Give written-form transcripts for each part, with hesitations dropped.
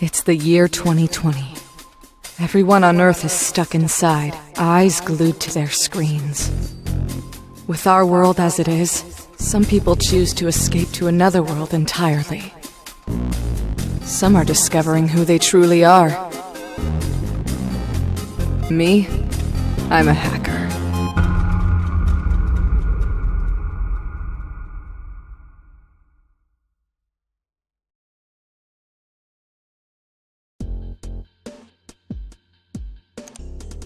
It's the year 2020. Everyone on Earth is stuck inside, eyes glued to their screens. With our world as it is, some people choose to escape to another world entirely. Some are discovering who they truly are. Me? I'm a hacker.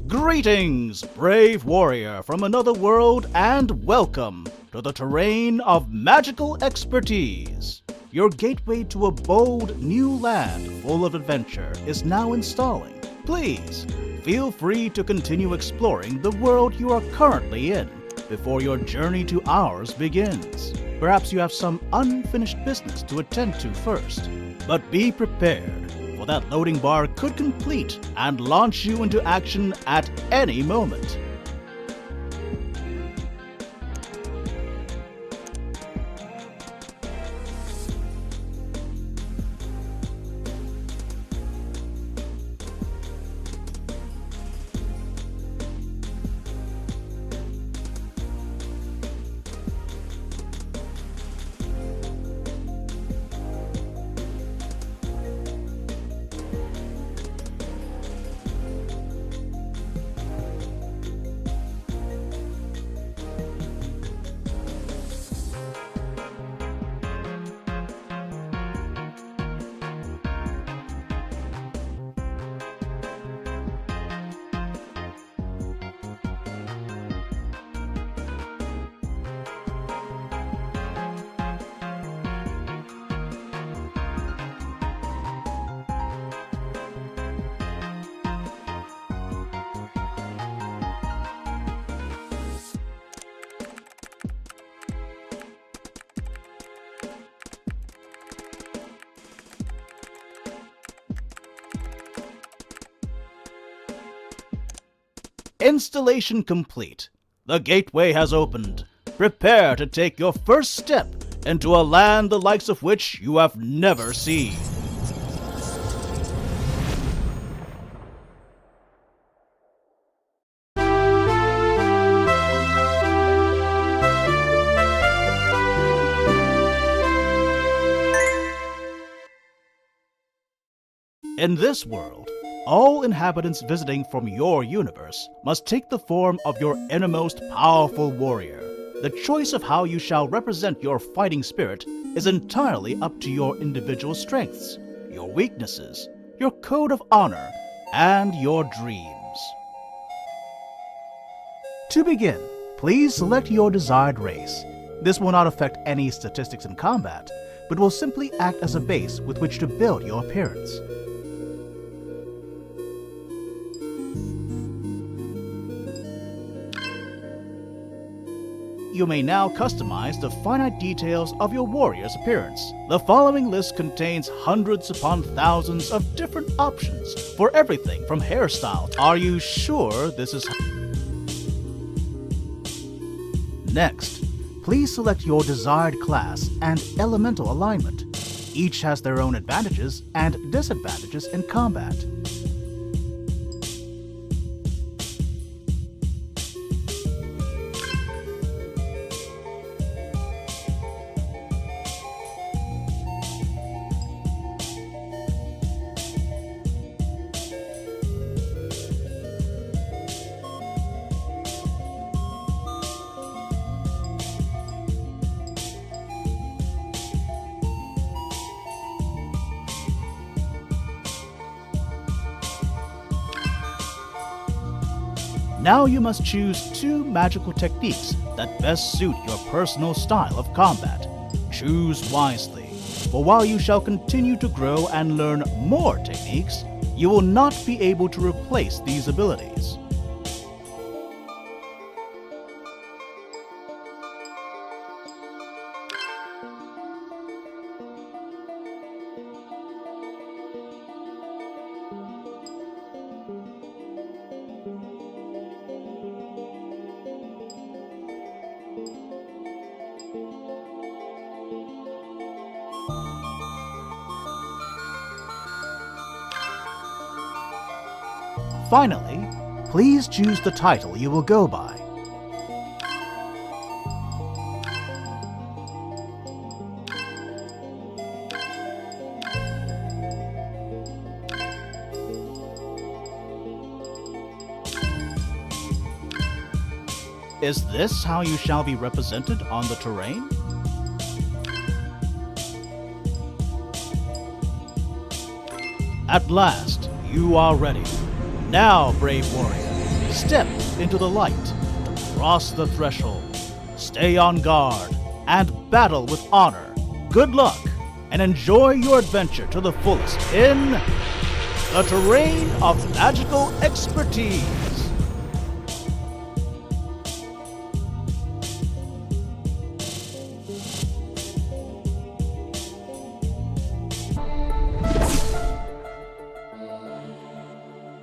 Greetings, brave warrior from another world, and welcome to the terrain of magical expertise. Your gateway to a bold new land full of adventure is now installing. Please, feel free to continue exploring the world you are currently in before your journey to ours begins. Perhaps you have some unfinished business to attend to first, but be prepared. For that loading bar could complete and launch you into action at any moment. Installation complete. The gateway has opened. Prepare to take your first step into a land the likes of which you have never seen. In this world, all inhabitants visiting from your universe must take the form of your innermost powerful warrior. The choice of how you shall represent your fighting spirit is entirely up to your individual strengths, your weaknesses, your code of honor, and your dreams. To begin, please select your desired race. This will not affect any statistics in combat, but will simply act as a base with which to build your appearance. You may now customize the finite details of your warrior's appearance. The following list contains hundreds upon thousands of different options for everything from hairstyle. Are you sure this is... Next, please select your desired class and elemental alignment. Each has their own advantages and disadvantages in combat. Now you must choose two magical techniques that best suit your personal style of combat. Choose wisely, for while you shall continue to grow and learn more techniques, you will not be able to replace these abilities. Finally, please choose the title you will go by. Is this how you shall be represented on the terrain? At last, you are ready. Now, brave warrior, step into the light, cross the threshold, stay on guard, and battle with honor. Good luck, and enjoy your adventure to the fullest in the Terrain of Magical Expertise.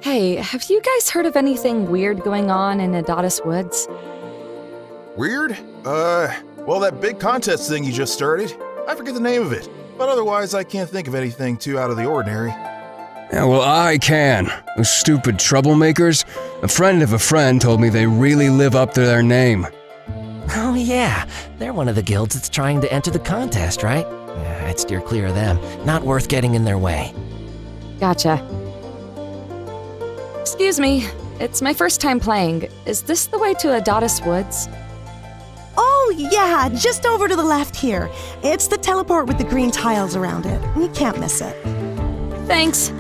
Hey, have you guys heard of anything weird going on in Adonis Woods? Weird? Well, that big contest thing you just started, I forget the name of it, but otherwise I can't think of anything too out of the ordinary. Yeah, well, I can. Those stupid troublemakers. A friend of a friend told me they really live up to their name. Oh yeah, they're one of the guilds that's trying to enter the contest, right? I'd steer clear of them. Not worth getting in their way. Gotcha. Excuse me, it's my first time playing. Is this the way to Adonis Woods? Oh, yeah, just over to the left here. It's the teleport with the green tiles around it. You can't miss it. Thanks.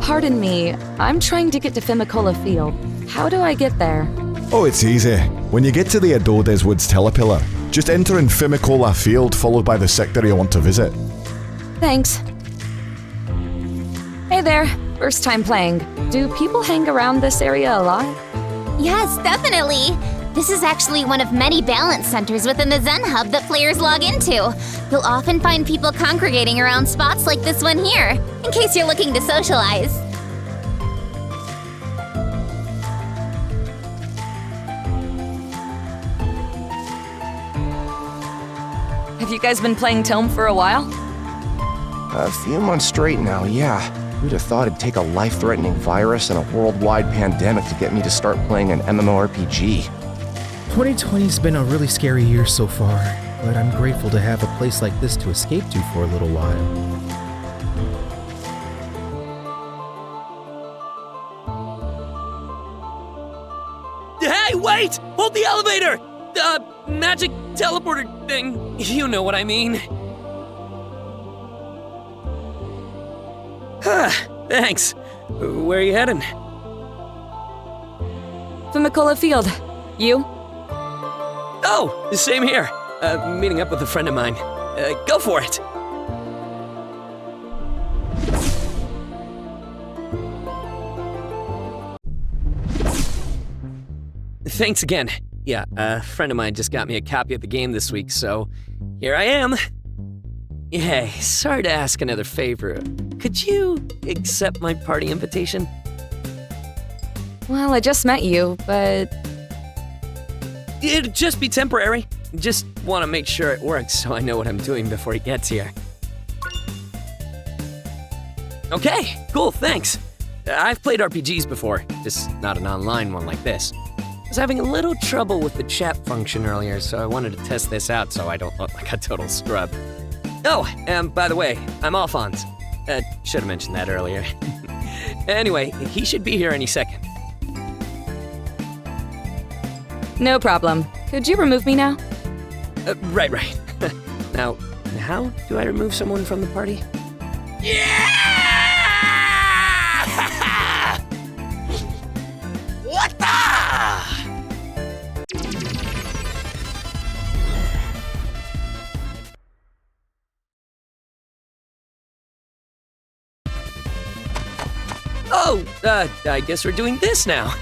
Pardon me, I'm trying to get to Fimicola Field. How do I get there? Oh, it's easy. When you get to the Adonis Woods telepillar, just enter in Fimicola Field followed by the sector you want to visit. Thanks. Hey there, first time playing. Do people hang around this area a lot? Yes, definitely. This is actually one of many balance centers within the Zen Hub that players log into. You'll often find people congregating around spots like this one here, in case you're looking to socialize. Have you guys been playing Tome for a while? A few months straight now, yeah. Who'd have thought it'd take a life-threatening virus and a worldwide pandemic to get me to start playing an MMORPG? 2020's been a really scary year so far, but I'm grateful to have a place like this to escape to for a little while. Hey, wait! Hold the elevator! Magic teleporter thing. You know what I mean. Thanks. Where are you heading? Fimicola Field. You? Oh, same here. Meeting up with a friend of mine. Go for it. Thanks again. Yeah, a friend of mine just got me a copy of the game this week, so here I am. Hey, sorry to ask another favor. Could you accept my party invitation? Well, I just met you, but... It'd just be temporary. Just want to make sure it works so I know what I'm doing before he gets here. Okay, cool, thanks. I've played RPGs before, just not an online one like this. I was having a little trouble with the chat function earlier, so I wanted to test this out so I don't look like a total scrub. Oh, and by the way, I'm Alphonse. Should have mentioned that earlier. Anyway, he should be here any second. No problem. Could you remove me now? Right. Now, how do I remove someone from the party? Yeah! What the? Oh, I guess we're doing this now.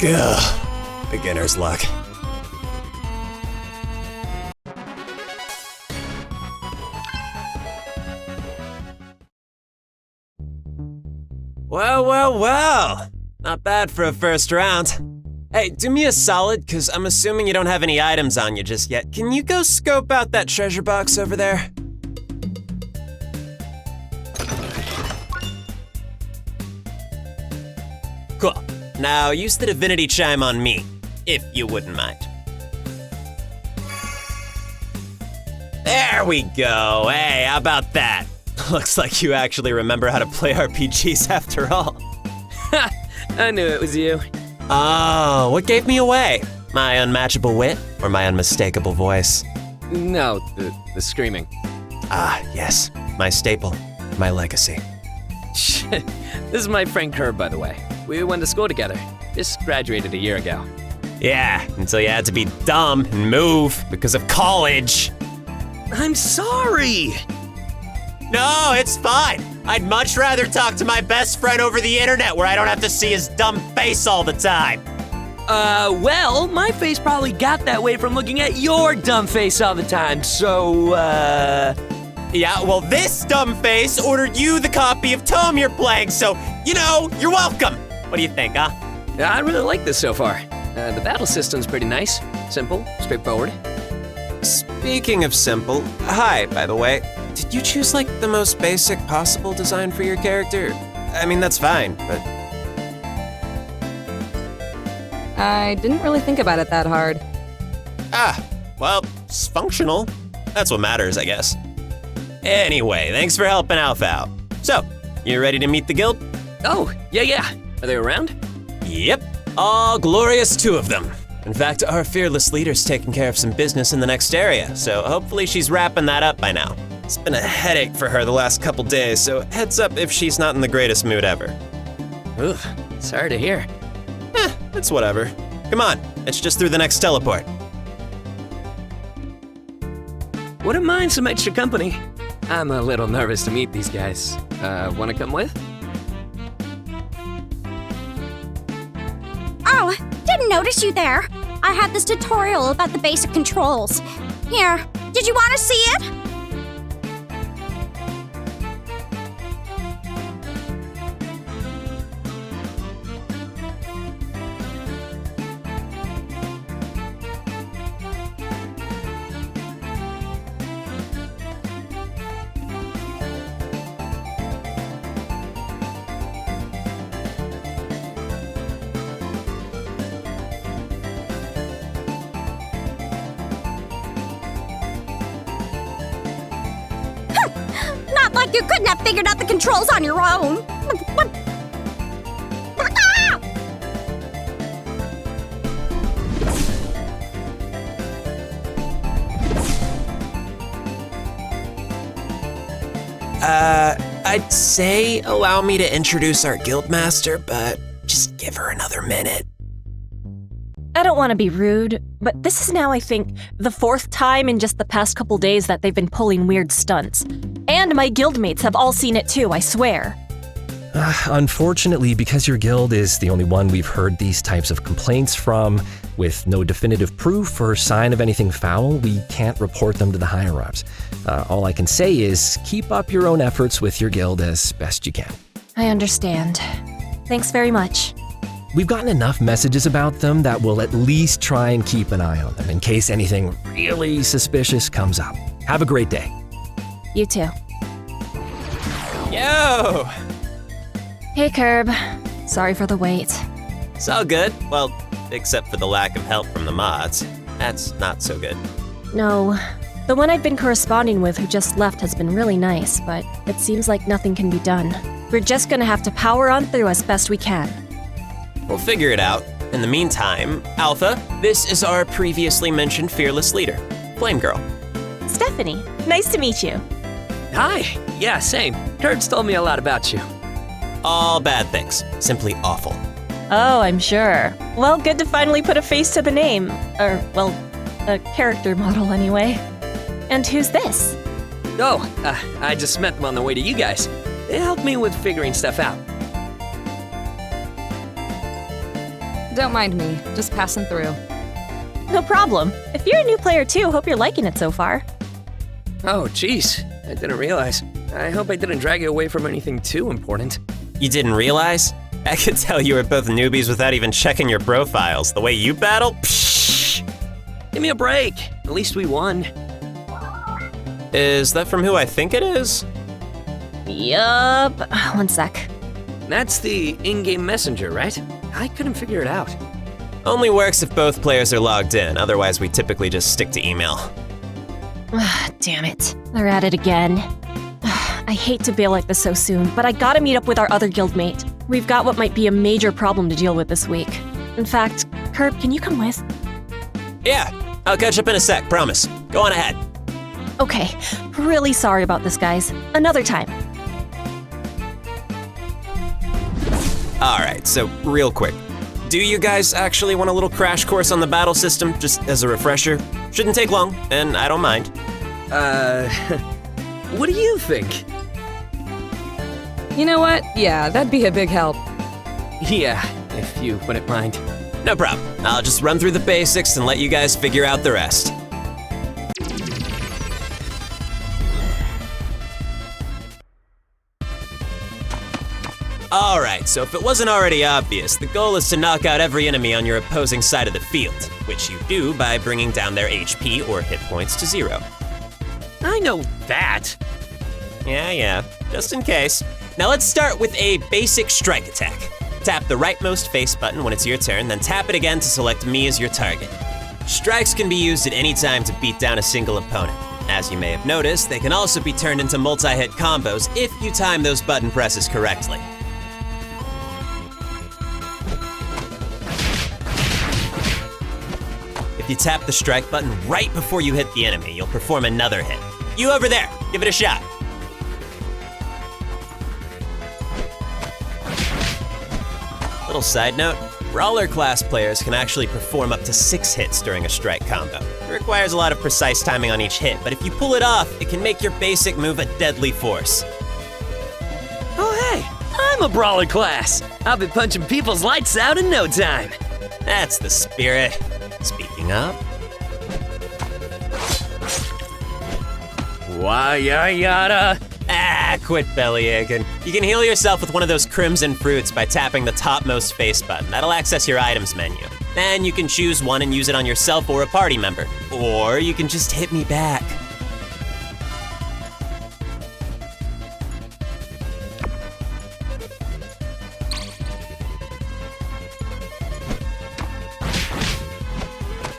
Ugh, beginner's luck. Well. Not bad for a first round. Hey, do me a solid, cause I'm assuming you don't have any items on you just yet. Can you go scope out that treasure box over there? Cool. Now use the divinity chime on me, if you wouldn't mind. There we go. Hey, how about that? Looks like you actually remember how to play RPGs after all. Ha! I knew it was you. Oh, what gave me away? My unmatchable wit or my unmistakable voice? No, the screaming. Ah, yes. My staple. My legacy. Shit. This is my friend Curb, by the way. We went to school together. Just graduated a year ago. Yeah, until you had to be dumb and move because of college. I'm sorry! No, it's fine. I'd much rather talk to my best friend over the internet where I don't have to see his dumb face all the time. Well, my face probably got that way from looking at your dumb face all the time, so, Yeah, well, this dumb face ordered you the copy of Tome you're playing, so, you're welcome. What do you think, huh? I really like this so far. The battle system's pretty nice. Simple, straightforward. Speaking of simple, hi, by the way. Did you choose, the most basic possible design for your character? I mean, that's fine, but... I didn't really think about it that hard. Ah, well, it's functional. That's what matters, I guess. Anyway, thanks for helping Alpha out. So, you ready to meet the guild? Oh, yeah. Are they around? Yep, all glorious 2 of them. In fact, our fearless leader's taking care of some business in the next area, so hopefully she's wrapping that up by now. It's been a headache for her the last couple days, so heads up if she's not in the greatest mood ever. Ugh, sorry to hear. It's whatever. Come on, it's just through the next teleport. Wouldn't mind some extra company. I'm a little nervous to meet these guys. Wanna come with? Oh, didn't notice you there. I had this tutorial about the basic controls. Here, did you want to see it? Like you couldn't have figured out the controls on your own. I'd say allow me to introduce our guildmaster, but just give her another minute. I don't want to be rude, but this is now, I think, the 4th time in just the past couple days that they've been pulling weird stunts. And my guildmates have all seen it too, I swear. Unfortunately, because your guild is the only one we've heard these types of complaints from, with no definitive proof or sign of anything foul, we can't report them to the higher-ups. All I can say is keep up your own efforts with your guild as best you can. I understand. Thanks very much. We've gotten enough messages about them that we'll at least try and keep an eye on them in case anything really suspicious comes up. Have a great day. You too. Yo! Hey, Curb. Sorry for the wait. It's all good. Well, except for the lack of help from the mods. That's not so good. No. The one I've been corresponding with who just left has been really nice, but it seems like nothing can be done. We're just gonna have to power on through as best we can. We'll figure it out. In the meantime, Alpha, this is our previously mentioned fearless leader, Flame Girl. Stephanie, nice to meet you. Hi. Yeah, same. Kurt's told me a lot about you. All bad things. Simply awful. Oh, I'm sure. Well, good to finally put a face to the name. Or, well, a character model anyway. And who's this? Oh, I just met them on the way to you guys. They helped me with figuring stuff out. Don't mind me, just passing through. No problem. If you're a new player too, hope you're liking it so far. Oh, jeez. I didn't realize. I hope I didn't drag you away from anything too important. You didn't realize? I could tell you were both newbies without even checking your profiles. The way you battle? Psh! Give me a break. At least we won. Is that from who I think it is? Yup. One sec. That's the in-game messenger, right? I couldn't figure it out. Only works if both players are logged in, otherwise we typically just stick to email. Damn it. They're at it again. I hate to bail like this so soon, but I gotta meet up with our other guildmate. We've got what might be a major problem to deal with this week. In fact, Curb, can you come with? Yeah, I'll catch up in a sec, promise. Go on ahead. Okay, really sorry about this, guys. Another time. Alright, so real quick. Do you guys actually want a little crash course on the battle system, just as a refresher? Shouldn't take long, and I don't mind. What do you think? You know what? Yeah, that'd be a big help. Yeah, if you wouldn't mind. No problem. I'll just run through the basics and let you guys figure out the rest. Alright, so if it wasn't already obvious, the goal is to knock out every enemy on your opposing side of the field, which you do by bringing down their HP or hit points to 0. I know that. Yeah, just in case. Now let's start with a basic strike attack. Tap the rightmost face button when it's your turn, then tap it again to select me as your target. Strikes can be used at any time to beat down a single opponent. As you may have noticed, they can also be turned into multi-hit combos if you time those button presses correctly. If you tap the strike button right before you hit the enemy, you'll perform another hit. You over there, give it a shot. Little side note, Brawler class players can actually perform up to 6 hits during a strike combo. It requires a lot of precise timing on each hit, but if you pull it off, it can make your basic move a deadly force. Oh hey, I'm a Brawler class. I'll be punching people's lights out in no time. That's the spirit. Speaking of... Why yada? Quit belly aching. You can heal yourself with one of those crimson fruits by tapping the topmost face button. That'll access your items menu. Then you can choose one and use it on yourself or a party member. Or you can just hit me back.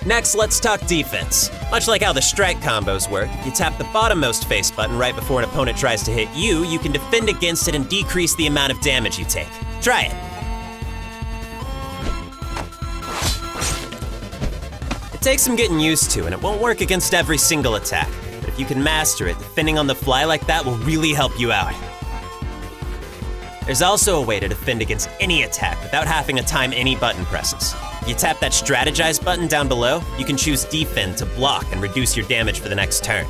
Next, let's talk defense. Much like how the strike combos work, if you tap the bottommost face button right before an opponent tries to hit you, you can defend against it and decrease the amount of damage you take. Try it. It takes some getting used to, and it won't work against every single attack. But if you can master it, defending on the fly like that will really help you out. There's also a way to defend against any attack without having to time any button presses. If you tap that strategize button down below, you can choose defend to block and reduce your damage for the next turn.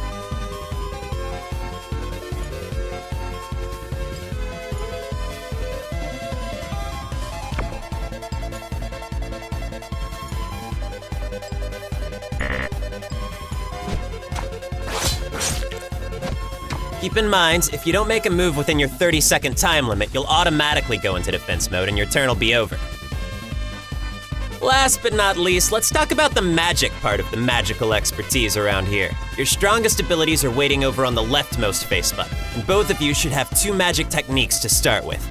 Keep in mind, if you don't make a move within your 30-second time limit, you'll automatically go into defense mode and your turn will be over. Last but not least, let's talk about the magic part of the magical expertise around here. Your strongest abilities are waiting over on the leftmost face button, and both of you should have 2 magic techniques to start with.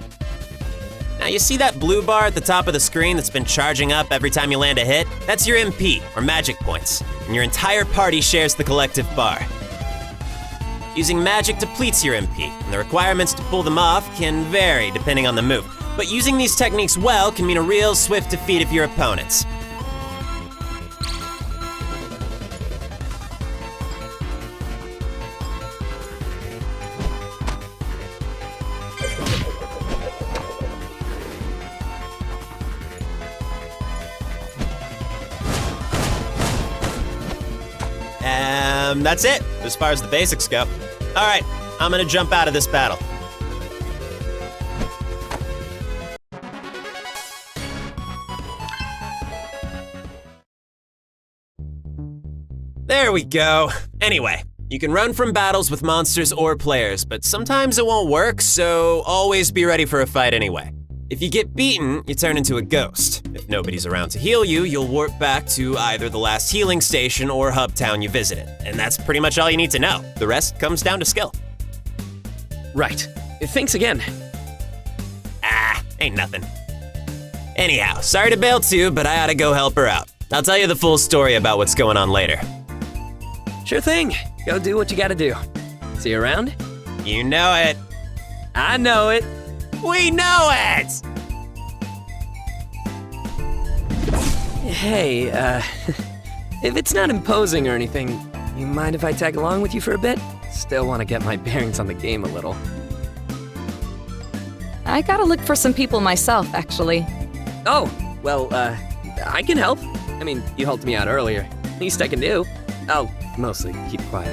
Now you see that blue bar at the top of the screen that's been charging up every time you land a hit? That's your MP, or magic points, and your entire party shares the collective bar. Using magic depletes your MP, and the requirements to pull them off can vary depending on the move. But using these techniques well can mean a real swift defeat of your opponents. That's it, as far as the basics go. All right, I'm gonna jump out of this battle. There we go. Anyway, you can run from battles with monsters or players, but sometimes it won't work, so always be ready for a fight anyway. If you get beaten, you turn into a ghost. If nobody's around to heal you, you'll warp back to either the last healing station or hub town you visited. And that's pretty much all you need to know. The rest comes down to skill. Right. Thanks again. Ain't nothing. Anyhow, sorry to bail too, but I ought to go help her out. I'll tell you the full story about what's going on later. Sure thing. Go do what you gotta do. See you around? You know it. I know it. We know it! Hey, if it's not imposing or anything, you mind if I tag along with you for a bit? Still want to get my bearings on the game a little. I gotta look for some people myself, actually. Oh, well, I can help. I mean, you helped me out earlier. Least I can do. I'll mostly keep quiet.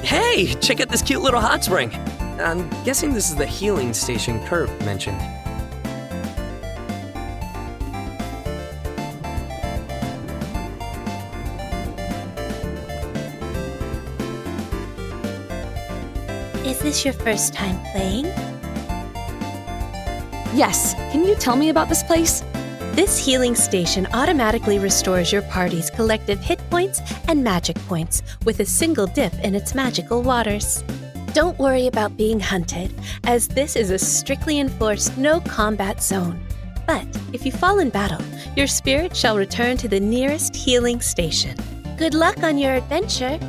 Hey, check out this cute little hot spring. I'm guessing this is the healing station Kurt mentioned. Is this your first time playing? Yes, can you tell me about this place? This healing station automatically restores your party's collective hit points and magic points with a single dip in its magical waters. Don't worry about being hunted, as this is a strictly enforced no combat zone. But if you fall in battle, your spirit shall return to the nearest healing station. Good luck on your adventure!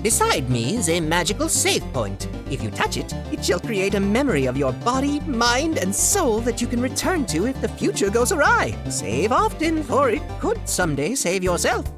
Beside me is a magical save point. If you touch it, it shall create a memory of your body, mind, and soul that you can return to if the future goes awry. Save often, for it could someday save yourself.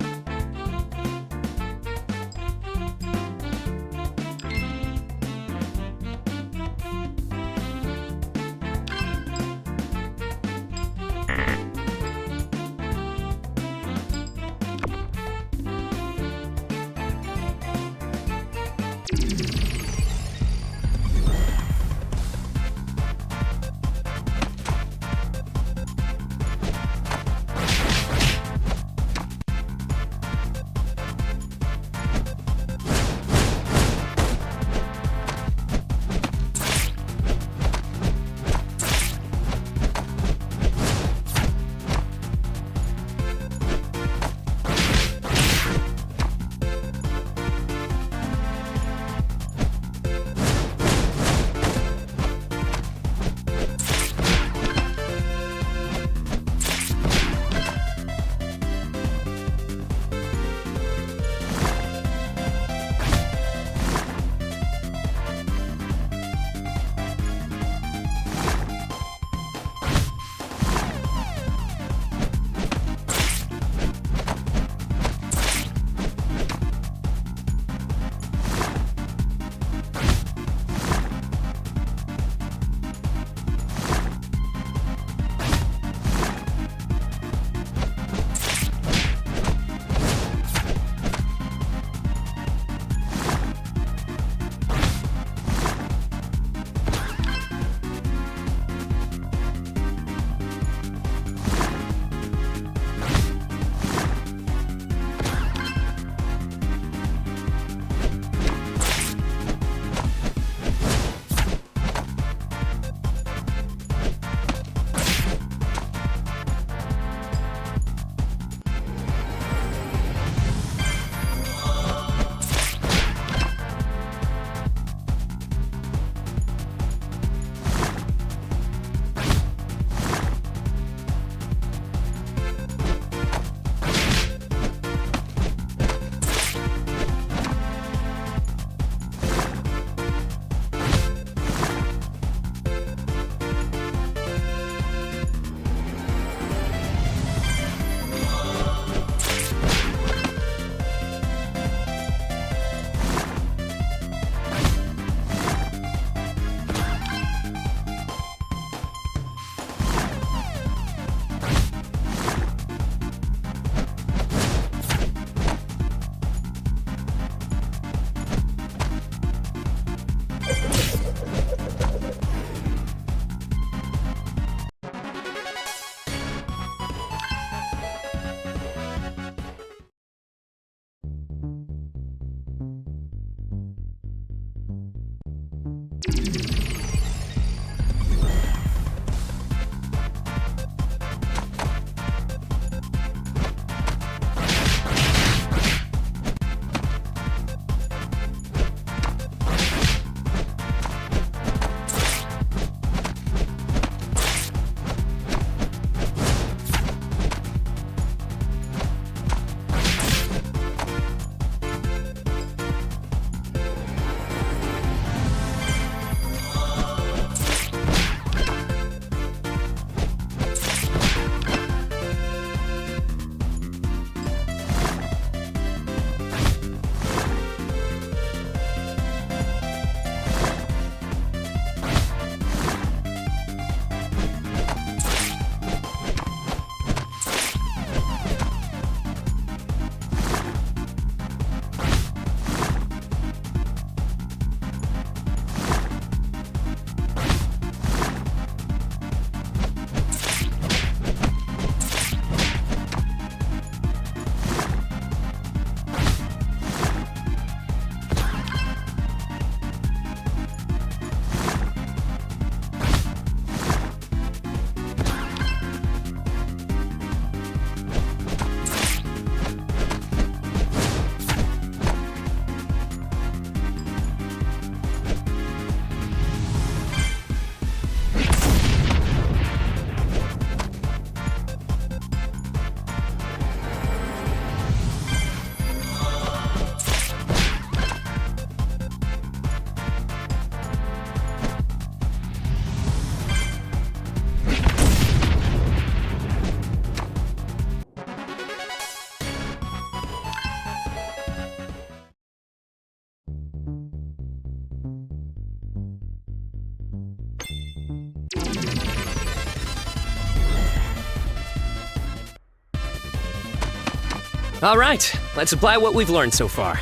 All right, let's apply what we've learned so far.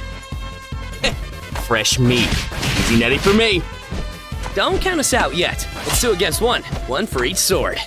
Fresh meat. Easy netting for me. Don't count us out yet. Let's do against one. One for each sword.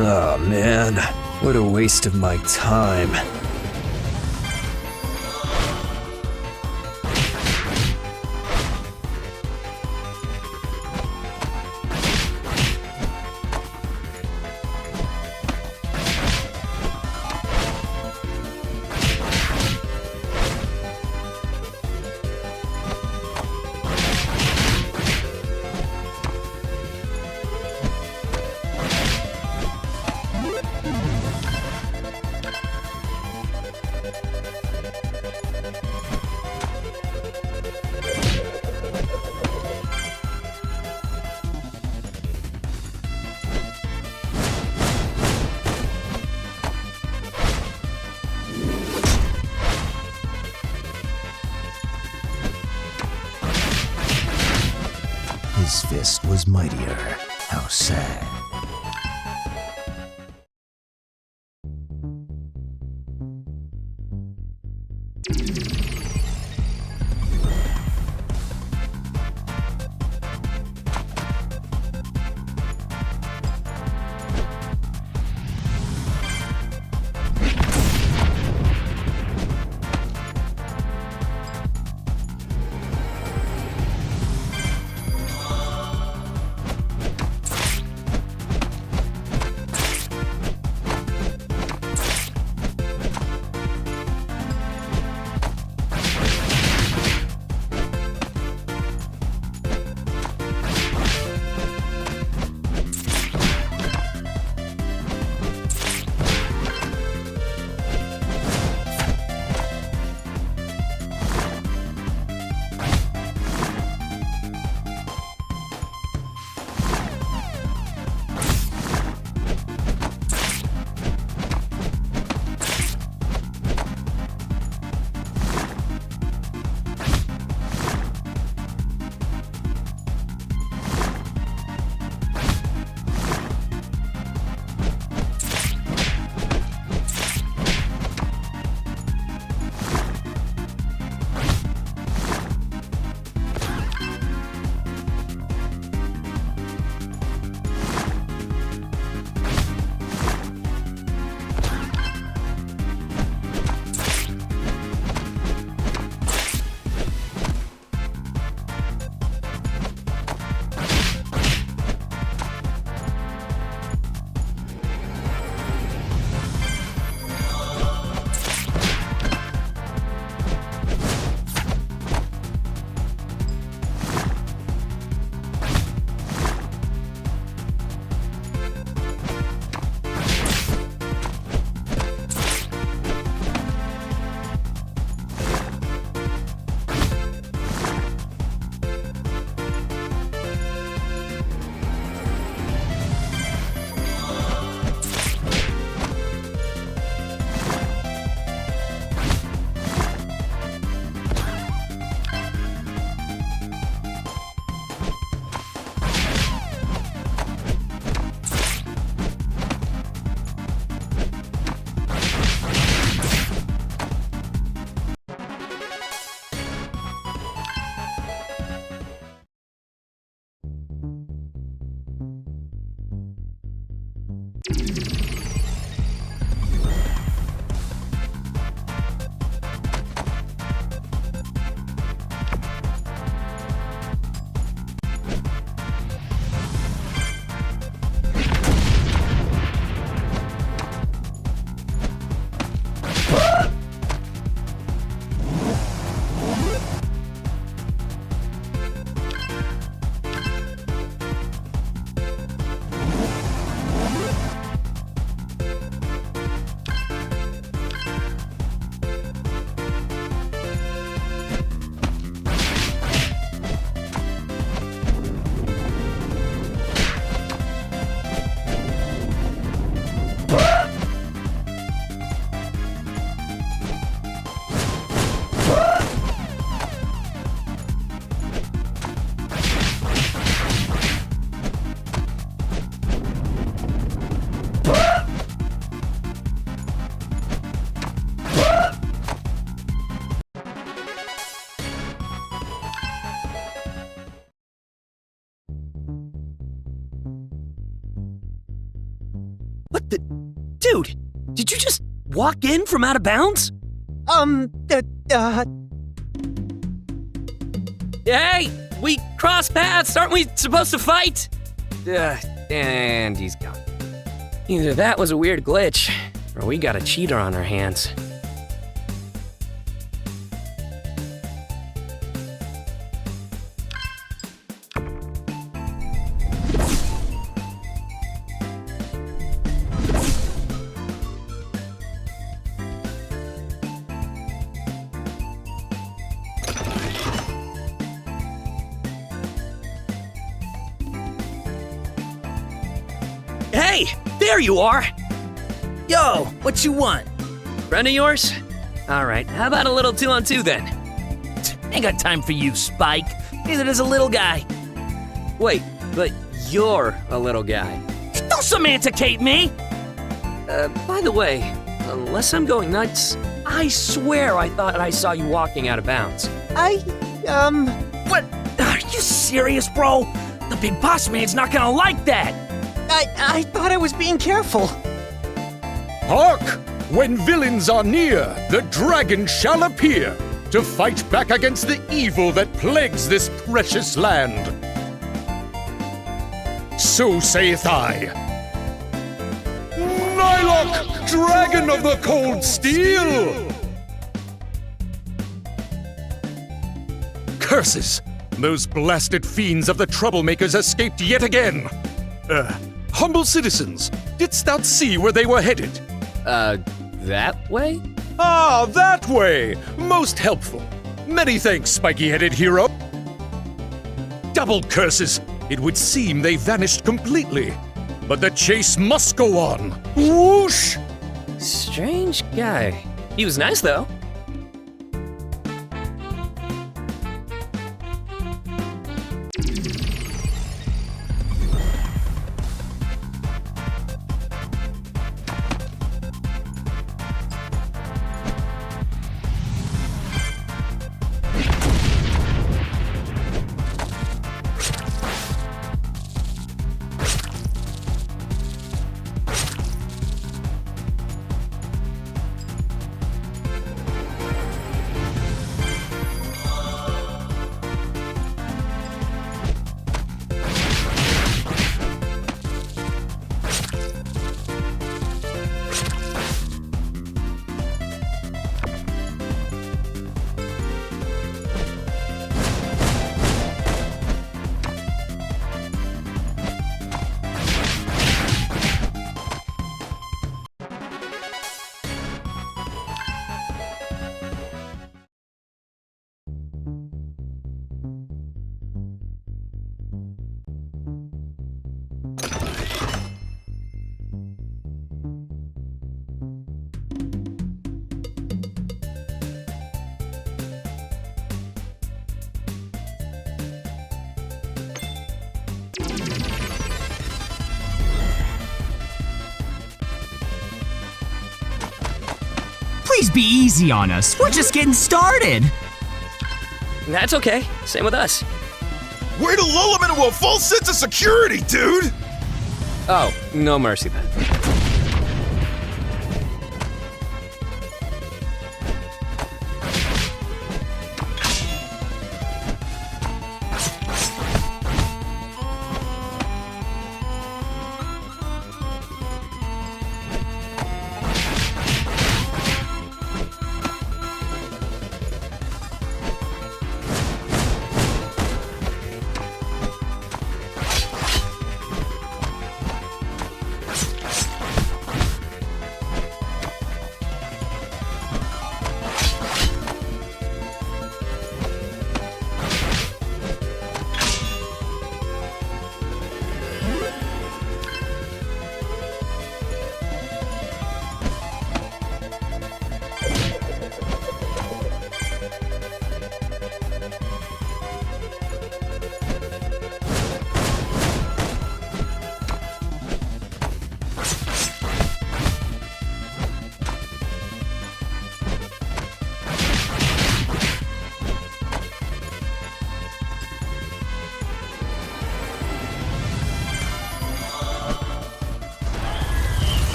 Oh man, what a waste of my time. His fist was mightier. How sad. What the? Dude, did you just walk in from out of bounds? Hey, we crossed paths. Aren't we supposed to fight? And he's gone. Either that was a weird glitch, or we got a cheater on our hands. Hey, there you are! Yo, what you want? Friend of yours? Alright, how about a little 2-on-2 then? Ain't got time for you, Spike. Neither does a little guy. Wait, but you're a little guy. Don't semanticate me! By the way, unless I'm going nuts, I swear I thought I saw you walking out of bounds. What? Are you serious, bro? The big boss man's not gonna like that! I thought I was being careful. Hark! When villains are near, the dragon shall appear to fight back against the evil that plagues this precious land. So saith I. Nylok, dragon of the cold steel! Curses! Those blasted fiends of the troublemakers escaped yet again. Humble citizens, didst thou see where they were headed? That way? Ah, that way! Most helpful. Many thanks, spiky-headed hero. Double curses! It would seem they vanished completely. But the chase must go on. Whoosh! Strange guy. He was nice, though. Please be easy on us. We're just getting started. That's okay. Same with us. Way to lull him into a false sense of security, dude! Oh, no mercy then.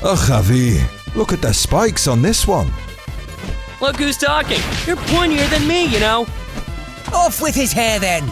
Oh, Javi, look at the spikes on this one. Look who's talking. You're pointier than me, you know. Off with his hair then.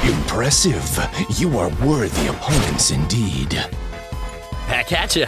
Impressive. You are worthy opponents indeed. Back at ya.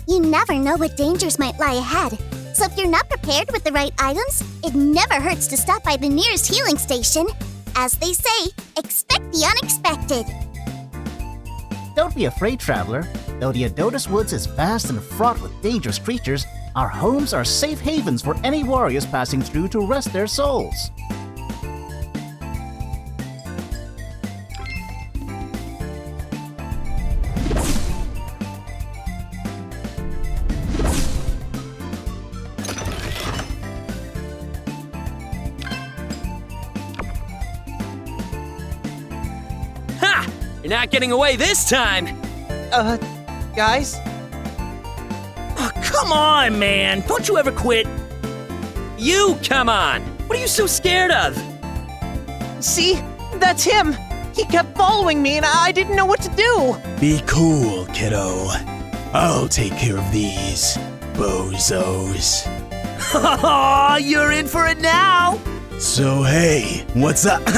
You never know what dangers might lie ahead. So if you're not prepared with the right items, it never hurts to stop by the nearest healing station. As they say, expect the unexpected. Don't be afraid, traveler. Though the Adonis Woods is vast and fraught with dangerous creatures, our homes are safe havens for any warriors passing through to rest their souls. You're not getting away this time! Guys? Oh, come on, man! Don't you ever quit? You come on! What are you so scared of? See? That's him! He kept following me and I didn't know what to do! Be cool, kiddo. I'll take care of these bozos. Oh, you're in for it now! So hey, what's up?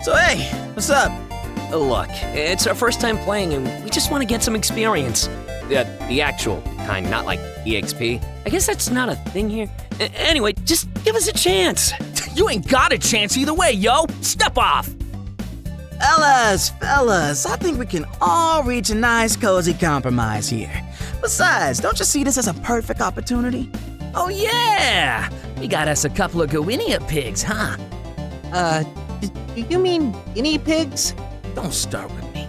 So hey, what's up? Look, it's our first time playing and we just want to get some experience. The actual kind, not like EXP. I guess that's not a thing here. Anyway, just give us a chance. You ain't got a chance either way, yo. Step off. Fellas, I think we can all reach a nice, cozy compromise here. Besides, don't you see this as a perfect opportunity? Oh yeah! We got us a couple of Gowinia pigs, huh? Do you mean guinea pigs? Don't start with me.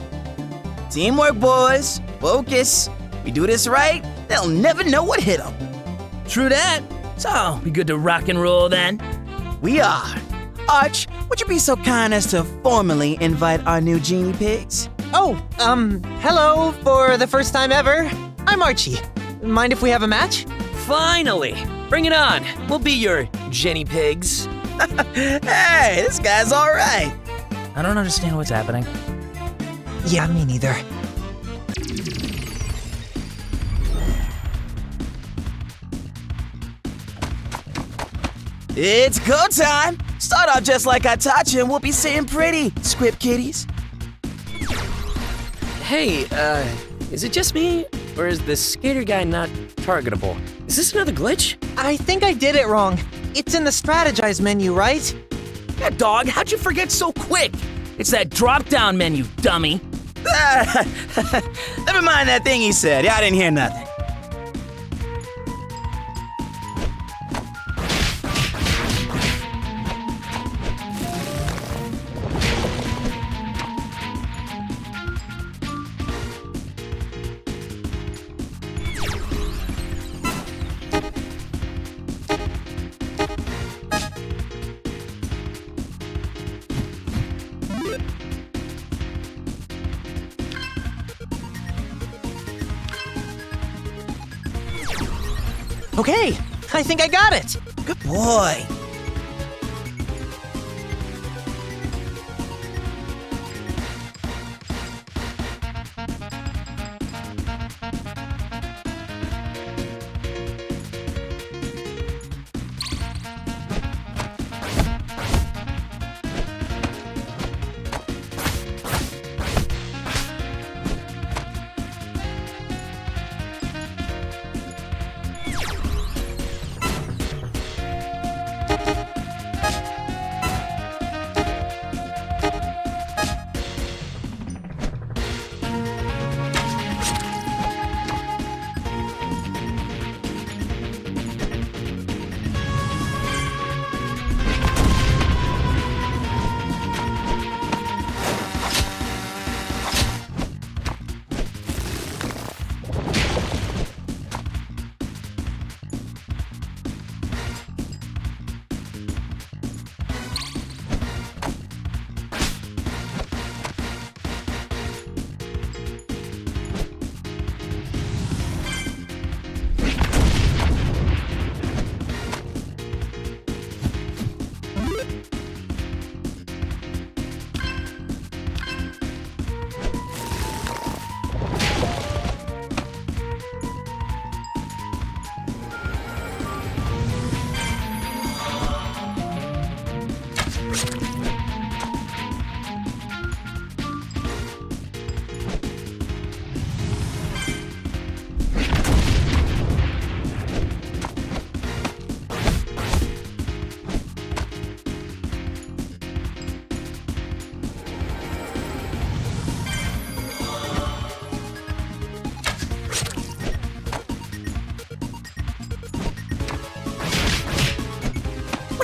Teamwork, boys. Focus. We do this right, they'll never know what hit them. True that. So, we good to rock and roll then? We are. Arch, would you be so kind as to formally invite our new genie pigs? Oh, hello for the first time ever. I'm Archie. Mind if we have a match? Finally! Bring it on. We'll be your Jenny pigs. Hey, this guy's all right. I don't understand what's happening. Yeah, me neither. It's go time. Start off just like I taught you and we'll be sitting pretty, script kitties. Hey, is it just me? Or is the skater guy not targetable? Is this another glitch? I think I did it wrong. It's in the strategize menu, right? Yeah, dog, how'd you forget so quick? It's that drop-down menu, dummy. Never mind that thing he said. Yeah, I didn't hear nothing. Okay, I think I got it. Good boy.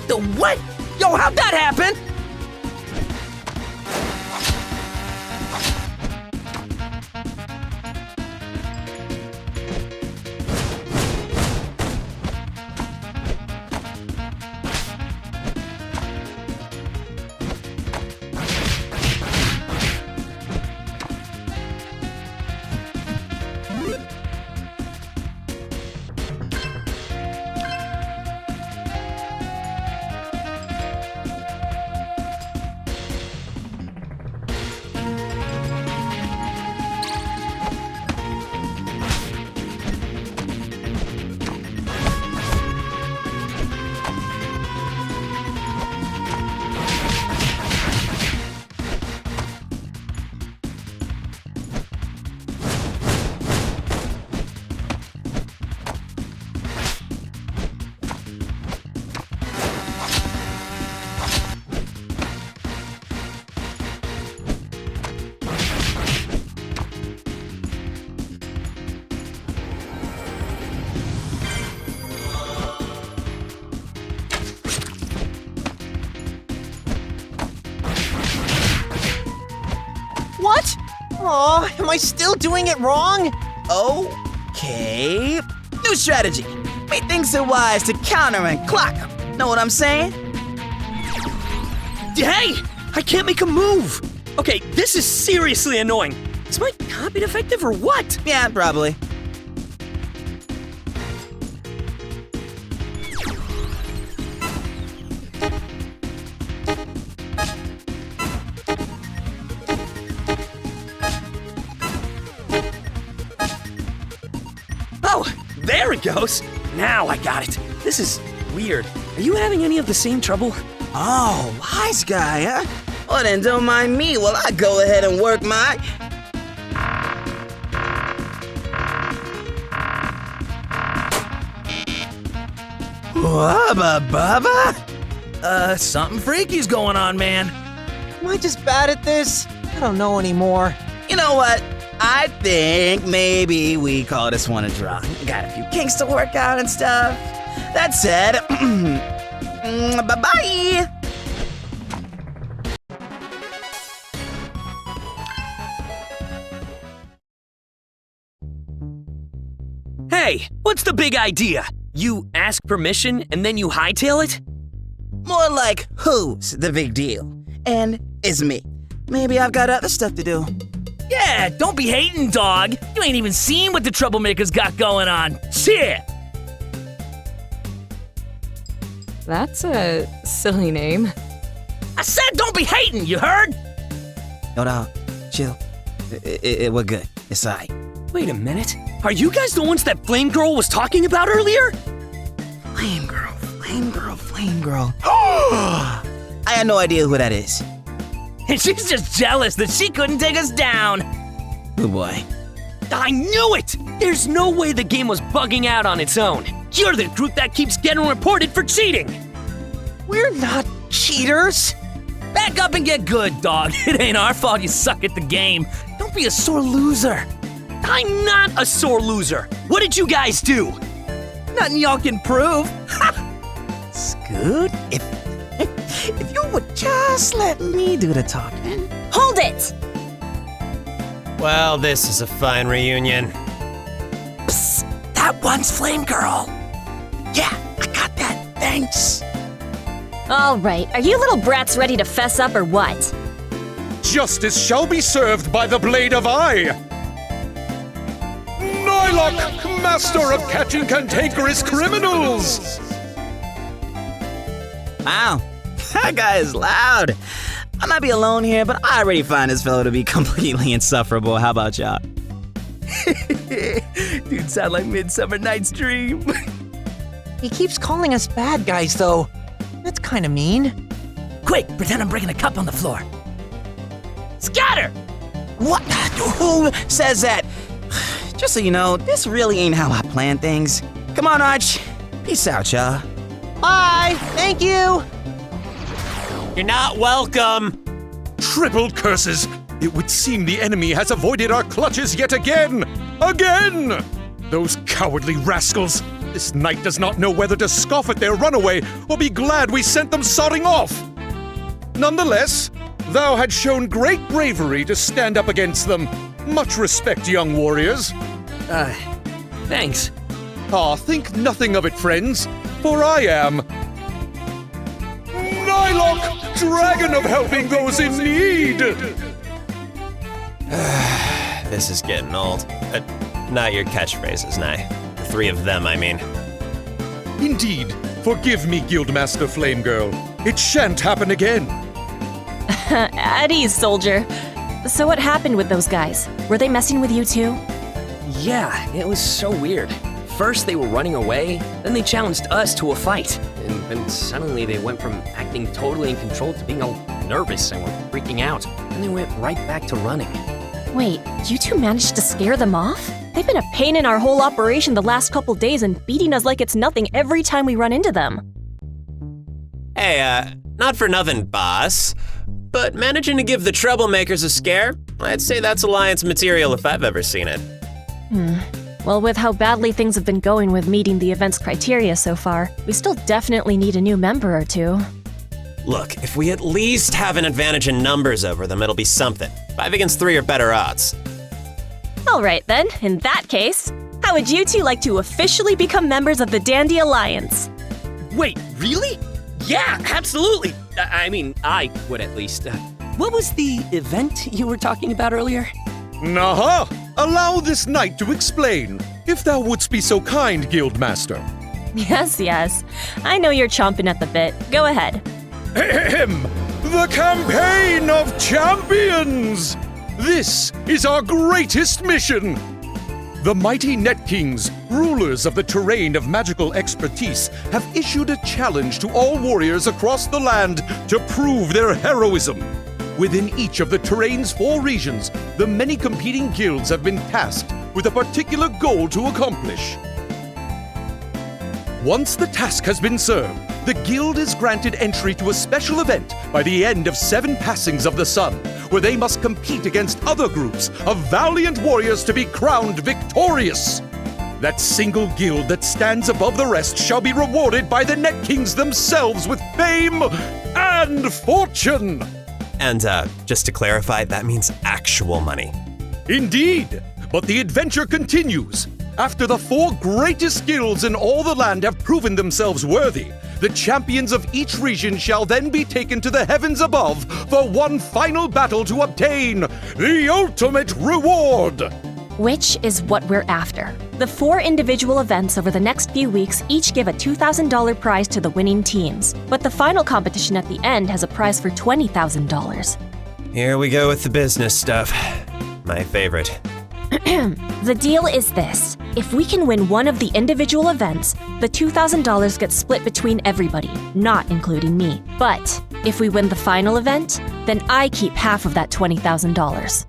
The what? Yo, how'd that happen? Aw, am I still doing it wrong? Okay. New strategy. Methinks it wise to counter and clock 'em. Know what I'm saying? Hey! I can't make a move! Okay, this is seriously annoying. Is my copy defective or what? Yeah, probably. Oh, there it goes. Now I got it. This is weird. Are you having any of the same trouble? Oh, wise guy, huh? Well then, don't mind me while I go ahead and work my... Wubba bubba? Something freaky's going on, man. Am I just bad at this? I don't know anymore. You know what? I think maybe we call this one a draw. Got a few kinks to work out and stuff. That said, bye-bye! Hey, what's the big idea? You ask permission and then you hightail it? More like, who's the big deal? And is me. Maybe I've got other stuff to do. Yeah, don't be hating, dog. You ain't even seen what the troublemakers got going on. Shit! That's a silly name. I said don't be hating, you heard? No, no, chill. We're good. It's alright. Wait a minute. Are you guys the ones that Flame Girl was talking about earlier? Flame Girl, Flame Girl, Flame Girl. I had no idea who that is. And she's just jealous that she couldn't take us down. Good boy. I knew it! There's no way the game was bugging out on its own. You're the group that keeps getting reported for cheating. We're not cheaters. Back up and get good, dog. It ain't our fault you suck at the game. Don't be a sore loser. I'm not a sore loser. What did you guys do? Nothing y'all can prove. Scoot, if you would just let me do the talking. Hold it! Well, this is a fine reunion. Psst, that one's Flame Girl. Yeah, I got that. Thanks. All right, are you little brats ready to fess up or what? Justice shall be served by the blade of eye. Nylock, master of catching cantankerous criminals! Wow, that guy is loud. I might be alone here, but I already find this fellow to be completely insufferable. How about y'all? Dude, sound like Midsummer Night's Dream. He keeps calling us bad guys, though. That's kind of mean. Quick, pretend I'm breaking a cup on the floor. Scatter! What? Who says that? Just so you know, this really ain't how I plan things. Come on, Arch. Peace out, y'all. Bye! Thank you! You're not welcome! Triple curses! It would seem the enemy has avoided our clutches yet again! Again! Those cowardly rascals! This knight does not know whether to scoff at their runaway or be glad we sent them sodding off! Nonetheless, thou had shown great bravery to stand up against them. Much respect, young warriors. Thanks. Think nothing of it, friends, for I am Nylock, dragon of helping those in need! This is getting old. Not your catchphrases, Nye. The three of them, I mean. Indeed. Forgive me, Guildmaster Flame Girl. It shan't happen again. At ease, soldier. So what happened with those guys? Were they messing with you too? Yeah, it was so weird. First they were running away, then they challenged us to a fight. And then suddenly they went from acting totally in control to being all nervous and were freaking out. And they went right back to running. Wait, you two managed to scare them off? They've been a pain in our whole operation the last couple days and beating us like it's nothing every time we run into them. Hey, not for nothing, boss, but managing to give the troublemakers a scare, I'd say that's Alliance material if I've ever seen it. Well, with how badly things have been going with meeting the event's criteria so far, we still definitely need a new member or two. Look, if we at least have an advantage in numbers over them, it'll be something. 5 against 3 are better odds. All right then, in that case, how would you two like to officially become members of the Dandy Alliance? Wait, really? Yeah, absolutely. I would at least. What was the event you were talking about earlier? Naha! Allow this knight to explain, if thou wouldst be so kind, Guildmaster. Yes. I know you're chomping at the bit. Go ahead. Ahem! The Campaign of Champions! This is our greatest mission! The mighty Net Kings, rulers of the terrain of magical expertise, have issued a challenge to all warriors across the land to prove their heroism. Within each of the terrain's 4 regions, the many competing guilds have been tasked with a particular goal to accomplish. Once the task has been served, the guild is granted entry to a special event by the end of 7 passings of the sun, where they must compete against other groups of valiant warriors to be crowned victorious. That single guild that stands above the rest shall be rewarded by the Net Kings themselves with fame and fortune. And, just to clarify, that means actual money. Indeed, but the adventure continues. After the 4 greatest guilds in all the land have proven themselves worthy, the champions of each region shall then be taken to the heavens above for one final battle to obtain the ultimate reward! Which is what we're after. The 4 individual events over the next few weeks each give a $2,000 prize to the winning teams, but the final competition at the end has a prize for $20,000. Here we go with the business stuff. My favorite. The deal is this. If we can win one of the individual events, the $2,000 gets split between everybody, not including me. But if we win the final event, then I keep half of that $20,000.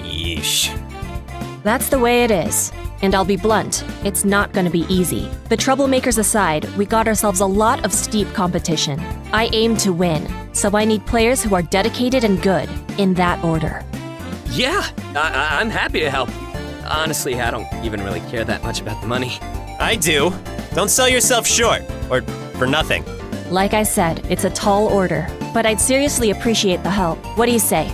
Yeesh. That's the way it is. And I'll be blunt, it's not gonna be easy. The troublemakers aside, we got ourselves a lot of steep competition. I aim to win, so I need players who are dedicated and good, in that order. Yeah, I'm happy to help. Honestly, I don't even really care that much about the money. I do. Don't sell yourself short, or for nothing. Like I said, it's a tall order, but I'd seriously appreciate the help. What do you say?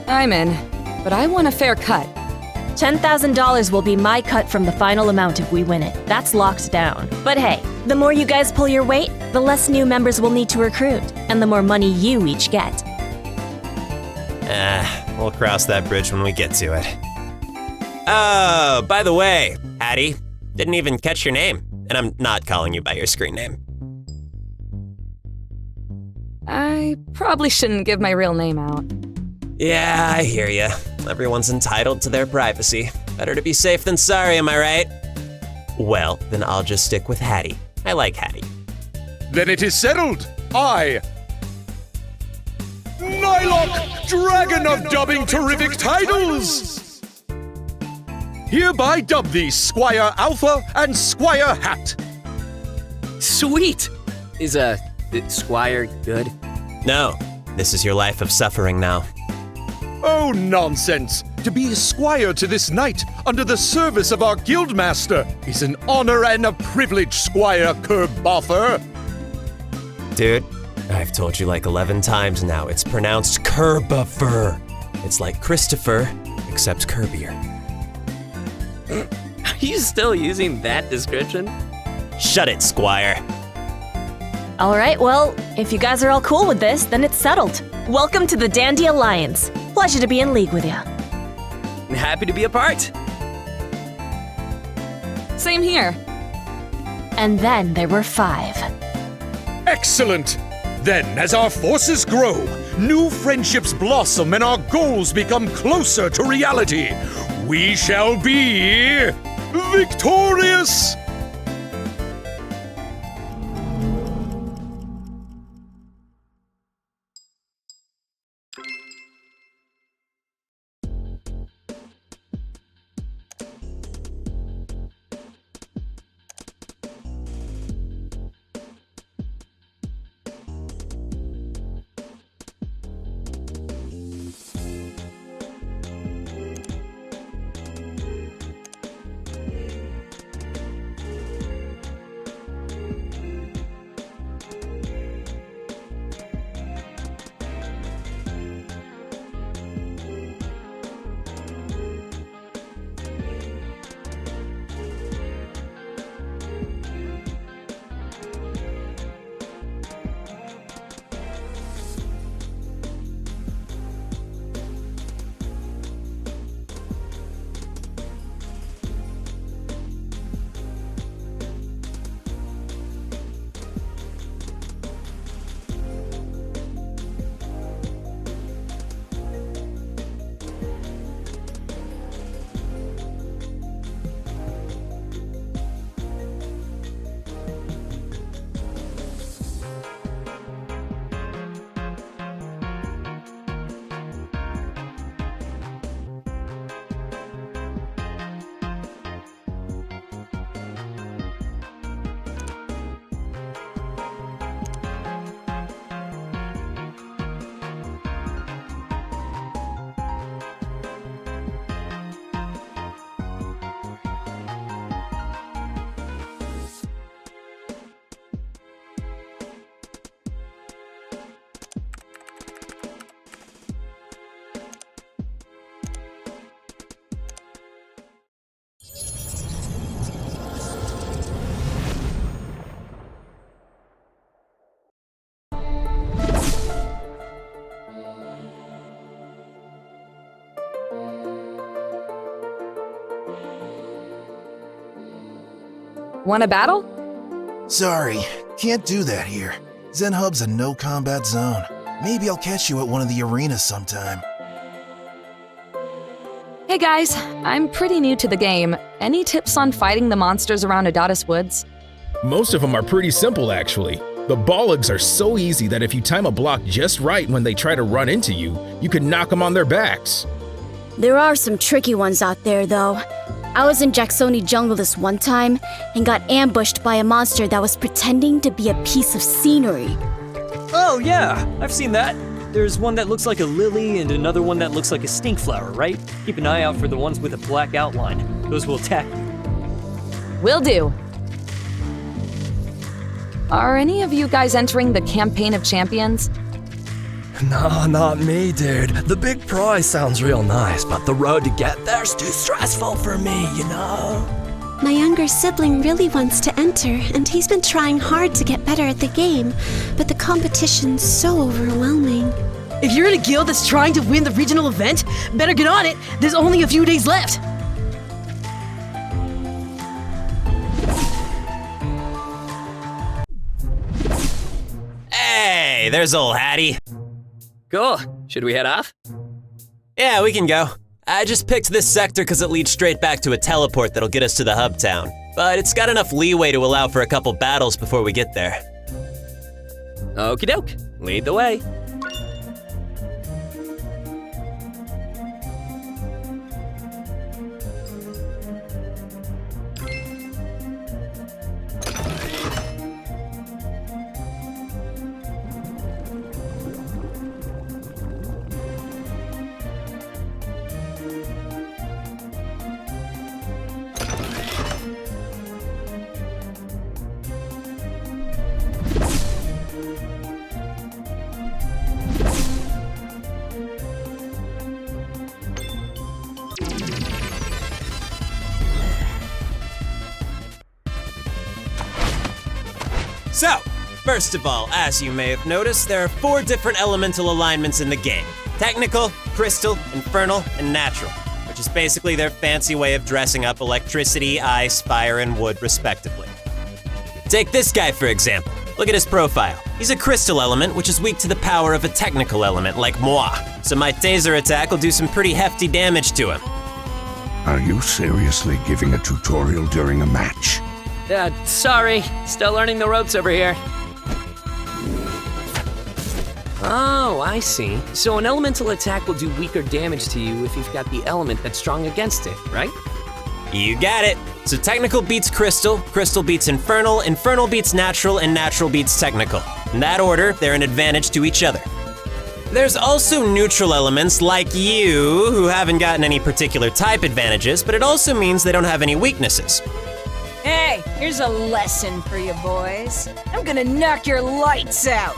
I'm in, but I want a fair cut. $10,000 will be my cut from the final amount if we win it. That's locked down. But hey, the more you guys pull your weight, the less new members we'll need to recruit, and the more money you each get. We'll cross that bridge when we get to it. Oh, by the way, Hattie, didn't even catch your name, and I'm not calling you by your screen name. I probably shouldn't give my real name out. Yeah, I hear ya. Everyone's entitled to their privacy. Better to be safe than sorry, am I right? Well, then I'll just stick with Hattie. I like Hattie. Then it is settled. I, Nylok, Dragon of Dubbing Terrific Titles, hereby dub thee Squire Alpha and Squire Hat. Sweet! Is Squire good? No, this is your life of suffering now. Oh, nonsense! To be a squire to this knight, under the service of our guildmaster, is an honor and a privilege, Squire Kerboffer. Dude, I've told you like 11 times now, it's pronounced Kerboffer. It's like Christopher, except Kirbier. Are you still using that description? Shut it, Squire. Alright, well, if you guys are all cool with this, then it's settled. Welcome to the Dandy Alliance. Pleasure to be in league with you. Happy to be a part. Same here. And then there were 5. Excellent! Then, as our forces grow, new friendships blossom and our goals become closer to reality, we shall be victorious! Want a battle? Sorry, can't do that here. Zen Hub's a no combat zone. Maybe I'll catch you at one of the arenas sometime. Hey guys, I'm pretty new to the game. Any tips on fighting the monsters around Adonis Woods? Most of them are pretty simple, actually. The Bollogs are so easy that if you time a block just right when they try to run into you, you can knock them on their backs. There are some tricky ones out there, though. I was in Jacksoni Jungle this one time and got ambushed by a monster that was pretending to be a piece of scenery. Oh yeah, I've seen that. There's one that looks like a lily and another one that looks like a stink flower, right? Keep an eye out for the ones with a black outline. Those will attack you. Will do. Are any of you guys entering the Campaign of Champions? Nah, not me, dude. The big prize sounds real nice, but the road to get there's too stressful for me, you know? My younger sibling really wants to enter, and he's been trying hard to get better at the game, but the competition's so overwhelming. If you're in a guild that's trying to win the regional event, better get on it. There's only a few days left. Hey, there's old Hattie. Cool. Should we head off? Yeah, we can go. I just picked this sector because it leads straight back to a teleport that'll get us to the hub town. But it's got enough leeway to allow for a couple battles before we get there. Okie doke. Lead the way. So, first of all, as you may have noticed, there are 4 different elemental alignments in the game. Technical, crystal, infernal, and natural, which is basically their fancy way of dressing up electricity, ice, fire, and wood, respectively. Take this guy, for example. Look at his profile. He's a crystal element, which is weak to the power of a technical element, like moi. So my taser attack will do some pretty hefty damage to him. Are you seriously giving a tutorial during a match? Sorry. Still learning the ropes over here. Oh, I see. So an elemental attack will do weaker damage to you if you've got the element that's strong against it, right? You got it. So technical beats crystal, crystal beats infernal, infernal beats natural, and natural beats technical. In that order, they're an advantage to each other. There's also neutral elements like you, who haven't gotten any particular type advantages, but it also means they don't have any weaknesses. Hey, here's a lesson for you boys. I'm gonna knock your lights out.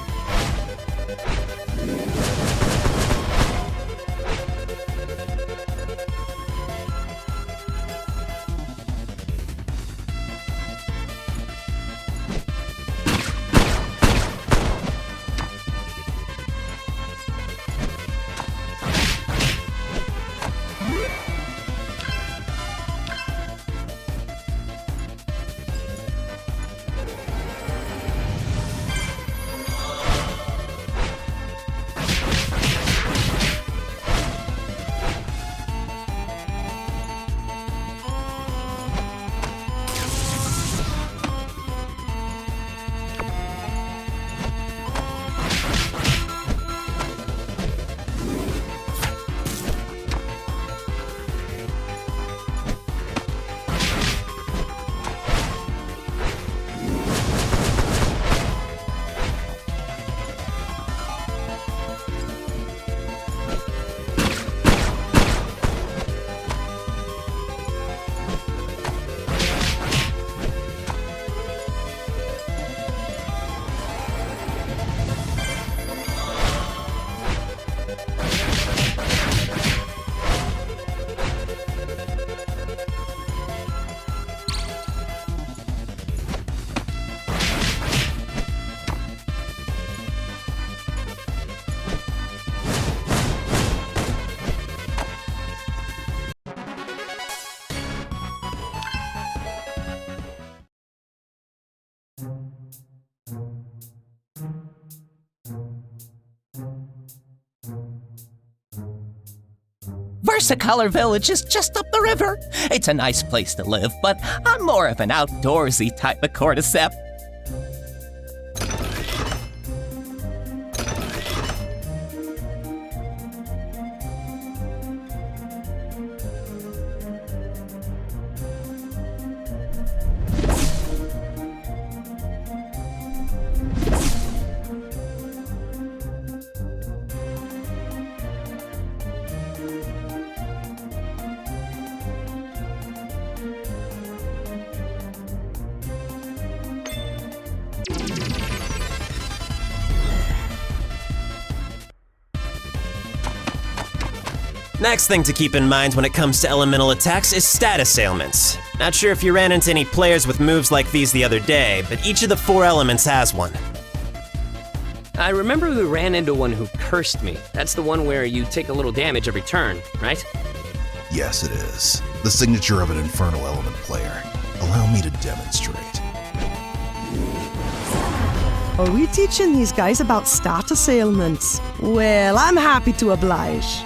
course, the Color Village is just up the river. It's a nice place to live, but I'm more of an outdoorsy type of cordyceps. Next thing to keep in mind when it comes to elemental attacks is status ailments. Not sure if you ran into any players with moves like these the other day, but each of the 4 elements has one. I remember we ran into one who cursed me. That's the one where you take a little damage every turn, right? Yes, it is. The signature of an infernal element player. Allow me to demonstrate. Are we teaching these guys about status ailments? Well, I'm happy to oblige.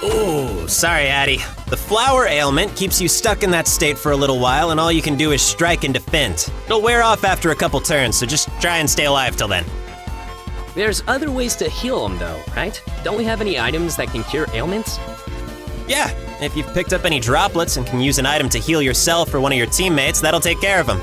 Oh, sorry, Addie. The flower ailment keeps you stuck in that state for a little while, and all you can do is strike and defend. It'll wear off after a couple turns, so just try and stay alive till then. There's other ways to heal them, though, right? Don't we have any items that can cure ailments? Yeah, if you've picked up any droplets and can use an item to heal yourself or one of your teammates, that'll take care of them.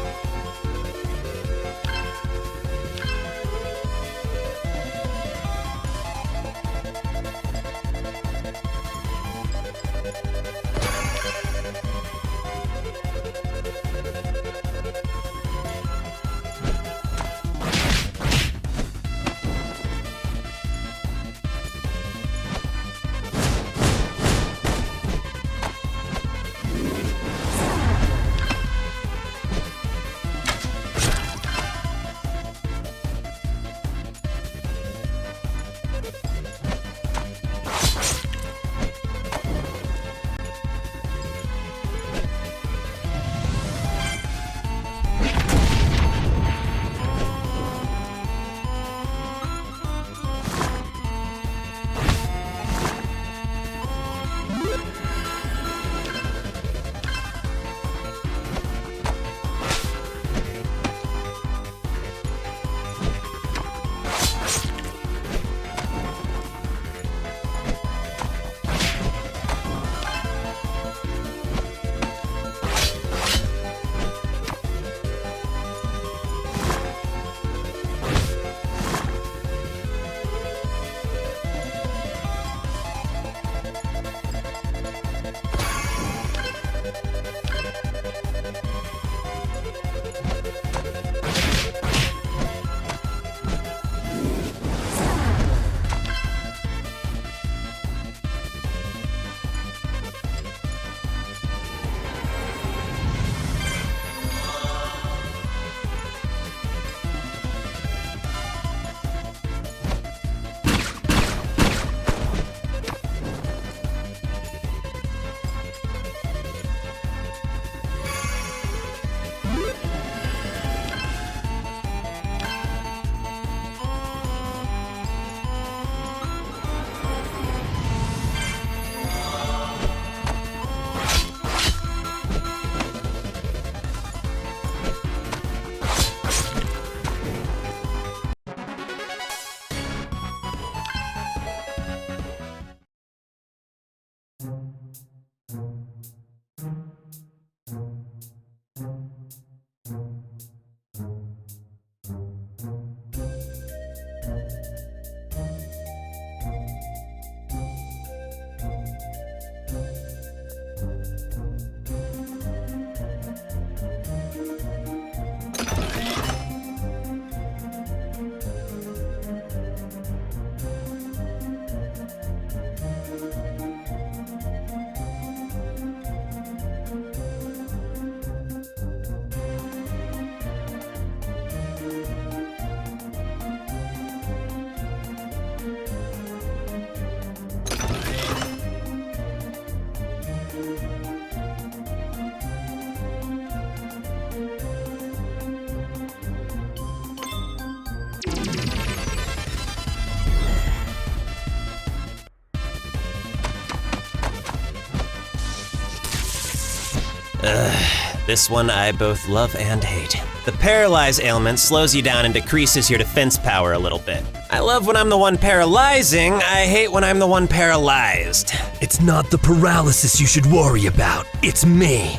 This one I both love and hate. The paralyze ailment slows you down and decreases your defense power a little bit. I love when I'm the one paralyzing, I hate when I'm the one paralyzed. It's not the paralysis you should worry about, it's me.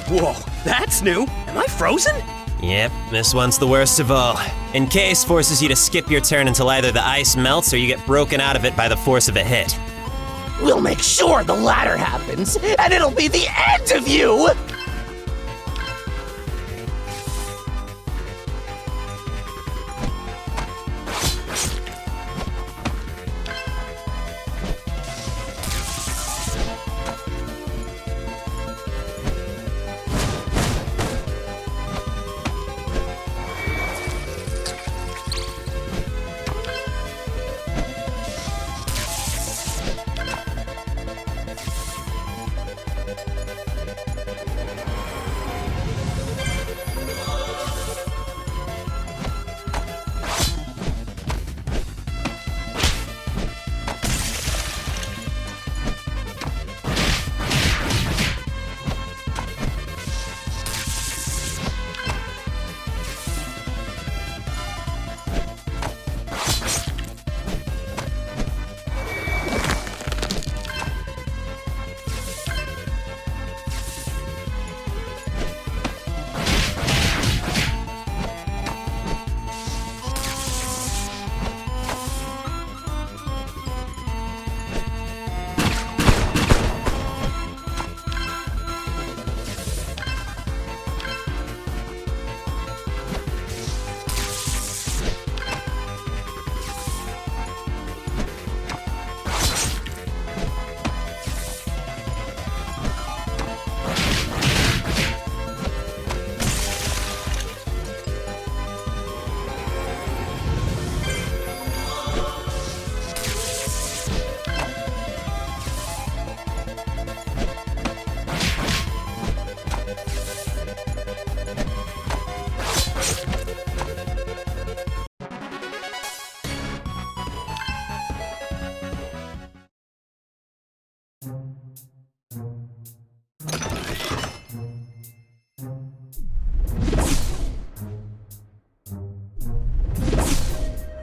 Whoa, that's new. Am I frozen? Yep, this one's the worst of all. Encase forces you to skip your turn until either the ice melts or you get broken out of it by the force of a hit. We'll make sure the latter happens, and it'll be the end of you!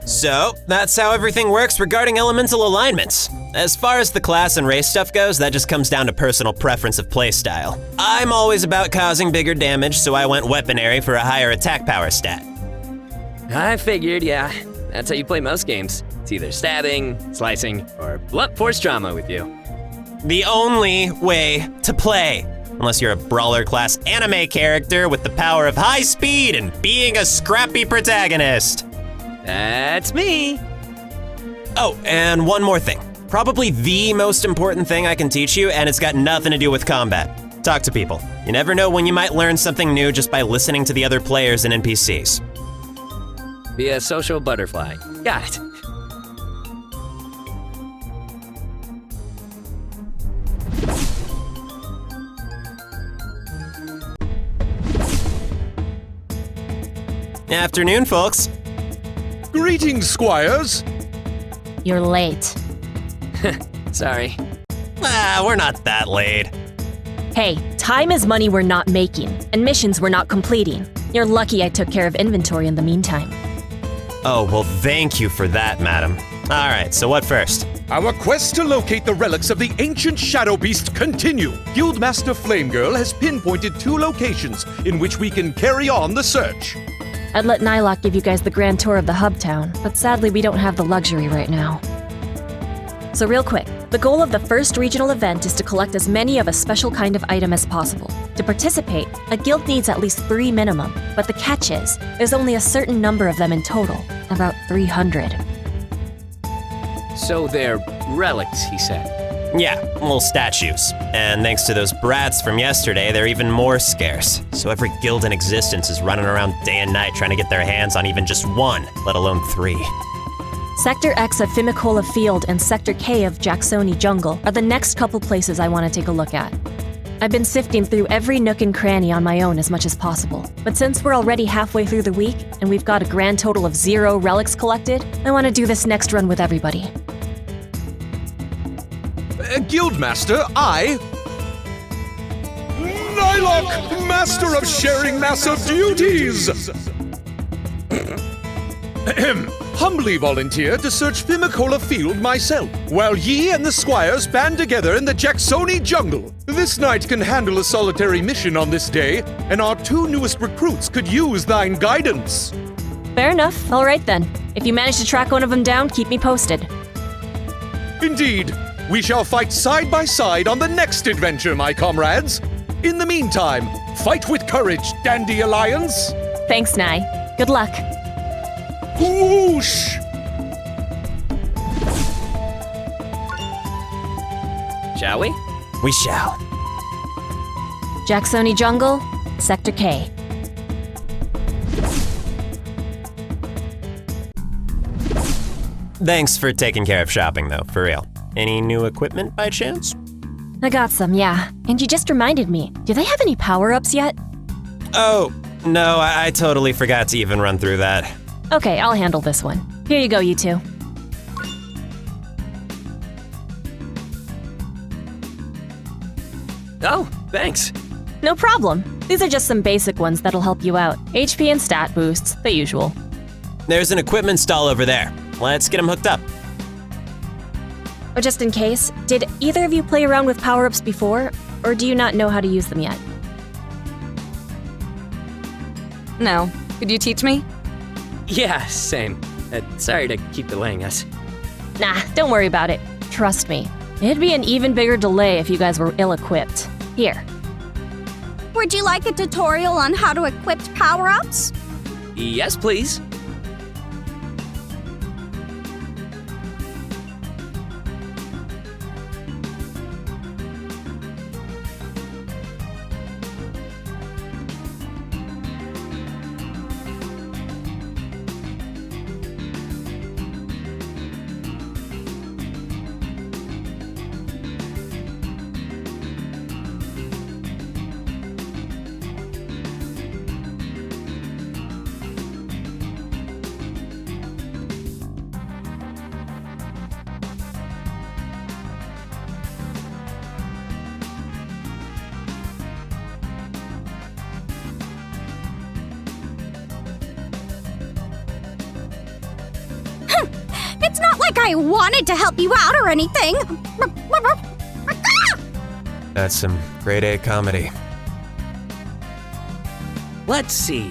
So, that's how everything works regarding elemental alignments. As far as the class and race stuff goes, that just comes down to personal preference of playstyle. I'm always about causing bigger damage, so I went weaponary for a higher attack power stat. I figured, yeah. That's how you play most games. It's either stabbing, slicing, or blunt force trauma with you. The only way to play. Unless you're a brawler class anime character with the power of high speed and being a scrappy protagonist. That's me. Oh, and one more thing. Probably the most important thing I can teach you, and it's got nothing to do with combat. Talk to people. You never know when you might learn something new just by listening to the other players and NPCs. Be a social butterfly. Got it. Afternoon, folks. Greetings, squires. You're late. Sorry. We're not that late. Hey, time is money we're not making, and missions we're not completing. You're lucky I took care of inventory in the meantime. Oh, well, thank you for that, madam. All right, so what first? Our quest to locate the relics of the ancient Shadow Beast continue. Guildmaster Flamegirl has pinpointed 2 locations in which we can carry on the search. I'd let Nylock give you guys the grand tour of the hub town, but sadly we don't have the luxury right now. So real quick, the goal of the first regional event is to collect as many of a special kind of item as possible. To participate, a guild needs at least 3 minimum, but the catch is, there's only a certain number of them in total, about 300. So they're relics, he said. Yeah, little statues. And thanks to those brats from yesterday, they're even more scarce. So every guild in existence is running around day and night trying to get their hands on even just 1, let alone 3. Sector X of Fimicola Field and Sector K of Jacksoni Jungle are the next couple places I want to take a look at. I've been sifting through every nook and cranny on my own as much as possible, but since we're already halfway through the week and we've got a grand total of 0 relics collected, I want to do this next run with everybody. Guildmaster, Shylock, master of sharing massive duties! Humbly volunteer to search Fimicola Field myself, while ye and the squires band together in the Jacksoni jungle. This knight can handle a solitary mission on this day, and our 2 newest recruits could use thine guidance. Fair enough. All right then. If you manage to track one of them down, keep me posted. Indeed. We shall fight side by side on the next adventure, my comrades. In the meantime, fight with courage, Dandy Alliance. Thanks, Nye. Good luck. Whoosh! Shall we? We shall. Jacksoni Jungle, Sector K. Thanks for taking care of shopping, though, for real. Any new equipment by chance? I got some, yeah. And you just reminded me. Do they have any power-ups yet? Oh, no, I totally forgot to even run through that. Okay, I'll handle this one. Here you go, you two. Oh, thanks. No problem. These are just some basic ones that'll help you out. HP and stat boosts, the usual. There's an equipment stall over there. Let's get them hooked up. Or just in case, did either of you play around with power-ups before, or do you not know how to use them yet? No. Could you teach me? Yeah, same. Sorry to keep delaying us. Nah, don't worry about it. Trust me. It'd be an even bigger delay if you guys were ill-equipped. Here. Would you like a tutorial on how to equip power-ups? Yes, please. It's not like I wanted to help you out or anything. That's some grade A comedy. Let's see.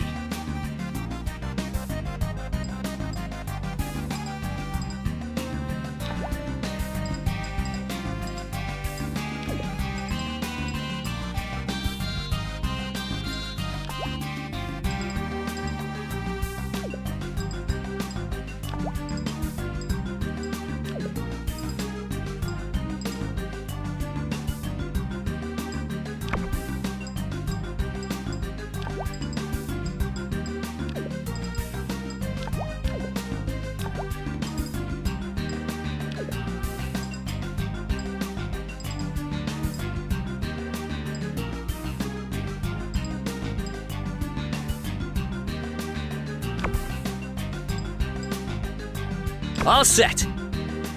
All set.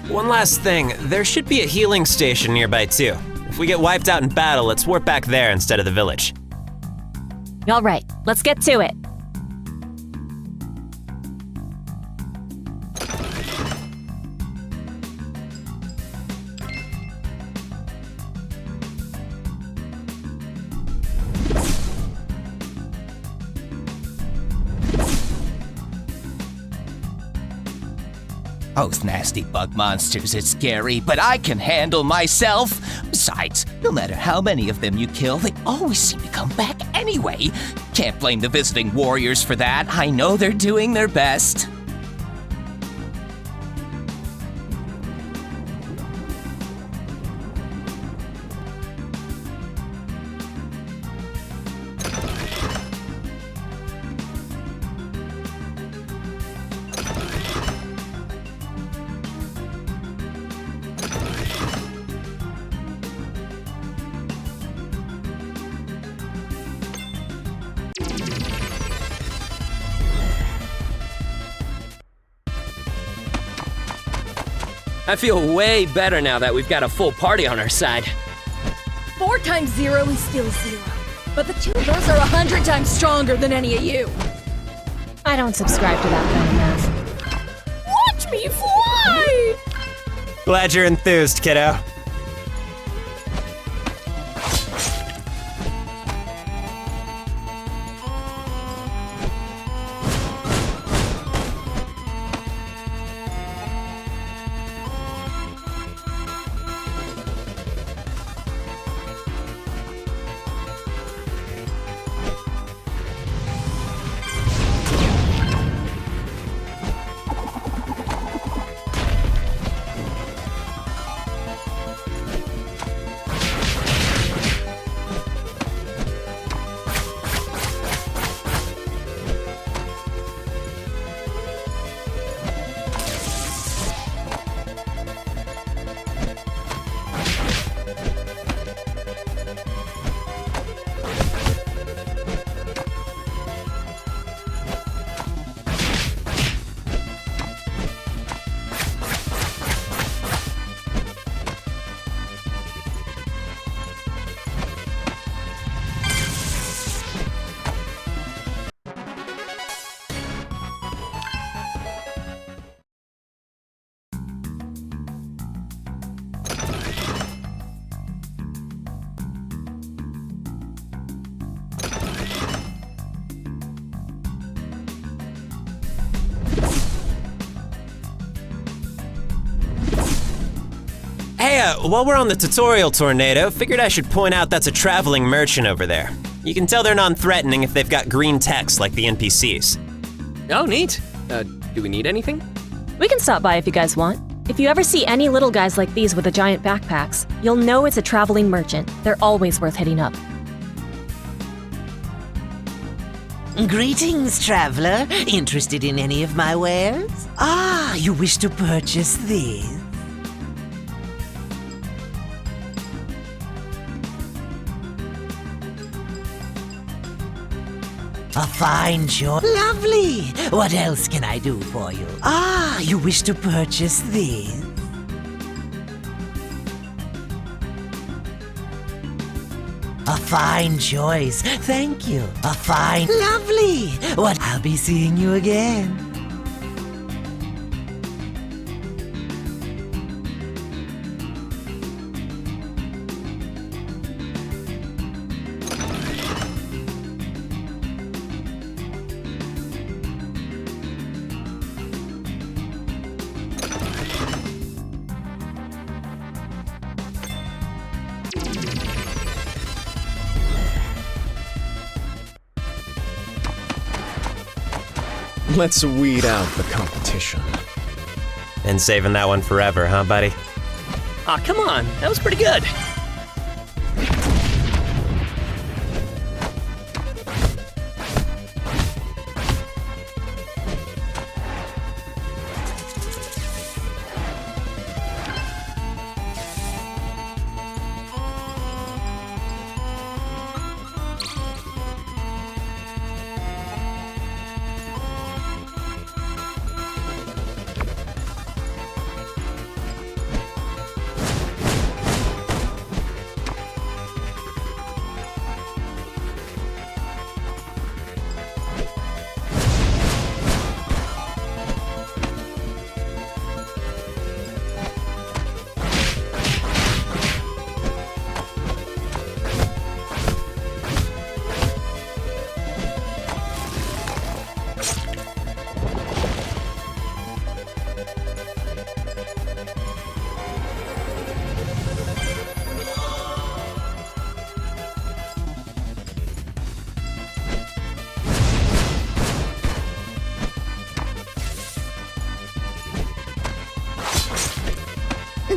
One last thing, there should be a healing station nearby too. If we get wiped out in battle, let's warp back there instead of the village. All right, let's get to it. Those nasty bug monsters are scary, but I can handle myself. Besides, no matter how many of them you kill, they always seem to come back anyway. Can't blame the visiting warriors for that. I know they're doing their best. I feel way better now that we've got a full party on our side. 4 times 0 is still 0. but the two of us are 100 times stronger than any of you. I don't subscribe to that kind of math. Watch me fly! Glad you're enthused, kiddo. Hey, while we're on the tutorial, Tornado, figured I should point out that's a traveling merchant over there. You can tell they're non-threatening if they've got green text like the NPCs. Oh, neat. Do we need anything? We can stop by if you guys want. If you ever see any little guys like these with the giant backpacks, you'll know it's a traveling merchant. They're always worth hitting up. Greetings, traveler. Interested in any of my wares? Ah, you wish to purchase these? A fine choice. Lovely. What else can I do for you? Ah, you wish to purchase these? A fine choice. Thank you. A fine... Lovely. What? I'll be seeing you again. Let's weed out the competition. And saving that one forever, huh, buddy? Aw, come on. That was pretty good.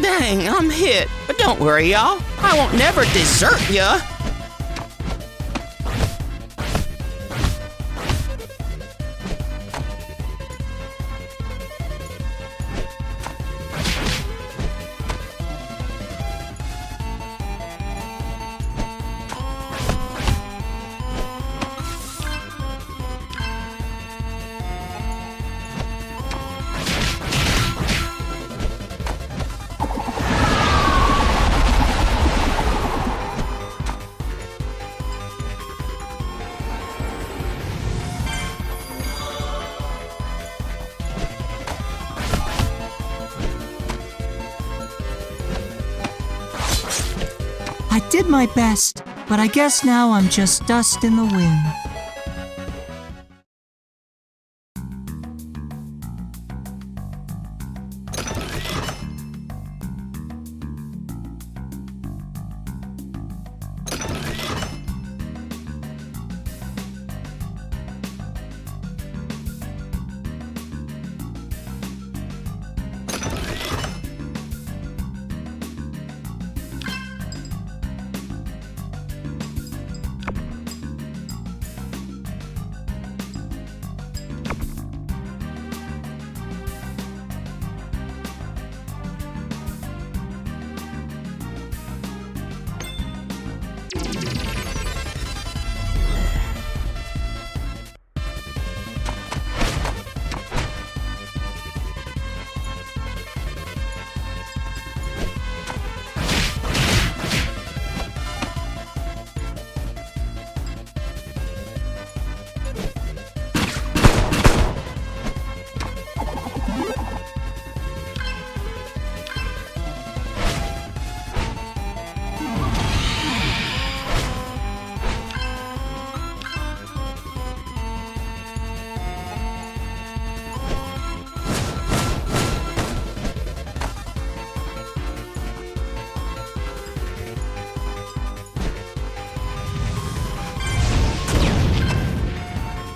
Dang, I'm hit. But don't worry, y'all. I won't never desert ya. I did my best, but I guess now I'm just dust in the wind.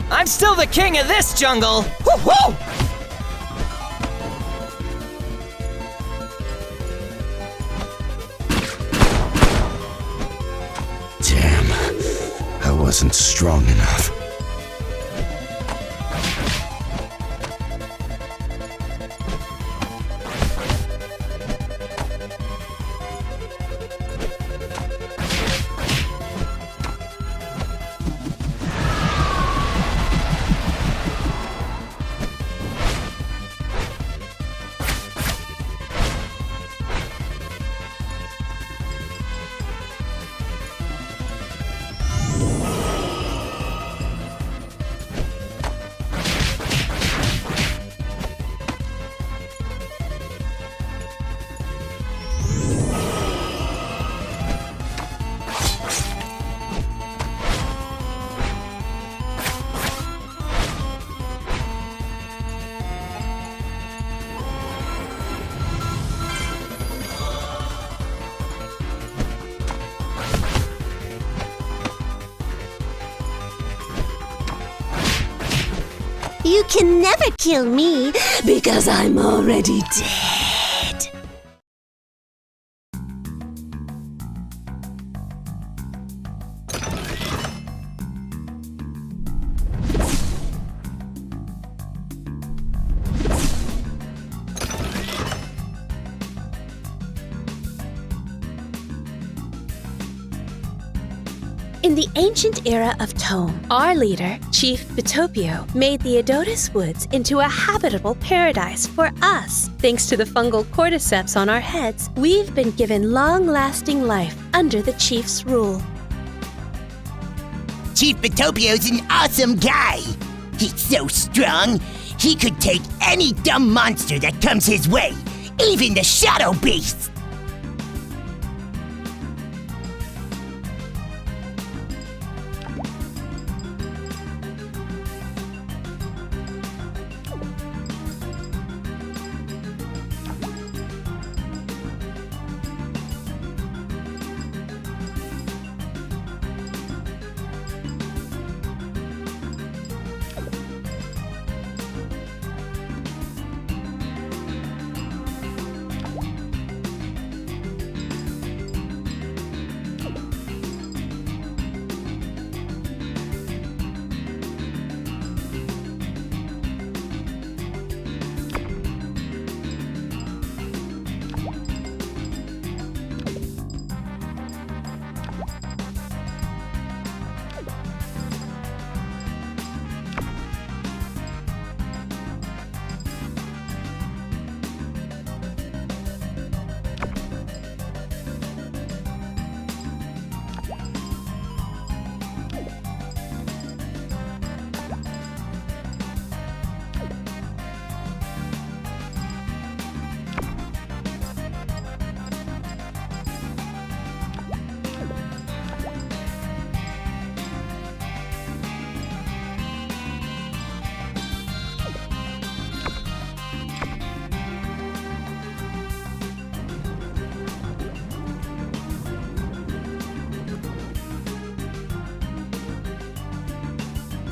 I'm still the king of this jungle! Woo-hoo! Damn, I wasn't strong enough. You can never kill me because I'm already dead. In the ancient era of Tome, our leader, Chief Bitopio, made the Adotis Woods into a habitable paradise for us. Thanks to the fungal cordyceps on our heads, we've been given long-lasting life under the Chief's rule. Chief Bitopio's an awesome guy. He's so strong, he could take any dumb monster that comes his way, even the shadow beasts.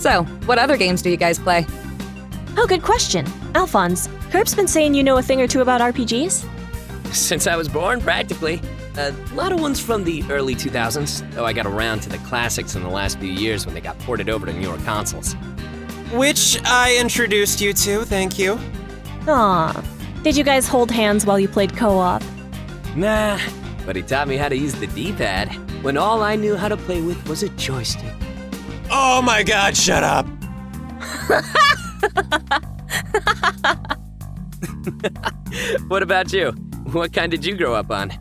So, what other games do you guys play? Oh, good question. Alphonse, Herb's been saying you know a thing or two about RPGs? Since I was born, practically. A lot of ones from the early 2000s, though I got around to the classics in the last few years when they got ported over to newer consoles. Which I introduced you to, thank you. Aw. Did you guys hold hands while you played co-op? Nah, but he taught me how to use the D-pad when all I knew how to play with was a joystick. Oh my god, shut up! What about you? What kind did you grow up on?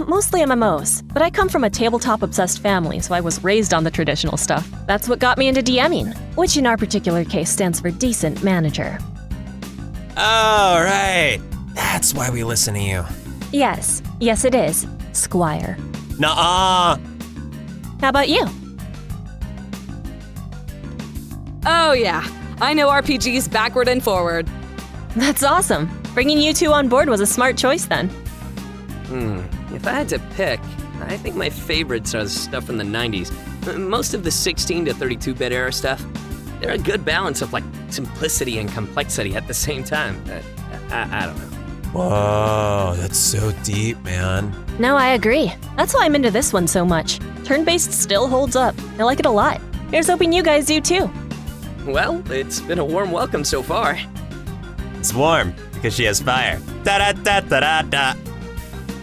Mostly MMOs, but I come from a tabletop-obsessed family, so I was raised on the traditional stuff. That's what got me into DMing, which in our particular case stands for Decent Manager. Oh, right. That's why we listen to you. Yes, it is, Squire. Nuh-uh. How about you? Oh yeah, I know RPGs backward and forward. That's awesome. Bringing you two on board was a smart choice then. If I had to pick, I think my favorites are stuff from the 90s. Most of the 16 to 32-bit era stuff. They're a good balance of like simplicity and complexity at the same time. I don't know. Whoa, that's so deep, man. No, I agree. That's why I'm into this one so much. Turn-based still holds up. I like it a lot. Here's hoping you guys do too. Well, it's been a warm welcome so far. It's warm because she has fire. Da-da-da-da-da-da.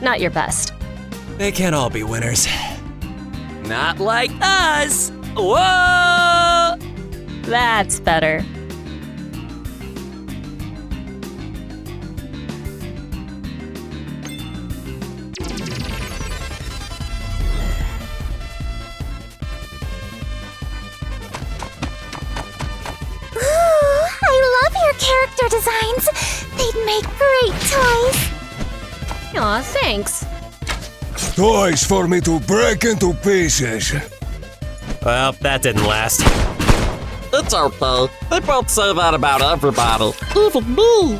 Not your best. They can't all be winners. Not like us! Whoa! That's better. I love your character designs. They'd make great toys. Aw, thanks. Toys for me to break into pieces. Well, that didn't last. It's okay. They both say that about everybody. Even me.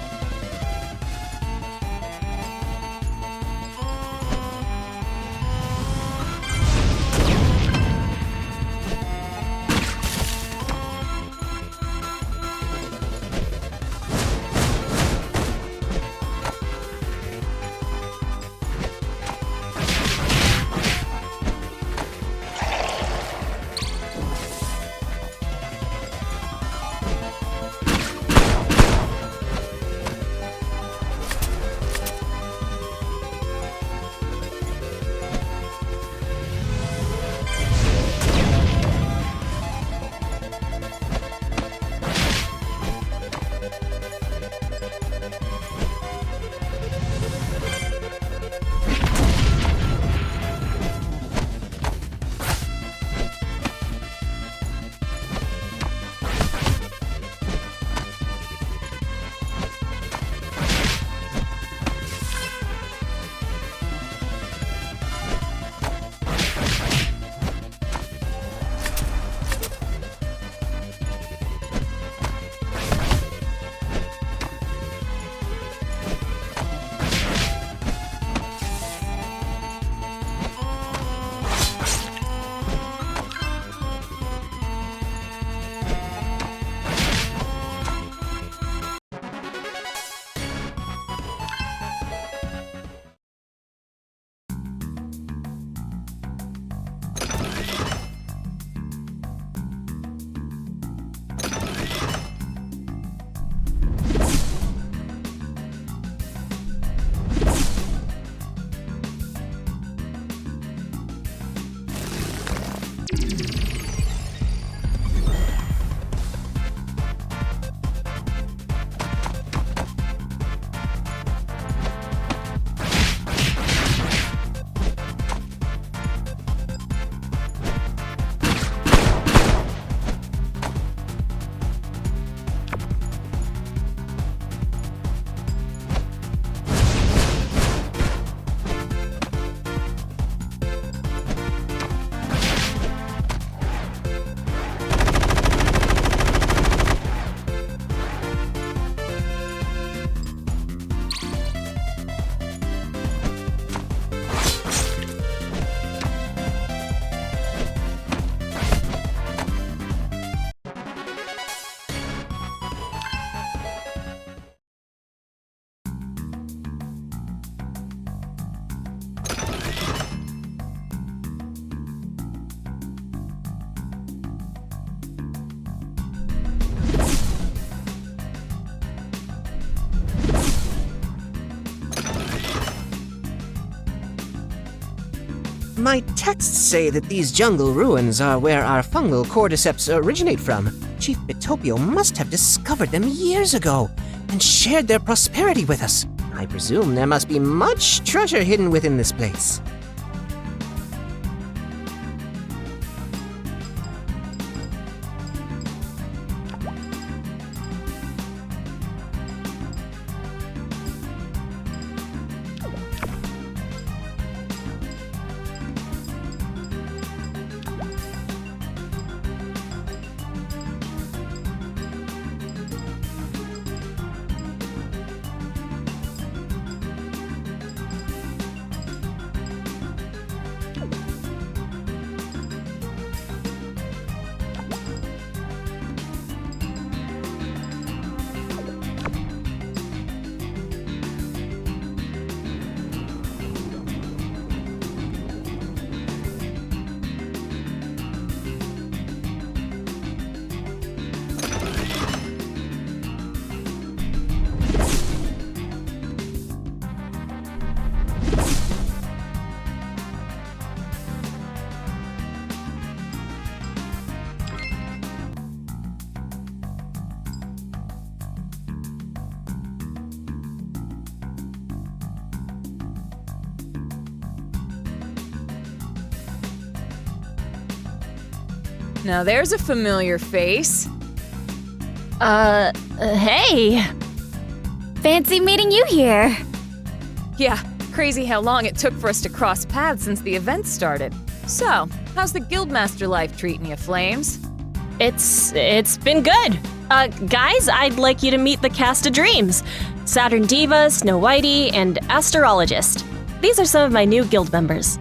My texts say that these jungle ruins are where our fungal cordyceps originate from. Chief Bitopio must have discovered them years ago and shared their prosperity with us. I presume there must be much treasure hidden within this place. Now there's a familiar face. Hey! Fancy meeting you here. Yeah, crazy how long it took for us to cross paths since the event started. So, how's the Guildmaster life treating you, Flames? It's been good. Guys, I'd like you to meet the cast of Dreams. Saturn Diva, Snow Whitey, and Astrologist. These are some of my new guild members.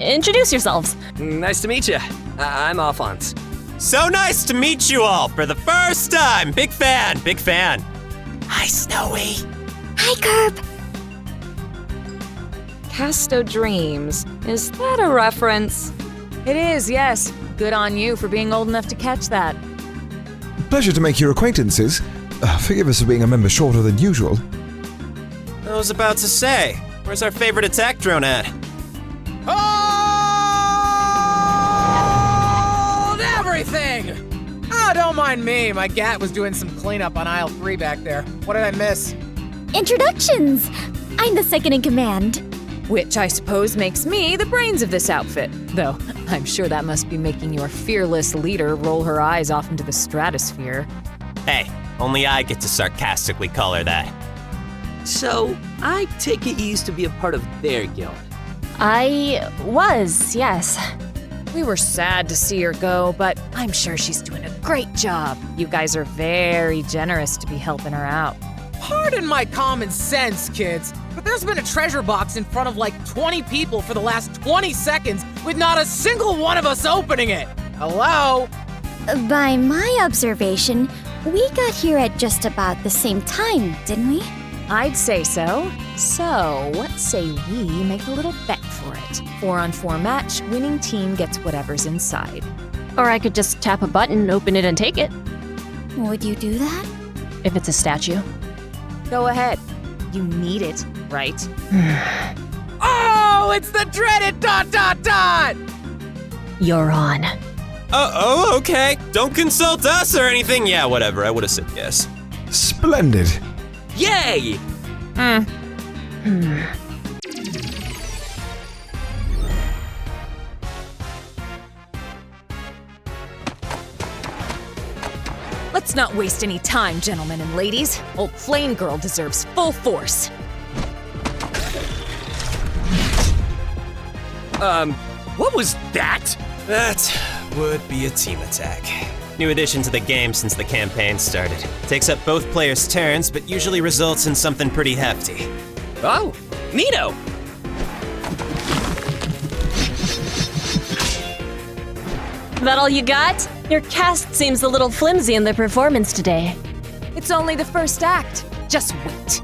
Introduce yourselves. Nice to meet you. I'm Alphonse. So nice to meet you all for the first time. Big fan, big fan. Hi, Snowy. Hi, Curb. Casto Dreams. Is that a reference? It is, yes. Good on you for being old enough to catch that. Pleasure to make your acquaintances. Forgive us for being a member shorter than usual. I was about to say, where's our favorite attack drone at? Hold everything! Oh, don't mind me. My gat was doing some cleanup on aisle 3 back there. What did I miss? Introductions! I'm the second in command. Which I suppose makes me the brains of this outfit. Though, I'm sure that must be making your fearless leader roll her eyes off into the stratosphere. Hey, only I get to sarcastically call her that. So, I take it you used to be a part of their guild. I was, yes. We were sad to see her go, but I'm sure she's doing a great job. You guys are very generous to be helping her out. Pardon my common sense, kids, but there's been a treasure box in front of like 20 people for the last 20 seconds with not a single one of us opening it. Hello? By my observation, we got here at just about the same time, didn't we? I'd say so. So, what say we make a little bet for it? 4-on-4 match, winning team gets whatever's inside. Or I could just tap a button, open it, and take it. Would you do that? If it's a statue. Go ahead. You need it, right? Oh, it's the dreaded ... You're on. Oh, okay. Don't consult us or anything. Yeah, whatever. I would have said yes. Splendid. Yay! Let's not waste any time, gentlemen and ladies. Old Flame Girl deserves full force. What was that? That would be a team attack. New addition to the game since the campaign started. Takes up both players' turns, but usually results in something pretty hefty. Oh, neato! That all you got? Your cast seems a little flimsy in the performance today. It's only the first act. Just wait.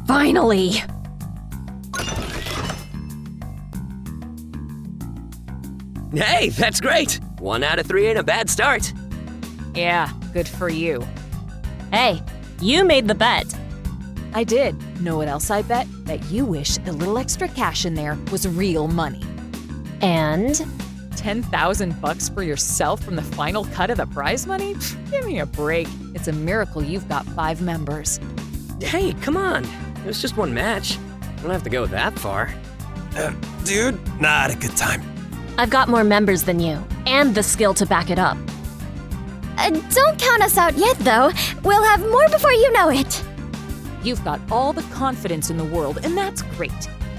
Finally! Hey, that's great! 1 out of 3 ain't a bad start. Yeah, good for you. Hey, you made the bet. I did. Know what else I bet? That you wish the little extra cash in there was real money. And? $10,000 for yourself from the final cut of the prize money? Give me a break. It's a miracle you've got 5 members. Hey, come on. It was just 1 match. Don't have to go that far. Dude, not a good time. I've got more members than you, and the skill to back it up. Don't count us out yet, though. We'll have more before you know it. You've got all the confidence in the world, and that's great.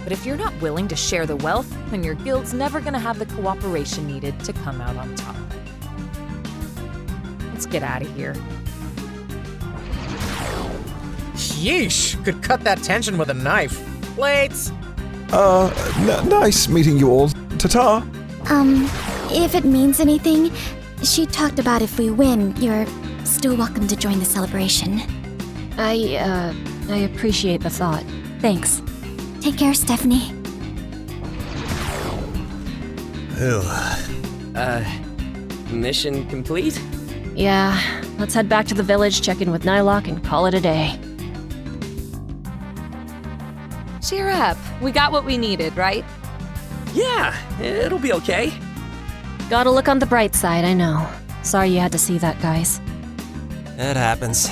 But if you're not willing to share the wealth, then your guild's never gonna have the cooperation needed to come out on top. Let's get out of here. Yeesh, could cut that tension with a knife. Plates! Nice meeting you all. Ta-ta. If it means anything, she talked about if we win, you're still welcome to join the celebration. I appreciate the thought. Thanks. Take care, Stephanie. Mission complete? Yeah, let's head back to the village, check in with Nylock, and call it a day. Cheer up. We got what we needed, right? Yeah, it'll be okay. Gotta look on the bright side, I know. Sorry you had to see that, guys. It happens.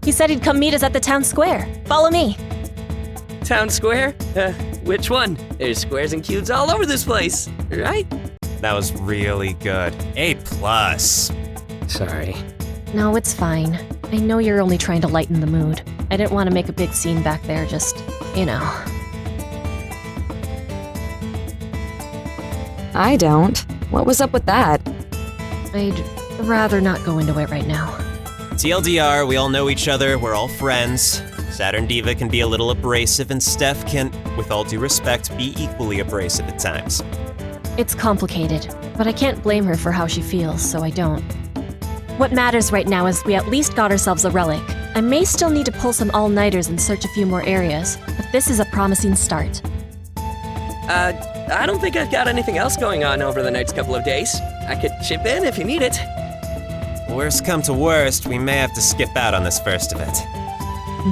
He said he'd come meet us at the town square. Follow me. Town square? Which one? There's squares and cubes all over this place, right? That was really good. A+. Sorry. No, it's fine. I know you're only trying to lighten the mood. I didn't want to make a big scene back there, just, you know. I don't. What was up with that? I'd rather not go into it right now. TLDR, we all know each other, we're all friends. Saturn Diva can be a little abrasive, and Steph can, with all due respect, be equally abrasive at times. It's complicated, but I can't blame her for how she feels, so I don't. What matters right now is we at least got ourselves a relic. I may still need to pull some all-nighters and search a few more areas, but this is a promising start. I don't think I've got anything else going on over the next couple of days. I could chip in if you need it. Worst come to worst, we may have to skip out on this first event.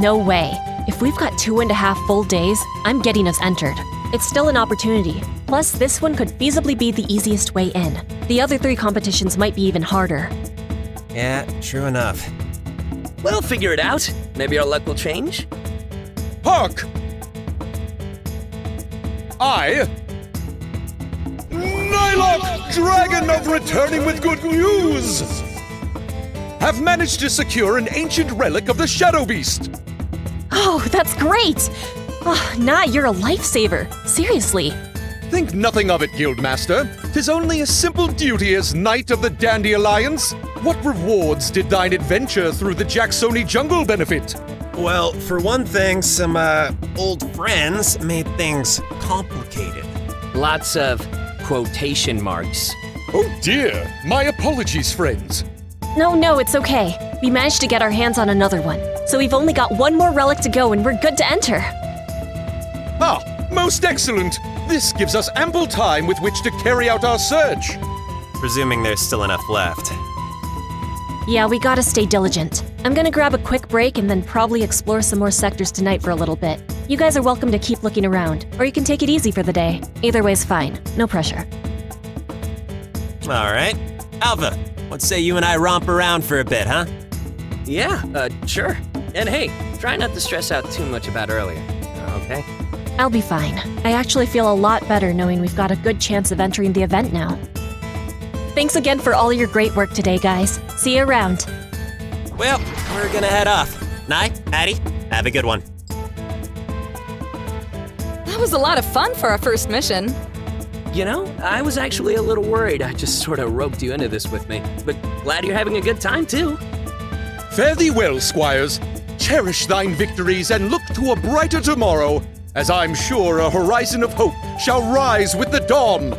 No way. If we've got 2.5 full days, I'm getting us entered. It's still an opportunity. Plus, this one could feasibly be the easiest way in. The other 3 competitions might be even harder. Yeah, true enough. We'll figure it out. Maybe our luck will change. Hark! I, Nylock, Dragon of Returning with Good News, have managed to secure an ancient relic of the Shadow Beast. Oh, that's great! Oh, Nye, you're a lifesaver. Seriously. Think nothing of it, Guildmaster. 'Tis only a simple duty as Knight of the Dandy Alliance. What rewards did thine adventure through the Jacksoni jungle benefit? Well, for one thing, some, old friends made things complicated. Lots of quotation marks. Oh dear, my apologies, friends. No, it's okay. We managed to get our hands on another one. So we've only got 1 more relic to go and we're good to enter. Ah, most excellent. This gives us ample time with which to carry out our search. Presuming there's still enough left. Yeah, we gotta stay diligent. I'm gonna grab a quick break and then probably explore some more sectors tonight for a little bit. You guys are welcome to keep looking around, or you can take it easy for the day. Either way's fine. No pressure. Alright. Alpha, what say you and I romp around for a bit, huh? Yeah, sure. And hey, try not to stress out too much about earlier, okay? I'll be fine. I actually feel a lot better knowing we've got a good chance of entering the event now. Thanks again for all your great work today, guys. See you around. Well, we're gonna head off. Nye, Addie, have a good one. That was a lot of fun for our first mission. You know, I was actually a little worried I just sort of roped you into this with me, but glad you're having a good time too. Fare thee well, squires. Cherish thine victories and look to a brighter tomorrow. as I'm sure a horizon of hope shall rise with the dawn.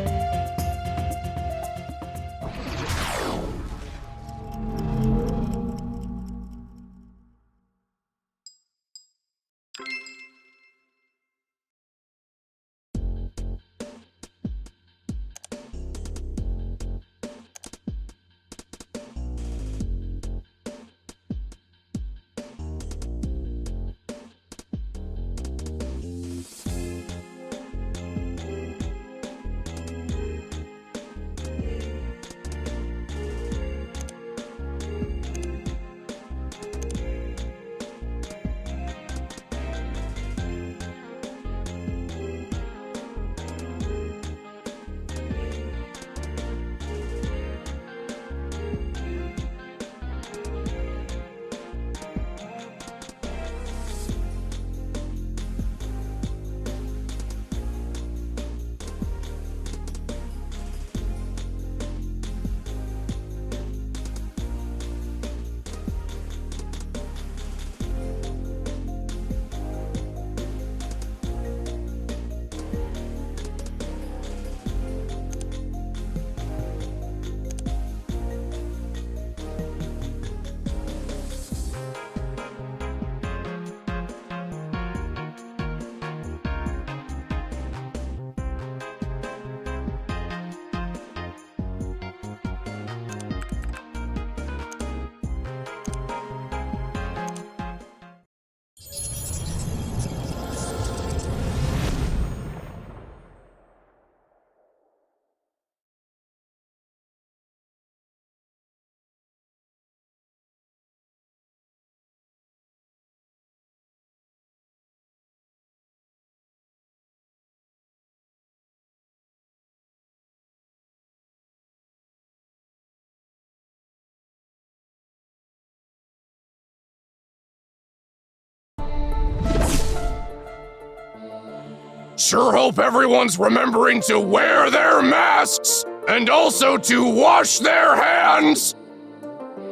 Sure hope everyone's remembering to wear their masks and also to wash their hands.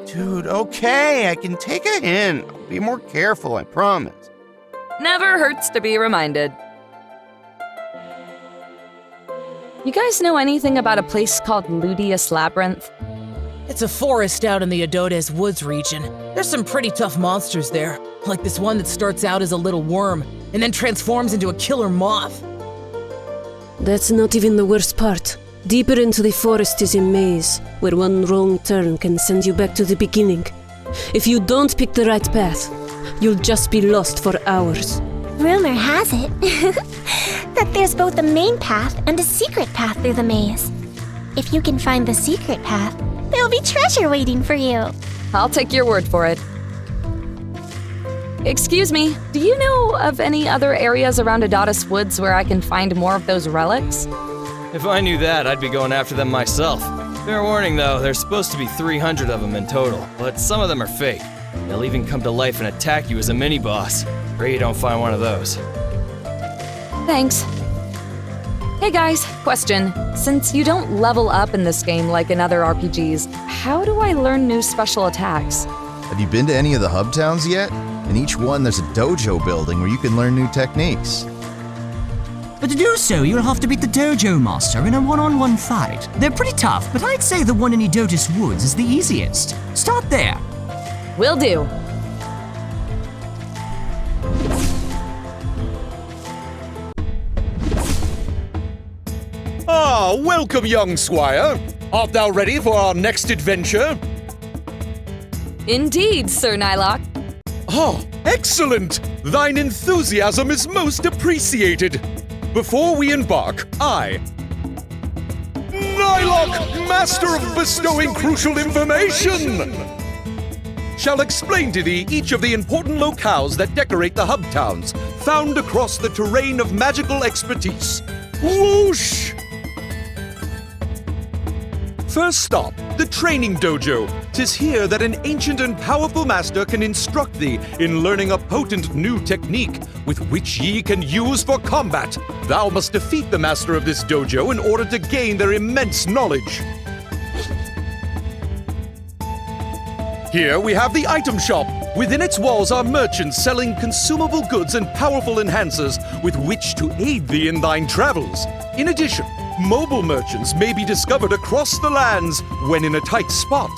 Dude, okay, I can take a hint. I'll be more careful, I promise. Never hurts to be reminded. You guys know anything about a place called Ludius Labyrinth? It's a forest out in the Adodes Woods region. There's some pretty tough monsters there, like this one that starts out as a little worm and then transforms into a killer moth. That's not even the worst part. Deeper into the forest is a maze, where one wrong turn can send you back to the beginning. If you don't pick the right path, you'll just be lost for hours. Rumor has it that there's both a main path and a secret path through the maze. If you can find the secret path, there'll be treasure waiting for you. I'll take your word for it. Excuse me, do you know of any other areas around Adodes Woods where I can find more of those relics? If I knew that, I'd be going after them myself. Fair warning though, there's supposed to be 300 of them in total, but some of them are fake. They'll even come to life and attack you as a mini-boss. Pray you don't find one of those. Thanks. Hey guys, question. Since you don't level up in this game like in other RPGs, how do I learn new special attacks? Have you been to any of the hub towns yet? In each one, there's a dojo building where you can learn new techniques. But to do so, you'll have to beat the dojo master in a one-on-one fight. They're pretty tough, but I'd say the one in Adodes Woods is the easiest. Start there. Will do. Ah, welcome, young squire. Art thou ready for our next adventure? Indeed, Sir Nylock. Oh, excellent! Thine enthusiasm is most appreciated. Before we embark, I, Nylock, master of bestowing crucial information, shall explain to thee each of the important locales that decorate the hub towns, found across the terrain of magical expertise. Whoosh! First stop, the training dojo. 'Tis here that an ancient and powerful master can instruct thee in learning a potent new technique, with which ye can use for combat. Thou must defeat the master of this dojo in order to gain their immense knowledge. Here we have the item shop. Within its walls are merchants selling consumable goods and powerful enhancers, with which to aid thee in thine travels. In addition, mobile merchants may be discovered across the lands when in a tight spot.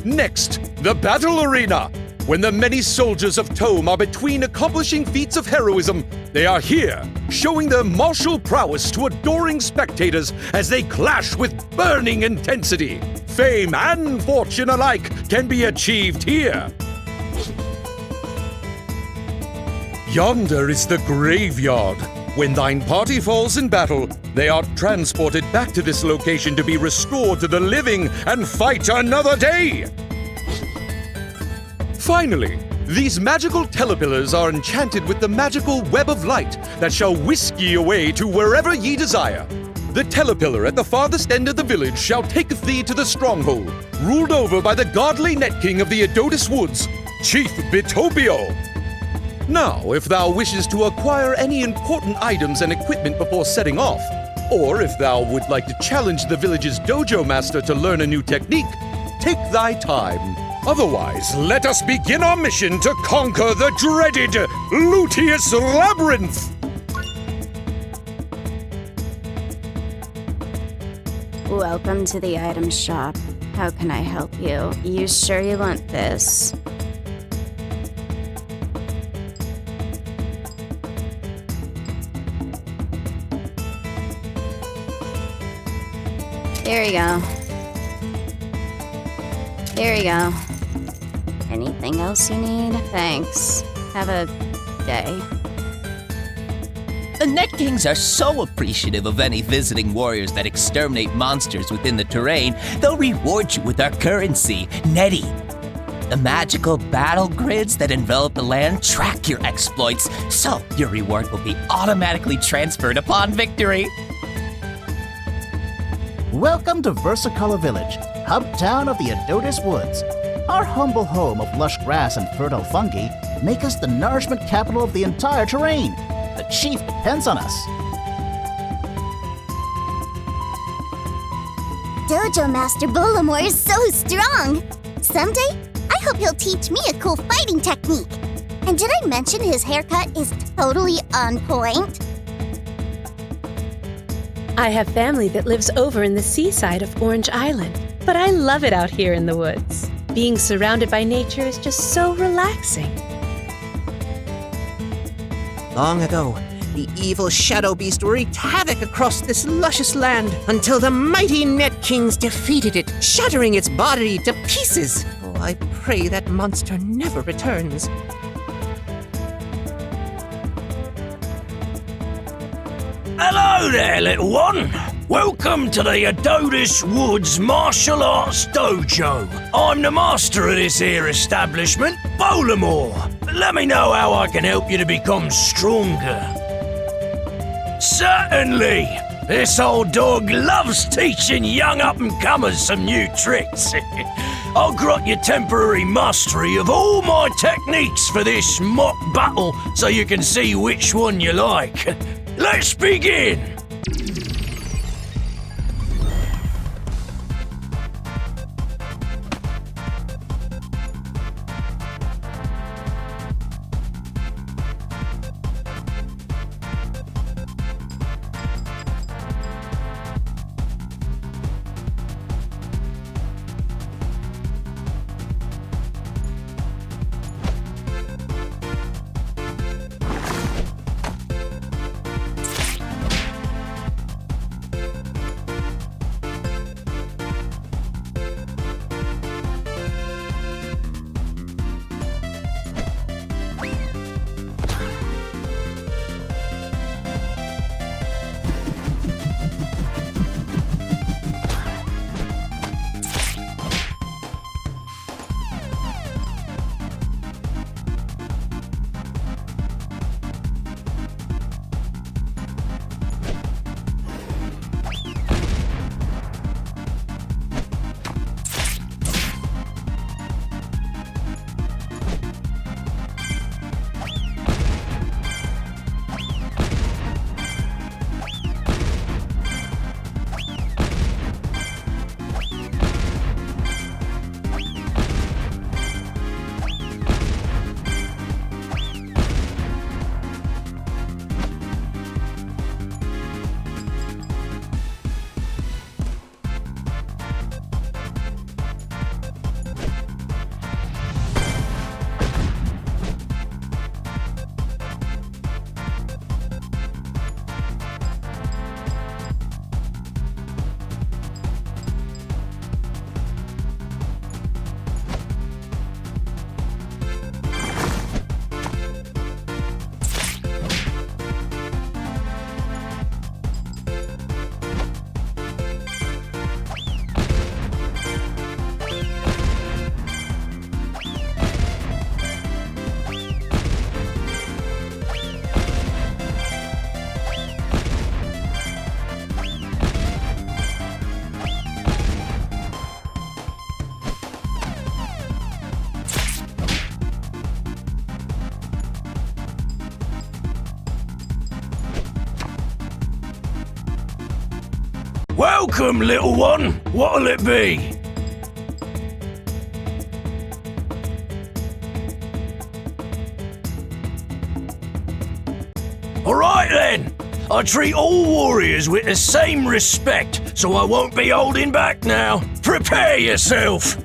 Next, the battle arena. When the many soldiers of Tome are between accomplishing feats of heroism, they are here, showing their martial prowess to adoring spectators as they clash with burning intensity. Fame and fortune alike can be achieved here. Yonder is the graveyard. When thine party falls in battle, they are transported back to this location to be restored to the living and fight another day. Finally, these magical telepillars are enchanted with the magical web of light that shall whisk ye away to wherever ye desire. The telepillar at the farthest end of the village shall taketh thee to the stronghold, ruled over by the godly Net King of the Adotis Woods, Chief Bitopio. Now, if thou wishes to acquire any important items and equipment before setting off, or if thou would like to challenge the village's dojo master to learn a new technique, take thy time. Otherwise, let us begin our mission to conquer the dreaded Luteus Labyrinth! Welcome to the item shop. How can I help you? You sure you want this? Here we go. Here we go. Anything else you need? Thanks. Have a day. The Net Kings are so appreciative of any visiting warriors that exterminate monsters within the terrain, they'll reward you with our currency, Netty. The magical battle grids that envelop the land track your exploits, so your reward will be automatically transferred upon victory. Welcome to Versicolor Village, hub town of the Adotis Woods. Our humble home of lush grass and fertile fungi make us the nourishment capital of the entire terrain. The chief depends on us. Dojo Master Bolamore is so strong! Someday, I hope he'll teach me a cool fighting technique. And did I mention his haircut is totally on point? I have family that lives over in the seaside of Orange Island, but I love it out here in the woods. Being surrounded by nature is just so relaxing. Long ago, the evil Shadow Beast wreaked havoc across this luscious land until the mighty Net Kings defeated it, shattering its body to pieces. Oh, I pray that monster never returns. Hello there, little one. Welcome to the Adotis Woods Martial Arts Dojo. I'm the master of this here establishment, Bolamore. Let me know how I can help you to become stronger. Certainly. This old dog loves teaching young up-and-comers some new tricks. I'll grant you temporary mastery of all my techniques for this mock battle so you can see which one you like. Let's begin! Welcome, little one. What'll it be? Alright then. I treat all warriors with the same respect, so I won't be holding back now. Prepare yourself.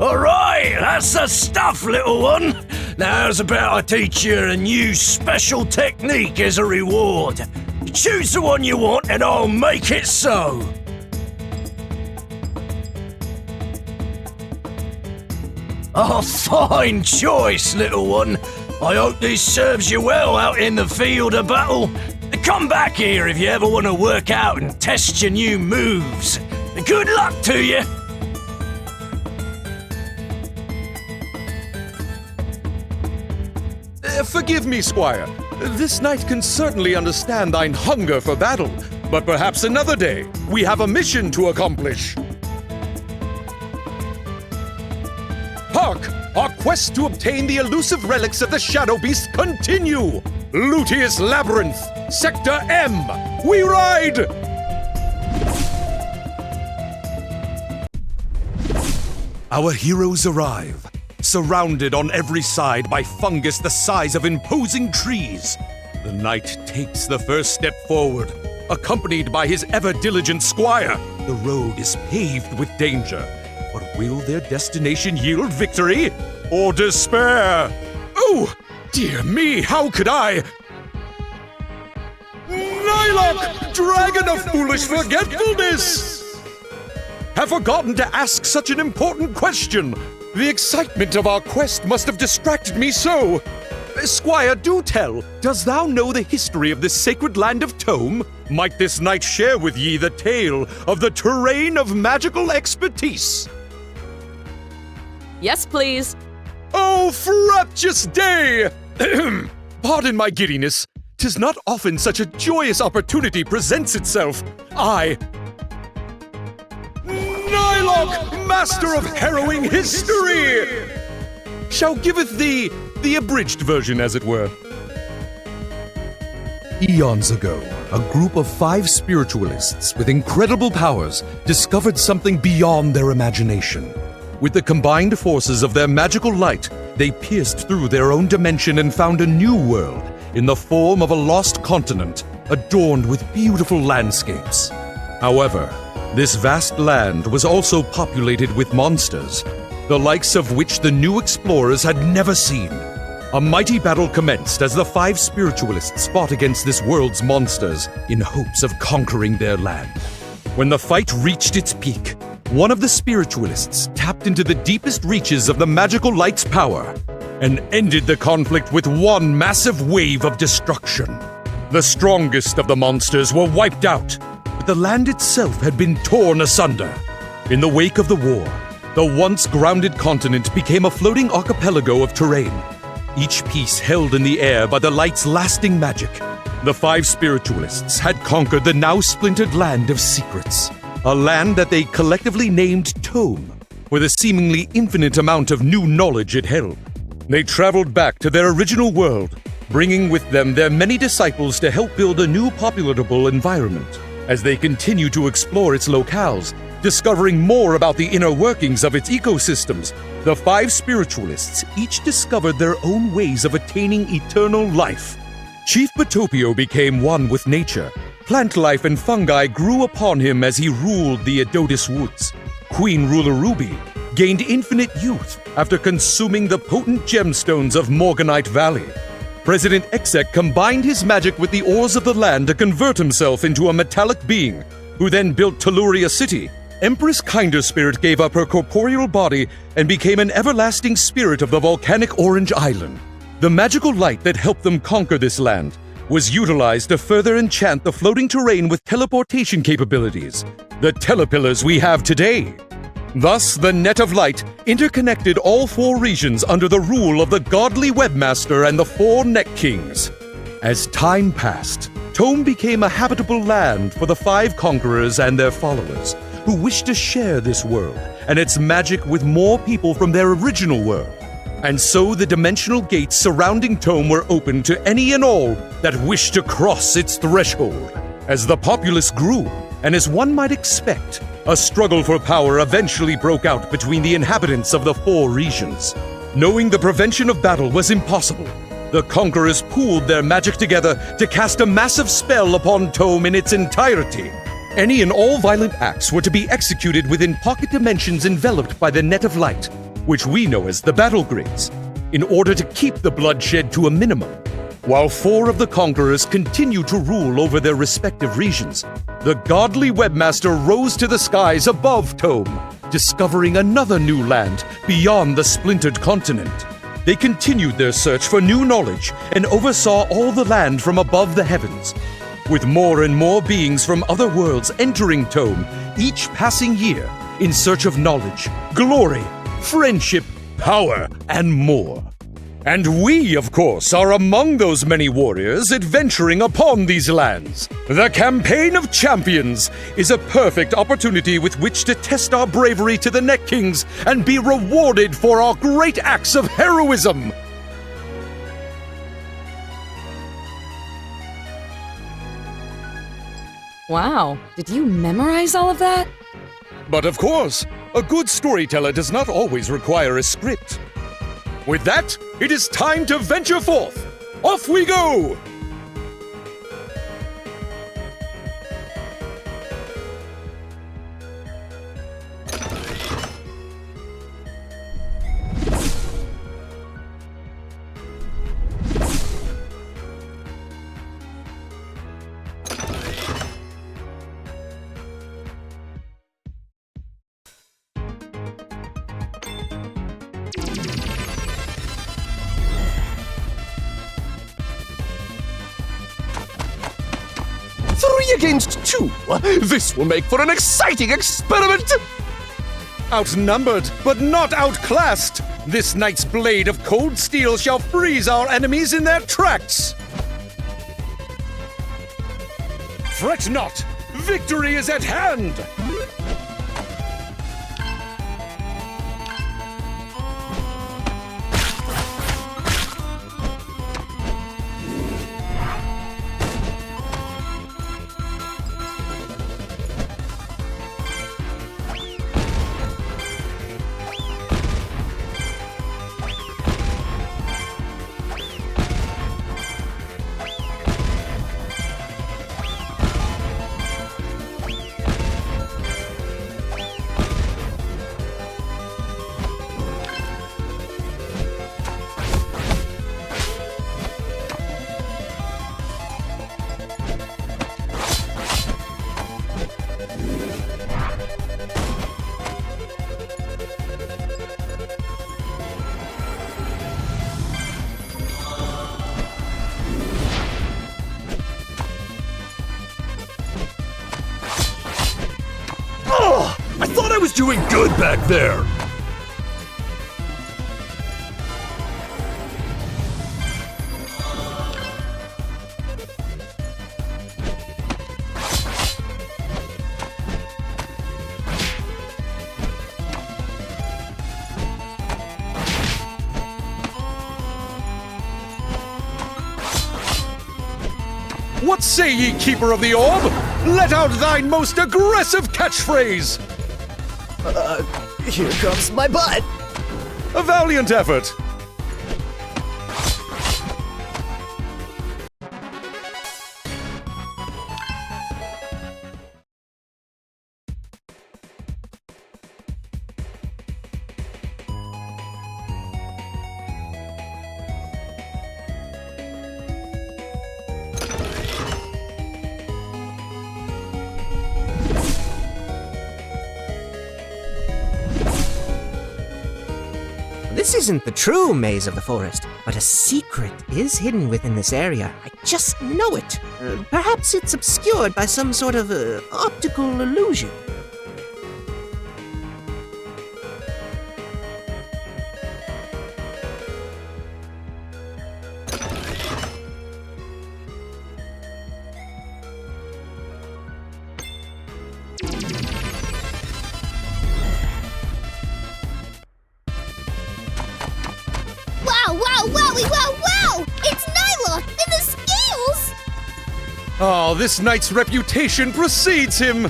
Alright, that's the stuff, little one. Now how's about I teach you a new special technique as a reward? Choose the one you want and I'll make it so. A fine choice, little one. I hope this serves you well out in the field of battle. Come back here if you ever want to work out and test your new moves. Good luck to you. Forgive me, Squire. This knight can certainly understand thine hunger for battle, but perhaps another day. We have a mission to accomplish. Hark! Our quest to obtain the elusive relics of the Shadow Beast continue! Luteus Labyrinth, Sector M! We ride! Our heroes arrive, surrounded on every side by fungus the size of imposing trees. The knight takes the first step forward, accompanied by his ever-diligent squire. The road is paved with danger, but will their destination yield victory or despair? Oh, dear me, how could I? Nylok, dragon of foolish forgetfulness! Have forgotten to ask such an important question. The excitement of our quest must have distracted me so. Squire, do tell, dost thou know the history of this sacred land of Tome? Might this knight share with ye the tale of the terrain of magical expertise? Yes, please. Oh, fraptious day! Pardon my giddiness. 'Tis not often such a joyous opportunity presents itself. I, Nylok, master of harrowing history, shall giveth thee the abridged version, as it were. Eons ago, a group of 5 spiritualists with incredible powers discovered something beyond their imagination. With the combined forces of their magical light, they pierced through their own dimension and found a new world in the form of a lost continent adorned with beautiful landscapes. However, this vast land was also populated with monsters, the likes of which the new explorers had never seen. A mighty battle commenced as the 5 spiritualists fought against this world's monsters in hopes of conquering their land. When the fight reached its peak, one of the spiritualists tapped into the deepest reaches of the magical light's power and ended the conflict with one massive wave of destruction. The strongest of the monsters were wiped out, but the land itself had been torn asunder. In the wake of the war, the once grounded continent became a floating archipelago of terrain, each piece held in the air by the light's lasting magic. The 5 spiritualists had conquered the now splintered land of secrets, a land that they collectively named Tome, for the seemingly infinite amount of new knowledge it held. They traveled back to their original world, bringing with them their many disciples to help build a new populatable environment. As they continue to explore its locales, discovering more about the inner workings of its ecosystems, the 5 spiritualists each discovered their own ways of attaining eternal life. Chief Batopio became one with nature. Plant life and fungi grew upon him as he ruled the Adotis Woods. Queen Ruler Ruby gained infinite youth after consuming the potent gemstones of Morganite Valley. President Exec combined his magic with the ores of the land to convert himself into a metallic being, who then built Telluria City. Empress Kinder Spirit gave up her corporeal body and became an everlasting spirit of the volcanic Orange Island. The magical light that helped them conquer this land was utilized to further enchant the floating terrain with teleportation capabilities, the telepillars we have today. Thus, the Net of Light interconnected all 4 regions under the rule of the godly webmaster and the 4 Net Kings. As time passed, Tome became a habitable land for the 5 conquerors and their followers, who wished to share this world and its magic with more people from their original world. And so the dimensional gates surrounding Tome were open to any and all that wished to cross its threshold. As the populace grew, and as one might expect, a struggle for power eventually broke out between the inhabitants of the 4 regions. Knowing the prevention of battle was impossible, the conquerors pooled their magic together to cast a massive spell upon Tome in its entirety. Any and all violent acts were to be executed within pocket dimensions enveloped by the Net of Light, which we know as the battle grids, in order to keep the bloodshed to a minimum. While 4 of the conquerors continued to rule over their respective regions, the godly webmaster rose to the skies above Tome, discovering another new land beyond the splintered continent. They continued their search for new knowledge and oversaw all the land from above the heavens, with more and more beings from other worlds entering Tome each passing year in search of knowledge, glory, friendship, power, and more. And we, of course, are among those many warriors adventuring upon these lands. The Campaign of Champions is a perfect opportunity with which to test our bravery to the Net Kings and be rewarded for our great acts of heroism. Wow, did you memorize all of that? But of course, a good storyteller does not always require a script. With that, it is time to venture forth. Off we go! against 2. This will make for an exciting experiment! Outnumbered, but not outclassed. This knight's blade of cold steel shall freeze our enemies in their tracks. Fret not, victory is at hand! I thought I was doing good back there! What say ye, Keeper of the Orb? Let out thine most aggressive catchphrase! Here comes my butt! A valiant effort! This isn't the true maze of the forest, but a secret is hidden within this area. I just know it. Perhaps it's obscured by some sort of optical illusion. Wow! It's Nyla in the scales! Oh, this knight's reputation precedes him!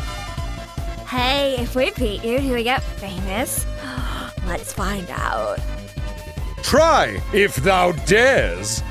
Hey, if we beat you, do we get famous? Let's find out. Try, if thou dares!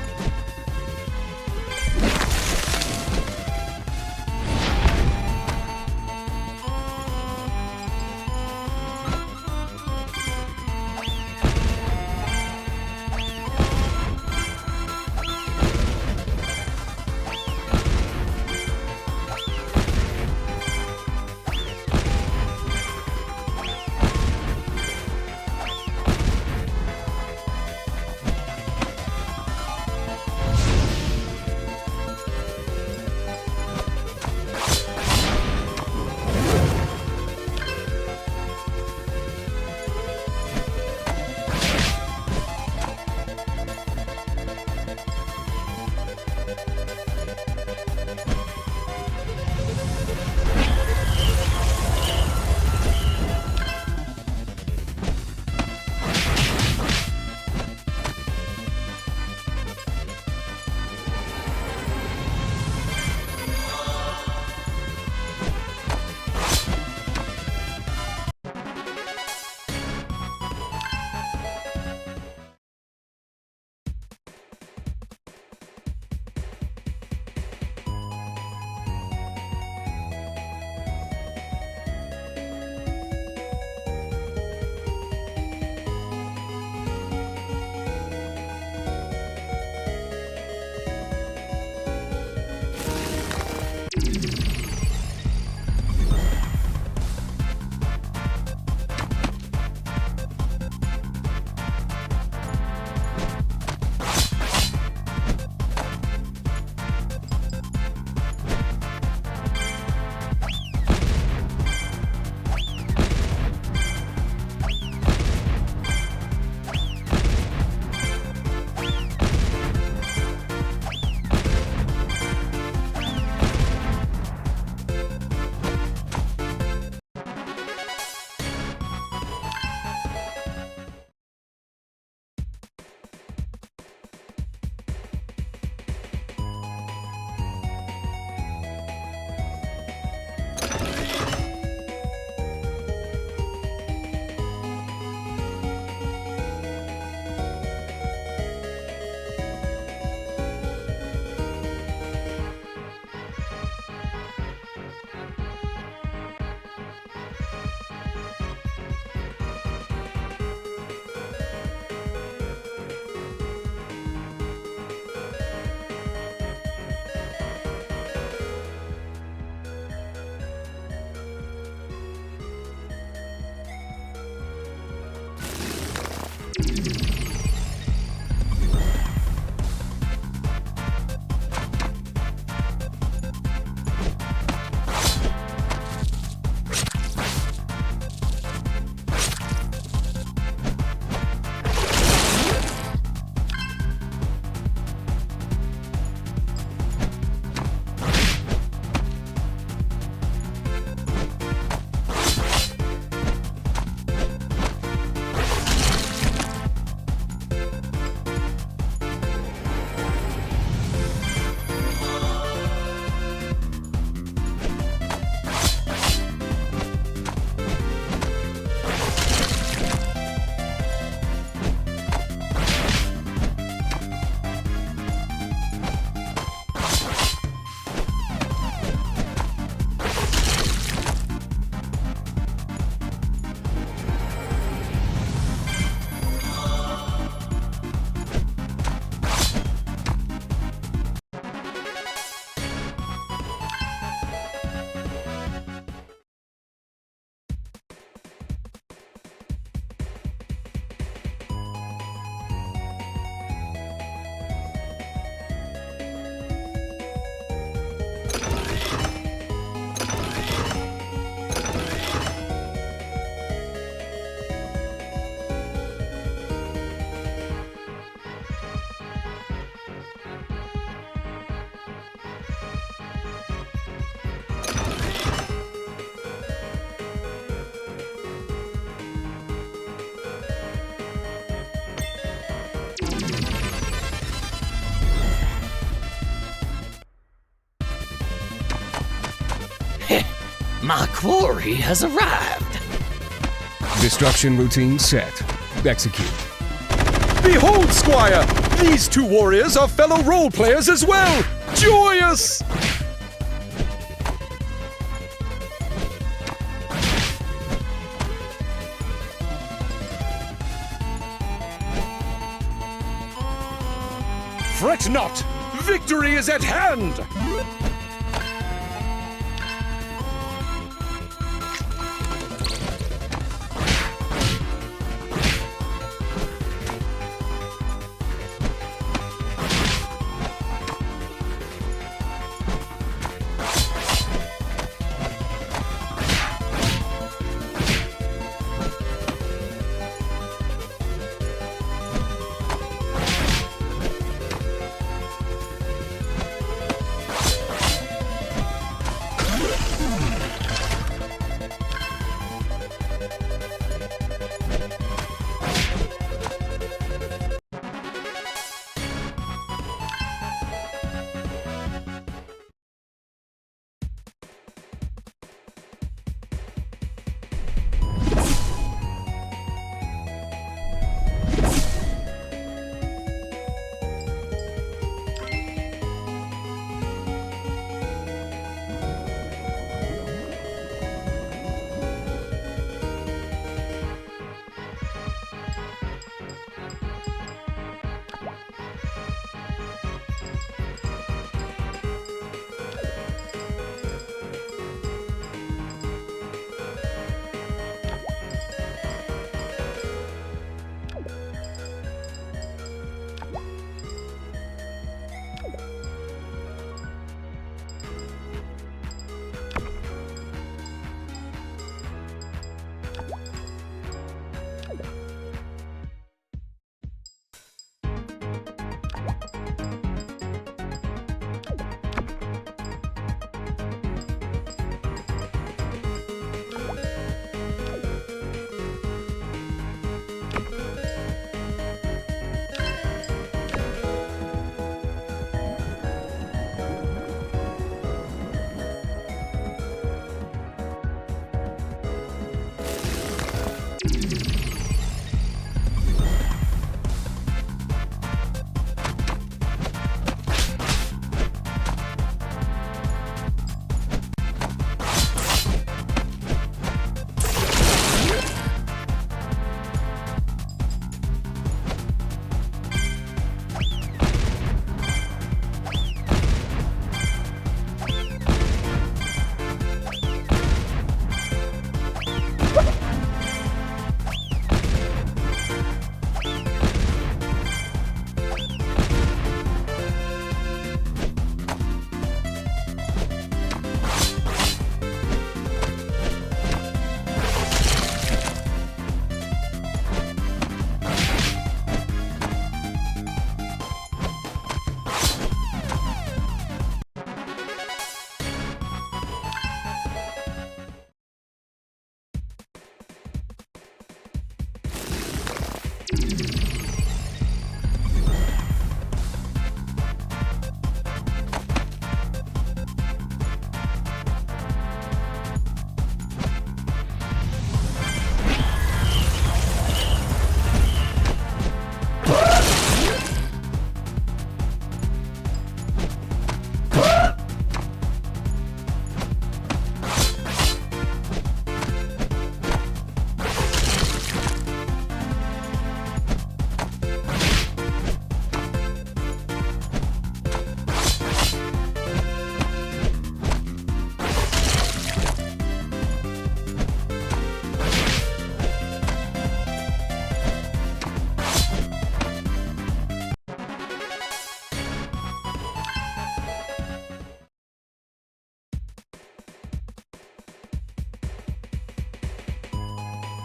My quarry has arrived. Destruction routine set. Execute. Behold, Squire! These two warriors are fellow role players as well! Joyous! Fret not! Victory is at hand!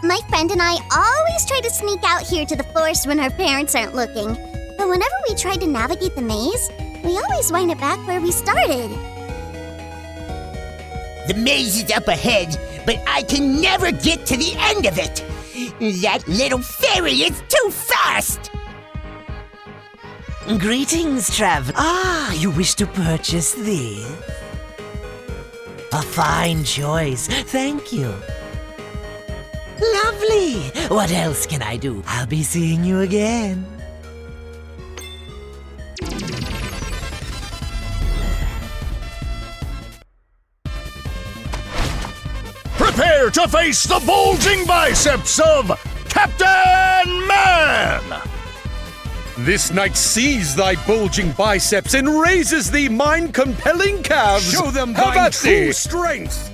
My friend and I always try to sneak out here to the forest when our parents aren't looking. But whenever we try to navigate the maze, we always wind up back where we started. The maze is up ahead, but I can never get to the end of it. That little fairy is too fast. Greetings, traveler. Ah, you wish to purchase this? A fine choice. Thank you. Lovely. What else can I do? I'll be seeing you again. Prepare to face the bulging biceps of Captain Man! This knight sees thy bulging biceps and raises thee mind-compelling calves. Show them Have thine at true thee. strength!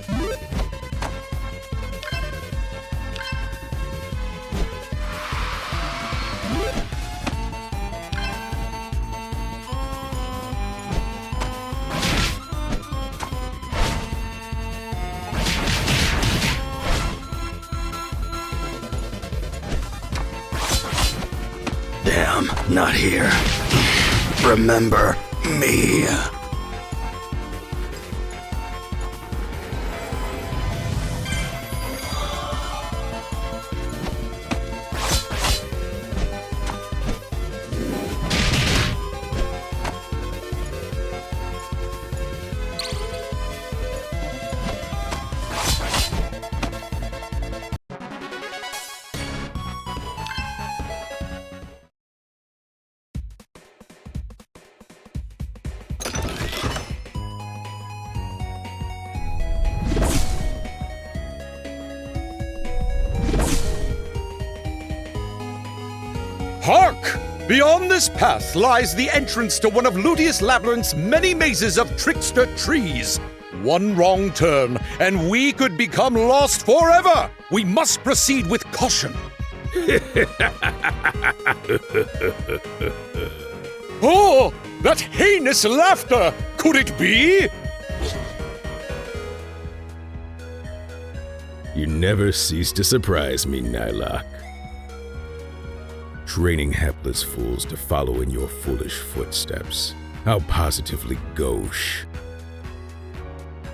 Damn, not here. Remember me. Hark! Beyond this path lies the entrance to one of Luteus Labyrinth's many mazes of trickster trees. One wrong turn, and we could become lost forever! We must proceed with caution. Oh! That heinous laughter! Could it be? You never cease to surprise me, Nylock. Training hapless fools to follow in your foolish footsteps. How positively gauche.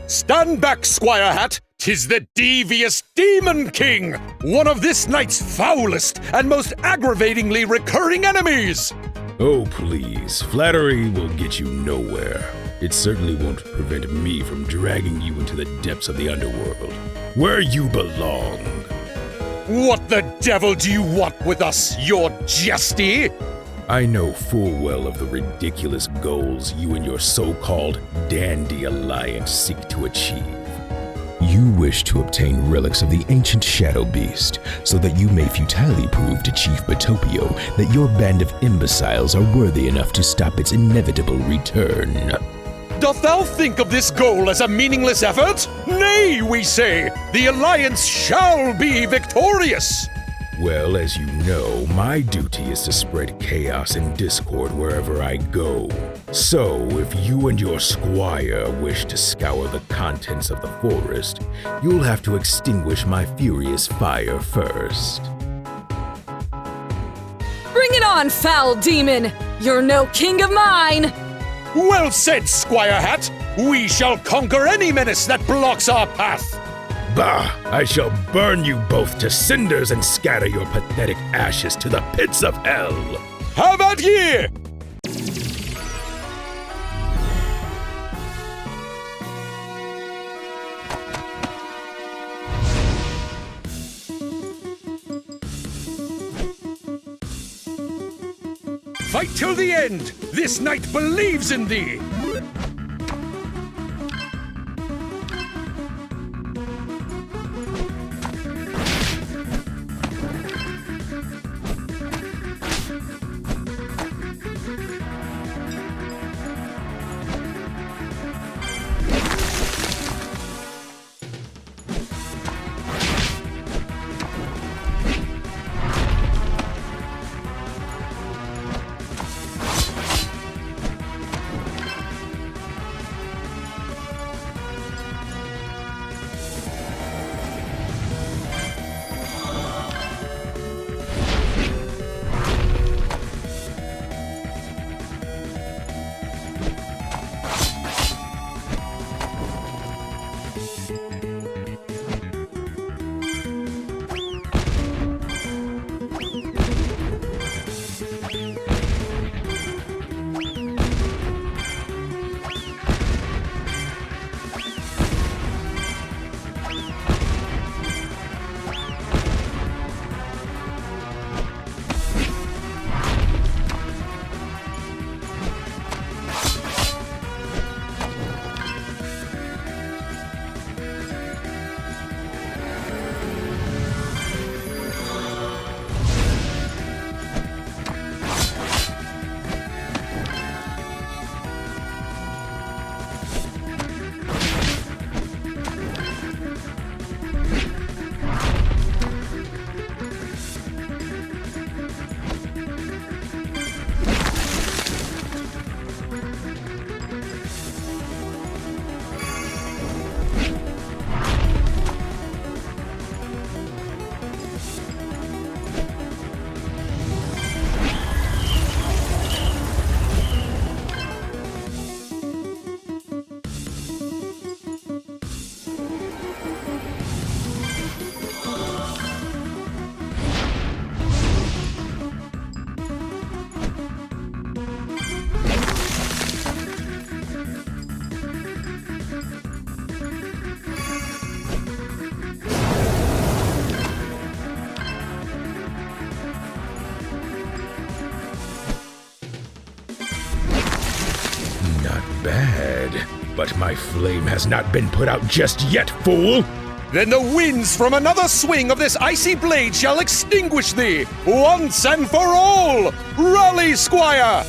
Stand back, Squire Hat! 'Tis the devious Demon King! One of this night's foulest and most aggravatingly recurring enemies! Oh, please. Flattery will get you nowhere. It certainly won't prevent me from dragging you into the depths of the underworld, where you belong. What the devil do you want with us, your jesty? I know full well of the ridiculous goals you and your so-called Dandy Alliance seek to achieve. You wish to obtain relics of the ancient Shadow Beast, so that you may futilely prove to Chief Batopio that your band of imbeciles are worthy enough to stop its inevitable return. Doth thou think of this goal as a meaningless effort? Nay, we say, the Alliance shall be victorious! Well, as you know, my duty is to spread chaos and discord wherever I go. So, if you and your squire wish to scour the contents of the forest, you'll have to extinguish my furious fire first. Bring it on, foul demon! You're no king of mine! Well said, Squire Hat! We shall conquer any menace that blocks our path! Bah! I shall burn you both to cinders and scatter your pathetic ashes to the pits of hell! Have at ye! Fight till the end! This knight believes in thee! glad. But my flame has not been put out just yet, fool! Then the winds from another swing of this icy blade shall extinguish thee, once and for all! Rally, squire!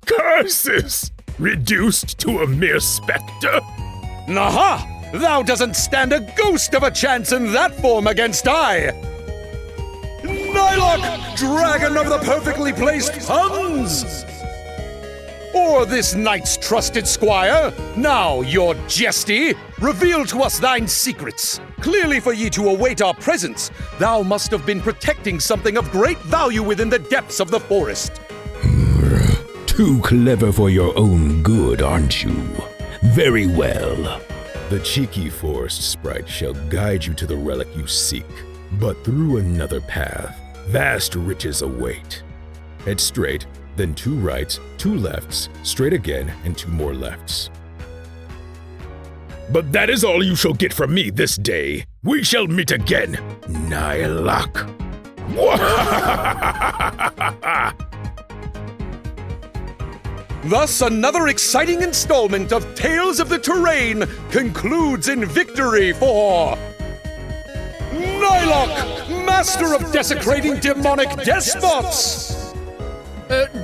Curses! Reduced to a mere spectre? Aha! Thou doesn't stand a ghost of a chance in that form against I! Nylok, dragon of the perfectly placed puns! Or this knight's trusted squire, now your jesty, reveal to us thine secrets. Clearly for ye to await our presence, thou must have been protecting something of great value within the depths of the forest. Too clever for your own good, aren't you? Very well. The cheeky forest sprite shall guide you to the relic you seek, but through another path. Vast riches await. Head straight, then 2 rights, 2 lefts, straight again, and 2 more lefts. But that is all you shall get from me this day. We shall meet again, Nylok. Thus, another exciting installment of Tales of the Terrain concludes in victory for Nylok, master of desecrating demonic despots!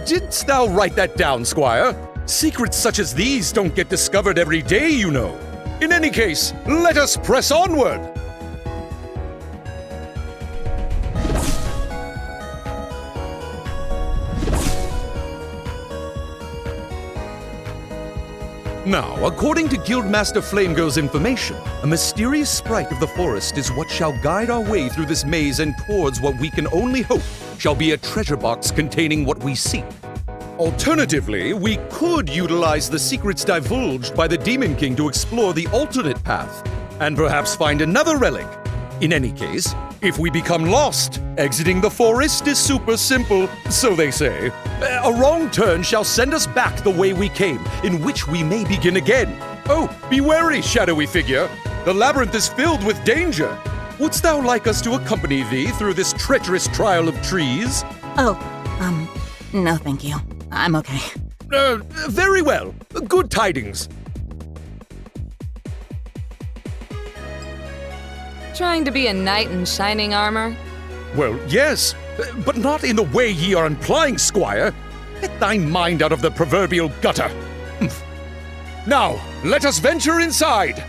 Didst thou write that down, Squire? Secrets such as these don't get discovered every day, you know. In any case, let us press onward! Now, according to Guildmaster Flamegirl's information, a mysterious sprite of the forest is what shall guide our way through this maze and towards what we can only hope shall be a treasure box containing what we seek. Alternatively, we could utilize the secrets divulged by the Demon King to explore the alternate path, and perhaps find another relic. In any case, if we become lost, exiting the forest is super simple, so they say. A wrong turn shall send us back the way we came, in which we may begin again. Oh, be wary, shadowy figure. The labyrinth is filled with danger. Wouldst thou like us to accompany thee through this treacherous trial of trees? Oh, no thank you. I'm okay. Very well. Good tidings. Trying to be a knight in shining armor? Well, yes, but not in the way ye are implying, Squire. Get thine mind out of the proverbial gutter. Now, let us venture inside.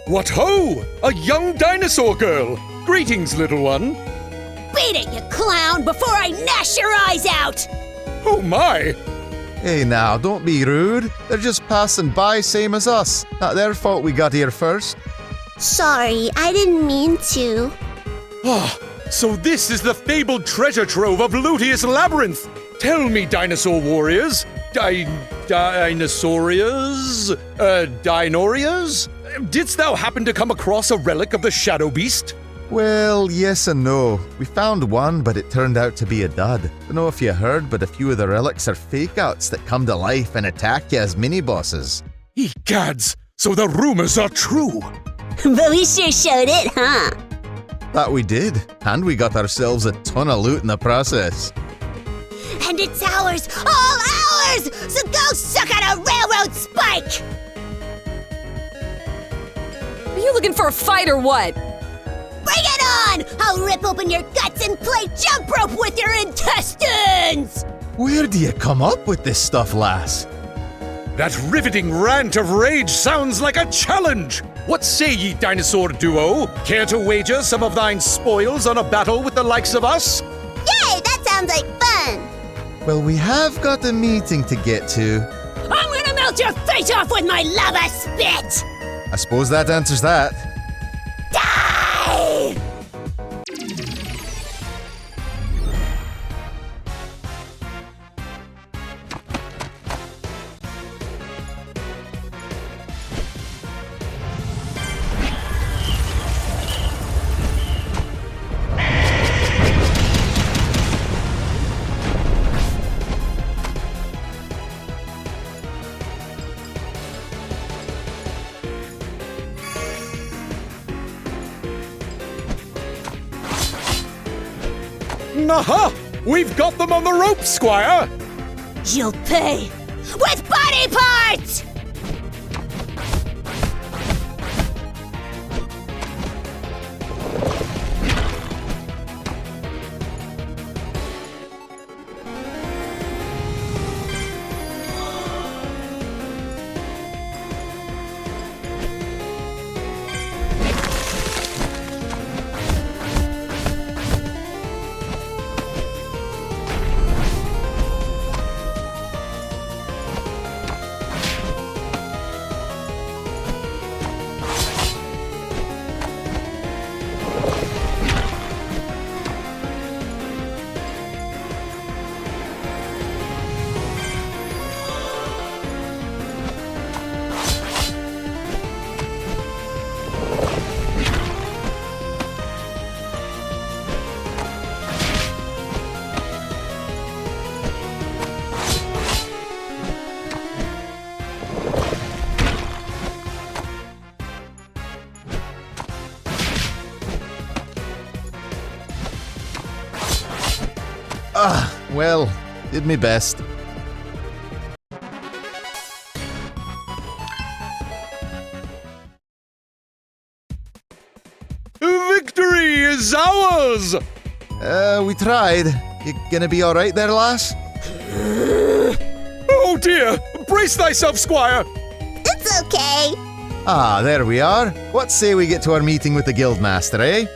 What ho! A young dinosaur girl! Greetings, little one. Beat it, you clown, before I gnash your eyes out! Oh my! Hey now, don't be rude. They're just passing by, same as us. Not their fault we got here first. Sorry, I didn't mean to. Ah, so this is the fabled treasure trove of Lutius Labyrinth! Tell me, dinosaur warriors, Dinorias? Didst thou happen to come across a relic of the Shadow Beast? Well, yes and no. We found one, but it turned out to be a dud. Don't know if you heard, but a few of the relics are fake-outs that come to life and attack you as mini-bosses. Egads, so the rumors are true! But we sure showed it, huh? That we did, and we got ourselves a ton of loot in the process. And it's ours! All ours! So go suck on a railroad spike! Are you looking for a fight or what? Bring it on! I'll rip open your guts and play jump rope with your intestines! Where do you come up with this stuff, lass? That riveting rant of rage sounds like a challenge! What say ye, dinosaur duo? Care to wager some of thine spoils on a battle with the likes of us? Yay, that sounds like fun! Well, we have got a meeting to get to. I'm gonna melt your face off with my lava spit! I suppose that answers that. Die! Aha! We've got them on the rope, Squire! You'll pay with body parts! Well, did me best. Victory is ours! We tried. You gonna be alright there, lass? Oh dear! Brace thyself, Squire! It's okay. Ah, there we are. What say we get to our meeting with the Guildmaster, eh?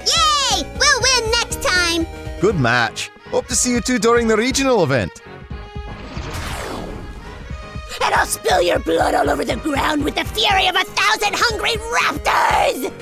Yay! We'll win next time! Good match. Hope to see you two during the regional event. And I'll spill your blood all over the ground with the fury of 1,000 hungry raptors!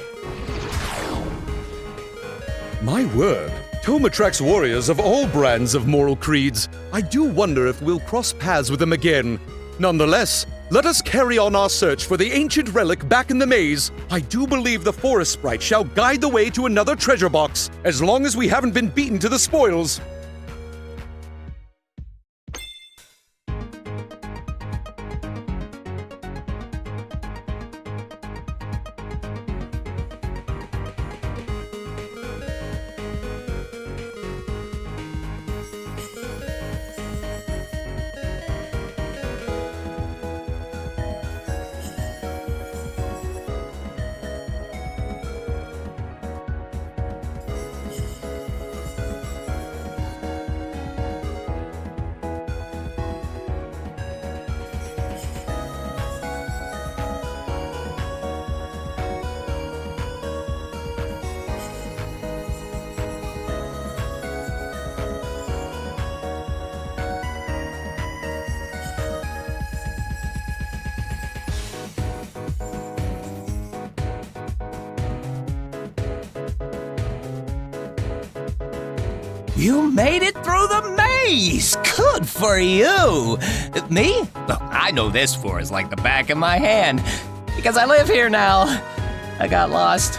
My word, Tome attracts warriors of all brands of moral creeds. I do wonder if we'll cross paths with them again. Nonetheless, let us carry on our search for the ancient relic back in the maze. I do believe the forest sprite shall guide the way to another treasure box, as long as we haven't been beaten to the spoils. You made it through the maze! Good for you! Me? Well, I know this forest like the back of my hand, because I live here now. I got lost.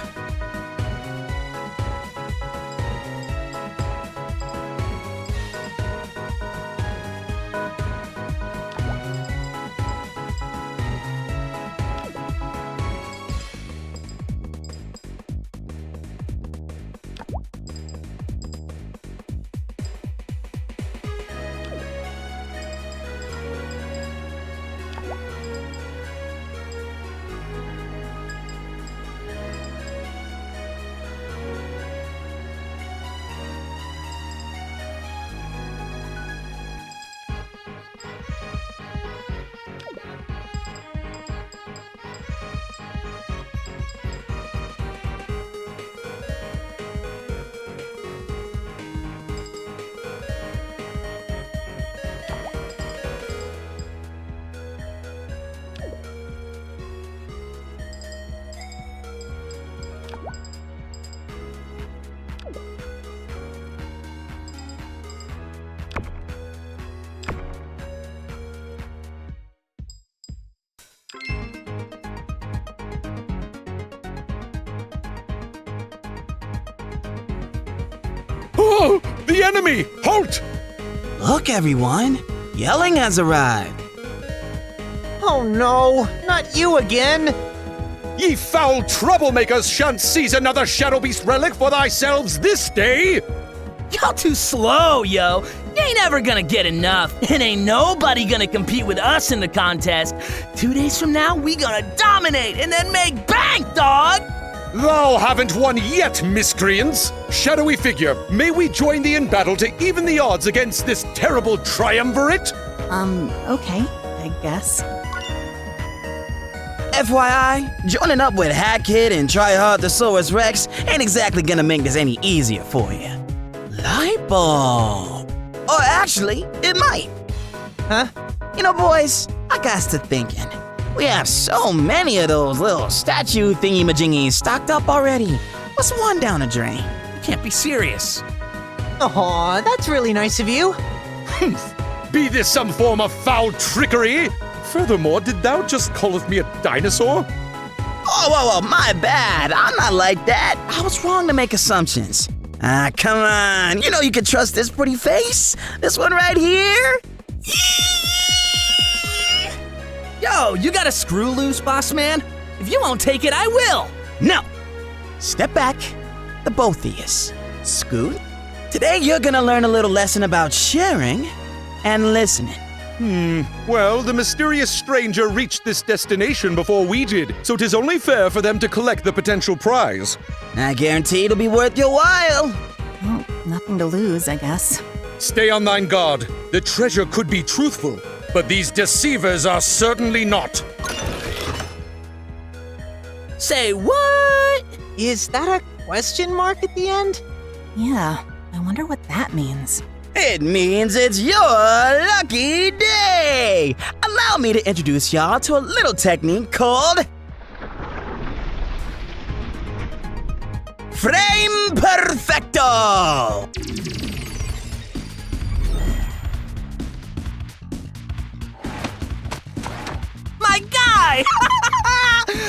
Oh, the enemy! Halt! Look, everyone! Yelling has arrived. Oh no, not you again! Ye foul troublemakers shan't seize another Shadow Beast relic for thyselves this day! Y'all too slow, yo! You ain't ever gonna get enough, and ain't nobody gonna compete with us in the contest. 2 days from now, we gonna dominate and then make bank, dog! Thou haven't won yet, miscreants! Shadowy figure, may we join thee in battle to even the odds against this terrible triumvirate? Okay, I guess. FYI, joining up with Hackett and Tryhard Rex ain't exactly gonna make this any easier for you. Light bulb! Or actually, it might. Huh? You know, boys, I got to thinking. We have so many of those little statue thingy-majingies stocked up already. What's one down the drain? You can't be serious. Aw, that's really nice of you. Be this some form of foul trickery? Furthermore, did thou just calleth me a dinosaur? Oh, my bad. I'm not like that. I was wrong to make assumptions. Ah, come on. You know you can trust this pretty face. This one right here. Yo, you got a screw loose, boss man? If you won't take it, I will. No. Step back, the both of yous. Scoot. Today you're gonna learn a little lesson about sharing and listening. Well, the mysterious stranger reached this destination before we did, so 'tis only fair for them to collect the potential prize. I guarantee it'll be worth your while. Well, nothing to lose, I guess. Stay on thine guard. The treasure could be truthful, but these deceivers are certainly not. Say what? Is that a question mark at the end? Yeah, I wonder what that means. It means it's your lucky day! Allow me to introduce y'all to a little technique called Frame Perfecto! My guy!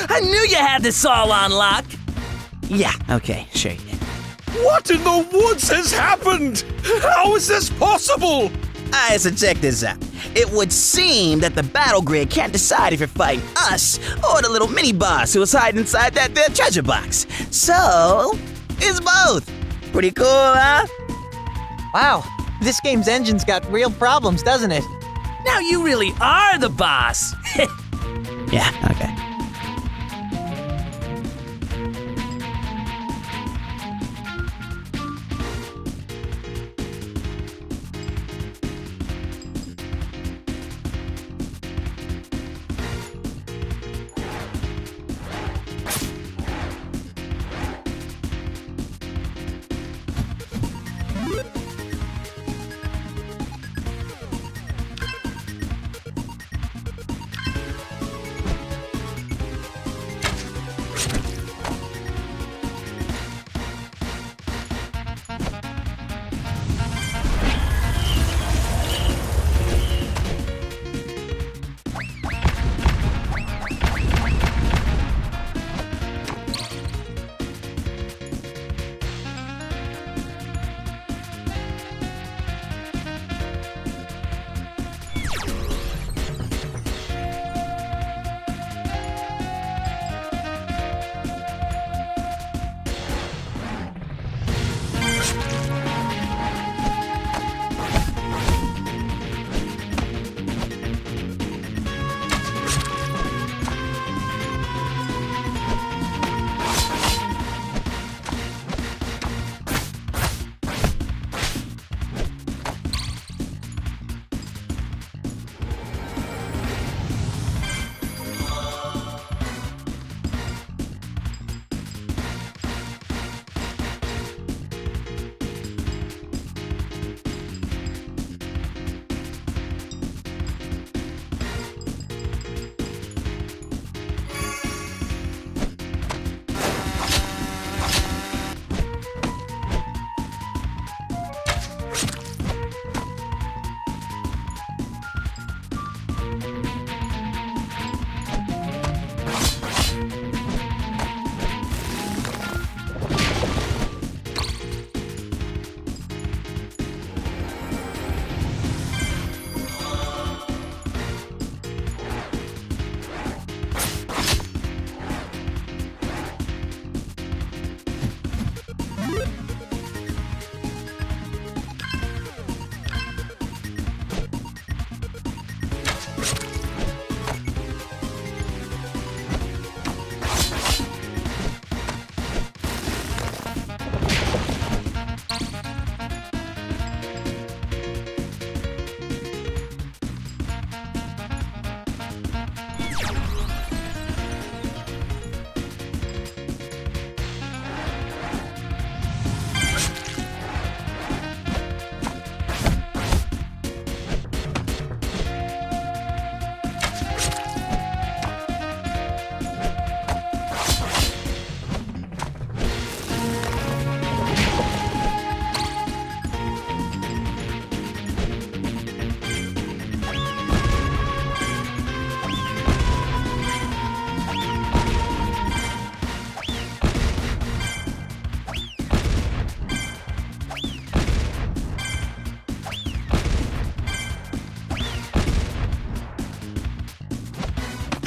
I knew you had this all on lock. Yeah, okay, sure you did. What in the woods has happened? How is this possible? Alright, so check this out. It would seem that the battle grid can't decide if you're fighting us or the little mini-boss who was hiding inside that there treasure box. So, it's both. Pretty cool, huh? Wow, this game's engine's got real problems, doesn't it? Now you really are the boss. Yeah, okay.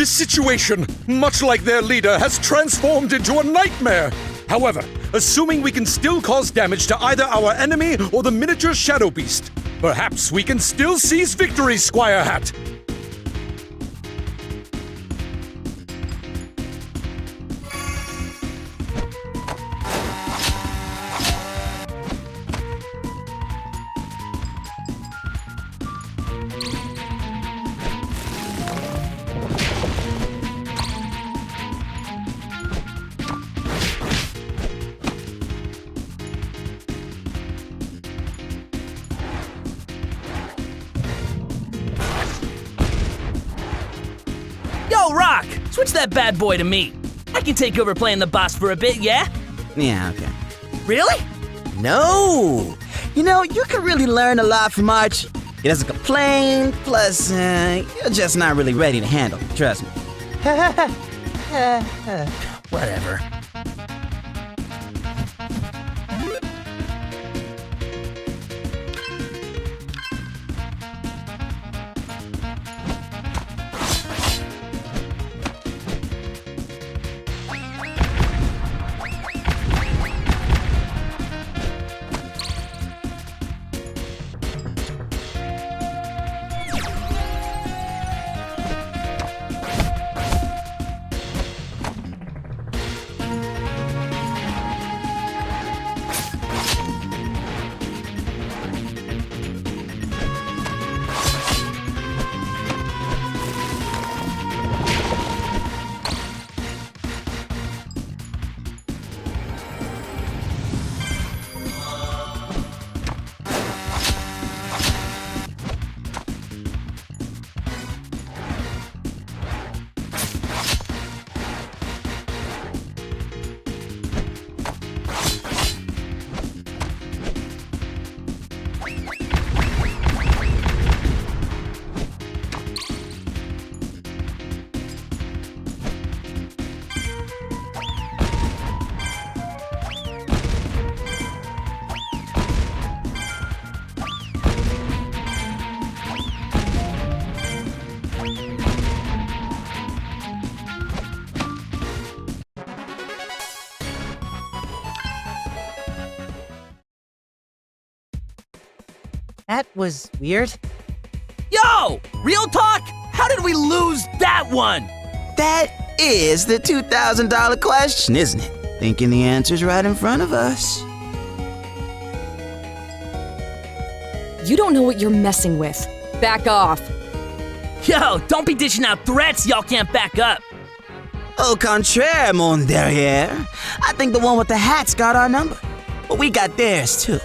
This situation, much like their leader, has transformed into a nightmare. However, assuming we can still cause damage to either our enemy or the miniature Shadow Beast, perhaps we can still seize victory, Squire Hat. Yo, Rock! Switch that bad boy to me. I can take over playing the boss for a bit, yeah? Yeah, okay. Really? No! You know, you can really learn a lot from Arch. He doesn't complain, plus, you're just not really ready to handle it, trust me. Whatever. That was weird. Yo! Real talk? How did we lose that one? That is the $2,000 question, isn't it? Thinking the answer's right in front of us. You don't know what you're messing with. Back off. Yo, don't be dishing out threats y'all can't back up. Au contraire, mon derrière. I think the one with the hat's got our number. But we got theirs, too.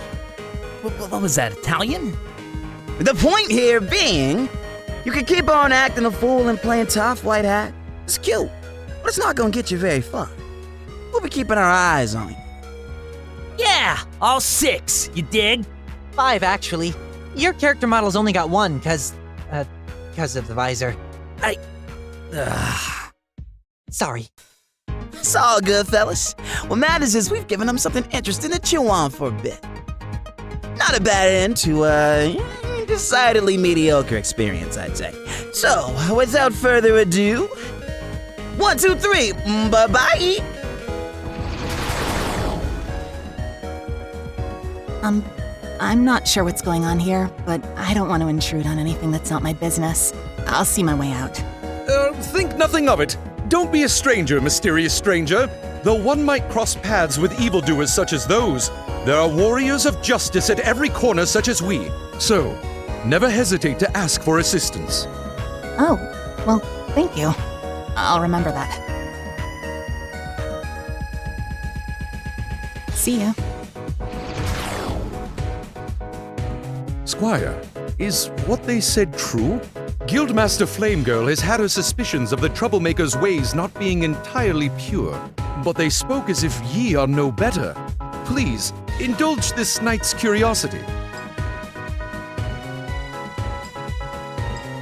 What was that, Italian? The point here being, you can keep on acting a fool and playing tough, White Hat. It's cute, but it's not gonna get you very far. We'll be keeping our eyes on you. Yeah, all 6, you dig? 5, actually. Your character model's only got 1, because of the visor. Sorry. It's all good, fellas. What matters is we've given them something interesting to chew on for a bit. Not a bad end to a decidedly mediocre experience, I'd say. So, without further ado, 1, 2, 3, bye-bye! I'm not sure what's going on here, but I don't want to intrude on anything that's not my business. I'll see my way out. Think nothing of it. Don't be a stranger, mysterious stranger. Though one might cross paths with evildoers such as those, there are warriors of justice at every corner such as we. So, never hesitate to ask for assistance. Oh, well, thank you. I'll remember that. See ya. Squire, is what they said true? Guildmaster Flamegirl has had her suspicions of the troublemaker's ways not being entirely pure, but they spoke as if ye are no better. Please, indulge this knight's curiosity.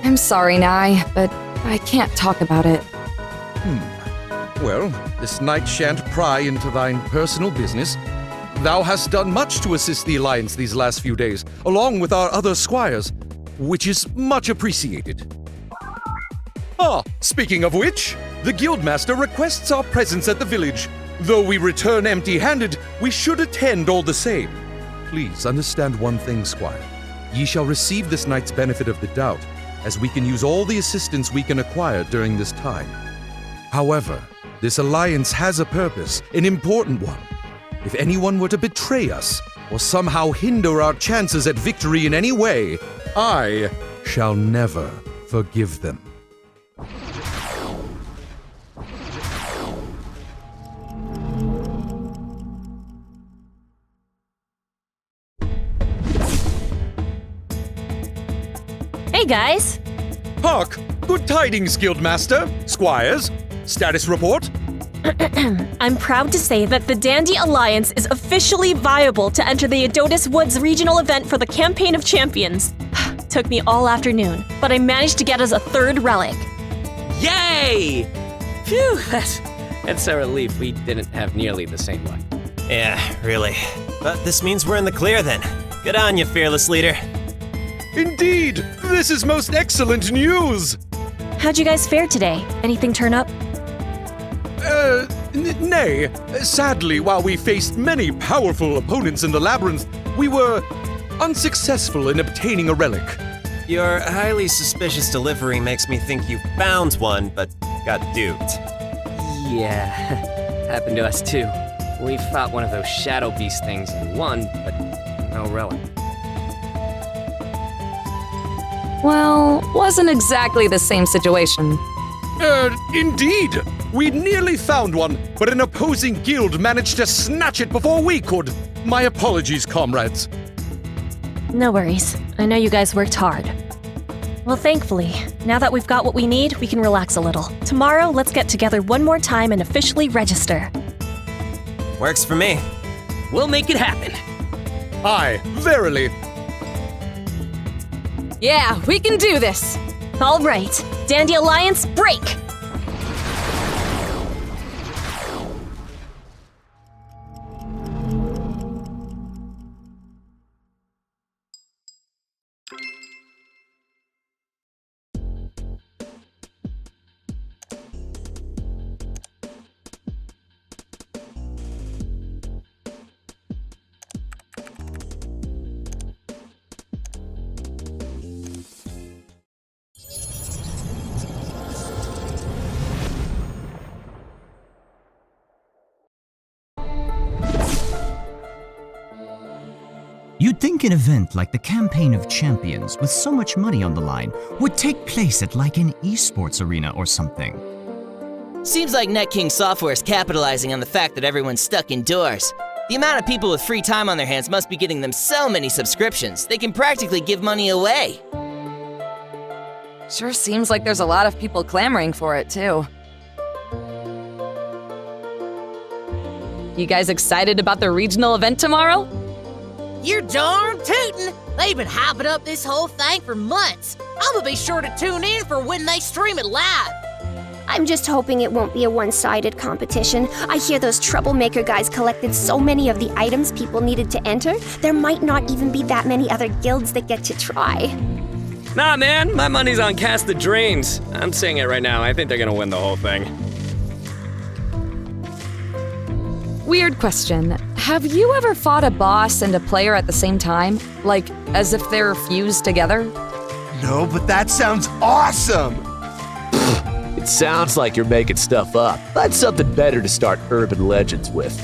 I'm sorry, Nye, but I can't talk about it. Well, this knight shan't pry into thine personal business. Thou hast done much to assist the Alliance these last few days, along with our other squires, which is much appreciated. Ah, speaking of which, the Guildmaster requests our presence at the village. Though we return empty-handed, we should attend all the same. Please understand one thing, Squire. Ye shall receive this night's benefit of the doubt, as we can use all the assistance we can acquire during this time. However, this alliance has a purpose, an important one. If anyone were to betray us, or somehow hinder our chances at victory in any way, I shall never forgive them. Hey guys! Hark! Good tidings, Guildmaster! Squires! Status report? I'm proud to say that the Dandy Alliance is officially viable to enter the Adonis Woods regional event for the Campaign of Champions. Took me all afternoon, but I managed to get us a third relic. Yay! Phew, that's a relief we didn't have nearly the same luck. Yeah, really. But this means we're in the clear then. Good on you, fearless leader. Indeed! This is most excellent news! How'd you guys fare today? Anything turn up? Nay. Sadly, while we faced many powerful opponents in the labyrinth, we were unsuccessful in obtaining a relic. Your highly suspicious delivery makes me think you found one, but got duped. Yeah, happened to us too. We fought one of those shadow beast things and won, but no relic. Well, wasn't exactly the same situation. Indeed! We nearly found one, but an opposing guild managed to snatch it before we could. My apologies, comrades. No worries. I know you guys worked hard. Well, thankfully, now that we've got what we need, we can relax a little. Tomorrow, let's get together one more time and officially register. Works for me. We'll make it happen. Aye, verily. Yeah, we can do this! All right, Dandy Alliance, break! You'd think an event like the Campaign of Champions, with so much money on the line, would take place at like an esports arena or something. Seems like NetKing Software is capitalizing on the fact that everyone's stuck indoors. The amount of people with free time on their hands must be getting them so many subscriptions, they can practically give money away. Sure seems like there's a lot of people clamoring for it, too. You guys excited about the regional event tomorrow? You're darn tootin'! They've been hyping up this whole thing for months. I'm gonna be sure to tune in for when they stream it live. I'm just hoping it won't be a one-sided competition. I hear those troublemaker guys collected so many of the items people needed to enter, there might not even be that many other guilds that get to try. Nah, man, my money's on Cast the Dreams. I'm saying it right now, I think they're gonna win the whole thing. Weird question. Have you ever fought a boss and a player at the same time? Like, as if they're fused together? No, but that sounds awesome! It sounds like you're making stuff up. Find something better to start urban legends with.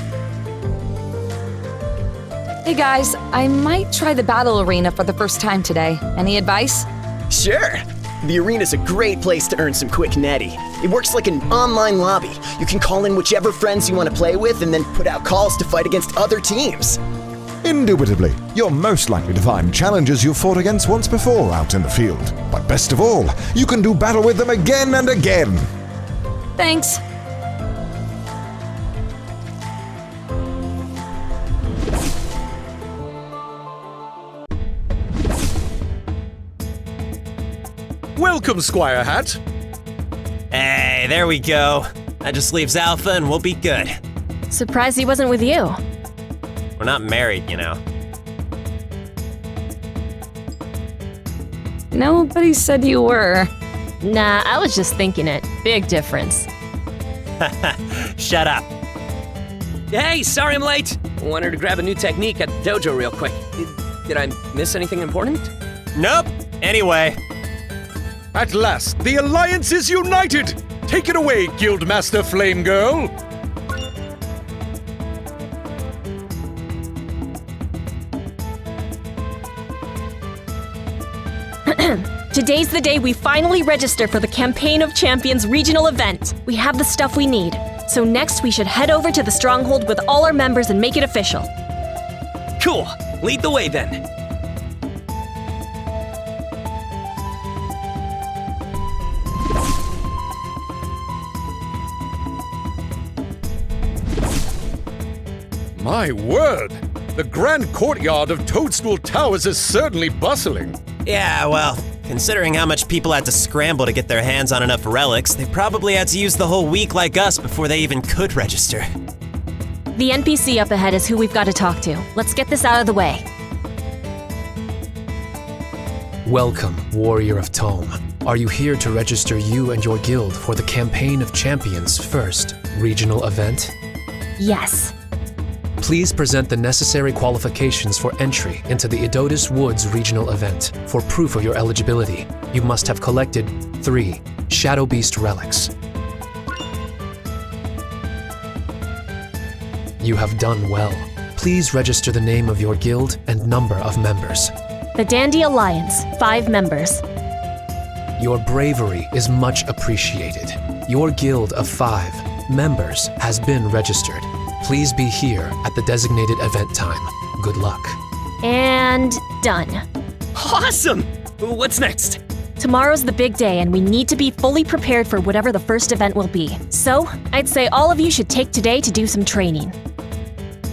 Hey guys, I might try the battle arena for the first time today. Any advice? Sure! The arena's a great place to earn some quick netty. It works like an online lobby. You can call in whichever friends you want to play with and then put out calls to fight against other teams. Indubitably, you're most likely to find challengers you've fought against once before out in the field. But best of all, you can do battle with them again and again. Thanks. Welcome, Squire Hat. Hey, there we go. That just leaves Alpha and we'll be good. Surprised he wasn't with you. We're not married, you know. Nobody said you were. Nah, I was just thinking it. Big difference. Shut up. Hey, sorry I'm late. Wanted to grab a new technique at the dojo real quick. Did I miss anything important? Nope. Anyway. At last, the Alliance is united! Take it away, Guildmaster Flame Girl! Today's the day we finally register for the Campaign of Champions regional event. We have the stuff we need. So next we should head over to the Stronghold with all our members and make it official. Cool. Lead the way then. My word! The grand courtyard of Toadstool Towers is certainly bustling. Yeah, well, considering how much people had to scramble to get their hands on enough relics, they probably had to use the whole week like us before they even could register. The NPC up ahead is who we've got to talk to. Let's get this out of the way. Welcome, Warrior of Tome. Are you here to register you and your guild for the Campaign of Champions first regional event? Yes. Please present the necessary qualifications for entry into the Edotus Woods regional event. For proof of your eligibility, you must have collected 3 Shadow Beast relics. You have done well. Please register the name of your guild and number of members. The Dandy Alliance, 5 members. Your bravery is much appreciated. Your guild of 5 members has been registered. Please be here at the designated event time. Good luck. And done. Awesome! What's next? Tomorrow's the big day and we need to be fully prepared for whatever the first event will be. So, I'd say all of you should take today to do some training.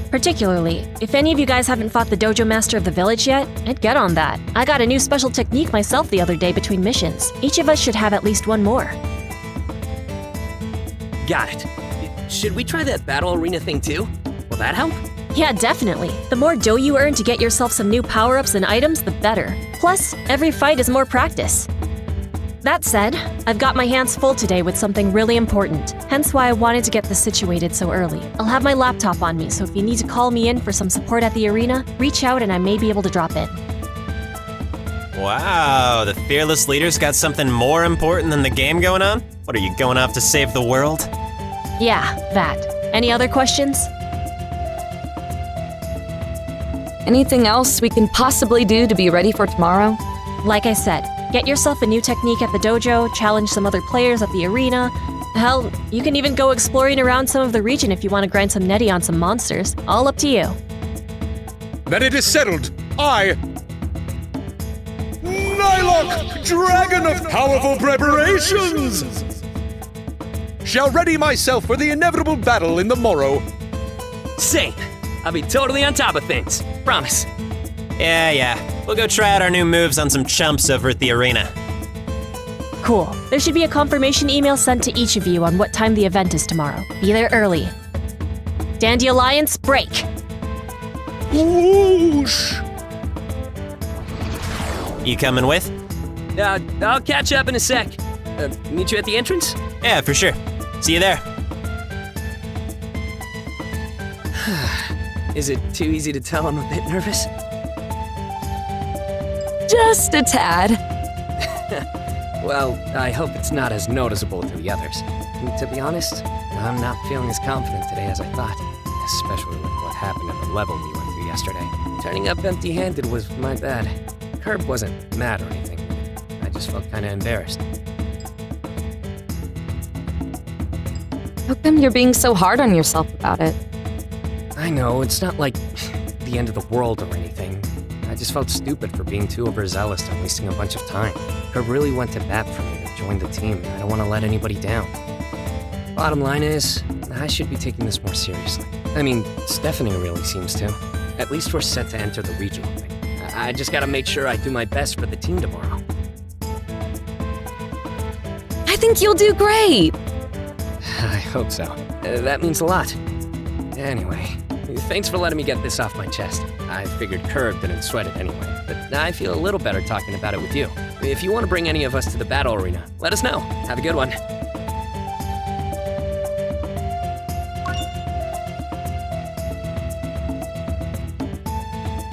Particularly, if any of you guys haven't fought the Dojo Master of the village yet, I'd get on that. I got a new special technique myself the other day between missions. Each of us should have at least one more. Got it. Should we try that battle arena thing too? Will that help? Yeah, definitely. The more dough you earn to get yourself some new power-ups and items, the better. Plus, every fight is more practice. That said, I've got my hands full today with something really important, hence why I wanted to get this situated so early. I'll have my laptop on me, so if you need to call me in for some support at the arena, reach out and I may be able to drop in. Wow, the Fearless Leader's got something more important than the game going on? What, are you going off to save the world? Yeah, that. Any other questions? Anything else we can possibly do to be ready for tomorrow? Like I said, get yourself a new technique at the dojo, challenge some other players at the arena. Hell, you can even go exploring around some of the region if you want to grind some netty on some monsters. All up to you. Then it is settled. I, Nylok, Dragon of Powerful Preparations, shall ready myself for the inevitable battle in the morrow. Same. I'll be totally on top of things. Promise. Yeah. We'll go try out our new moves on some chumps over at the arena. Cool. There should be a confirmation email sent to each of you on what time the event is tomorrow. Be there early. Dandy Alliance, break! Whoosh! You coming with? I'll catch up in a sec. Meet you at the entrance? Yeah, for sure. See you there. Is it too easy to tell I'm a bit nervous? Just a tad. Well, I hope it's not as noticeable to the others. To be honest, I'm not feeling as confident today as I thought, especially with what happened at the level we went through yesterday. Turning up empty-handed was my bad. Herb wasn't mad or anything. I just felt kinda embarrassed. How come you're being so hard on yourself about it? I know, it's not like the end of the world or anything. I just felt stupid for being too overzealous and wasting a bunch of time. Herb really went to bat for me to join the team, and I don't want to let anybody down. Bottom line is, I should be taking this more seriously. I mean, Stephanie really seems to. At least we're set to enter the regional thing. I just gotta make sure I do my best for the team tomorrow. I think you'll do great! I hope so. That means a lot. Anyway, thanks for letting me get this off my chest. I figured Curb didn't sweat it anyway, but I feel a little better talking about it with you. If you want to bring any of us to the battle arena, let us know. Have a good one.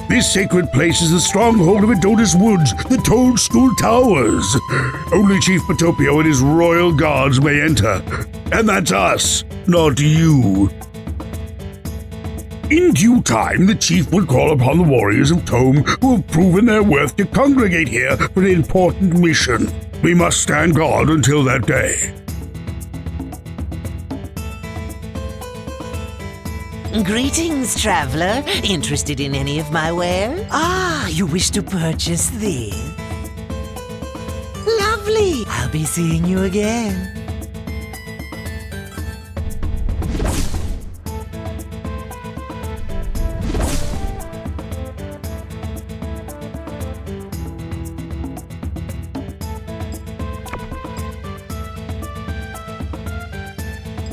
This sacred place is the stronghold of Adonis Woods, the Toadstool Towers. Only Chief Potopio and his royal guards may enter. And that's us, not you. In due time, the chief will call upon the warriors of Tome who have proven their worth to congregate here for an important mission. We must stand guard until that day. Greetings, traveler. Interested in any of my wares? Ah, you wish to purchase this? Lovely. I'll be seeing you again.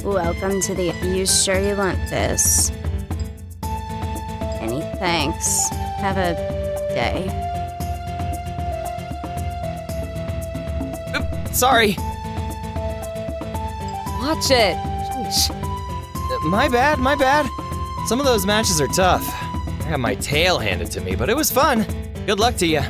Welcome to the... You sure you want this? Any thanks. Have a day. Sorry. Watch it. Sheesh. My bad. Some of those matches are tough. I got my tail handed to me, but it was fun. Good luck to you.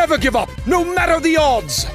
never give up, no matter the odds!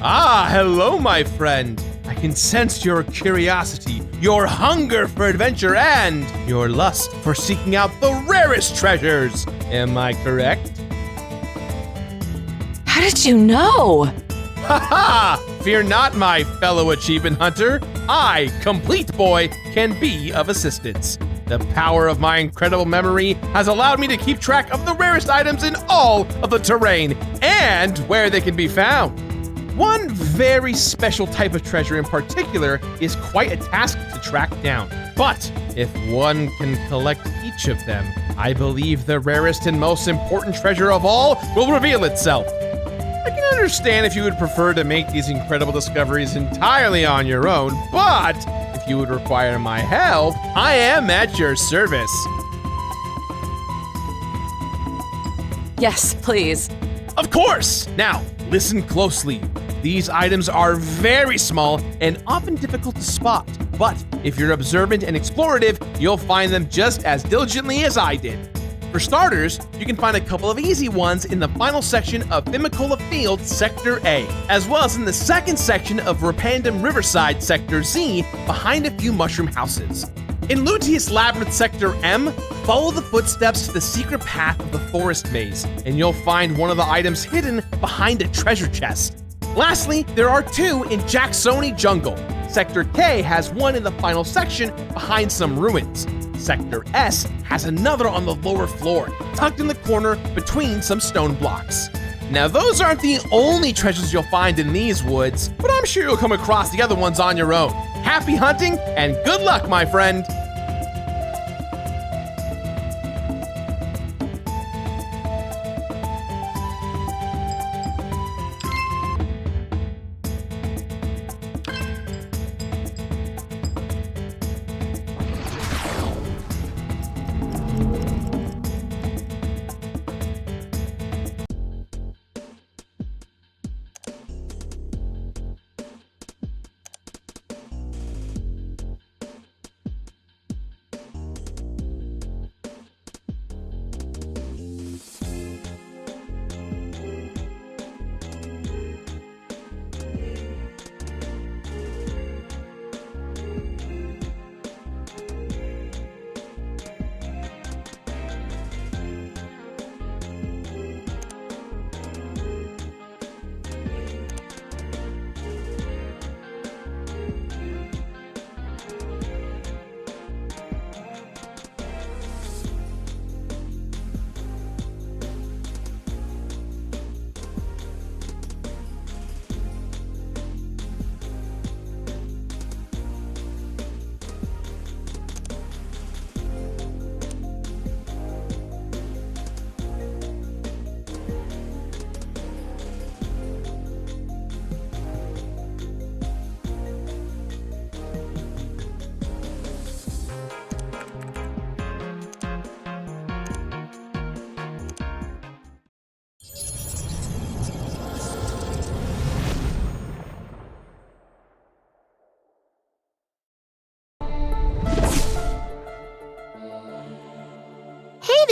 Ah, hello, my friend. I can sense your curiosity, your hunger for adventure, and your lust for seeking out the rarest treasures. Am I correct? How did you know? Ha ha! Fear not, my fellow achievement hunter. I, Complete Boy, can be of assistance. The power of my incredible memory has allowed me to keep track of the rarest items in all of the terrain and where they can be found. One very special type of treasure in particular is quite a task to track down. But if one can collect each of them, I believe the rarest and most important treasure of all will reveal itself. I can understand if you would prefer to make these incredible discoveries entirely on your own, but if you would require my help, I am at your service. Yes, please. Of course! Now, listen closely. These items are very small and often difficult to spot, but if you're observant and explorative, you'll find them just as diligently as I did. For starters, you can find a couple of easy ones in the final section of Thimicola Field, Sector A, as well as in the second section of Rapandum Riverside, Sector Z, behind a few mushroom houses. In Lutius Labyrinth Sector M, follow the footsteps to the secret path of the forest maze, and you'll find one of the items hidden behind a treasure chest. Lastly, there are two in Jacksoni Jungle. Sector K has one in the final section behind some ruins. Sector S has another on the lower floor, tucked in the corner between some stone blocks. Now, those aren't the only treasures you'll find in these woods, but I'm sure you'll come across the other ones on your own. Happy hunting and good luck, my friend!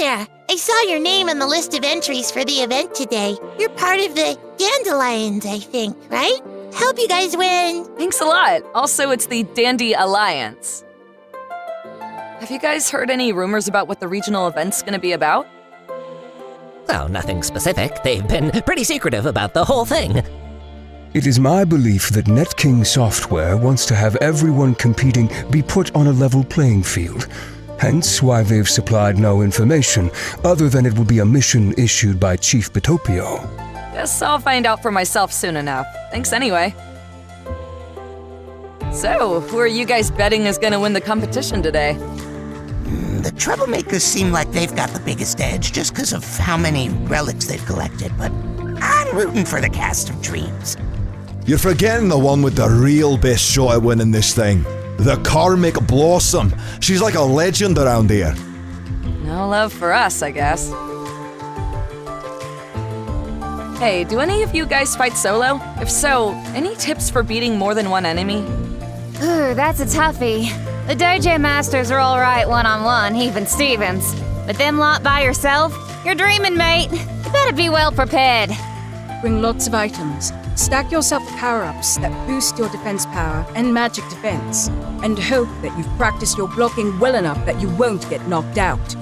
there! I saw your name on the list of entries for the event today. You're part of the Dandelions, I think, right? Hope you guys win! Thanks a lot. Also, it's the Dandy Alliance. Have you guys heard any rumors about what the regional event's gonna be about? Well, nothing specific. They've been pretty secretive about the whole thing. It is my belief that NetKing Software wants to have everyone competing be put on a level playing field. Hence why they've supplied no information, other than it will be a mission issued by Chief Petopio. Guess I'll find out for myself soon enough. Thanks anyway. So, who are you guys betting is gonna win the competition today? The Troublemakers seem like they've got the biggest edge just because of how many relics they've collected, but I'm rooting for the Cast of Dreams. You're forgetting the one with the real best shot at winning this thing. The Karmic Blossom. She's like a legend around here. No love for us, I guess. Hey, do any of you guys fight solo? If so, any tips for beating more than one enemy? Ooh, that's a toughie. The dojo masters are alright one-on-one, even Stevens. But them lot by yourself? You're dreaming, mate. You better be well prepared. Bring lots of items. Stack yourself power-ups that boost your defense power and magic defense, and hope that you've practiced your blocking well enough that you won't get knocked out.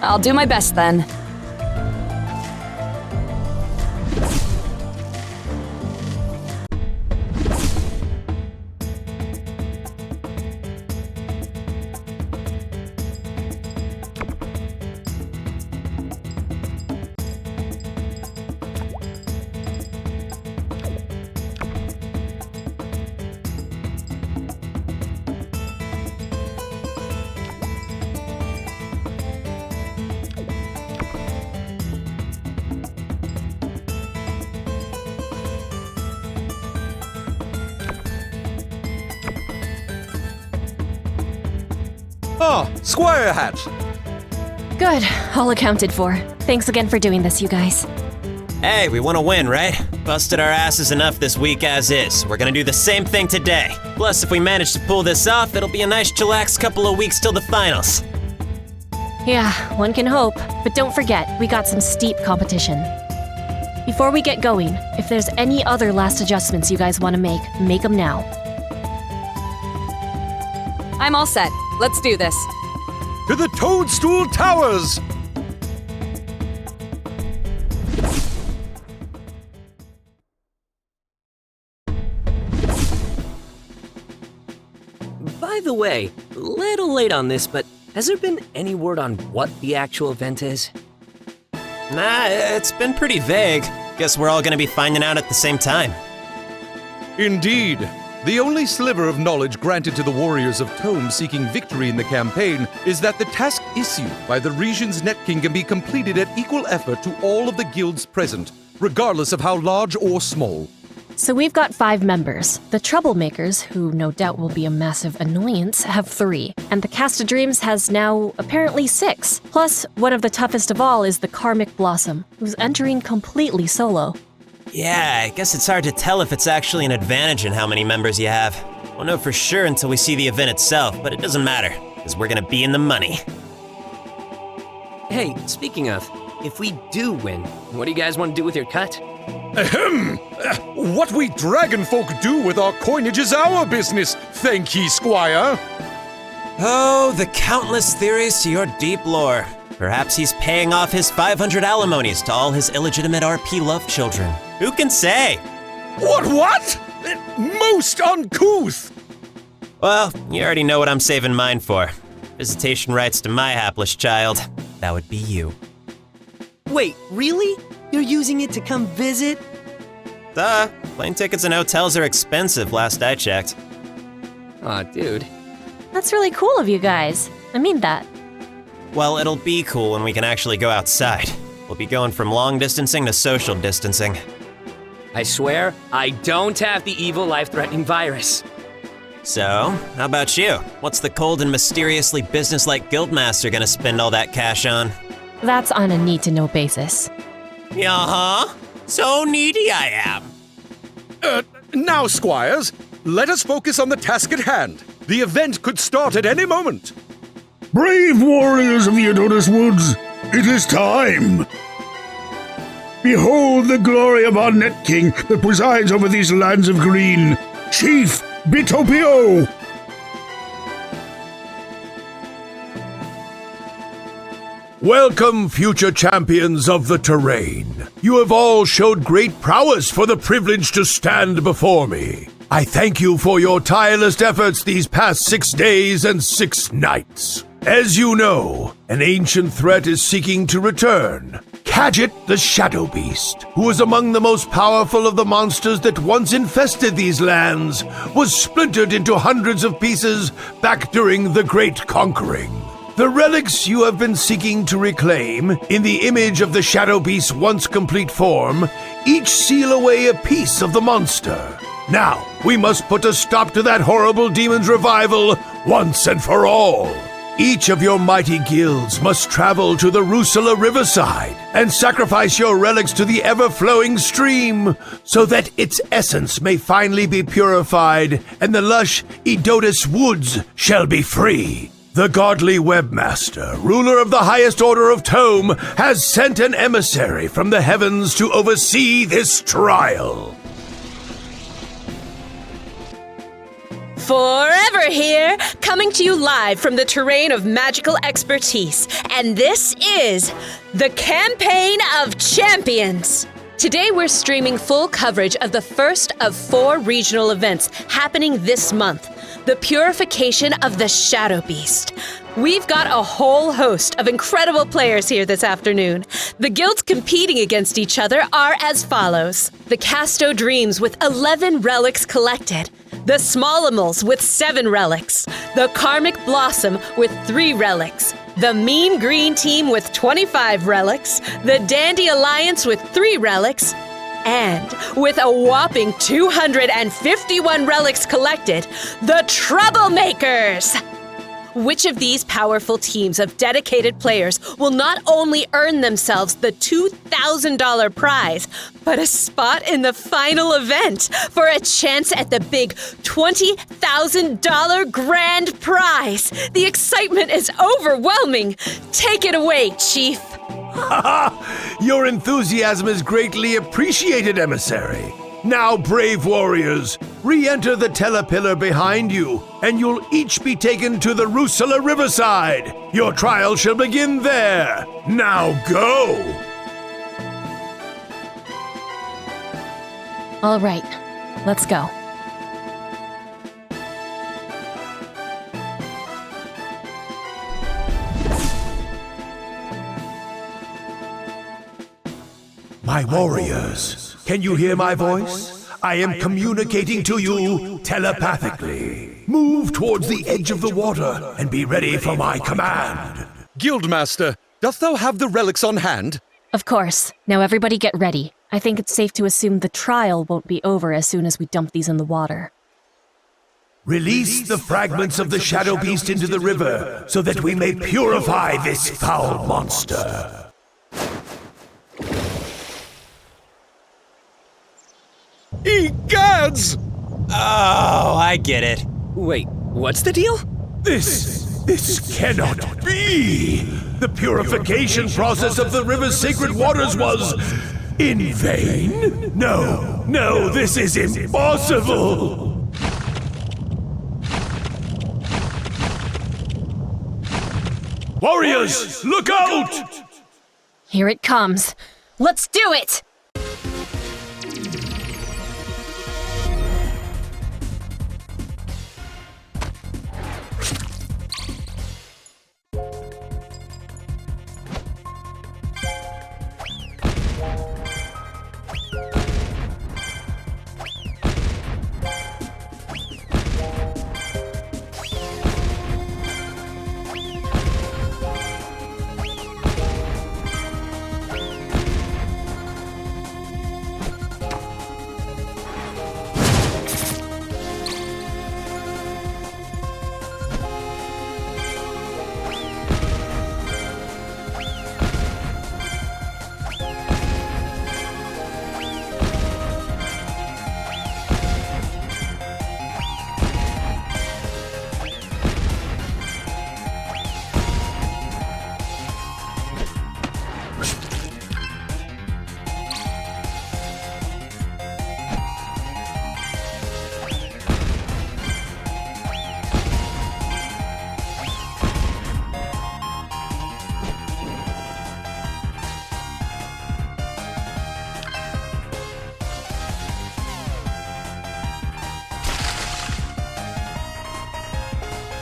I'll do my best then. Ah, Squire Hat! Good, all accounted for. Thanks again for doing this, you guys. Hey, we want to win, right? Busted our asses enough this week as is. We're gonna do the same thing today. Plus, if we manage to pull this off, it'll be a nice chillax couple of weeks till the finals. Yeah, one can hope. But don't forget, we got some steep competition. Before we get going, if there's any other last adjustments you guys want to make them now. I'm all set. Let's do this. To the Toadstool Towers! By the way, a little late on this, but has there been any word on what the actual event is? Nah, it's been pretty vague. Guess we're all gonna be finding out at the same time. Indeed. The only sliver of knowledge granted to the warriors of Tome seeking victory in the campaign is that the task issued by the region's Net King can be completed at equal effort to all of the guilds present, regardless of how large or small. So we've got 5 members. The Troublemakers, who no doubt will be a massive annoyance, have 3. And the Cast of Dreams has now apparently 6. Plus, one of the toughest of all is the Karmic Blossom, who's entering completely solo. Yeah, I guess it's hard to tell if it's actually an advantage in how many members you have. We'll know for sure until we see the event itself, but it doesn't matter, because we're gonna be in the money. Hey, speaking of, if we do win, what do you guys want to do with your cut? Ahem! What we dragon folk do with our coinage is our business, thank ye, Squire. Oh, the countless theories to your deep lore. Perhaps he's paying off his 500 alimonies to all his illegitimate RP love children. Who can say? What? Most uncouth! Well, you already know what I'm saving mine for. Visitation rights to my hapless child. That would be you. Wait, really? You're using it to come visit? Duh. Plane tickets and hotels are expensive, last I checked. Aw, dude. That's really cool of you guys. I mean that. Well, it'll be cool when we can actually go outside. We'll be going from long distancing to social distancing. I swear, I don't have the evil life-threatening virus. So, how about you? What's the cold and mysteriously businesslike guildmaster gonna spend all that cash on? That's on a need-to-know basis. Uh-huh. So needy I am. Now, Squires, let us focus on the task at hand. The event could start at any moment. Brave warriors of the Adonis Woods, it is time! Behold the glory of our Net King that presides over these lands of green, Chief Bitopio! Welcome, future champions of the terrain. You have all showed great prowess for the privilege to stand before me. I thank you for your tireless efforts these past 6 days and 6 nights. As you know, an ancient threat is seeking to return. Kadget the Shadow Beast, who is among the most powerful of the monsters that once infested these lands, was splintered into hundreds of pieces back during the Great Conquering. The relics you have been seeking to reclaim, in the image of the Shadow Beast's once complete form, each seal away a piece of the monster. Now, we must put a stop to that horrible demon's revival once and for all. Each of your mighty guilds must travel to the Rusula riverside and sacrifice your relics to the ever-flowing stream so that its essence may finally be purified and the lush Adonis woods shall be free. The godly webmaster, ruler of the highest order of Tome, has sent an emissary from the heavens to oversee this trial. Forever here, coming to you live from the terrain of magical expertise. And this is the Campaign of Champions. Today we're streaming full coverage of the first of 4 regional events happening this month. The Purification of the Shadow Beast. We've got a whole host of incredible players here this afternoon. The guilds competing against each other are as follows. The Casto Dreams with 11 relics collected. The Smallimals with 7 relics. The Karmic Blossom with 3 relics. The Mean Green Team with 25 relics. The Dandy Alliance with 3 relics. And with a whopping 251 relics collected, the Troublemakers! Which of these powerful teams of dedicated players will not only earn themselves the $2,000 prize, but a spot in the final event for a chance at the big $20,000 grand prize? The excitement is overwhelming. Take it away, Chief. Your enthusiasm is greatly appreciated, Emissary. Now, brave warriors, re-enter the telepillar behind you, and you'll each be taken to the Rusula Riverside. Your trial shall begin there. Now go! All right, let's go. My warriors, can you hear my voice? I am communicating to you telepathically. Move towards the edge of the water and be ready for my command. Guildmaster, doth thou have the relics on hand? Of course. Now everybody get ready. I think it's safe to assume the trial won't be over as soon as we dump these in the water. Release the fragments of the Shadow Beast into the river so that we may purify this foul monster. Egads! Oh, I get it. Wait, what's the deal? This cannot be! The purification process of the river's sacred waters was in vain? No, this is impossible! Warriors, look out! Here it comes. Let's do it!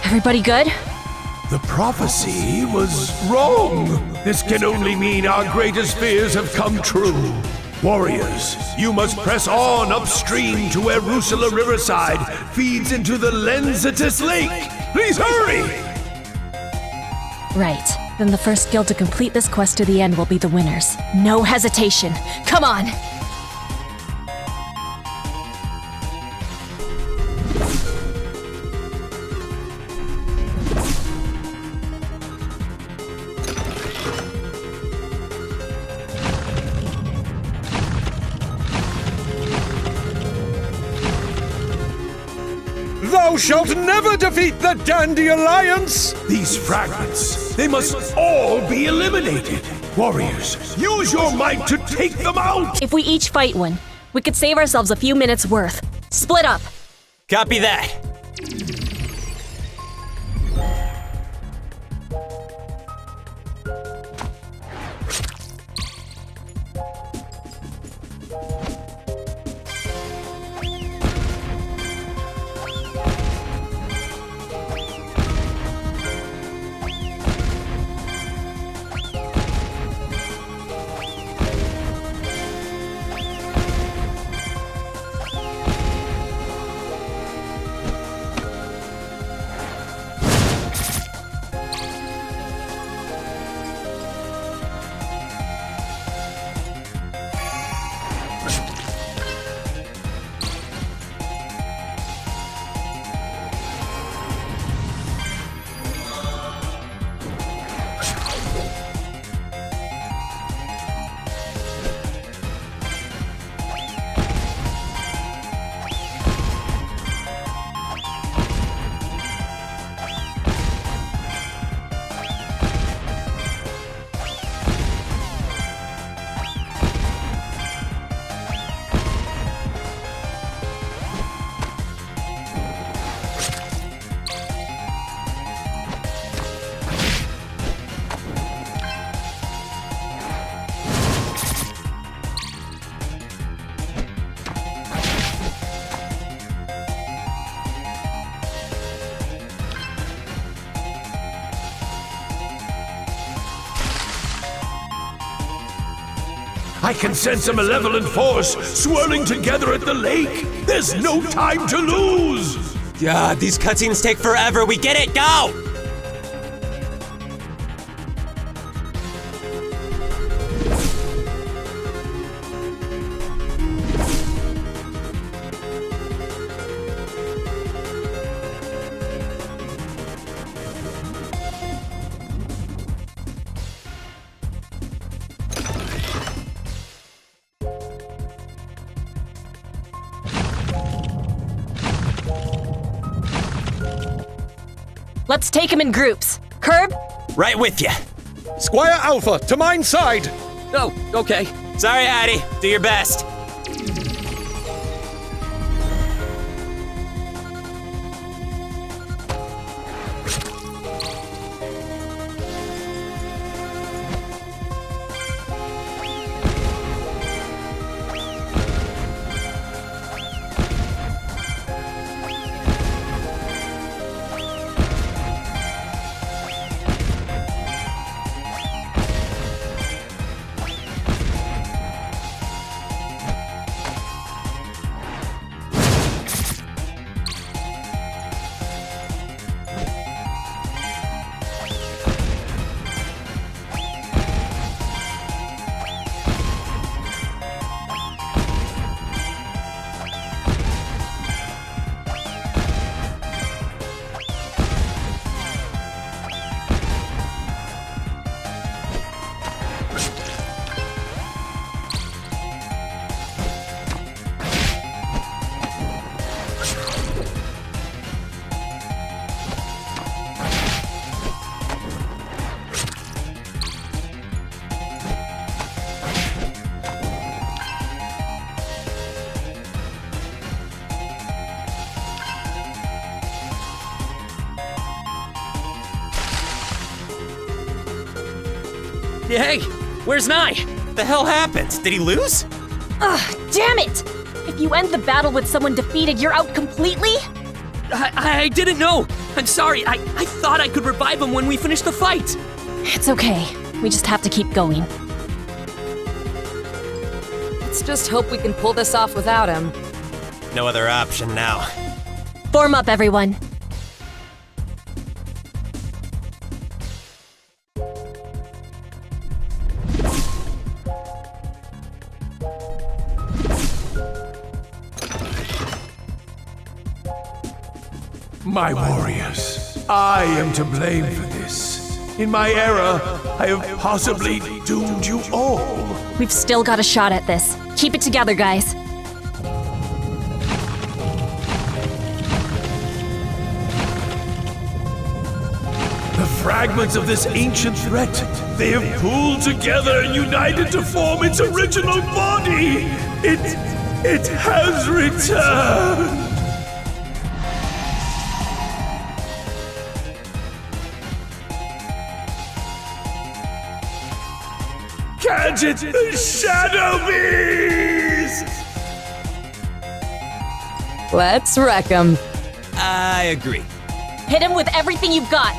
Everybody good? The prophecy was wrong. This can only mean our greatest fears have come true. Warriors, you must press on upstream to where Rusula Riverside feeds into the Lensitis Lake. Please hurry! Right. Then the first guild to complete this quest to the end will be the winners. No hesitation. Come on! Thou shalt never defeat the Dandy Alliance! These fragments, they must all be eliminated. Warriors, use your might to take them out! If we each fight one, we could save ourselves a few minutes worth. Split up! Copy that. I can sense a malevolent force swirling together at the lake. There's no time to lose. Yeah, these cutscenes take forever. We get it. Go! Let's take him in groups. Curb? Right with you. Squire Alpha, to mine side! Oh, okay. Sorry, Heidi. Do your best. Hey, where's Nye? The hell happened? Did he lose? Ugh, damn it! If you end the battle with someone defeated, you're out completely? I didn't know. I'm sorry. I thought I could revive him when we finished the fight. It's okay. We just have to keep going. Let's just hope we can pull this off without him. No other option now. Form up, everyone. My warriors, I am to blame for this. In my error, I have possibly doomed you all. We've still got a shot at this. Keep it together, guys. The fragments of this ancient threat, they have pulled together and united to form its original body. It has returned. Catch it, the Shadow Beast! Let's wreck him. I agree. Hit him with everything you've got.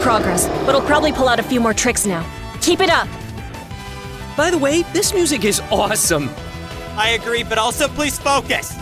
progress, but I'll probably pull out a few more tricks now. Keep it up! By the way, this music is awesome. I agree, but also please focus.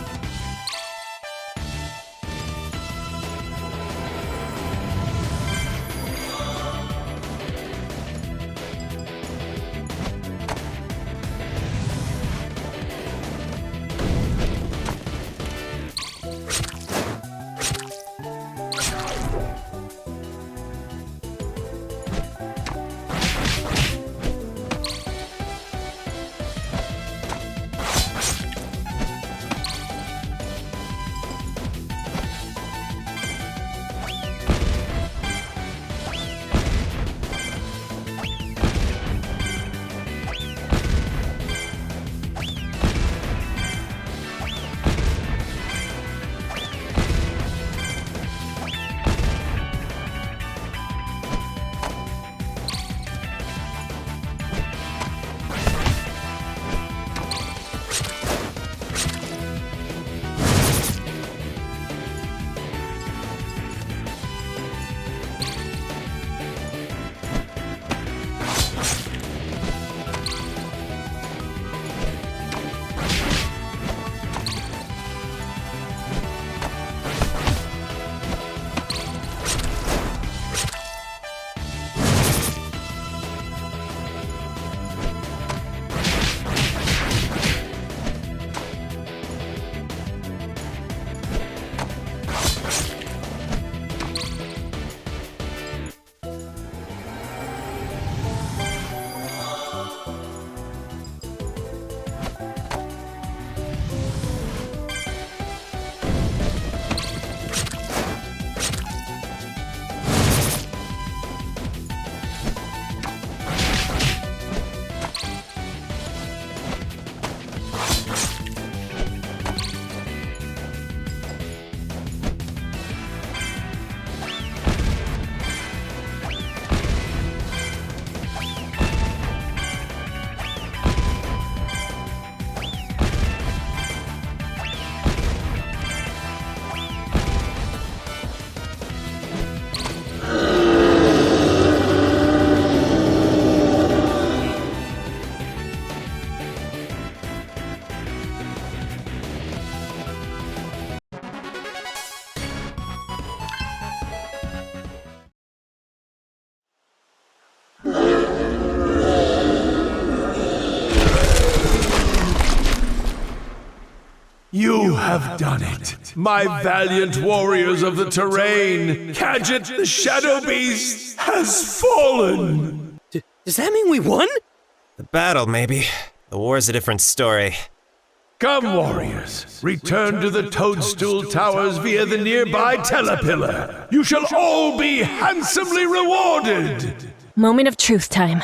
You have done it, my valiant warriors of the terrain. Kadget, the Shadow Beast, has fallen. Does that mean we won? The battle, maybe. The war's a different story. Come, warriors, return to the Toadstool Towers via the nearby Telepillar. You shall all be handsomely rewarded. Moment of truth time.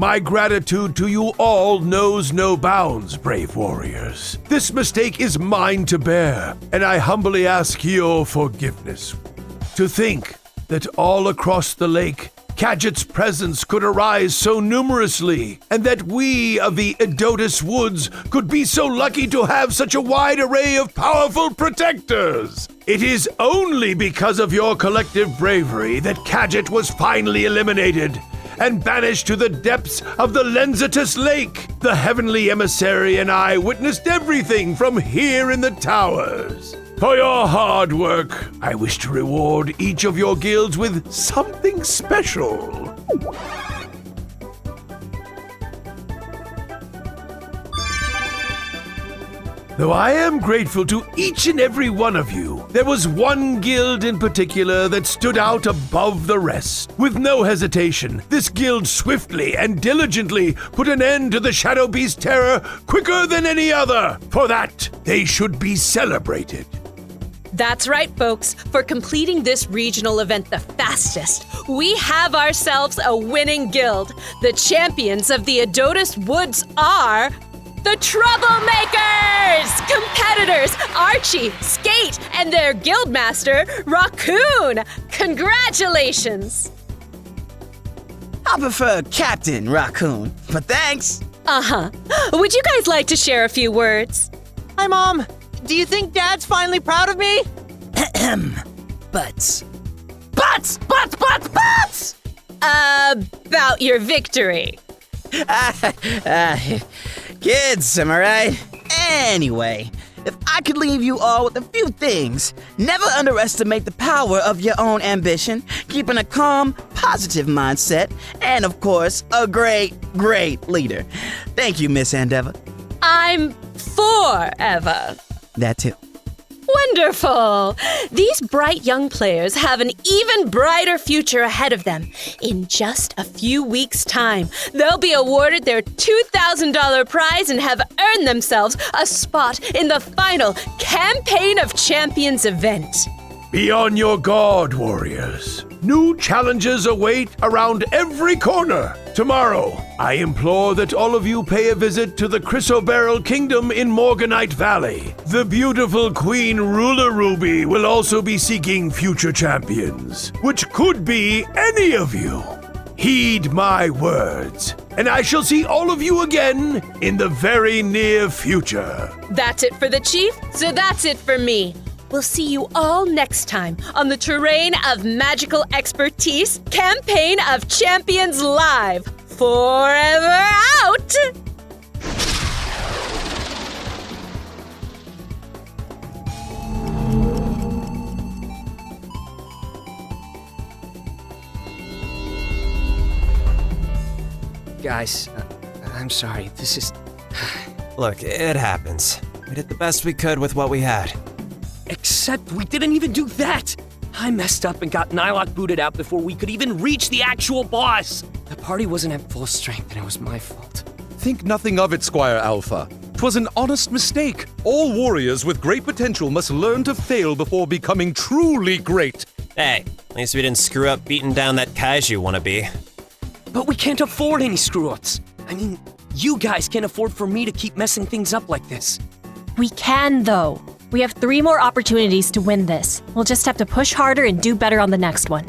My gratitude to you all knows no bounds, brave warriors. This mistake is mine to bear, and I humbly ask your forgiveness. To think that all across the lake, Kadget's presence could arise so numerously, and that we of the Edotus Woods could be so lucky to have such a wide array of powerful protectors. It is only because of your collective bravery that Kadget was finally eliminated and banished to the depths of the Lenzatus Lake. The heavenly emissary and I witnessed everything from here in the towers. For your hard work, I wish to reward each of your guilds with something special. Though I am grateful to each and every one of you, there was one guild in particular that stood out above the rest. With no hesitation, this guild swiftly and diligently put an end to the Shadow Beast terror quicker than any other. For that, they should be celebrated. That's right, folks. For completing this regional event the fastest, we have ourselves a winning guild. The champions of the Edotus Woods are the Troublemakers! Competitors Archie, Skate, and their guildmaster, Raccoon! Congratulations! I prefer Captain Raccoon, but thanks. Uh-huh. Would you guys like to share a few words? Hi, Mom. Do you think Dad's finally proud of me? Butts. Butts! Butts! Butts! Butts! About your victory. Kids, am I right? Anyway, if I could leave you all with a few things, never underestimate the power of your own ambition, keeping a calm, positive mindset, and of course, a great, great leader. Thank you, Miss Endeavor. I'm forever. That too. Wonderful! These bright young players have an even brighter future ahead of them. In just a few weeks' time, they'll be awarded their $2,000 prize and have earned themselves a spot in the final Campaign of Champions event. Be on your guard, warriors. New challenges await around every corner. Tomorrow, I implore that all of you pay a visit to the Chrysoberyl Kingdom in Morganite Valley. The beautiful Queen Ruler Ruby will also be seeking future champions, which could be any of you. Heed my words, and I shall see all of you again in the very near future. That's it for the Chief, so that's it for me. We'll see you all next time on the Terrain of Magical Expertise Campaign of Champions Live. Forever out! Guys, I'm sorry. This is... Look, it happens. We did the best we could with what we had. Except we didn't even do that! I messed up and got Nylock booted out before we could even reach the actual boss! The party wasn't at full strength and it was my fault. Think nothing of it, Squire Alpha. 'Twas an honest mistake. All warriors with great potential must learn to fail before becoming truly great. Hey, at least we didn't screw up beating down that kaiju wannabe. But we can't afford any screw-ups. I mean, you guys can't afford for me to keep messing things up like this. We can, though. We have 3 more opportunities to win this. We'll just have to push harder and do better on the next one.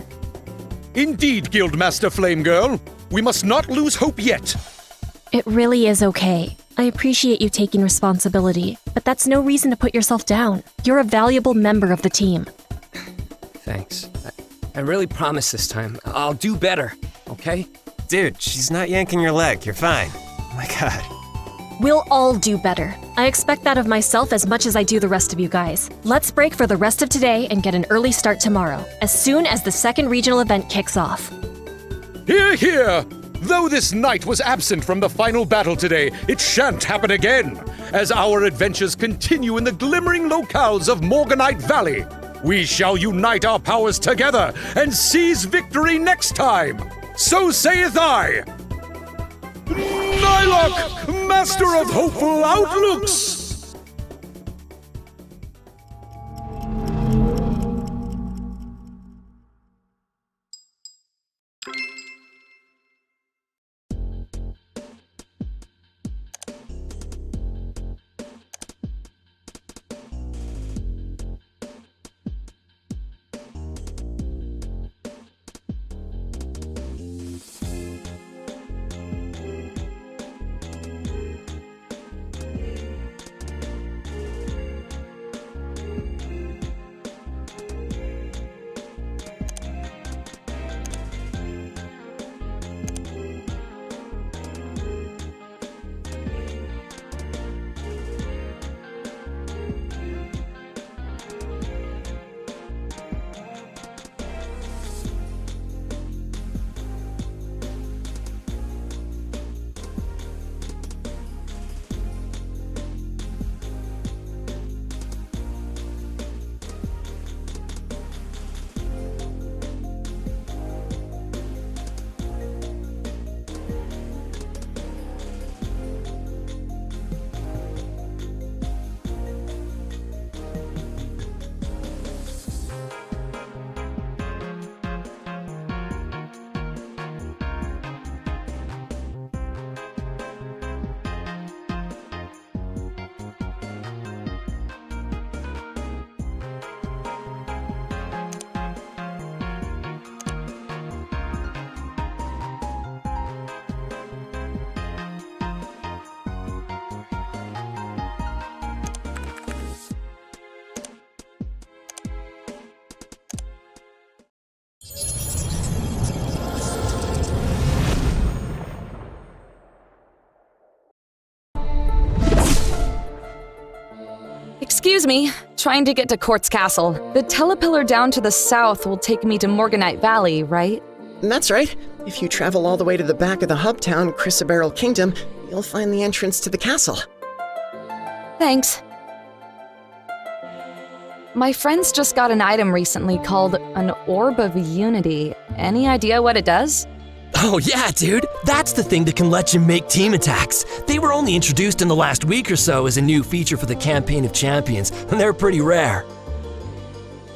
Indeed, Guildmaster Flamegirl. We must not lose hope yet. It really is okay. I appreciate you taking responsibility, but that's no reason to put yourself down. You're a valuable member of the team. Thanks. I really promise this time. I'll do better, okay? Dude, she's not yanking your leg. You're fine. Oh my god. We'll all do better. I expect that of myself as much as I do the rest of you guys. Let's break for the rest of today and get an early start tomorrow, as soon as the second regional event kicks off. Hear, hear! Though this knight was absent from the final battle today, it shan't happen again. As our adventures continue in the glimmering locales of Morganite Valley, we shall unite our powers together and seize victory next time. So saith I. Nylock, Master of Hopeful Outlooks! Excuse me, trying to get to Quartz Castle. The telepillar down to the south will take me to Morganite Valley, right? That's right. If you travel all the way to the back of the hub town, Chrysoberyl Kingdom, you'll find the entrance to the castle. Thanks. My friends just got an item recently called an Orb of Unity. Any idea what it does? Oh yeah, dude! That's the thing that can let you make team attacks. They were only introduced in the last week or so as a new feature for the Campaign of Champions, and they're pretty rare.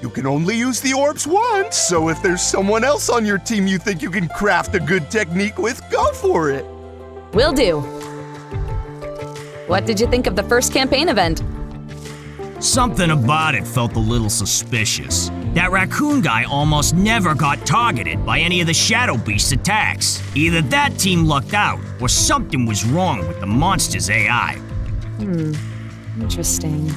You can only use the orbs once, so if there's someone else on your team you think you can craft a good technique with, go for it! Will do. What did you think of the first campaign event? Something about it felt a little suspicious. That raccoon guy almost never got targeted by any of the Shadow Beast's attacks. Either that team lucked out, or something was wrong with the monster's AI. Interesting.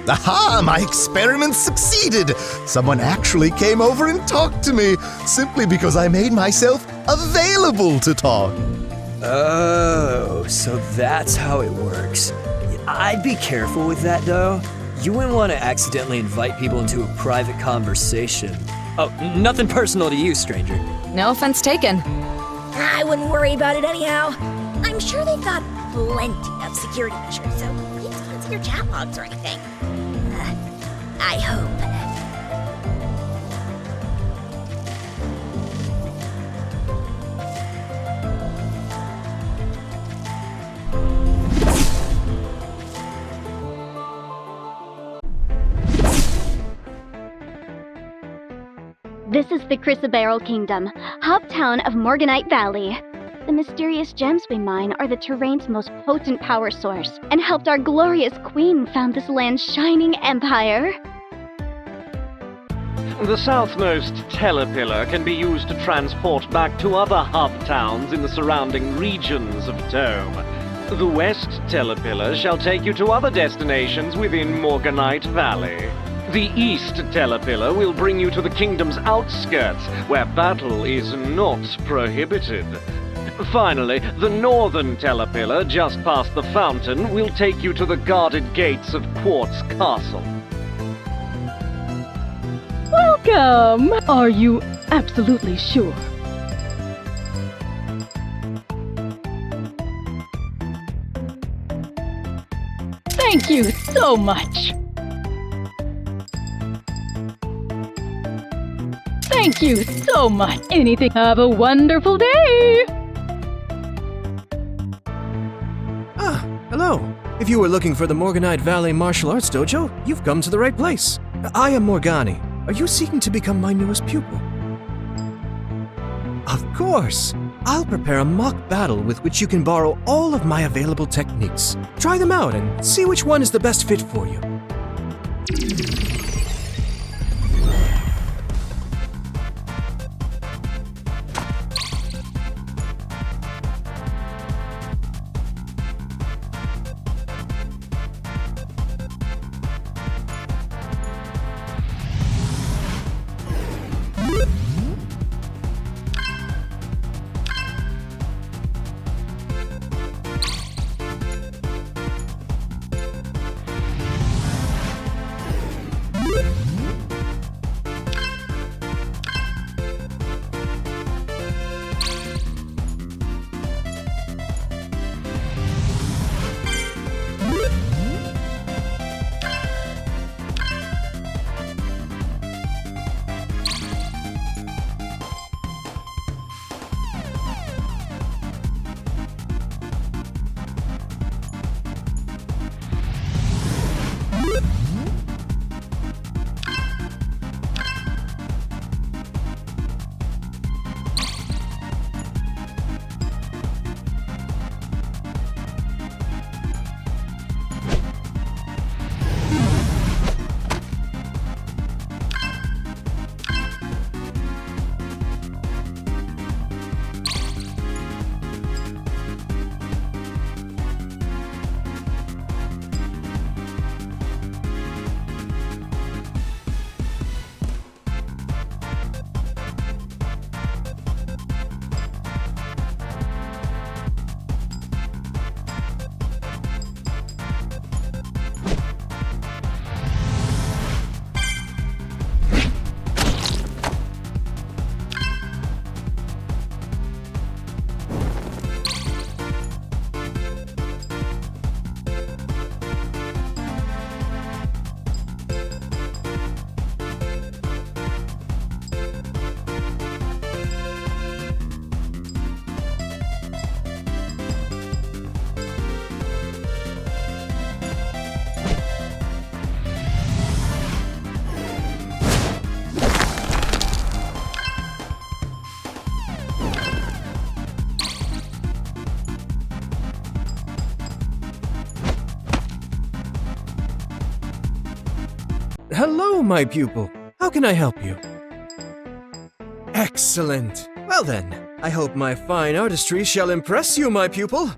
Aha! My experiment succeeded! Someone actually came over and talked to me, simply because I made myself available to talk. Oh, so that's how it works. I'd be careful with that, though. You wouldn't want to accidentally invite people into a private conversation. Oh, nothing personal to you, stranger. No offense taken. I wouldn't worry about it anyhow. I'm sure they've got plenty of security measures, so please don't see your chat logs or anything. I hope. This is the Chrysoberyl Kingdom, hub town of Morganite Valley. The mysterious gems we mine are the terrain's most potent power source, and helped our glorious queen found this land's shining empire. The southmost telepillar can be used to transport back to other hub towns in the surrounding regions of Tome. The west telepillar shall take you to other destinations within Morganite Valley. The east telepillar will bring you to the kingdom's outskirts, where battle is not prohibited. Finally, the northern telepillar, just past the fountain, will take you to the guarded gates of Quartz Castle. Welcome! Are you absolutely sure? Thank you so much! Thank you so much! Anything. Have a wonderful day! Hello. If you were looking for the Morganite Valley Martial Arts Dojo, you've come to the right place. I am Morgani. Are you seeking to become my newest pupil? Of course. I'll prepare a mock battle with which you can borrow all of my available techniques. Try them out and see which one is the best fit for you. Well, my pupil, how can I help you? Excellent. Well then, I hope my fine artistry shall impress you, my pupil.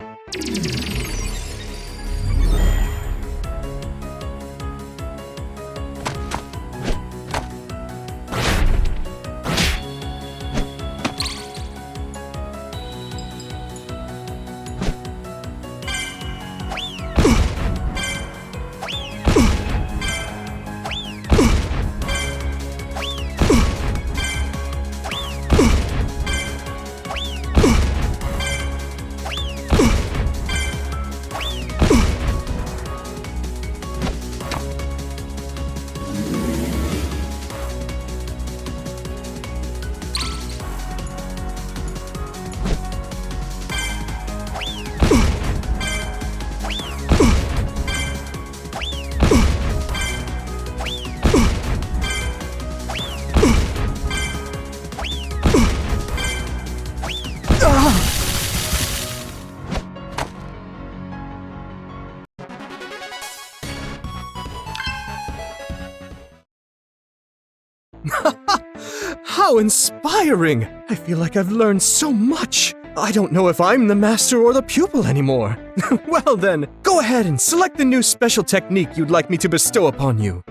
How inspiring! I feel like I've learned so much. I don't know if I'm the master or the pupil anymore. Well then, go ahead and select the new special technique you'd like me to bestow upon you.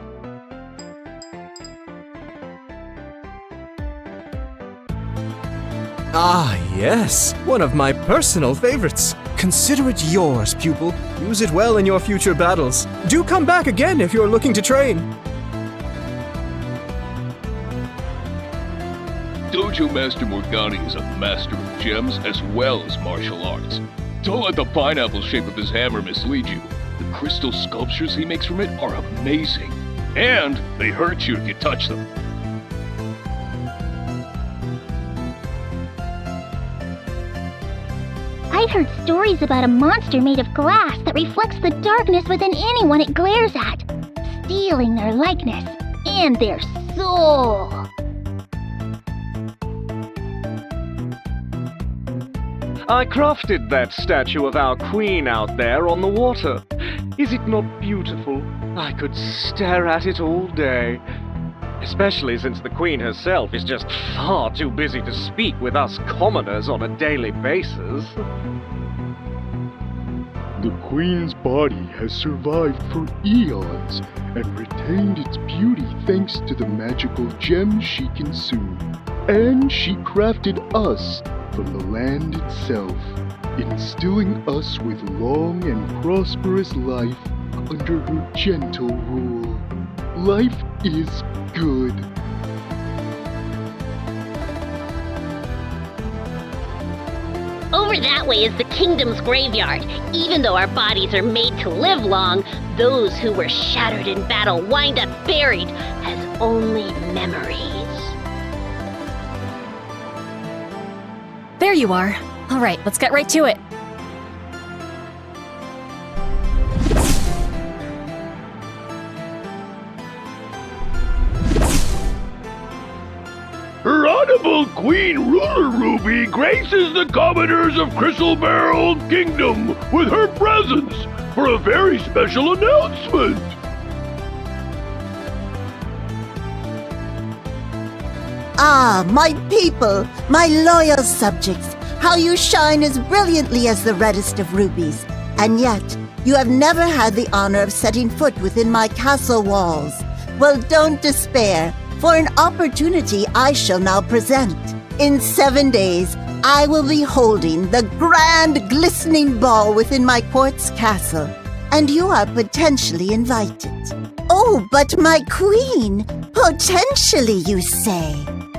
Ah, yes, one of my personal favorites. Consider it yours, pupil. Use it well in your future battles. Do come back again if you're looking to train. Dojo Master Morgani is a master of gems as well as martial arts. Don't let the pineapple shape of his hammer mislead you. The crystal sculptures he makes from it are amazing. And they hurt you if you touch them. I've heard stories about a monster made of glass that reflects the darkness within anyone it glares at, stealing their likeness and their soul. I crafted that statue of our queen out there on the water. Is it not beautiful? I could stare at it all day. Especially since the queen herself is just far too busy to speak with us commoners on a daily basis. The queen's body has survived for eons and retained its beauty thanks to the magical gems she consumed. And she crafted us from the land itself, instilling us with long and prosperous life under her gentle rule. Life is good. Over that way is the kingdom's graveyard. Even though our bodies are made to live long, those who were shattered in battle wind up buried as only memories. There you are. All right, let's get right to it. Her Honorable Queen Ruler Ruby graces the commoners of Crystal Barrel Kingdom with her presence for a very special announcement. Ah, my people, my loyal subjects, how you shine as brilliantly as the reddest of rubies. And yet, you have never had the honor of setting foot within my castle walls. Well, don't despair, for an opportunity I shall now present. In 7 days, I will be holding the grand glistening ball within my quartz castle, and you are potentially invited. Oh, but my queen, potentially you say?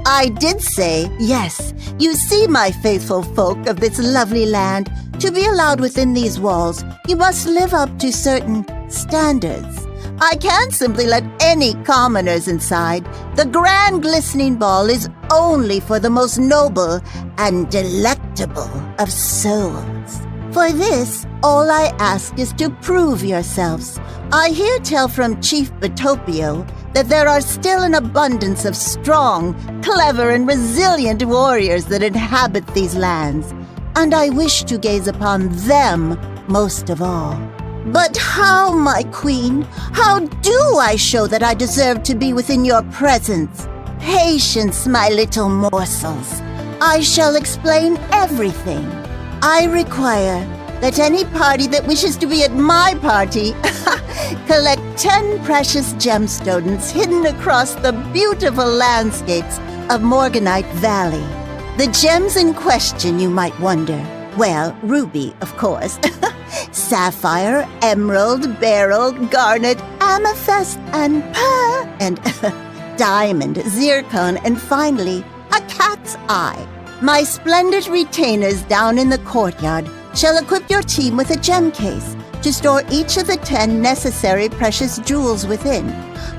I did say, yes, you see, my faithful folk of this lovely land, to be allowed within these walls, you must live up to certain standards. I can't simply let any commoners inside. The grand glistening ball is only for the most noble and delectable of souls. For this, all I ask is to prove yourselves. I hear tell from Chief Batopio that there are still an abundance of strong, clever, and resilient warriors that inhabit these lands, and I wish to gaze upon them most of all. But how, my queen? How do I show that I deserve to be within your presence? Patience, my little morsels. I shall explain everything. I require that any party that wishes to be at my party collect 10 precious gemstones hidden across the beautiful landscapes of Morganite Valley. The gems in question, you might wonder. Well, ruby, of course. Sapphire, emerald, beryl, garnet, amethyst, and pearl, and diamond, zircon, and finally, a cat's eye. My splendid retainers down in the courtyard shall equip your team with a gem case to store each of the 10 necessary precious jewels within.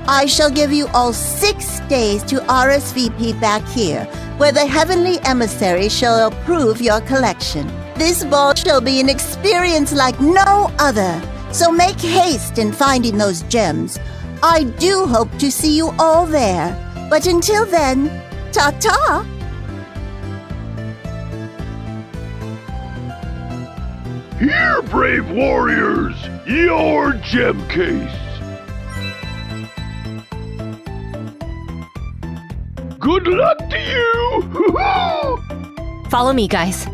I shall give you all 6 days to RSVP back here, where the heavenly emissary shall approve your collection. This ball shall be an experience like no other, so make haste in finding those gems. I do hope to see you all there, but until then, ta-ta! Here, brave warriors, your gem case. Good luck to you! Follow me, guys.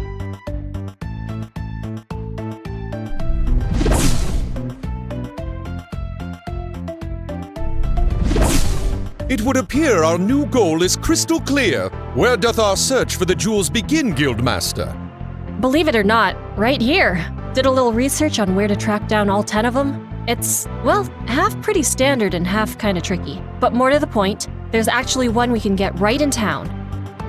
It would appear our new goal is crystal clear. Where doth our search for the jewels begin, Guildmaster? Believe it or not, right here. Did a little research on where to track down all 10 of them. It's, well, half pretty standard and half kinda tricky. But more to the point, there's actually one we can get right in town.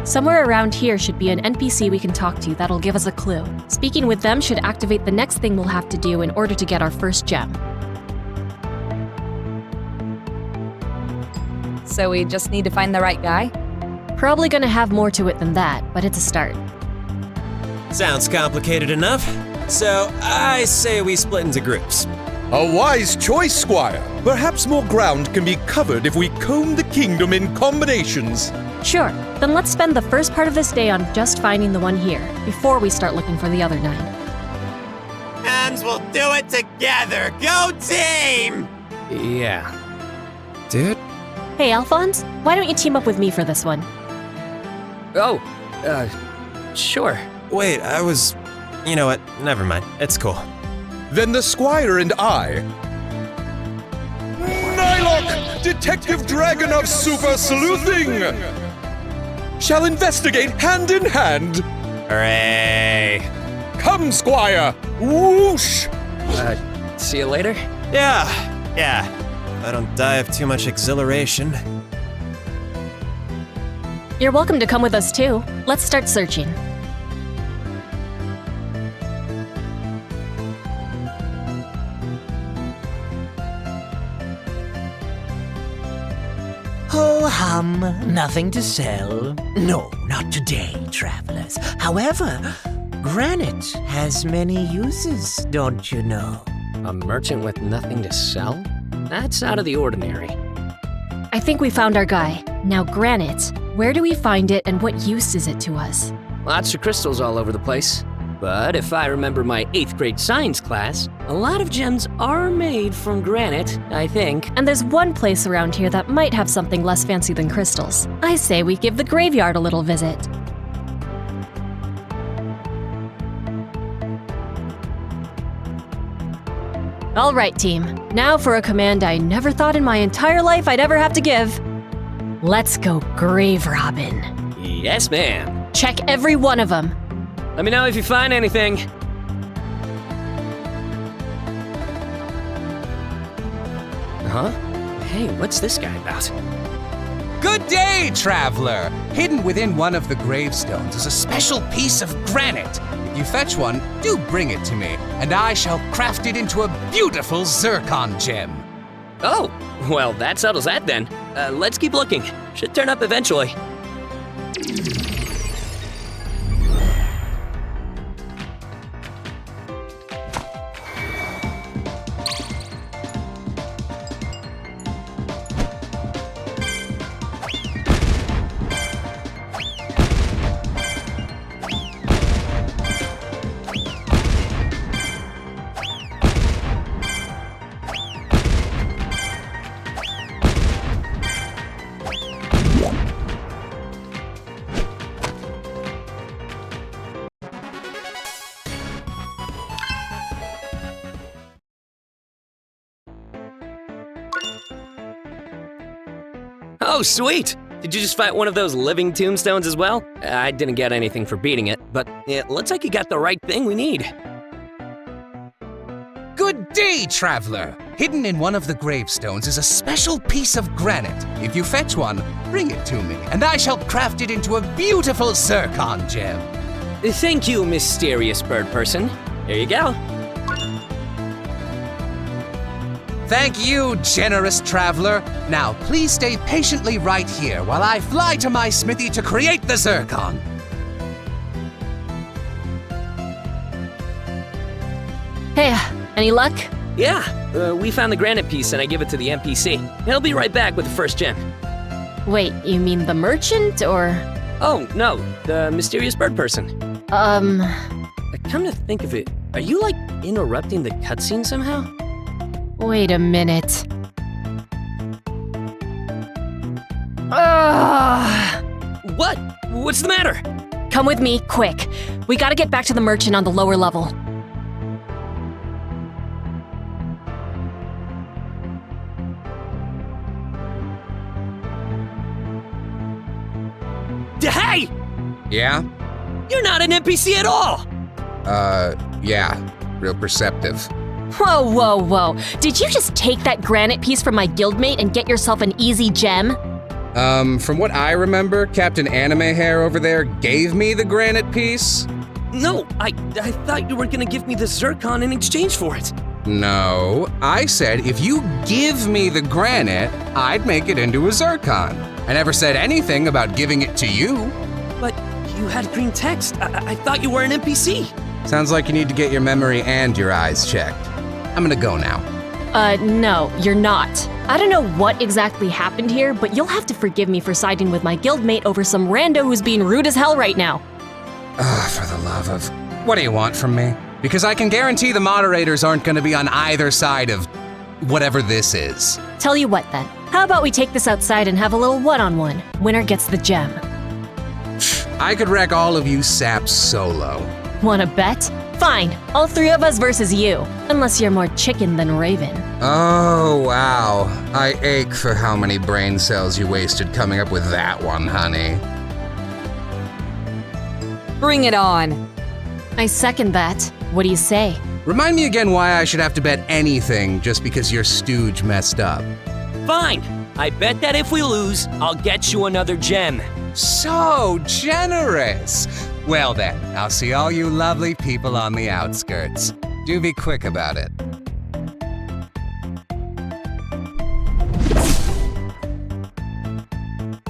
Somewhere around here should be an NPC we can talk to that'll give us a clue. Speaking with them should activate the next thing we'll have to do in order to get our first gem. So we just need to find the right guy? Probably gonna have more to it than that, but it's a start. Sounds complicated enough. So I say we split into groups. A wise choice, Squire. Perhaps more ground can be covered if we comb the kingdom in combinations. Sure, then let's spend the first part of this day on just finding the one here, before we start looking for the other 9. And we'll do it together! Go team! Yeah. Dude? Hey, Alphonse, why don't you team up with me for this one? Oh, sure. Wait, you know what? Never mind. It's cool. Then the Squire and I... Nylock, Detective Dragon of Super Sleuthing! Shall investigate hand in hand. Hooray! Come, Squire! Whoosh! See you later? Yeah. If I don't die of too much exhilaration. You're welcome to come with us too. Let's start searching. Ho hum, nothing to sell. No, not today, travelers. However, granite has many uses, don't you know? A merchant with nothing to sell? That's out of the ordinary. I think we found our guy. Now, granite. Where do we find it and what use is it to us? Lots of crystals all over the place. But if I remember my 8th grade science class, a lot of gems are made from granite, I think. And there's one place around here that might have something less fancy than crystals. I say we give the graveyard a little visit. All right, team. Now for a command I never thought in my entire life I'd ever have to give. Let's go grave robbing. Yes, ma'am. Check every one of them. Let me know if you find anything. Huh? Hey, what's this guy about? Good day, traveler! Hidden within one of the gravestones is a special piece of granite. If you fetch one, do bring it to me, and I shall craft it into a beautiful zircon gem. Oh, well, that settles that then. Let's keep looking. Should turn up eventually. Oh, sweet! Did you just fight one of those living tombstones as well? I didn't get anything for beating it, but it looks like you got the right thing we need. Good day, traveler! Hidden in one of the gravestones is a special piece of granite. If you fetch one, bring it to me, and I shall craft it into a beautiful zircon gem. Thank you, mysterious bird person. Here you go. Thank you, generous traveler. Now, please stay patiently right here while I fly to my smithy to create the zircon. Hey, any luck? Yeah, we found the granite piece and I give it to the NPC. He'll be right back with the first gem. Wait, you mean the merchant, or? Oh, no, the mysterious bird person. Come to think of it, are you, like, interrupting the cutscene somehow? Wait a minute. What? What's the matter? Come with me, quick. We gotta get back to the merchant on the lower level. Hey! Yeah? You're not an NPC at all! Yeah. Real perceptive. Whoa, whoa, whoa. Did you just take that granite piece from my guildmate and get yourself an easy gem? From what I remember, Captain Anime Hair over there gave me the granite piece. No, I thought you were gonna give me the zircon in exchange for it. No, I said if you give me the granite, I'd make it into a zircon. I never said anything about giving it to you. But you had green text. I thought you were an NPC. Sounds like you need to get your memory and your eyes checked. I'm gonna go now. No, you're not. I don't know what exactly happened here, but you'll have to forgive me for siding with my guildmate over some rando who's being rude as hell right now. Ugh, for the love of... What do you want from me? Because I can guarantee the moderators aren't gonna be on either side of whatever this is. Tell you what then, how about we take this outside and have a little one-on-one? Winner gets the gem. I could wreck all of you saps solo. Wanna bet? Fine, all three of us versus you. Unless you're more chicken than Raven. Oh, wow. I ache for how many brain cells you wasted coming up with that one, honey. Bring it on. I second that. What do you say? Remind me again why I should have to bet anything just because your stooge messed up. Fine. I bet that if we lose, I'll get you another gem. So generous. Well then, I'll see all you lovely people on the outskirts. Do be quick about it.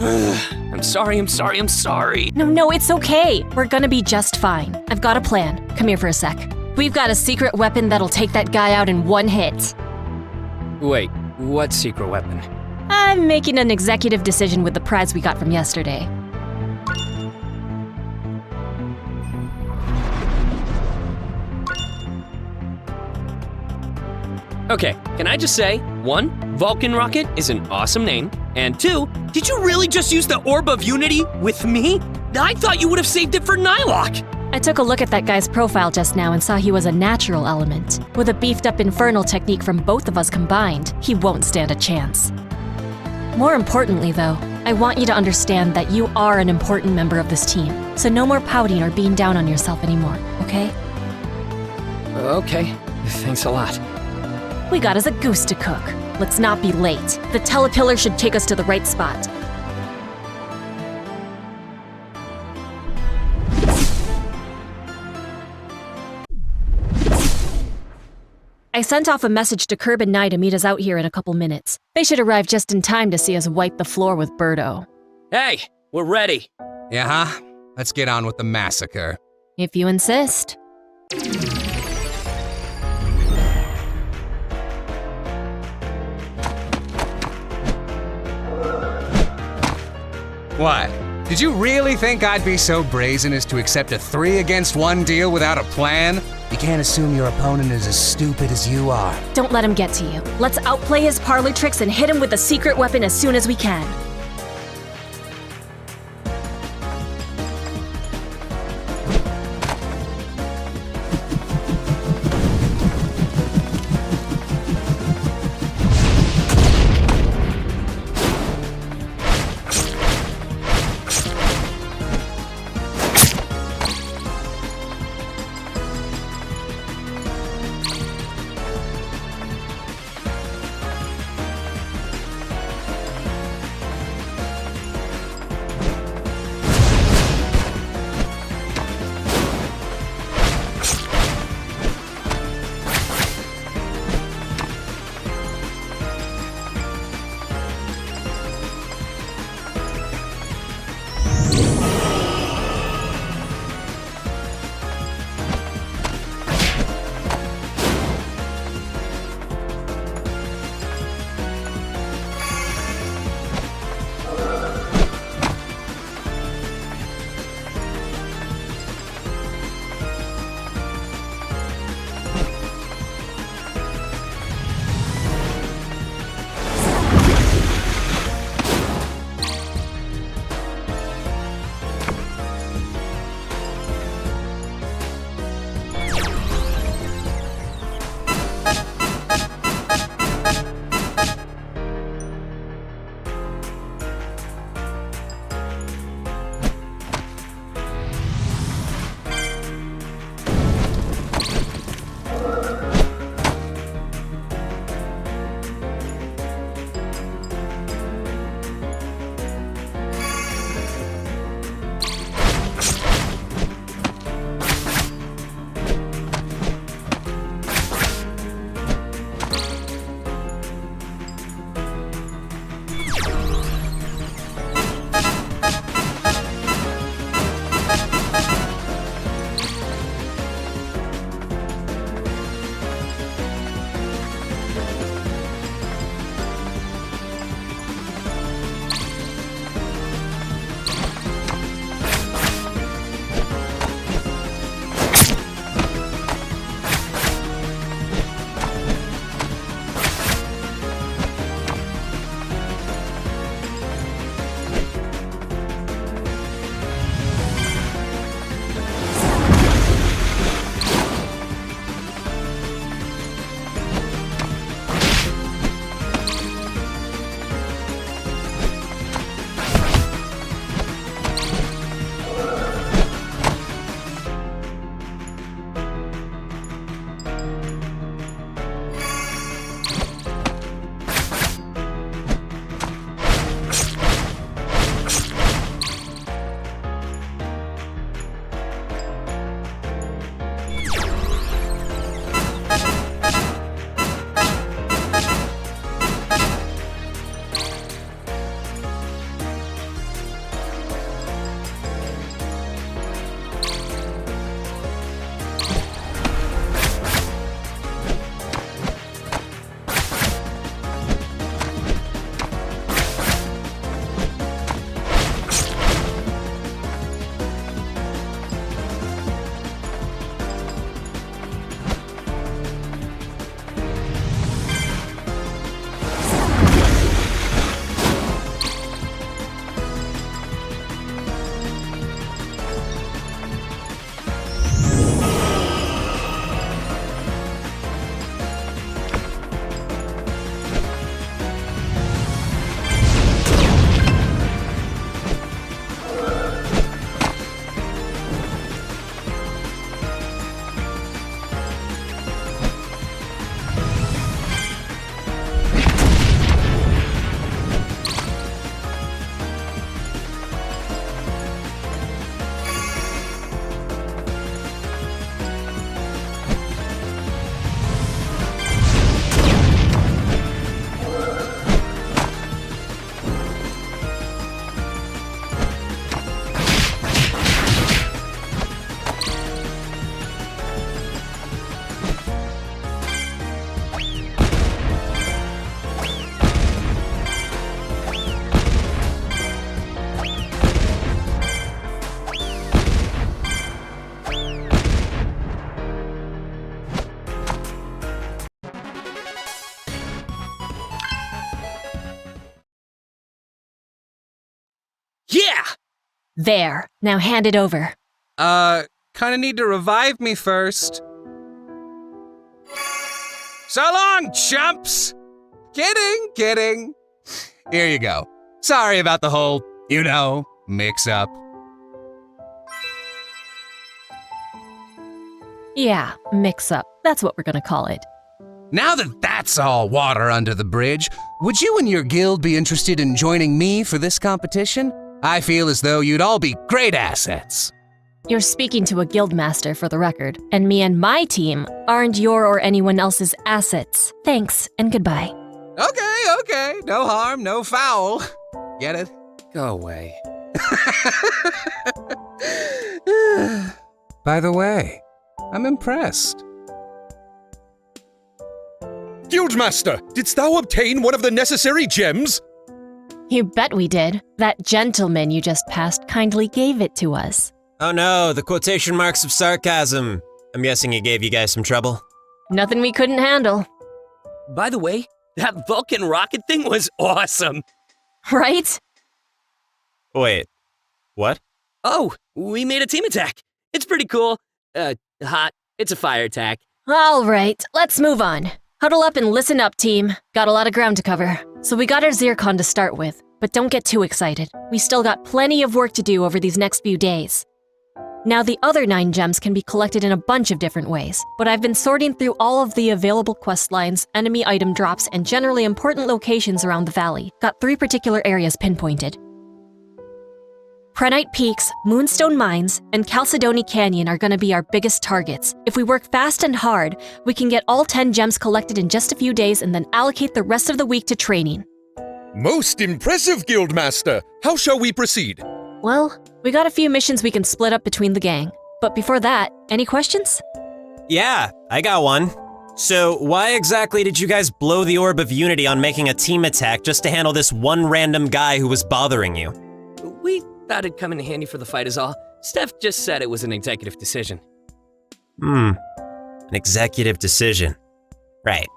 I'm sorry. No, it's okay. We're gonna be just fine. I've got a plan. Come here for a sec. We've got a secret weapon that'll take that guy out in one hit. Wait, what secret weapon? I'm making an executive decision with the prize we got from yesterday. Okay, can I just say, 1, Vulcan Rocket is an awesome name, and 2, did you really just use the Orb of Unity with me? I thought you would have saved it for Nylok! I took a look at that guy's profile just now and saw he was a natural element. With a beefed-up infernal technique from both of us combined, he won't stand a chance. More importantly, though, I want you to understand that you are an important member of this team, so no more pouting or being down on yourself anymore, okay? Okay, thanks a lot. We got us a goose to cook. Let's not be late. The telepillar should take us to the right spot. I sent off a message to Curb and Nye to meet us out here in a couple minutes. They should arrive just in time to see us wipe the floor with Birdo. Hey, we're ready. Yeah, huh? Let's get on with the massacre. If you insist. What? Did you really think I'd be so brazen as to accept a 3-against-1 deal without a plan? You can't assume your opponent is as stupid as you are. Don't let him get to you. Let's outplay his parlor tricks and hit him with the secret weapon as soon as we can. There. Now hand it over. Kinda need to revive me first. So long, chumps! Kidding. Here you go. Sorry about the whole, mix-up. Yeah, mix-up. That's what we're gonna call it. Now that that's all water under the bridge, would you and your guild be interested in joining me for this competition? I feel as though you'd all be great assets. You're speaking to a guildmaster for the record, and me and my team aren't your or anyone else's assets. Thanks, and goodbye. Okay. No harm, no foul. Get it? Go away. By the way, I'm impressed. Guildmaster, didst thou obtain one of the necessary gems? You bet we did. That gentleman you just passed kindly gave it to us. Oh no, the quotation marks of sarcasm. I'm guessing he gave you guys some trouble. Nothing we couldn't handle. By the way, that Vulcan rocket thing was awesome. Right? Wait, what? Oh, we made a team attack. It's pretty cool. Hot. It's a fire attack. All right, let's move on. Huddle up and listen up, team. Got a lot of ground to cover. So we got our Zircon to start with, but don't get too excited. We still got plenty of work to do over these next few days. Now, the other 9 gems can be collected in a bunch of different ways, but I've been sorting through all of the available quest lines, enemy item drops, and generally important locations around the valley. Got 3 particular areas pinpointed. Prenite Peaks, Moonstone Mines, and Chalcedony Canyon are going to be our biggest targets. If we work fast and hard, we can get all 10 gems collected in just a few days and then allocate the rest of the week to training. Most impressive, Guildmaster. How shall we proceed? Well, we got a few missions we can split up between the gang. But before that, any questions? Yeah, I got one. So, why exactly did you guys blow the Orb of Unity on making a team attack just to handle this one random guy who was bothering you? We thought it'd come in handy for the fight is all. Steph just said it was an executive decision. An executive decision. Right.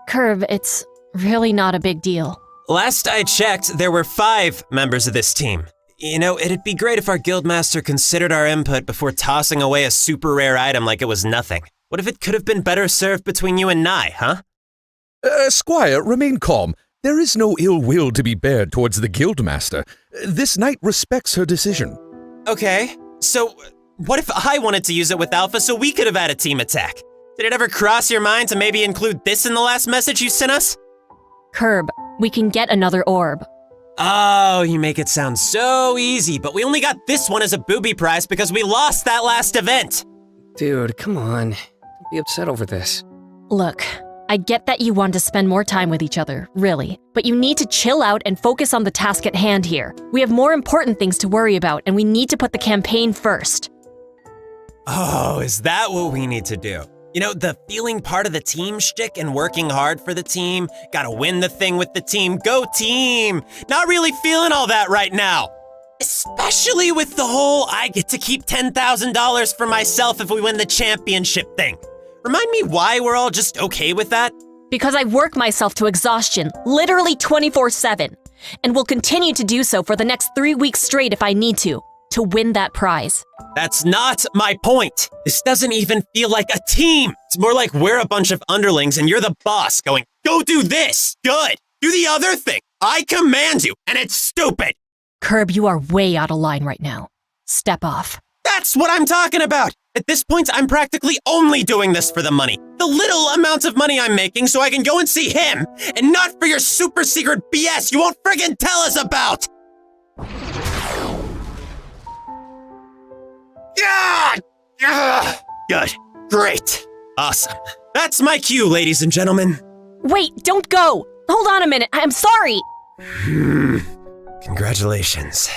Curb, it's really not a big deal. Last I checked, there were 5 members of this team. It'd be great if our guildmaster considered our input before tossing away a super rare item like it was nothing. What if it could have been better served between you and Nye, huh? Squire, remain calm. There is no ill will to be bared towards the Guildmaster. This knight respects her decision. Okay, so what if I wanted to use it with Alpha so we could have had a team attack? Did it ever cross your mind to maybe include this in the last message you sent us? Curb, we can get another orb. Oh, you make it sound so easy, but we only got this one as a booby prize because we lost that last event. Dude, come on. Don't be upset over this. Look, I get that you want to spend more time with each other, really, but you need to chill out and focus on the task at hand here. We have more important things to worry about, and we need to put the campaign first. Oh, is that what we need to do? The feeling part of the team shtick and working hard for the team, gotta win the thing with the team, go team! Not really feeling all that right now. Especially with the whole I get to keep $10,000 for myself if we win the championship thing. Remind me why we're all just okay with that? Because I work myself to exhaustion, literally 24/7, and will continue to do so for the next 3 weeks straight if I need to win that prize. That's not my point. This doesn't even feel like a team. It's more like we're a bunch of underlings and you're the boss going, go do this, good, do the other thing. I command you, and it's stupid. Curb, you are way out of line right now. Step off. That's what I'm talking about. At this point, I'm practically only doing this for the money. The little amount of money I'm making so I can go and see him, and not for your super secret BS you won't friggin' tell us about. Good. Great. Awesome. That's my cue, ladies and gentlemen. Wait, don't go. Hold on a minute. I'm sorry. Congratulations.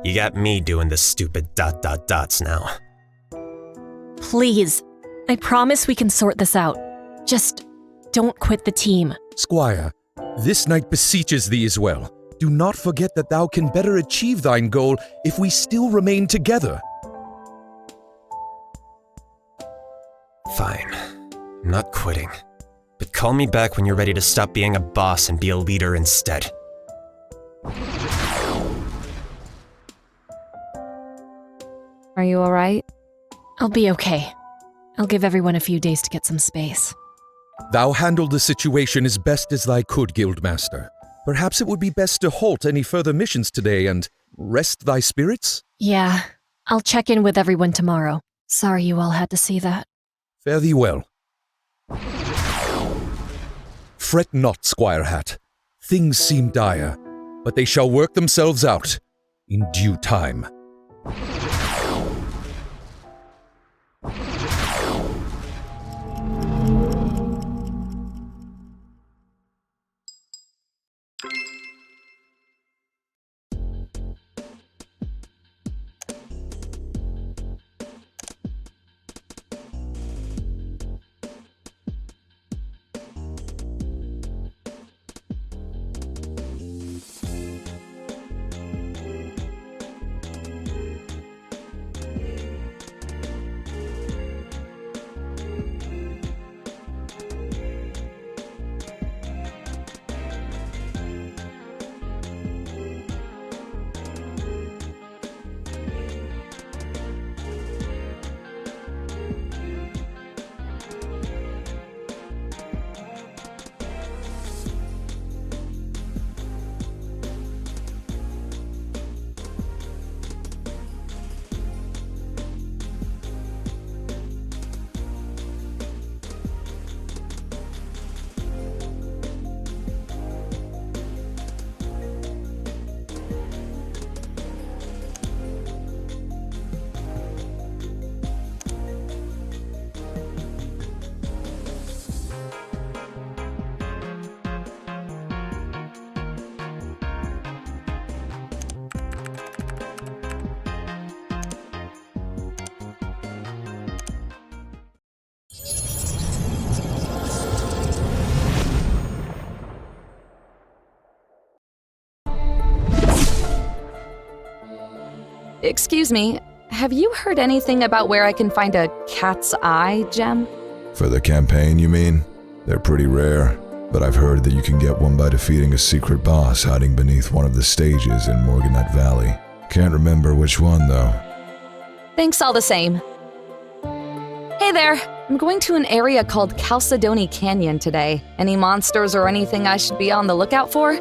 You got me doing the stupid ... dots now. Please. I promise we can sort this out. Just don't quit the team. Squire, this knight beseeches thee as well. Do not forget that thou can better achieve thine goal if we still remain together. Fine. I'm not quitting. But call me back when you're ready to stop being a boss and be a leader instead. Are you alright? I'll be okay. I'll give everyone a few days to get some space. Thou handled the situation as best as thy could, Guildmaster. Perhaps it would be best to halt any further missions today and rest thy spirits? Yeah, I'll check in with everyone tomorrow. Sorry you all had to see that. Fare thee well. Fret not, Squire Hat. Things seem dire, but they shall work themselves out in due time. Excuse me, have you heard anything about where I can find a cat's eye gem? For the campaign, you mean? They're pretty rare, but I've heard that you can get one by defeating a secret boss hiding beneath one of the stages in Morganite Valley. Can't remember which one, though. Thanks all the same. Hey there, I'm going to an area called Chalcedony Canyon today. Any monsters or anything I should be on the lookout for?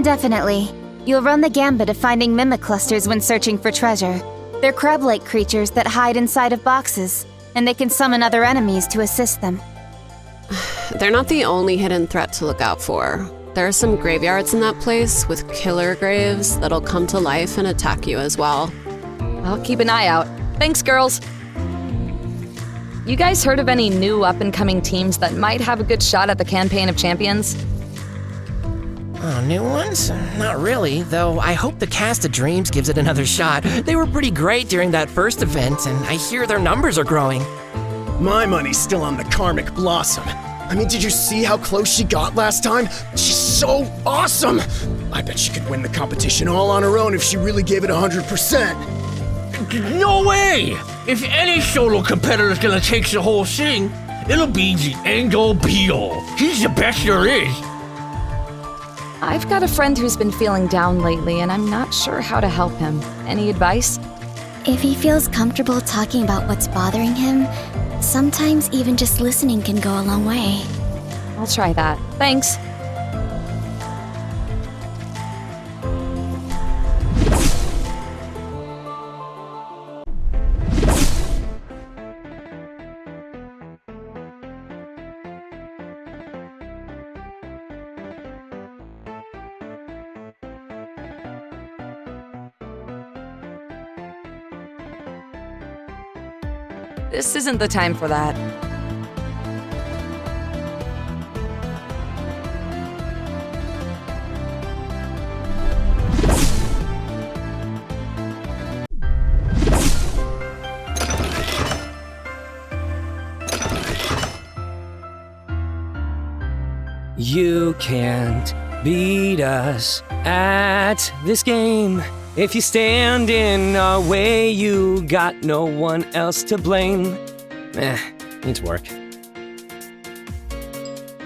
Definitely. You'll run the gambit of finding mimic clusters when searching for treasure. They're crab-like creatures that hide inside of boxes, and they can summon other enemies to assist them. They're not the only hidden threat to look out for. There are some graveyards in that place with killer graves that'll come to life and attack you as well. I'll keep an eye out. Thanks, girls. You guys heard of any new up-and-coming teams that might have a good shot at the Campaign of Champions? Oh, new ones? Not really, though I hope the Cast of Dreams gives it another shot. They were pretty great during that first event, and I hear their numbers are growing. My money's still on the Karmic Blossom. I mean, did you see how close she got last time? She's so awesome! I bet she could win the competition all on her own if she really gave it 100%. No way! If any solo competitor's gonna take the whole thing, it'll be the end-all be-all. He's the best there is. I've got a friend who's been feeling down lately, and I'm not sure how to help him. Any advice? If he feels comfortable talking about what's bothering him, sometimes even just listening can go a long way. I'll try that. Thanks. This isn't the time for that. You can't beat us at this game. If you stand in our way, you got no one else to blame. Needs work.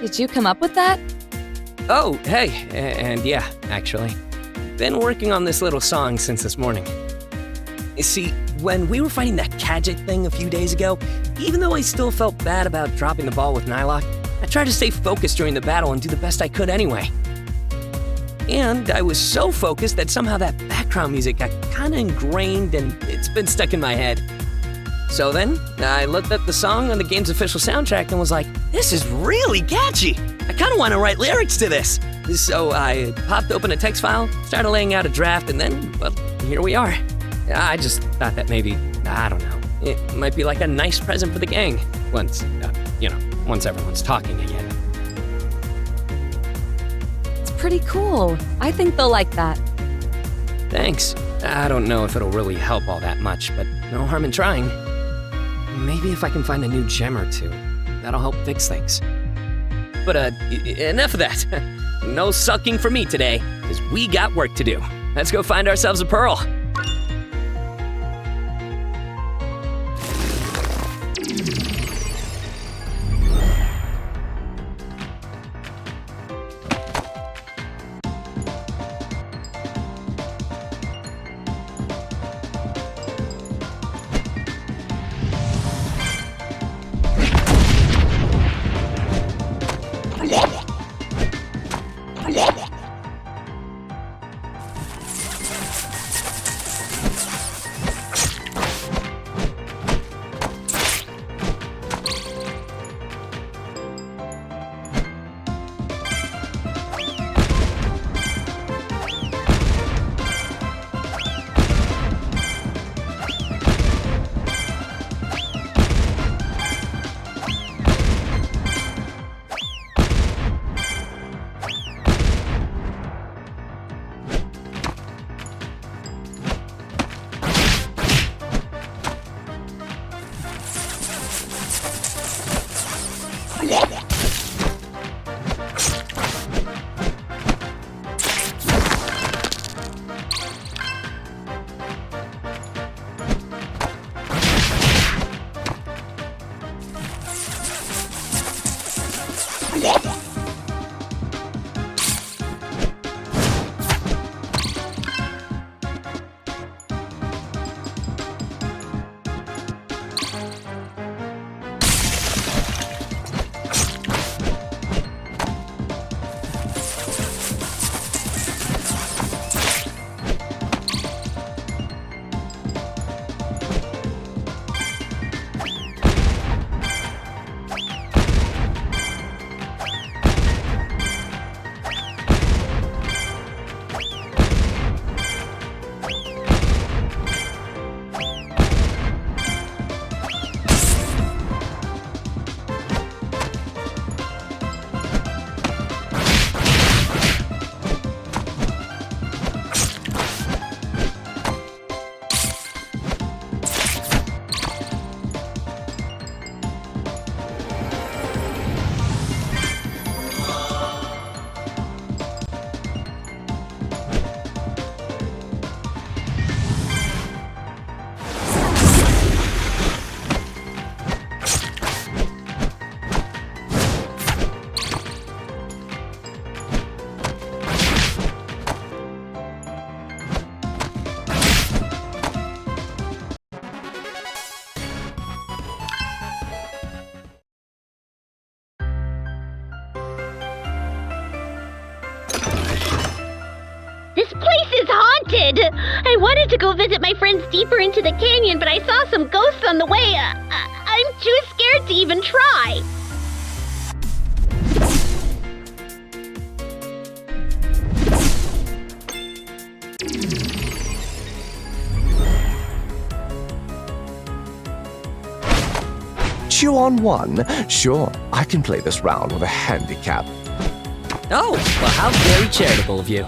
Did you come up with that? Oh, hey, and yeah, actually. Been working on this little song since this morning. You see, when we were fighting that Kajik thing a few days ago, even though I still felt bad about dropping the ball with Nylok, I tried to stay focused during the battle and do the best I could anyway. And I was so focused that somehow that background music got kinda ingrained and it's been stuck in my head. So then, I looked at the song on the game's official soundtrack and was like, this is really catchy! I kinda wanna write lyrics to this! So I popped open a text file, started laying out a draft, and then, well, here we are. I just thought that maybe, I don't know, it might be like a nice present for the gang. Once, once everyone's talking again. It's pretty cool. I think they'll like that. Thanks. I don't know if it'll really help all that much, but no harm in trying. Maybe if I can find a new gem or two, that'll help fix things. But enough of that. No sulking for me today, because we got work to do. Let's go find ourselves a pearl. This place is haunted! I wanted to go visit my friends deeper into the canyon, but I saw some ghosts on the way. I'm too scared to even try. Chew on one? Sure, I can play this round with a handicap. Oh, well, how very charitable of you.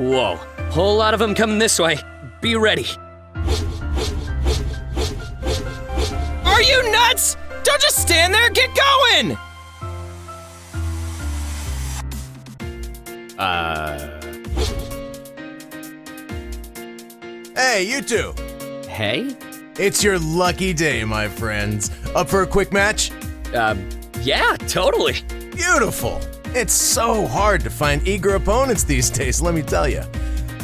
Whoa, whole lot of them coming this way. Be ready. Are you nuts? Don't just stand there, get going! Hey, you two. Hey? It's your lucky day, my friends. Up for a quick match? Yeah, totally. Beautiful. It's so hard to find eager opponents these days, let me tell you.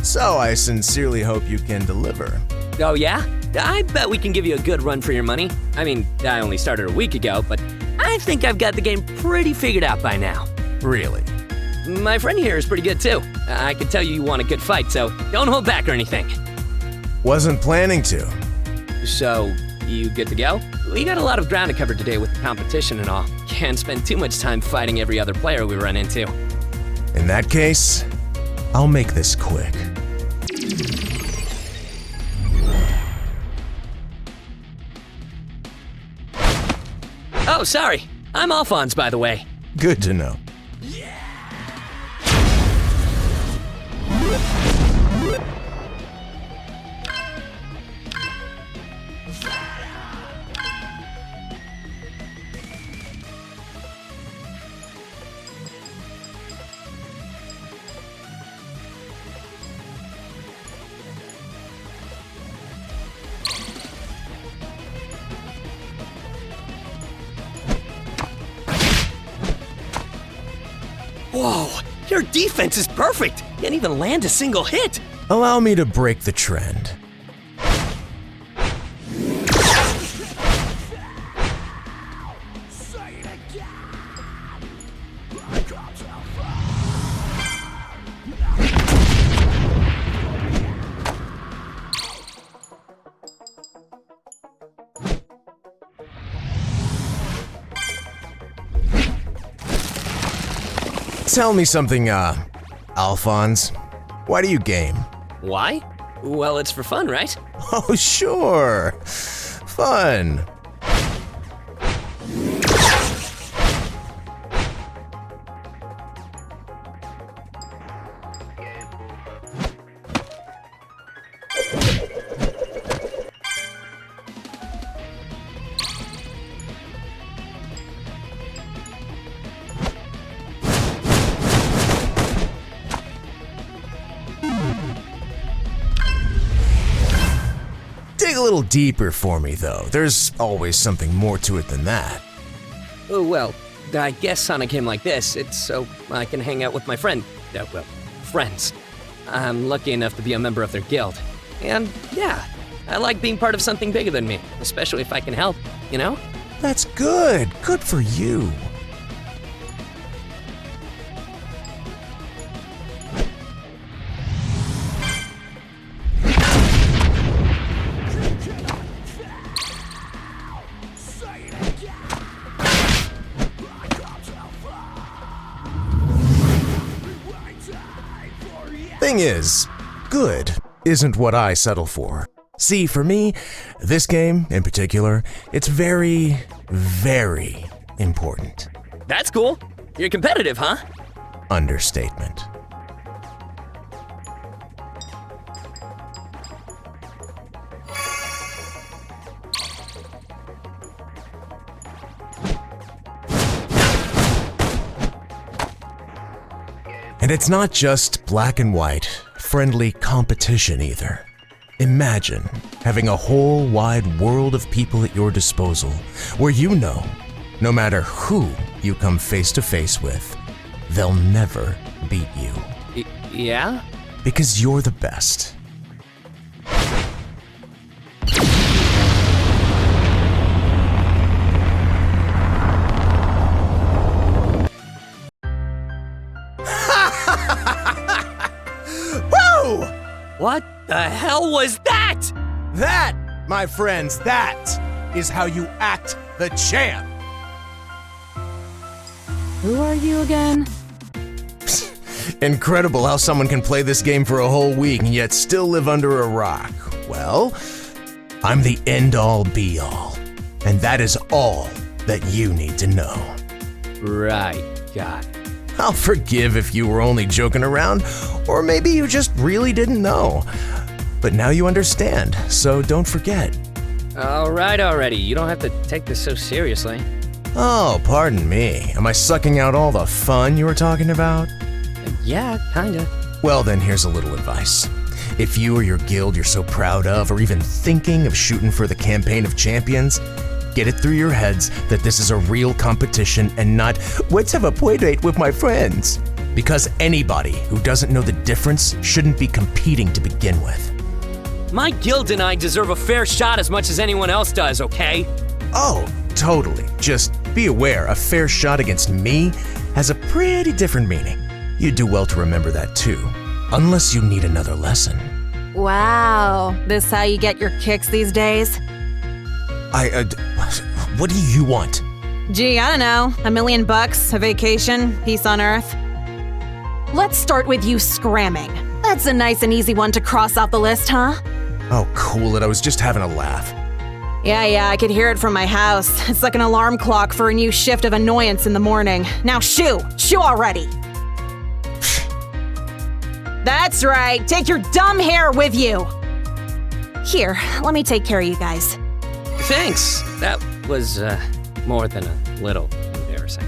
So I sincerely hope you can deliver. Oh yeah? I bet we can give you a good run for your money. I mean, I only started a week ago, but I think I've got the game pretty figured out by now. Really? My friend here is pretty good too. I can tell you want a good fight, so don't hold back or anything. Wasn't planning to. So, you good to go? We got a lot of ground to cover today with the competition and all. Can't spend too much time fighting every other player we run into. In that case, I'll make this quick. Oh, sorry. I'm Alphonse, by the way. Good to know. Whoa, your defense is perfect. Can't even land a single hit. Allow me to break the trend. Tell me something, Alphonse. Why do you game? Why? Well, it's for fun, right? Oh, sure. Fun. Dig a little deeper for me, though. There's always something more to it than that. Oh, well, I guess on a game like this, it's so I can hang out with my friends. I'm lucky enough to be a member of their guild. And yeah, I like being part of something bigger than me, especially if I can help, you know? That's good. Good for you. Thing is, good isn't what I settle for. See, for me, this game in particular, it's very, very important. That's cool. You're competitive, huh? Understatement. And it's not just black and white, friendly competition either. Imagine having a whole wide world of people at your disposal where you know, no matter who you come face to face with, they'll never beat you. Yeah? Because you're the best. Woo! What the hell was that? That, my friends, that is how you act the champ. Who are you again? Incredible how someone can play this game for a whole week and yet still live under a rock. Well, I'm the end-all be-all, and that is all that you need to know. Right, got it. I'll forgive if you were only joking around, or maybe you just really didn't know. But now you understand, so don't forget. All right already, you don't have to take this so seriously. Oh, pardon me. Am I sucking out all the fun you were talking about? Yeah, kinda. Well then, here's a little advice. If you or your guild you're so proud of are even thinking of shooting for the Campaign of Champions, get it through your heads that this is a real competition and not, let's have a playdate with my friends. Because anybody who doesn't know the difference shouldn't be competing to begin with. My guild and I deserve a fair shot as much as anyone else does, okay? Oh, totally. Just be aware, a fair shot against me has a pretty different meaning. You do well to remember that too, unless you need another lesson. Wow, this how you get your kicks these days? What do you want? Gee, I don't know. $1 million, a vacation, peace on Earth. Let's start with you scramming. That's a nice and easy one to cross off the list, huh? Oh, cool it. I was just having a laugh. Yeah, I could hear it from my house. It's like an alarm clock for a new shift of annoyance in the morning. Now shoo already. That's right, take your dumb hair with you. Here, let me take care of you guys. Thanks. That was, more than a little embarrassing.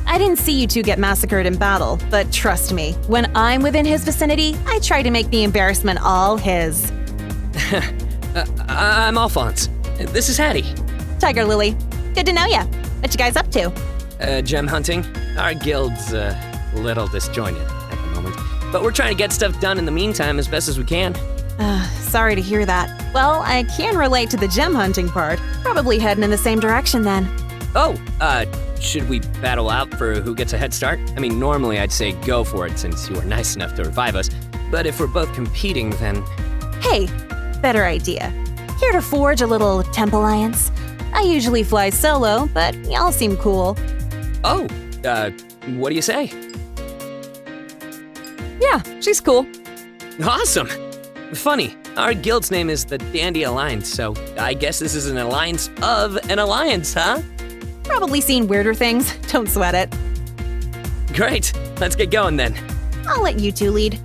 I didn't see you two get massacred in battle, but trust me, when I'm within his vicinity, I try to make the embarrassment all his. I'm Alphonse. This is Hattie. Tiger Lily. Good to know ya. What you guys up to? Gem hunting. Our guild's a little disjointed at the moment, but we're trying to get stuff done in the meantime as best as we can. Sorry to hear that. Well, I can relate to the gem hunting part. Probably heading in the same direction then. Oh, should we battle out for who gets a head start? I mean, normally I'd say go for it since you were nice enough to revive us, but if we're both competing, then... Hey, better idea. Here to forge a little temp alliance. I usually fly solo, but y'all seem cool. Oh, what do you say? Yeah, she's cool. Awesome! Funny, our guild's name is the Dandy Alliance, so I guess this is an alliance of an alliance, huh? Probably seen weirder things, don't sweat it. Great, let's get going then. I'll let you two lead.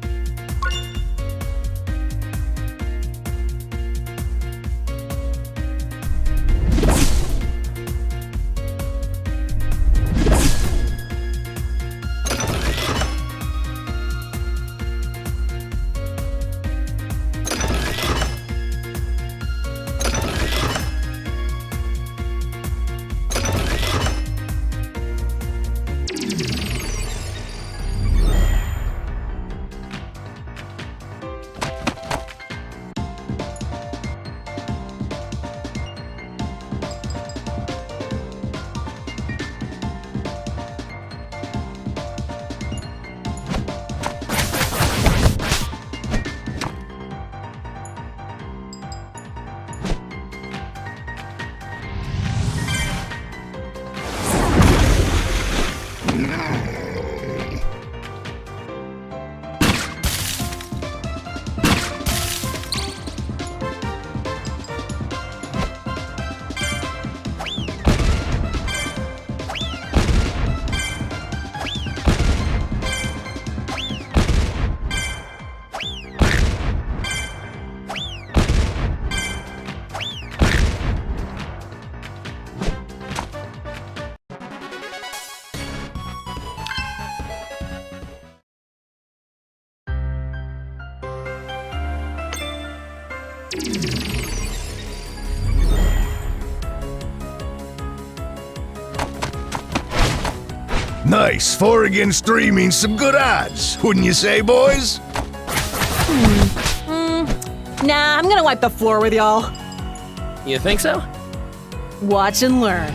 Nice. 4 against 3 means some good odds, wouldn't you say, boys? Nah, I'm gonna wipe the floor with y'all. You think so? Watch and learn.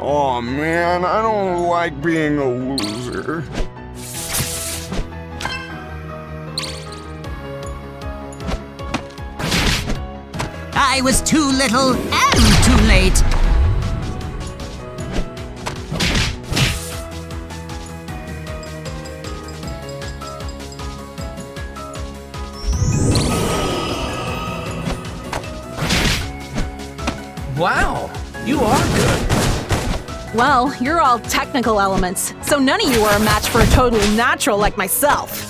Aw, man, I don't like being a loser. I was too little and too late. Wow, you are good. Well, you're all technical elements, so none of you are a match for a total natural like myself.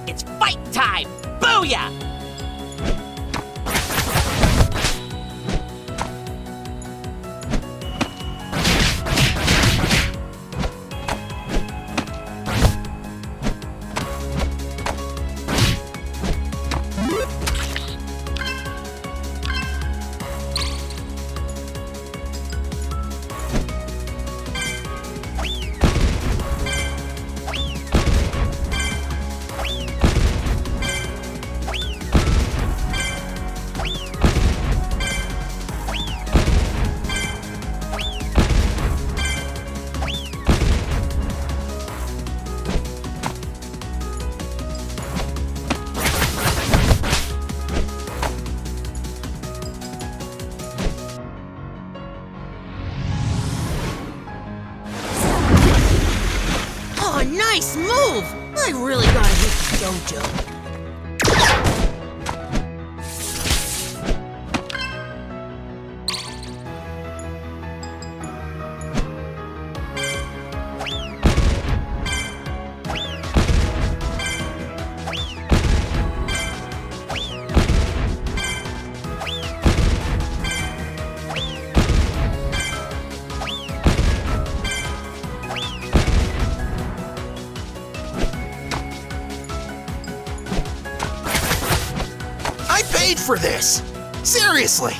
It's fight time! Booyah! Oh, nice move! I really gotta hit the dojo. I paid for this! Seriously!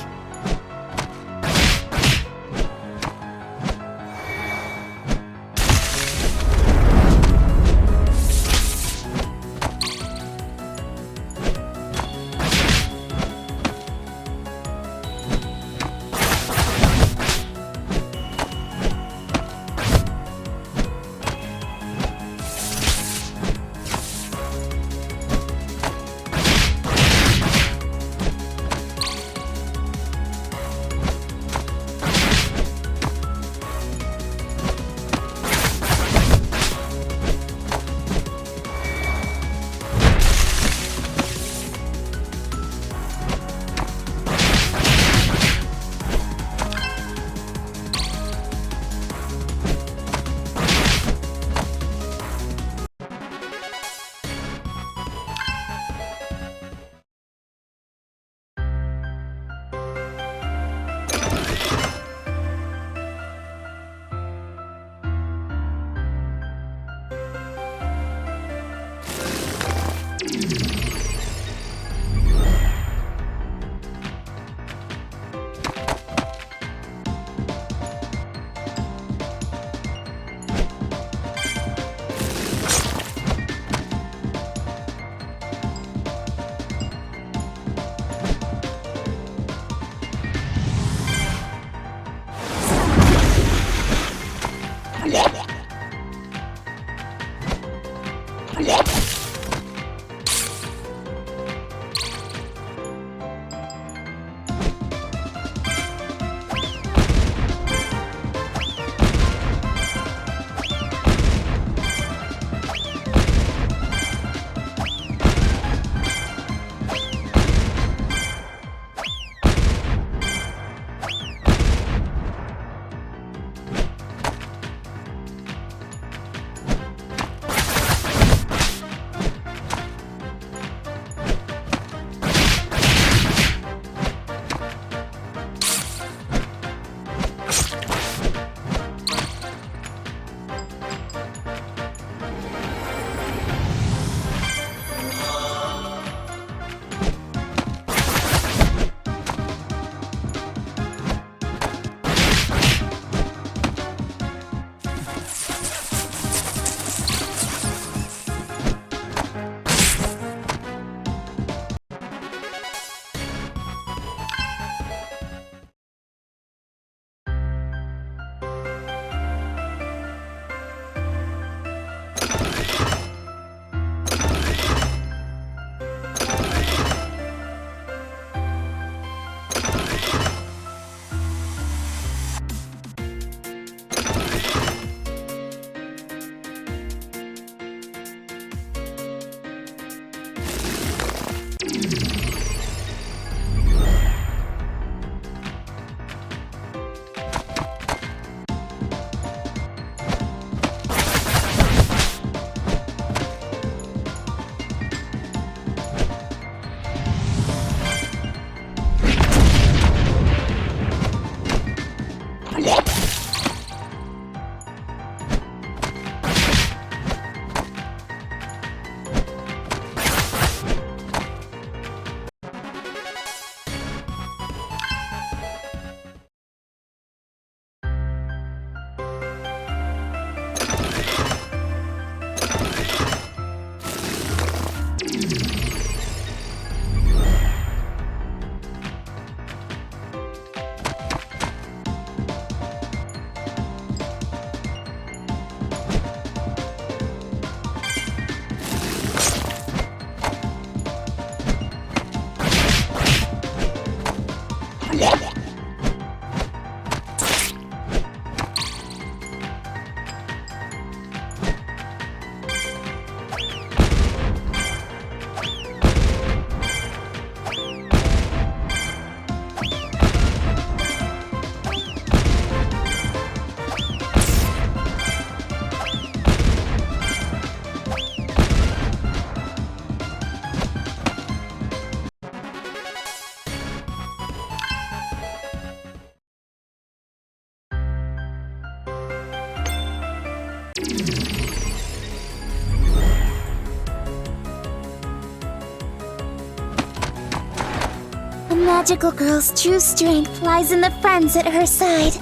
The magical girl's true strength lies in the friends at her side.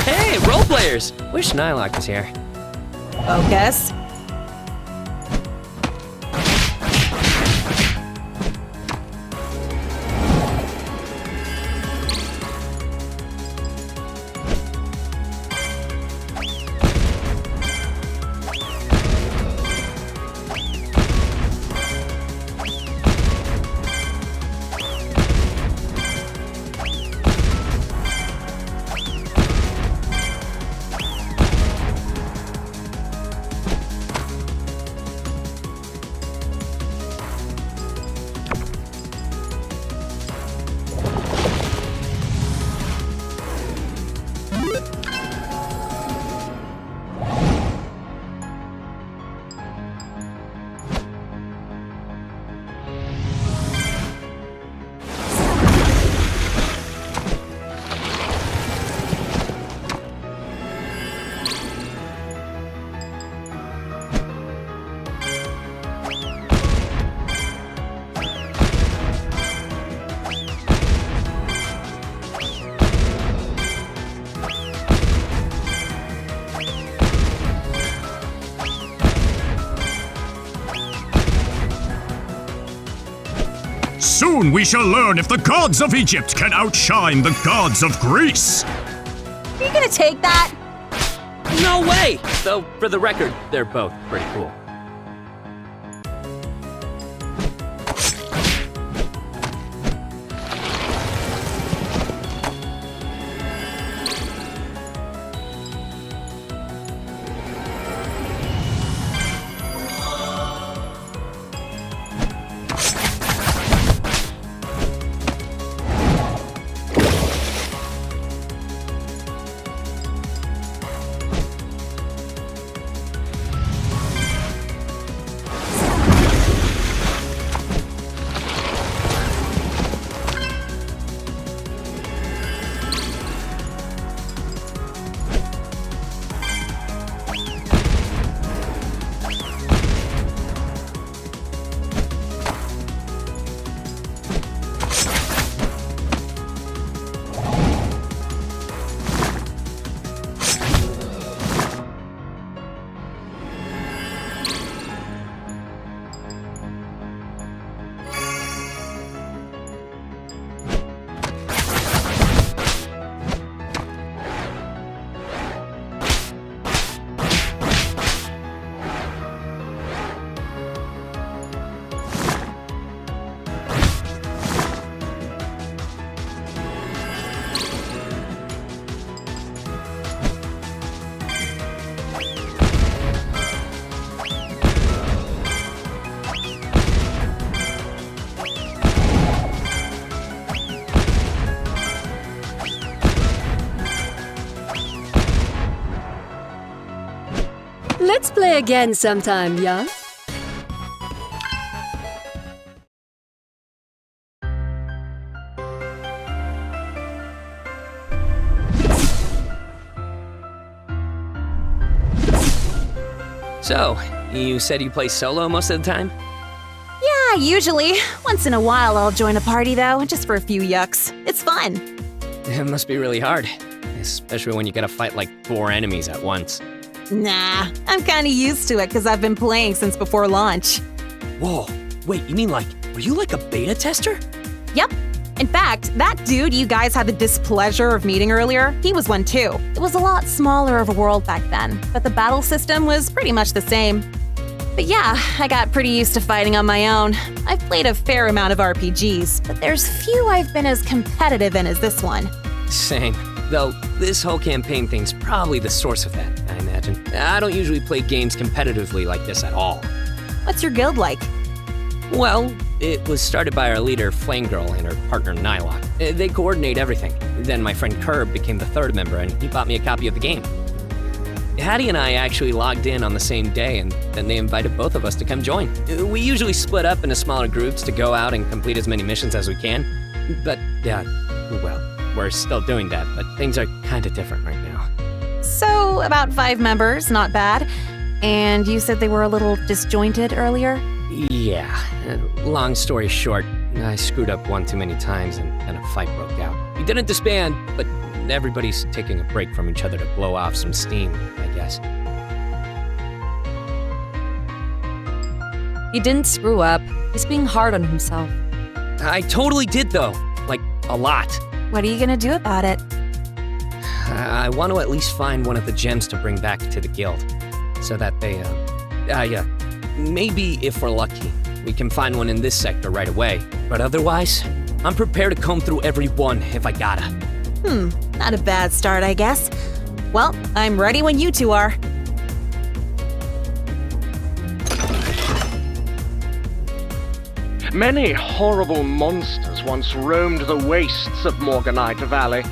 Hey, role players! Wish Nylock was here. Focus. Soon we shall learn if the gods of Egypt can outshine the gods of Greece. Are you gonna take that? No way! Though, for the record, they're both pretty cool. Let's play again sometime, yeah? So, you said you play solo most of the time? Yeah, usually. Once in a while I'll join a party though, just for a few yucks. It's fun. It must be really hard, especially when you gotta fight like 4 enemies at once. Nah, I'm kinda used to it because I've been playing since before launch. Whoa, wait, you mean like, were you like a beta tester? Yep. In fact, that dude you guys had the displeasure of meeting earlier, he was one too. It was a lot smaller of a world back then, but the battle system was pretty much the same. But yeah, I got pretty used to fighting on my own. I've played a fair amount of RPGs, but there's few I've been as competitive in as this one. Same. Though, this whole campaign thing's probably the source of that, I imagine. I don't usually play games competitively like this at all. What's your guild like? Well, it was started by our leader, Flame Girl, and her partner, Nylock. They coordinate everything. Then my friend Curb became the third member, and he bought me a copy of the game. Hattie and I actually logged in on the same day, and then they invited both of us to come join. We usually split up into smaller groups to go out and complete as many missions as we can. But, well, we're still doing that, but things are kinda different right now. So, about 5 members, not bad. And you said they were a little disjointed earlier? Yeah. Long story short, I screwed up one too many times and then a fight broke out. We didn't disband, but everybody's taking a break from each other to blow off some steam, I guess. He didn't screw up. He's being hard on himself. I totally did, though. Like, a lot. What are you gonna do about it? I want to at least find one of the gems to bring back to the guild, so that they, maybe if we're lucky, we can find one in this sector right away. But otherwise, I'm prepared to comb through every one if I gotta. Not a bad start, I guess. Well, I'm ready when you two are. Many horrible monsters once roamed the wastes of Morganite Valley.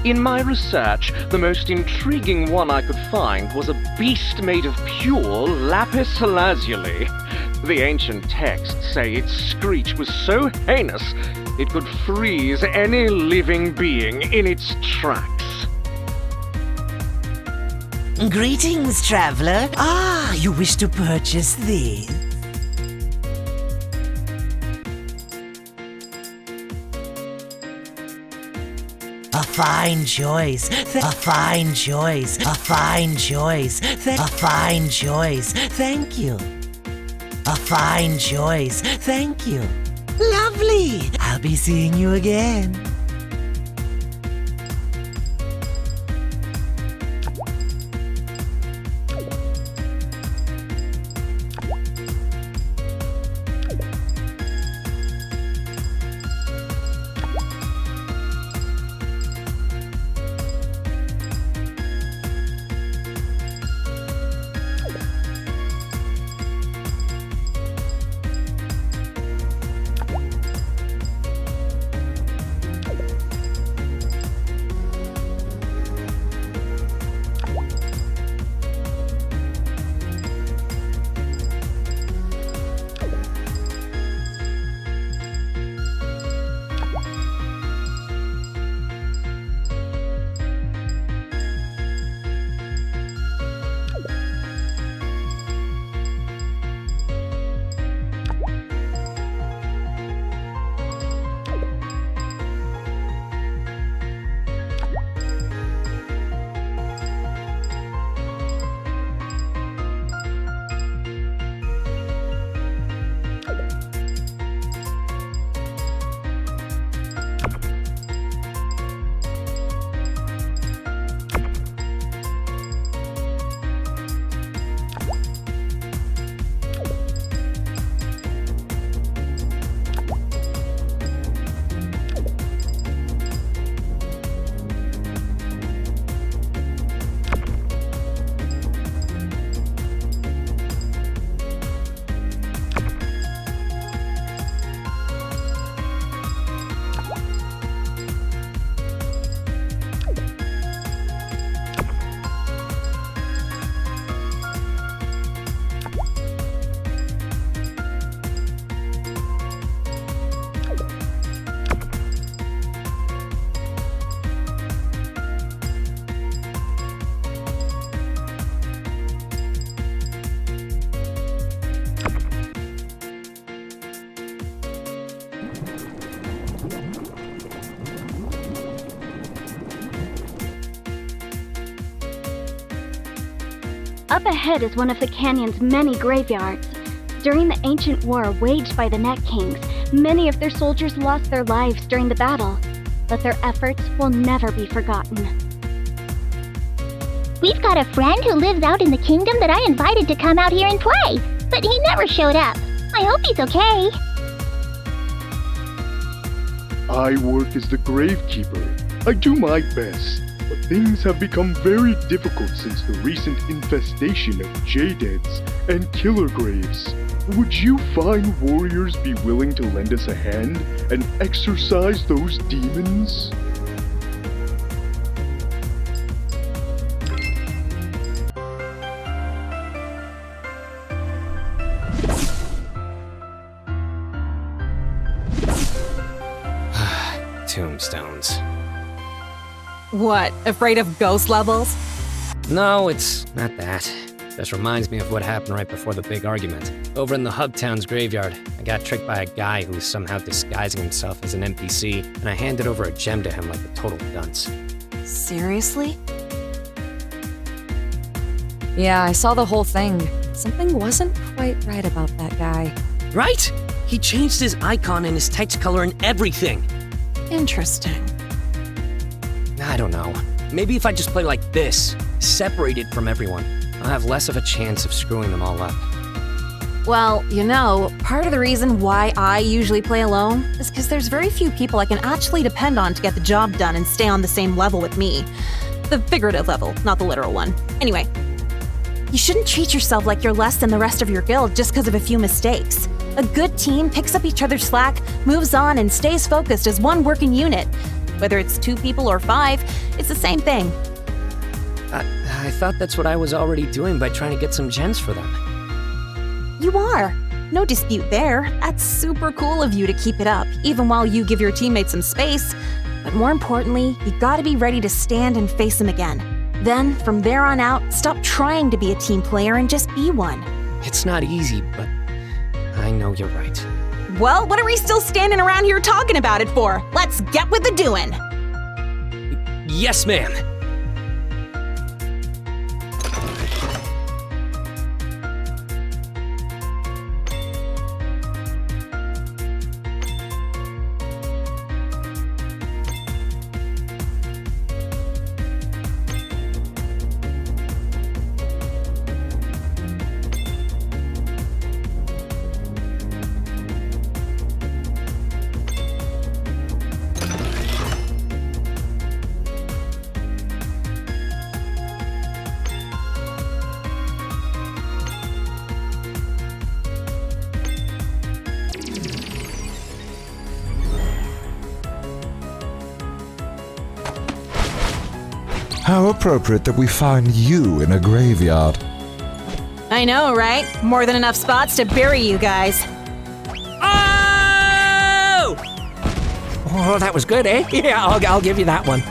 In my research, the most intriguing one I could find was a beast made of pure lapis lazuli. The ancient texts say its screech was so heinous, it could freeze any living being in its tracks. Greetings, traveler. Ah, you wish to purchase these? A fine choice. A fine choice. A fine choice. A fine choice. Thank you. A fine choice. Thank you. Lovely. I'll be seeing you again. Up ahead is one of the canyon's many graveyards. During the ancient war waged by the Net Kings, many of their soldiers lost their lives during the battle, but their efforts will never be forgotten. We've got a friend who lives out in the kingdom that I invited to come out here and play, but he never showed up. I hope he's okay. I work as the gravekeeper. I do my best, but things have become very difficult since the recent infestation of J-Deads and killer graves. Would you fine warriors be willing to lend us a hand and exorcise those demons? Tombstones. What, afraid of ghost levels? No, it's not that. Just reminds me of what happened right before the big argument. Over in the Hubtown's graveyard, I got tricked by a guy who was somehow disguising himself as an NPC, and I handed over a gem to him like a total dunce. Seriously? Yeah, I saw the whole thing. Something wasn't quite right about that guy. Right? He changed his icon and his text color and everything. Interesting. I don't know. Maybe if I just play like this, separated from everyone, I'll have less of a chance of screwing them all up. Well, you know, part of the reason why I usually play alone is because there's very few people I can actually depend on to get the job done and stay on the same level with me. The figurative level, not the literal one. Anyway, you shouldn't treat yourself like you're less than the rest of your guild just because of a few mistakes. A good team picks up each other's slack, moves on, and stays focused as one working unit. Whether it's 2 people or 5, it's the same thing. I thought that's what I was already doing by trying to get some gems for them. You are. No dispute there. That's super cool of you to keep it up, even while you give your teammates some space. But more importantly, you gotta be ready to stand and face them again. Then, from there on out, stop trying to be a team player and just be one. It's not easy, but I know you're right. Well, what are we still standing around here talking about it for? Let's get with the doing! Yes, ma'am. How appropriate that we find you in a graveyard. I know, right? More than enough spots to bury you guys. Oh! Oh, that was good, eh? Yeah, I'll give you that one.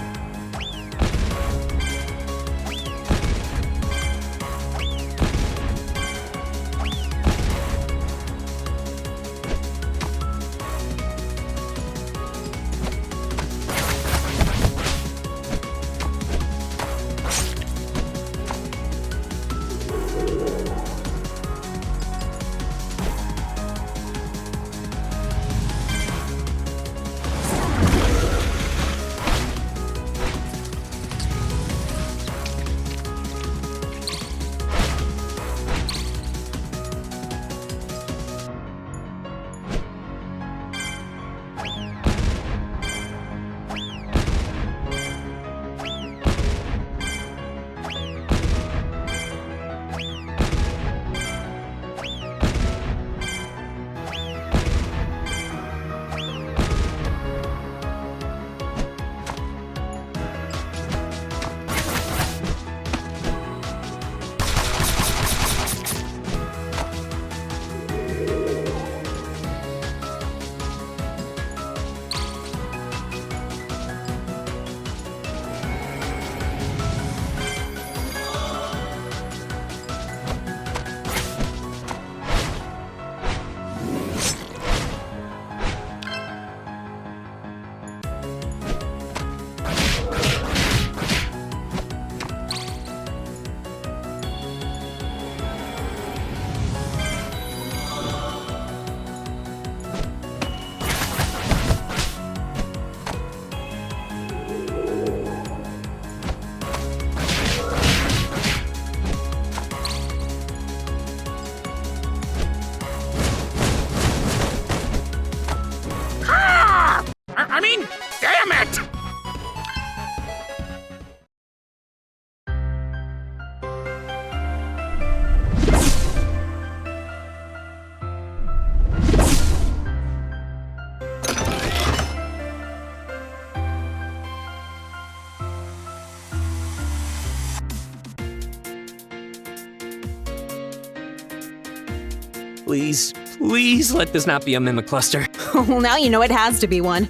Please, please let this not be a Mimicluster. Well, now you know it has to be one.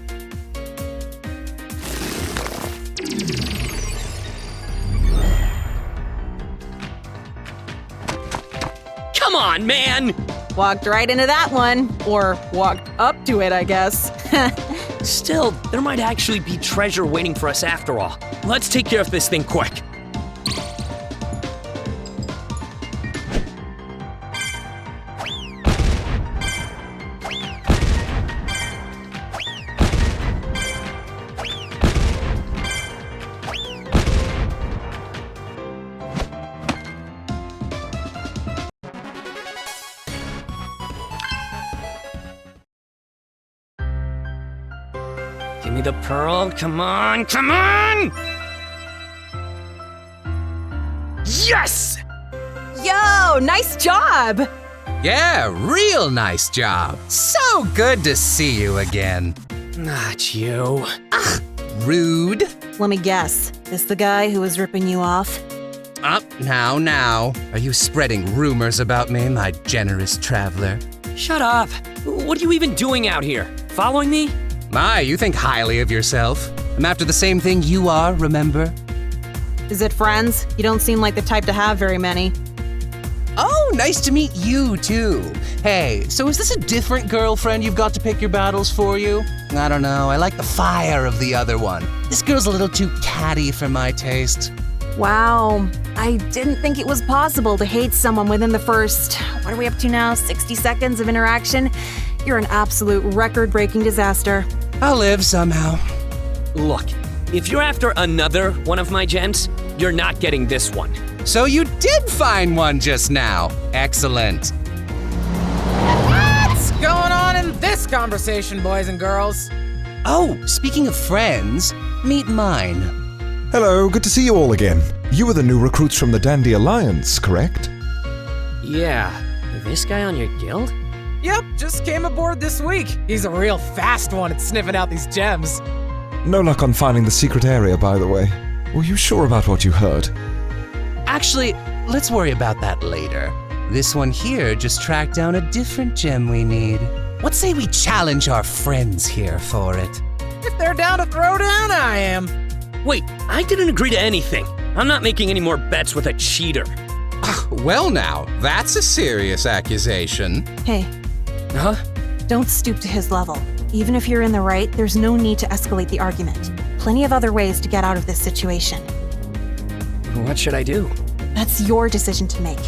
Come on, man! Walked right into that one. Or walked up to it, I guess. Still, there might actually be treasure waiting for us after all. Let's take care of this thing quick. Give me the pearl, come on, come on! Yes! Yo, nice job! Yeah, real nice job. So good to see you again. Not you. Ugh, rude. Let me guess. This the guy who was ripping you off? Up now. Are you spreading rumors about me, my generous traveler? Shut up. What are you even doing out here? Following me? My, you think highly of yourself. I'm after the same thing you are, remember? Is it friends? You don't seem like the type to have very many. Oh, nice to meet you, too. Hey, so is this a different girlfriend you've got to pick your battles for you? I don't know, I like the fire of the other one. This girl's a little too catty for my taste. Wow, I didn't think it was possible to hate someone within the first, what are we up to now, 60 seconds of interaction? You're an absolute record-breaking disaster. I'll live somehow. Look, if you're after another one of my gems, you're not getting this one. So you did find one just now. Excellent. What's going on in this conversation, boys and girls? Oh, speaking of friends, meet mine. Hello, good to see you all again. You are the new recruits from the Dandy Alliance, correct? Yeah, this guy on your guild? Yep, just came aboard this week. He's a real fast one at sniffing out these gems. No luck on finding the secret area, by the way. Were you sure about what you heard? Actually, let's worry about that later. This one here just tracked down a different gem we need. What say we challenge our friends here for it? If they're down to throw down, I am. Wait, I didn't agree to anything. I'm not making any more bets with a cheater. Well now, that's a serious accusation. Hey. Huh? Don't stoop to his level. Even if you're in the right, there's no need to escalate the argument. Plenty of other ways to get out of this situation. What should I do? That's your decision to make.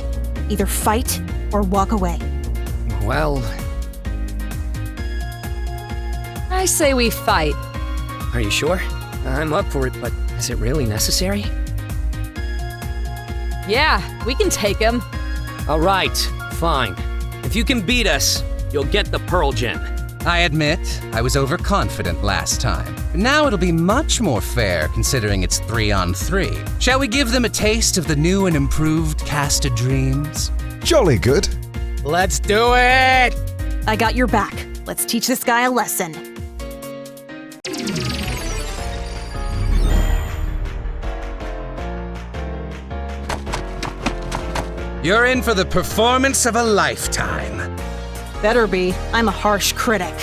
Either fight or walk away. Well... I say we fight. Are you sure? I'm up for it, but is it really necessary? Yeah, we can take him. All right, fine. If you can beat us, you'll get the Pearl Gem. I admit, I was overconfident last time. Now it'll be much more fair considering it's 3-on-3. Shall we give them a taste of the new and improved Cast of Dreams? Jolly good. Let's do it! I got your back. Let's teach this guy a lesson. You're in for the performance of a lifetime. Better be. I'm a harsh critic.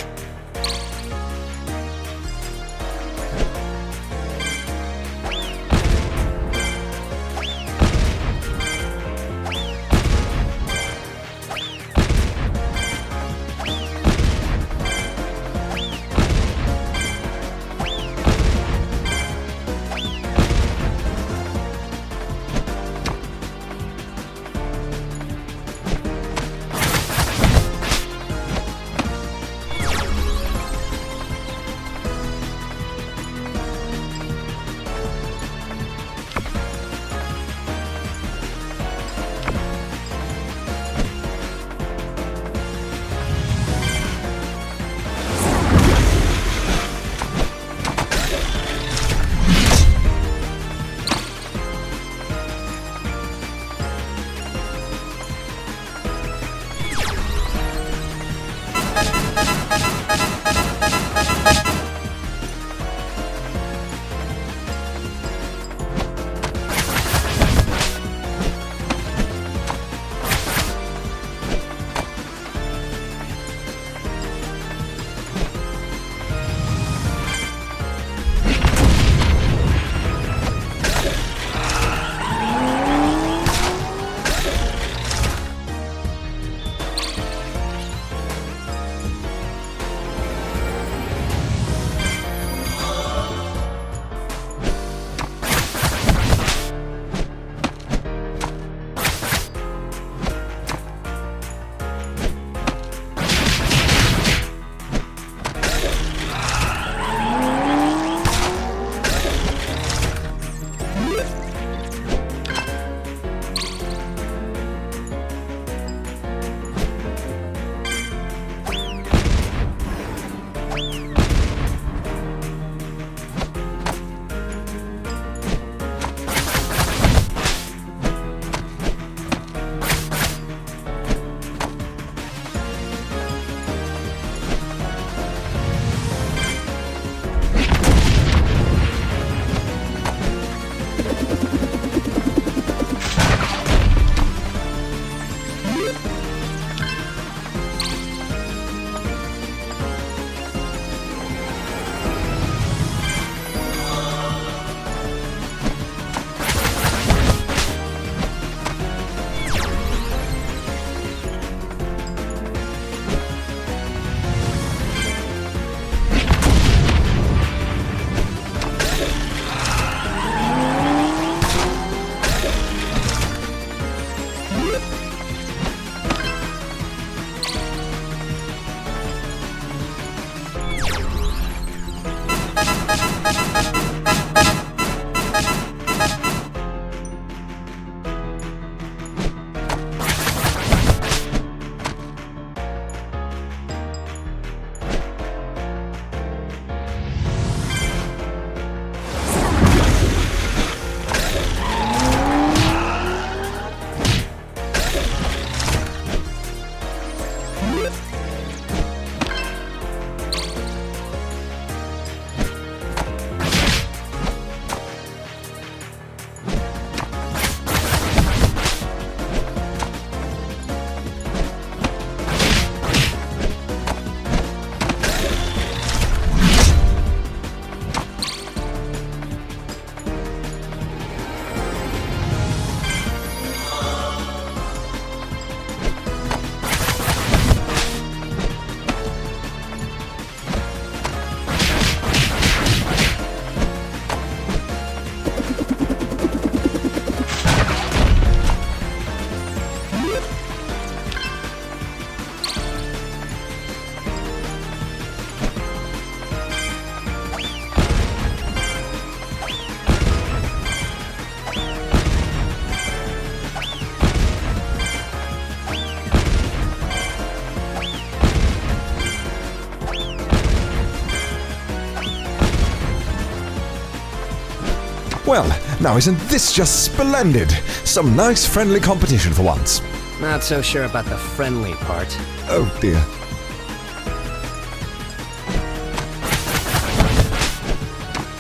Well, now isn't this just splendid? Some nice friendly competition for once. Not so sure about the friendly part. Oh dear.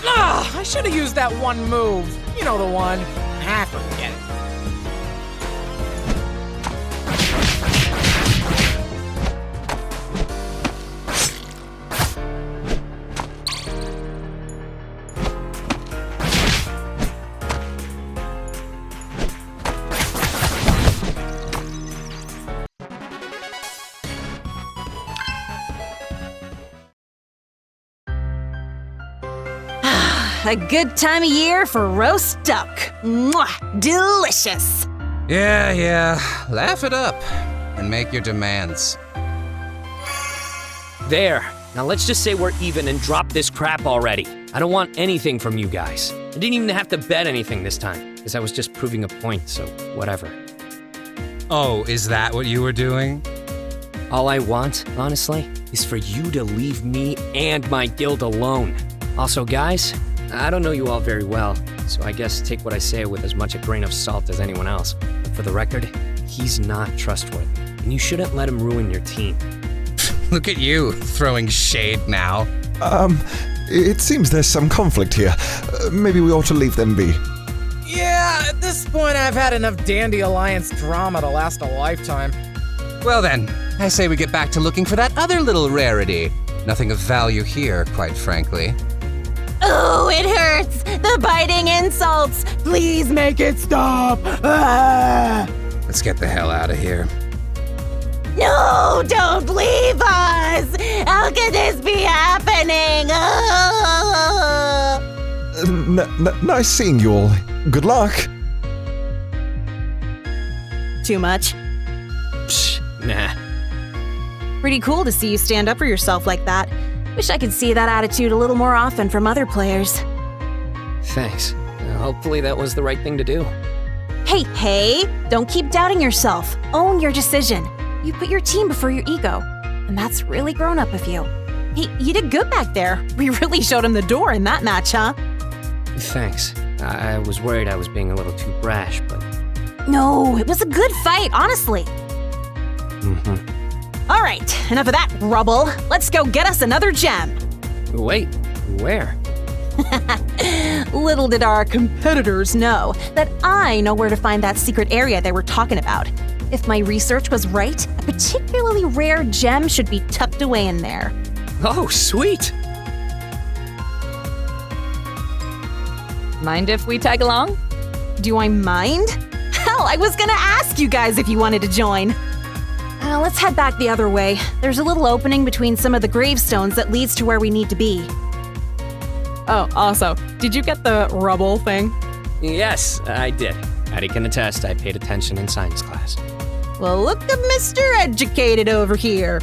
Ah, I should have used that one move. You know the one. Ah, forget it. A good time of year for roast duck. Mwah! Delicious. Yeah. Laugh it up and make your demands. There. Now let's just say we're even and drop this crap already. I don't want anything from you guys. I didn't even have to bet anything this time, because I was just proving a point, so whatever. Oh, is that what you were doing? All I want, honestly, is for you to leave me and my guild alone. Also, guys, I don't know you all very well, so I guess take what I say with as much a grain of salt as anyone else. But for the record, he's not trustworthy, and you shouldn't let him ruin your team. Look at you, throwing shade now. It seems there's some conflict here. Maybe we ought to leave them be. Yeah, at this point I've had enough Dandy Alliance drama to last a lifetime. Well then, I say we get back to looking for that other little rarity. Nothing of value here, quite frankly. Oh, it hurts! The biting insults! Please make it stop! Ah! Let's get the hell out of here. No, don't leave us! How can this be happening? Nice seeing you all. Good luck. Too much? Psh, nah. Pretty cool to see you stand up for yourself like that. Wish I could see that attitude a little more often from other players. Thanks. Hopefully that was the right thing to do. Hey, don't keep doubting yourself. Own your decision. You put your team before your ego, and that's really grown up of you. Hey, you did good back there. We really showed him the door in that match, huh? Thanks. I was worried I was being a little too brash, but... No, it was a good fight, honestly. All right, enough of that rubble. Let's go get us another gem. Wait, where? Little did our competitors know that I know where to find that secret area they were talking about. If my research was right, a particularly rare gem should be tucked away in there. Oh, sweet! Mind if we tag along? Do I mind? Hell, I was gonna ask you guys if you wanted to join. Let's head back the other way. There's a little opening between some of the gravestones that leads to where we need to be. Oh, also, did you get the rubble thing? Yes, I did. Addie can attest I paid attention in science class. Well, look at Mr. Educated over here.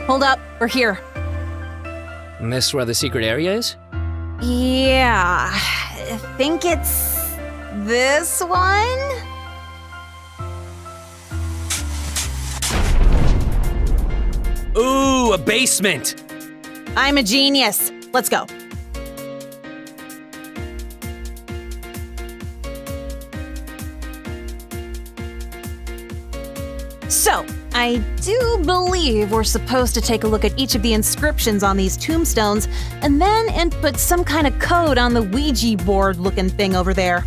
Hold up, we're here. And this where the secret area is? Yeah, I think it's this one? Ooh, a basement! I'm a genius. Let's go. So, I do believe we're supposed to take a look at each of the inscriptions on these tombstones and then input some kind of code on the Ouija board looking thing over there.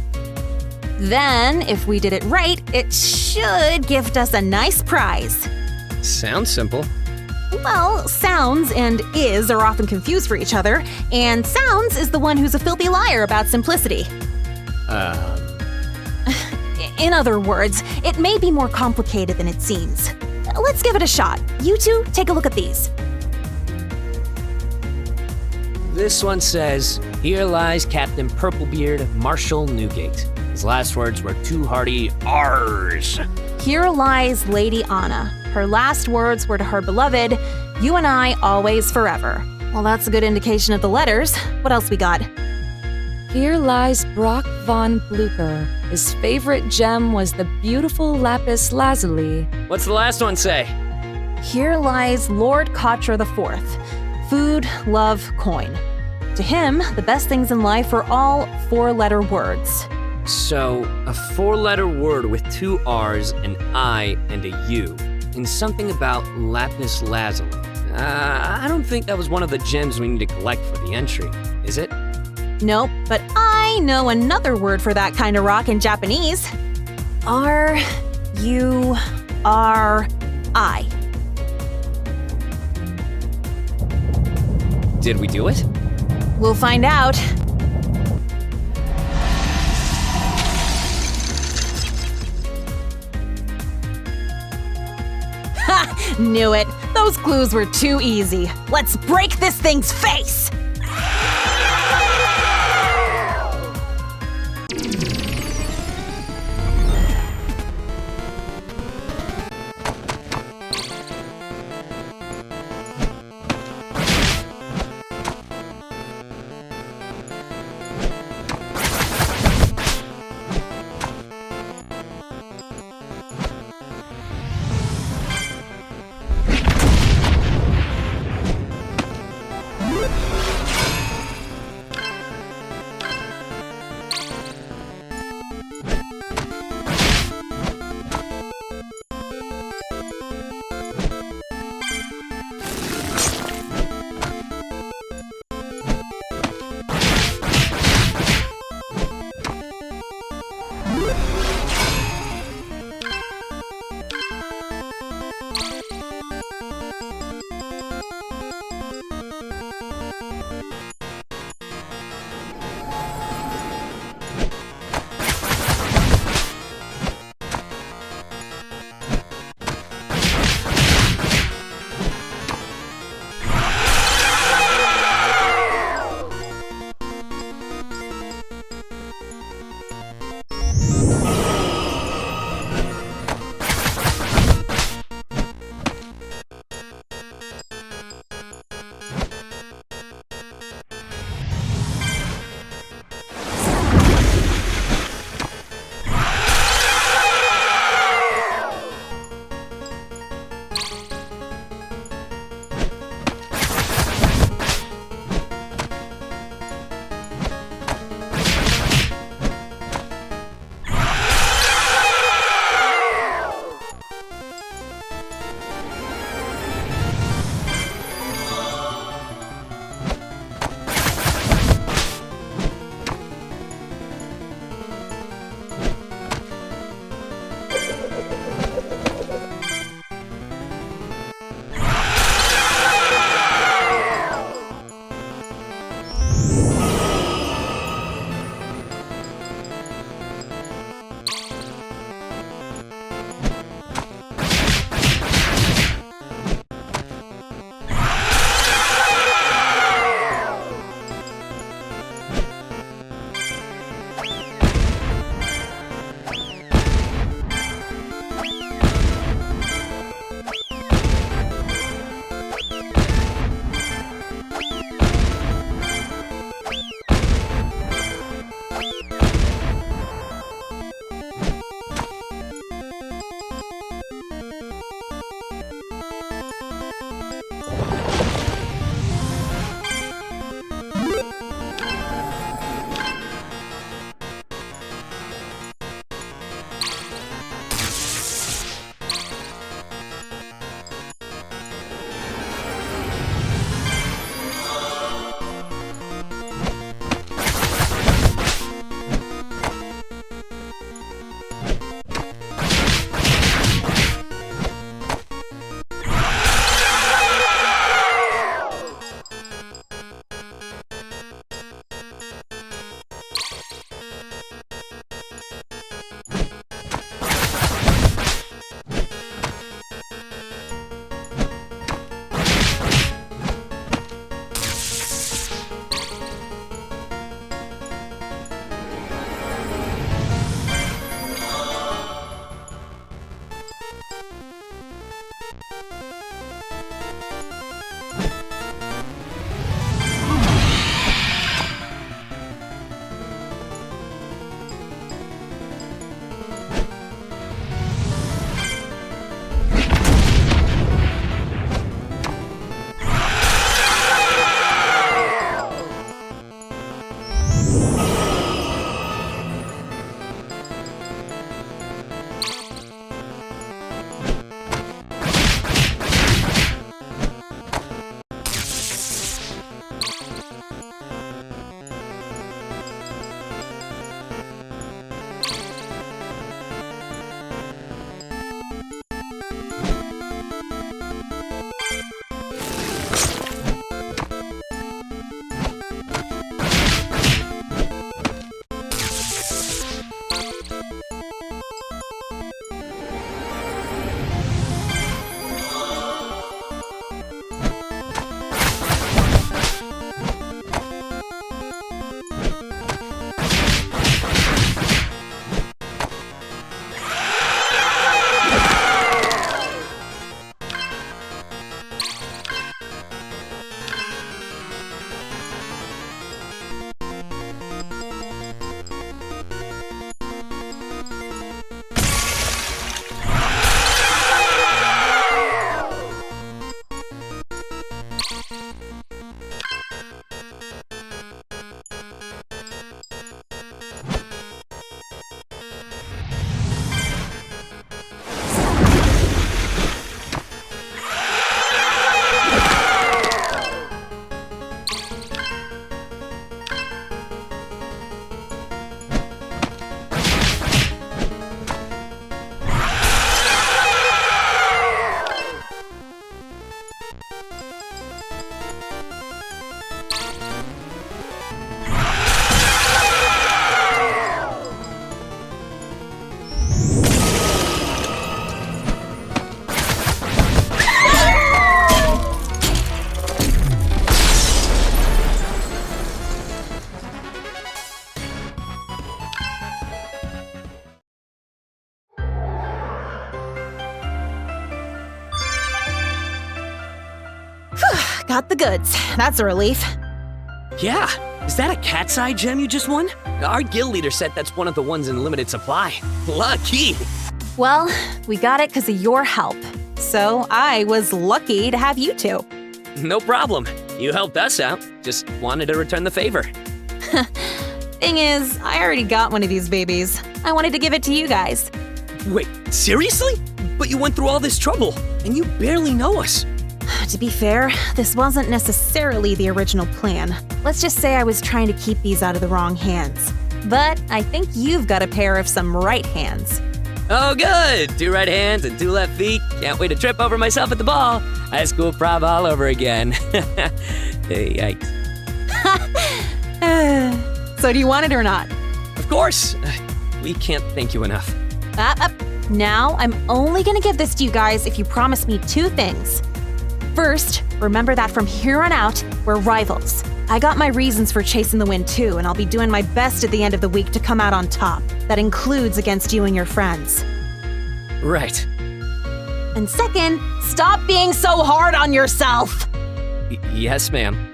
Then, if we did it right, it should gift us a nice prize. Sounds simple. Well, sounds and is are often confused for each other, and sounds is the one who's a filthy liar about simplicity. In other words, it may be more complicated than it seems. Let's give it a shot. You two, take a look at these. This one says, "Here lies Captain Purplebeard Marshall Newgate." His last words were two hearty R's. Here lies Lady Anna. Her last words were to her beloved, "You and I always forever." Well, that's a good indication of the letters. What else we got? Here lies Brock von Blucher. His favorite gem was the beautiful lapis lazuli. What's the last one say? Here lies Lord Katra IV. Food, love, coin. To him, the best things in life are all four-letter words. So, a four-letter word with two R's, an I, and a U. And something about lapis lazuli. I don't think that was one of the gems we need to collect for the entry, is it? Nope, but I know another word for that kind of rock in Japanese. R-U-R-I. Did we do it? We'll find out. Ha! Knew it. Those clues were too easy. Let's break this thing's face! got the goods. That's a relief. Yeah, is that a cat's eye gem you just won? Our guild leader said that's one of the ones in limited supply. Lucky! Well, we got it because of your help. So I was lucky to have you two. No problem. You helped us out. Just wanted to return the favor. Thing is, I already got one of these babies. I wanted to give it to you guys. Wait, seriously? But you went through all this trouble, and you barely know us. To be fair, this wasn't necessarily the original plan. Let's just say I was trying to keep these out of the wrong hands. But I think you've got a pair of some right hands. Oh, good! 2 right hands and 2 left feet. Can't wait to trip over myself at the ball. High school prom all over again. Yikes. So do you want it or not? Of course! We can't thank you enough. Now I'm only gonna give this to you guys if you promise me 2 things. First, remember that from here on out, we're rivals. I got my reasons for chasing the wind too, and I'll be doing my best at the end of the week to come out on top. That includes against you and your friends. Right. And second, stop being so hard on yourself! Yes, ma'am.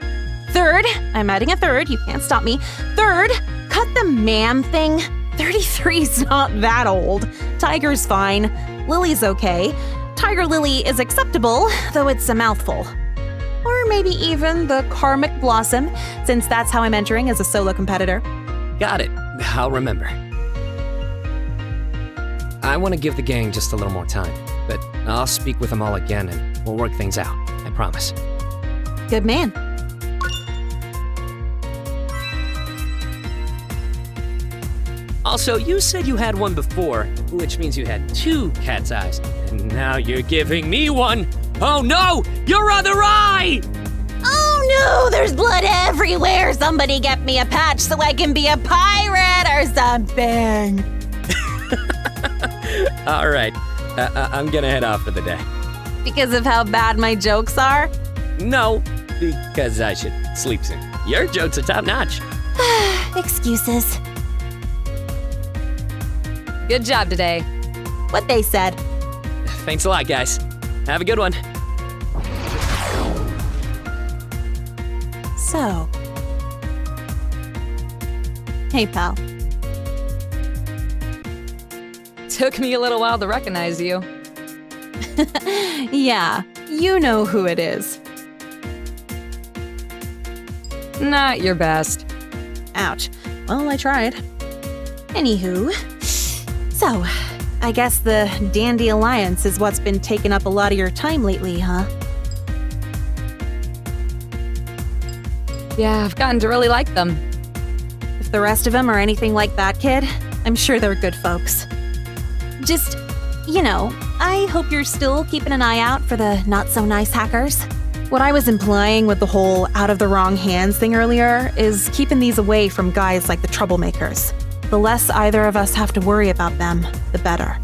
Third, I'm adding a third, you can't stop me. Third, cut the ma'am thing. 33's not that old. Tiger's fine. Lily's okay. Tiger Lily is acceptable, though it's a mouthful. Or maybe even the Karmic Blossom, since that's how I'm entering as a solo competitor. Got it. I'll remember. I want to give the gang just a little more time, but I'll speak with them all again and we'll work things out. I promise. Good man. Also, you said you had one before, which means you had 2 cat's eyes, and now you're giving me one. Oh no! Your other eye! Oh no, there's blood everywhere! Somebody get me a patch so I can be a pirate or something! All right, I'm gonna head off for the day. Because of how bad my jokes are? No, because I should sleep soon. Your jokes are top notch. Excuses. Good job today. What they said. Thanks a lot, guys. Have a good one. So. Hey, pal. Took me a little while to recognize you. Yeah, you know who it is. Not your best. Ouch. Well, I tried. Anywho. So, I guess the Dandy Alliance is what's been taking up a lot of your time lately, huh? Yeah, I've gotten to really like them. If the rest of them are anything like that kid, I'm sure they're good folks. Just, you know, I hope you're still keeping an eye out for the not-so-nice hackers. What I was implying with the whole out of the wrong hands thing earlier is keeping these away from guys like the troublemakers. The less either of us have to worry about them, the better.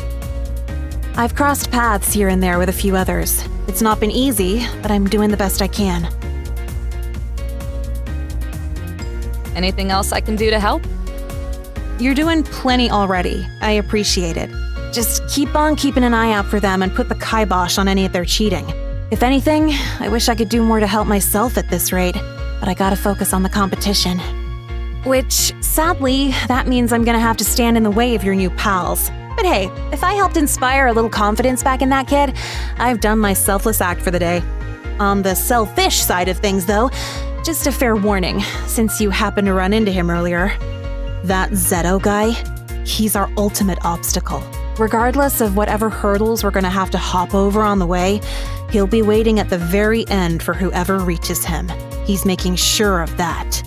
I've crossed paths here and there with a few others. It's not been easy, but I'm doing the best I can. Anything else I can do to help? You're doing plenty already. I appreciate it. Just keep on keeping an eye out for them and put the kibosh on any of their cheating. If anything, I wish I could do more to help myself at this rate, but I gotta focus on the competition. Which, sadly, that means I'm gonna have to stand in the way of your new pals. But hey, if I helped inspire a little confidence back in that kid, I've done my selfless act for the day. On the selfish side of things, though, just a fair warning, since you happened to run into him earlier. That Zeto guy, he's our ultimate obstacle. Regardless of whatever hurdles we're gonna have to hop over on the way, he'll be waiting at the very end for whoever reaches him. He's making sure of that.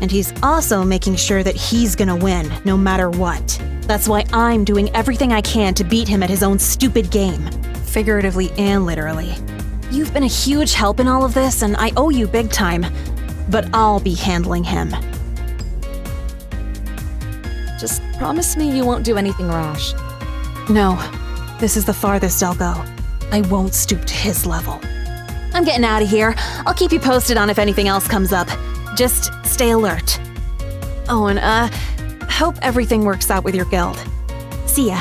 And he's also making sure that he's gonna win, no matter what. That's why I'm doing everything I can to beat him at his own stupid game, figuratively and literally. You've been a huge help in all of this, and I owe you big time, but I'll be handling him. Just promise me you won't do anything rash. No, this is the farthest I'll go. I won't stoop to his level. I'm getting out of here. I'll keep you posted on if anything else comes up. Just stay alert. Oh, and hope everything works out with your guild. See ya.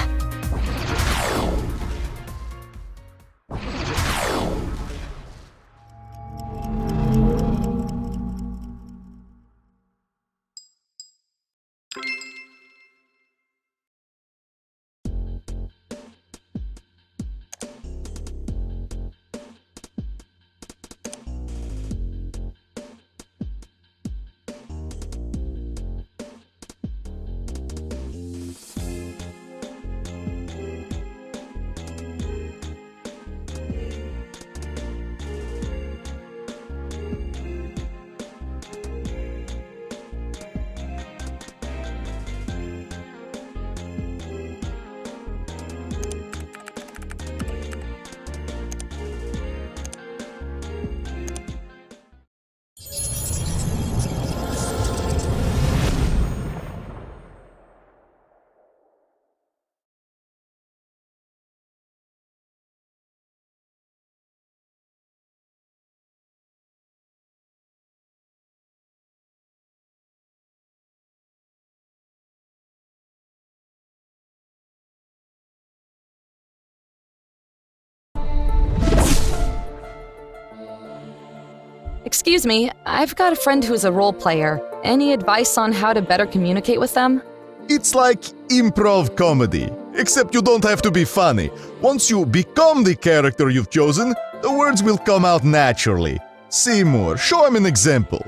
Excuse me, I've got a friend who's a role player. Any advice on how to better communicate with them? It's like improv comedy, except you don't have to be funny. Once you become the character you've chosen, the words will come out naturally. Seymour, show him an example.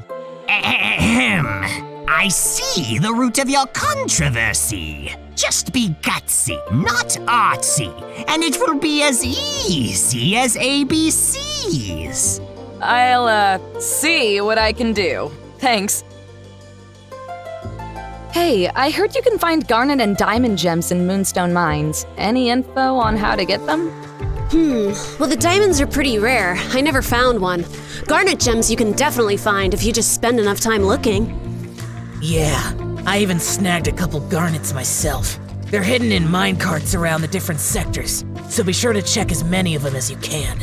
Ahem. I see the root of your controversy. Just be gutsy, not artsy, and it will be as easy as ABCs. I'll, see what I can do. Thanks. Hey, I heard you can find garnet and diamond gems in Moonstone Mines. Any info on how to get them? Well, the diamonds are pretty rare. I never found one. Garnet gems you can definitely find if you just spend enough time looking. Yeah, I even snagged a couple garnets myself. They're hidden in minecarts around the different sectors, so be sure to check as many of them as you can.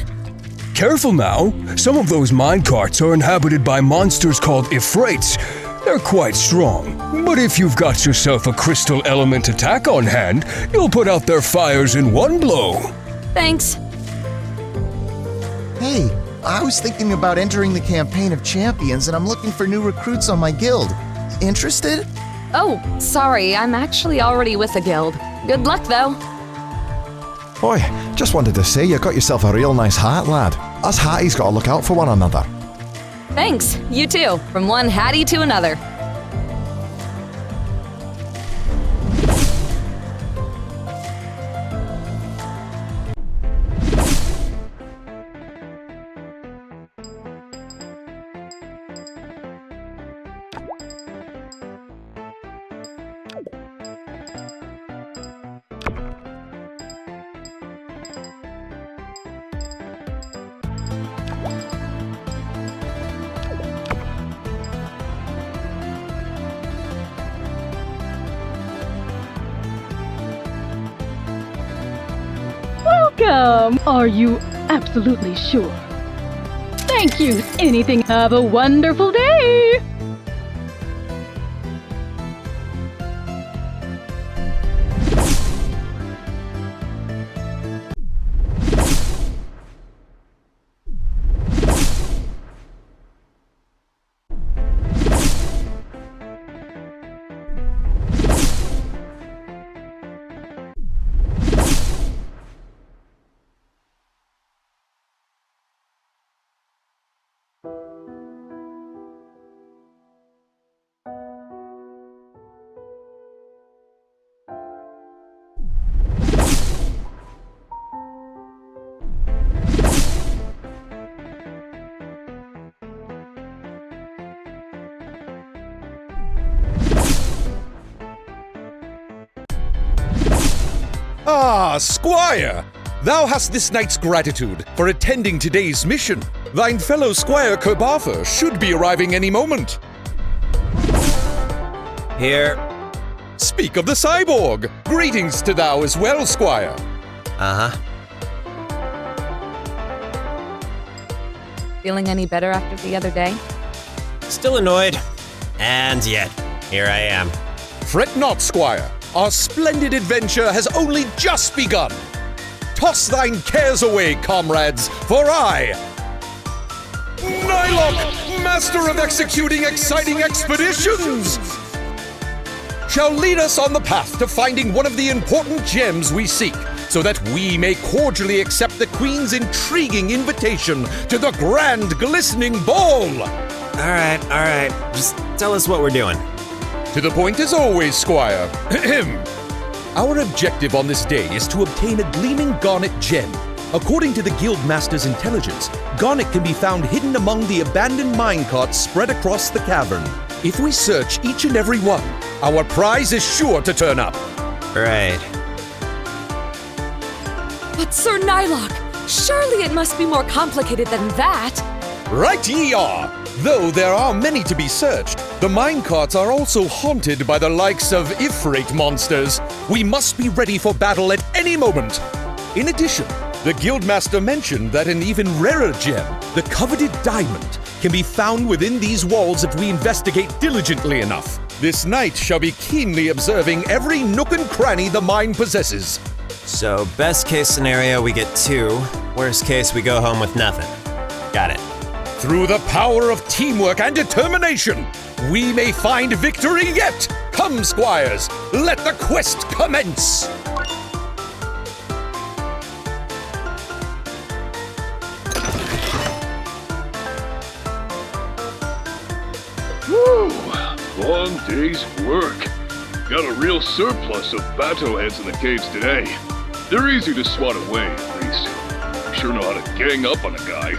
Careful now! Some of those minecarts are inhabited by monsters called Ifrits. They're quite strong, but if you've got yourself a crystal element attack on hand, you'll put out their fires in one blow. Thanks. Hey, I was thinking about entering the campaign of champions and I'm looking for new recruits on my guild. Interested? Oh, sorry, I'm actually already with a guild. Good luck, though. Boy, just wanted to say you got yourself a real nice hat, lad. Us hatties gotta look out for one another. Thanks, you too. From one hattie to another. Welcome! Are you absolutely sure? Thank you. Anything. Have a wonderful day! Ah, Squire! Thou hast this night's gratitude for attending today's mission. Thine fellow Squire Kerbartha should be arriving any moment. Here. Speak of the cyborg! Greetings to thou as well, Squire. Uh-huh. Feeling any better after the other day? Still annoyed. And yet, here I am. Fret not, Squire. Our splendid adventure has only just begun. Toss thine cares away, comrades, for I, Nylok, master of executing exciting expeditions, shall lead us on the path to finding one of the important gems we seek, so that we may cordially accept the Queen's intriguing invitation to the grand glistening ball. Alright. Just tell us what we're doing. To the point as always, Squire. Our objective on this day is to obtain a gleaming garnet gem. According to the Guildmaster's intelligence, garnet can be found hidden among the abandoned minecarts spread across the cavern. If we search each and every one, our prize is sure to turn up. Right. But Sir Nylock, surely it must be more complicated than that. Right ye are! Though there are many to be searched, the minecarts are also haunted by the likes of Ifrit monsters. We must be ready for battle at any moment. In addition, the Guildmaster mentioned that an even rarer gem, the coveted diamond, can be found within these walls if we investigate diligently enough. This knight shall be keenly observing every nook and cranny the mine possesses. So, best case scenario, we get 2. Worst case, we go home with nothing. Got it. Through the power of teamwork and determination, we may find victory yet! Come, squires, let the quest commence! Whew, long day's work. Got a real surplus of battle heads in the caves today. They're easy to swat away, at least. Sure know how to gang up on a guy.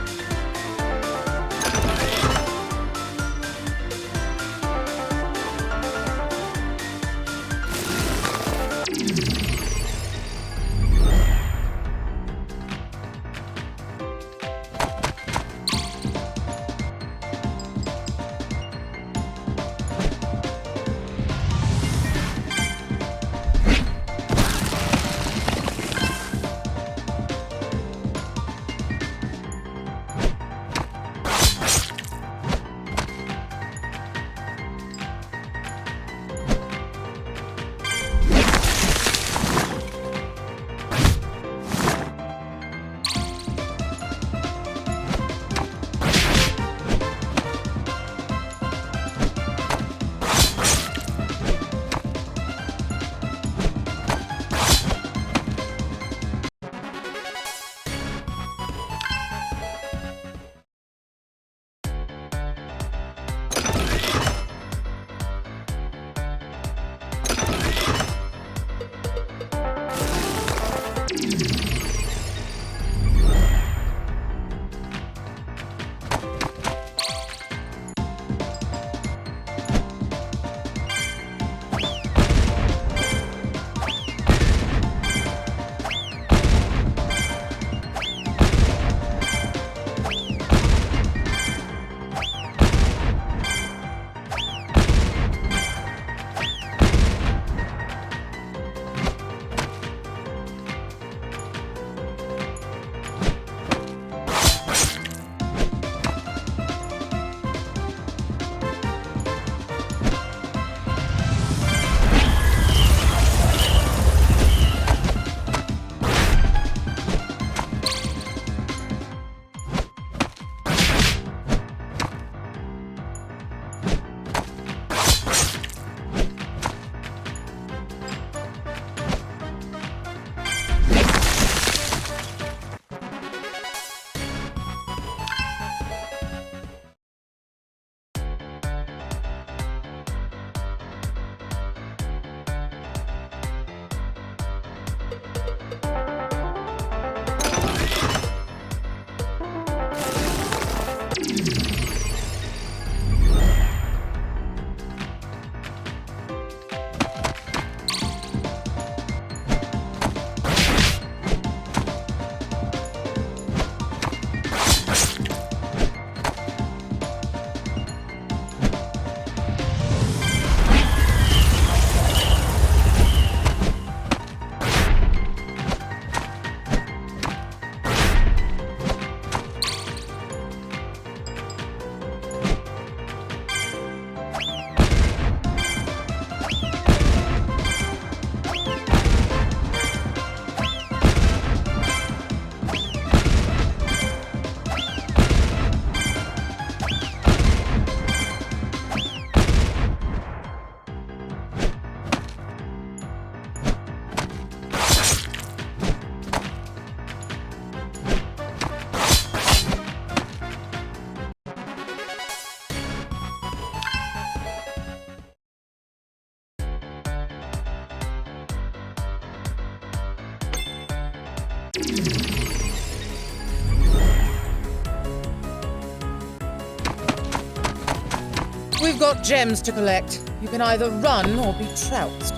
We've got gems to collect. You can either run or be trounced.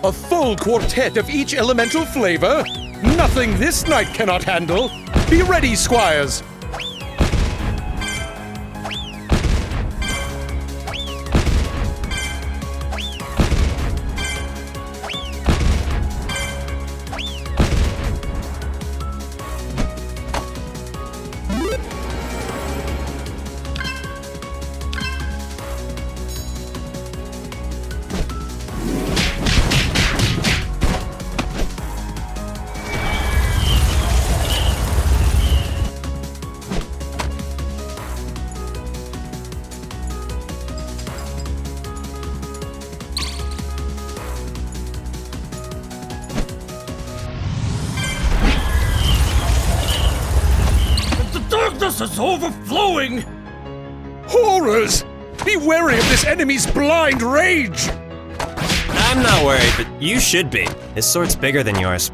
A full quartet of each elemental flavor? Nothing this knight cannot handle. Be ready, squires. Darkness is overflowing! Horrors! Be wary of this enemy's blind rage! I'm not worried, but you should be. His sword's bigger than yours.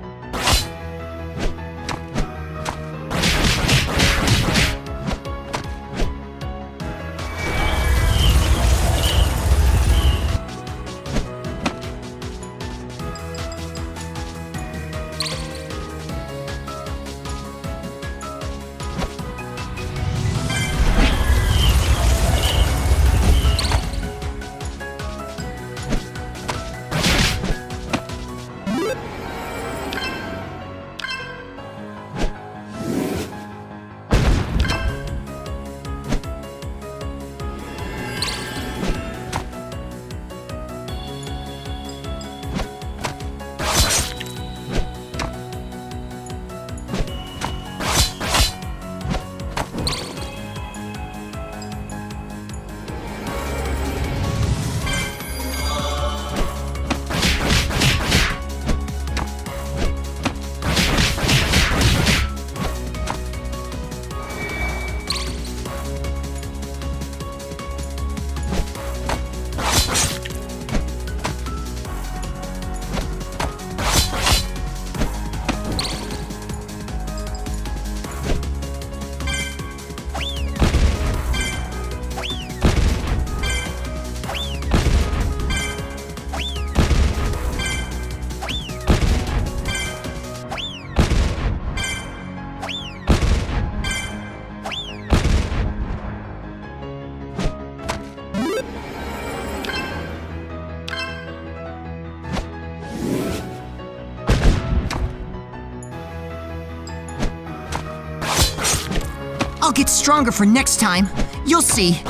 I'll get stronger for next time. You'll see.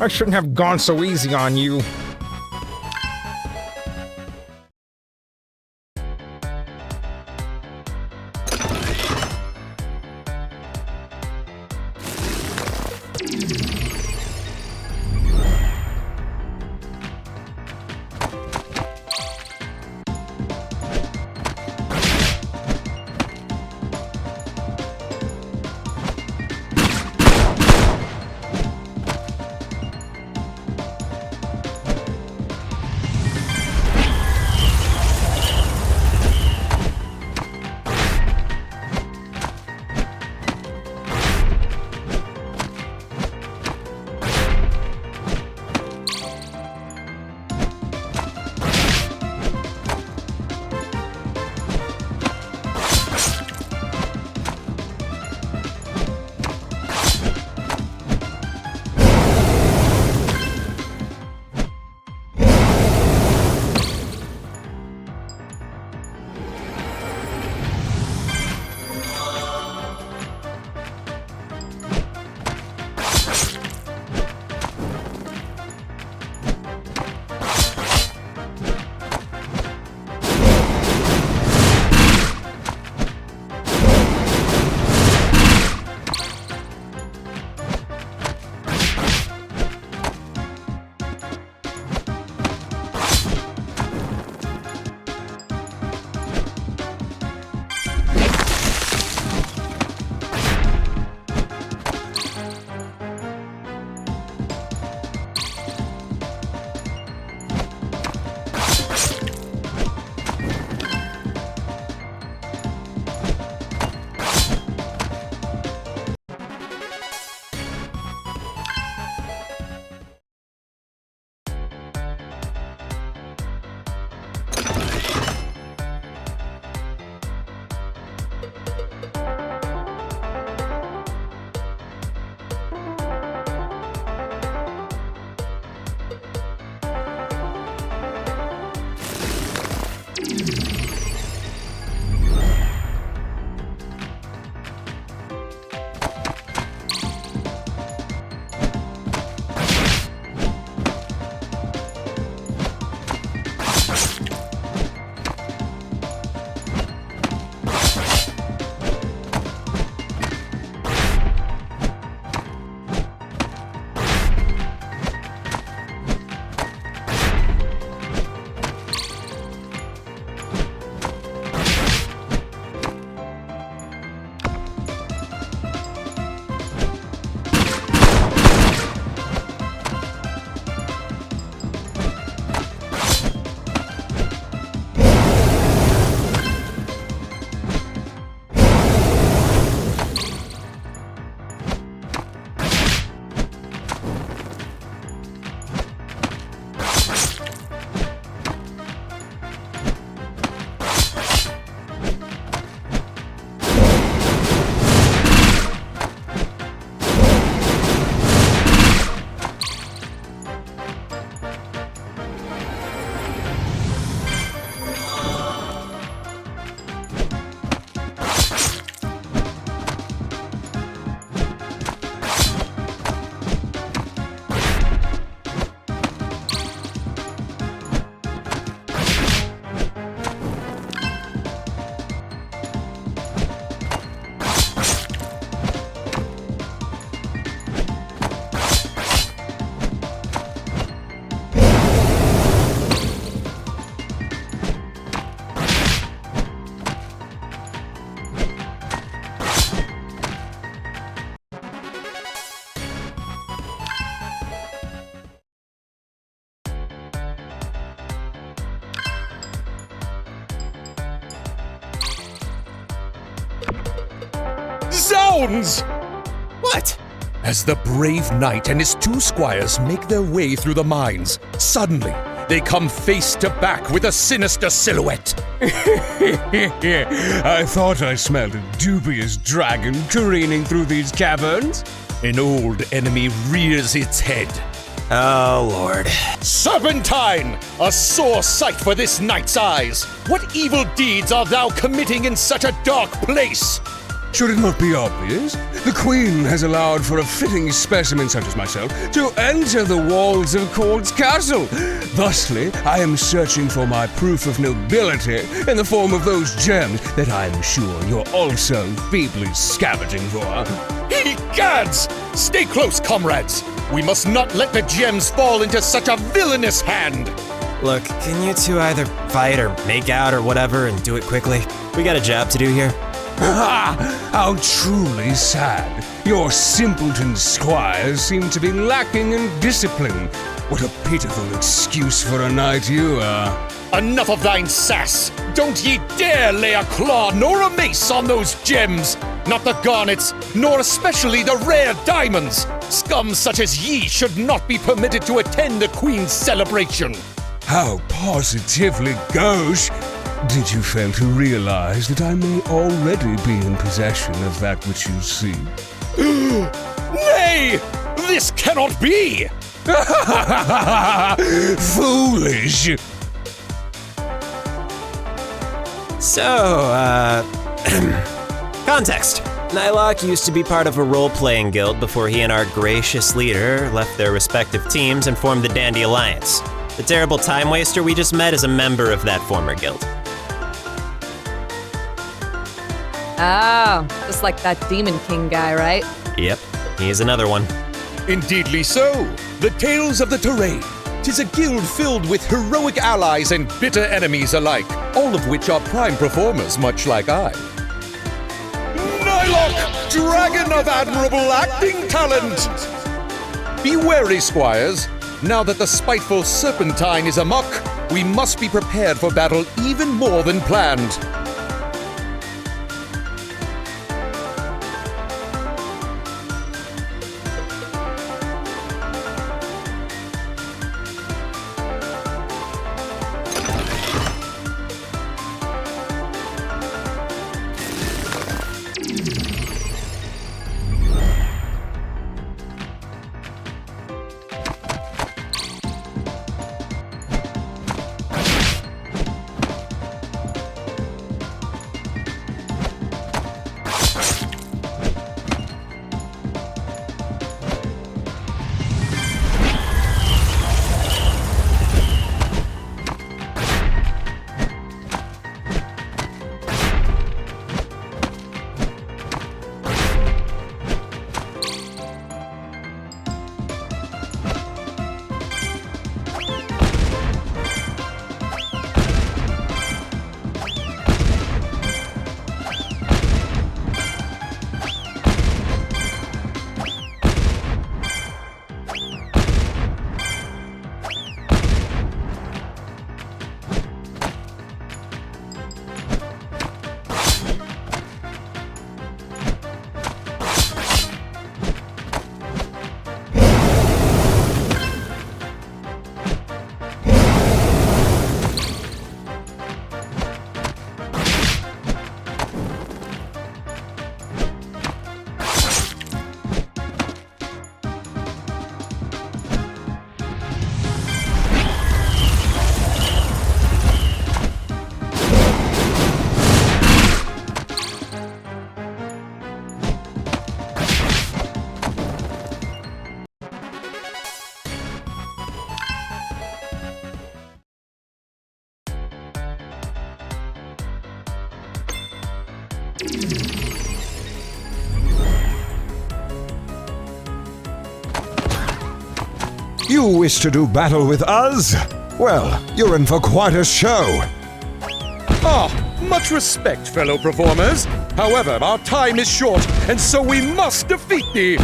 I shouldn't have gone so easy on you. Zounds! What? As the brave knight and his two squires make their way through the mines, suddenly they come face to back with a sinister silhouette. I thought I smelled a dubious dragon careening through these caverns. An old enemy rears its head. Oh, Lord. Serpentine! A sore sight for this knight's eyes! What evil deeds art thou committing in such a dark place? Should it not be obvious? The Queen has allowed for a fitting specimen such as myself to enter the walls of Court's castle. Thusly, I am searching for my proof of nobility in the form of those gems that I am sure you're also feebly scavenging for. Egads! Stay close, comrades! We must not let the gems fall into such a villainous hand! Look, can you two either fight or make out or whatever and do it quickly? We got a job to do here. How truly sad. Your simpleton squires seem to be lacking in discipline. What a pitiful excuse for a knight you are. Enough of thine sass! Don't ye dare lay a claw nor a mace on those gems! Not the garnets, nor especially the rare diamonds! Scum such as ye should not be permitted to attend the Queen's celebration! How positively gauche! Did you fail to realize that I may already be in possession of that which you seek? Nay! This cannot be! Foolish! So, context. Nylock used to be part of a role-playing guild before he and our gracious leader left their respective teams and formed the Dandy Alliance. The terrible time waster we just met is a member of that former guild. Oh, just like that Demon King guy, right? Yep, he's another one. Indeedly so. The Tales of the Terrain. 'Tis a guild filled with heroic allies and bitter enemies alike, all of which are prime performers, much like I. Nylock, dragon of admirable acting talent! Be wary, squires. Now that the spiteful Serpentine is amok, we must be prepared for battle even more than planned. You wish to do battle with us? Well, you're in for quite a show. Ah, much respect, fellow performers. However, our time is short, and so we must defeat thee.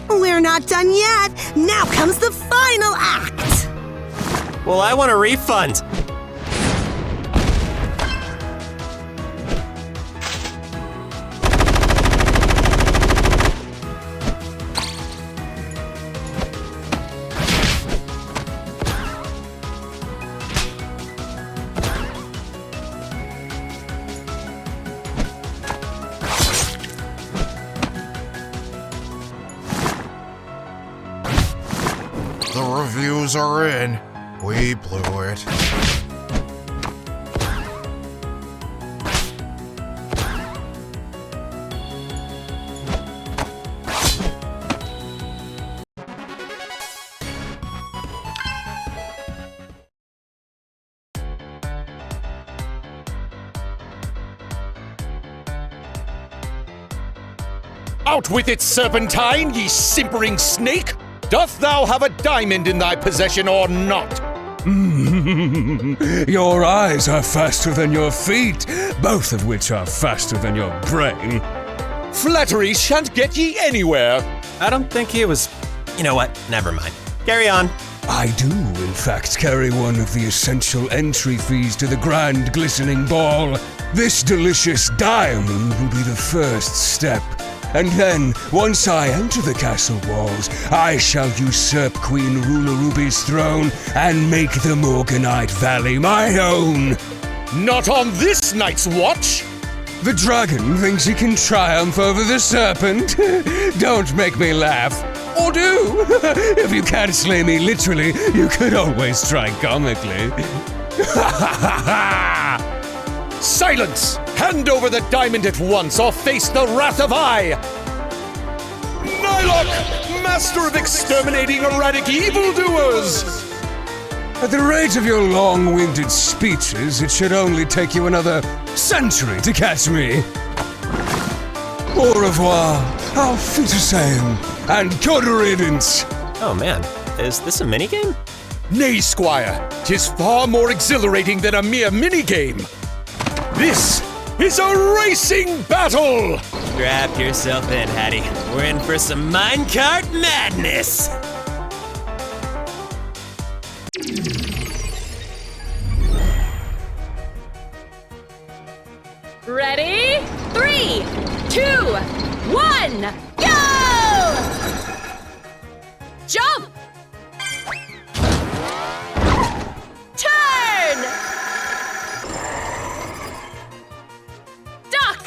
We're not done yet. Now comes the final act. Well, I want a refund. The reviews are in. We blew it. Out with it, Serpentine, ye simpering snake! Doth thou have a diamond in thy possession or not? Your eyes are faster than your feet, both of which are faster than your brain. Flattery shan't get ye anywhere. I don't think he was... You know what? Never mind. Carry on. I do, in fact, carry one of the essential entry fees to the grand glistening ball. This delicious diamond will be the first step. And then, once I enter the castle walls, I shall usurp Queen Rulerubi's throne and make the Morganite Valley my own. Not on this night's watch! The dragon thinks he can triumph over the serpent. Don't make me laugh. Or do. If you can't slay me literally, you could always try comically. Silence! Hand over the diamond at once, or face the wrath of I! Nylock, master of exterminating erratic evildoers! At the rate of your long-winded speeches, it should only take you another century to catch me. Au revoir, auf Wiedersehen, and good riddance. Oh man, is this a minigame? Nay, Squire, 'tis far more exhilarating than a mere minigame. This is a racing battle! Strap yourself in, Hattie. We're in for some minecart madness! Ready? 3, 2, 1, go! Jump! Turn! Duck!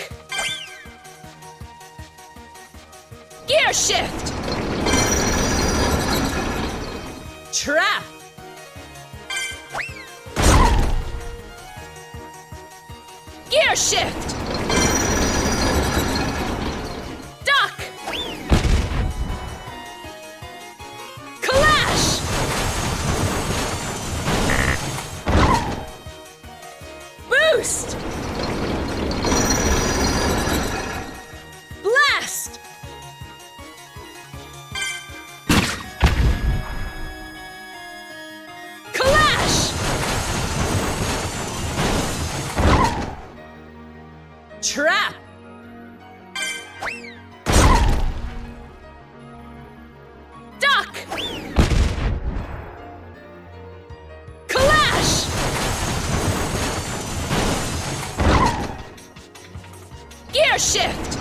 Gear shift! Trap! Gear shift! Duck! Clash! Boost! Blast! Clash! Trap! Duck! shift!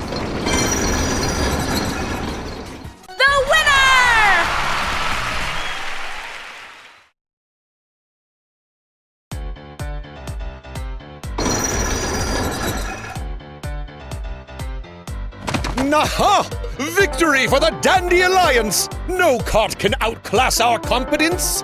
The winner! Naha! Victory for the Dandy Alliance! No cart can outclass our competence!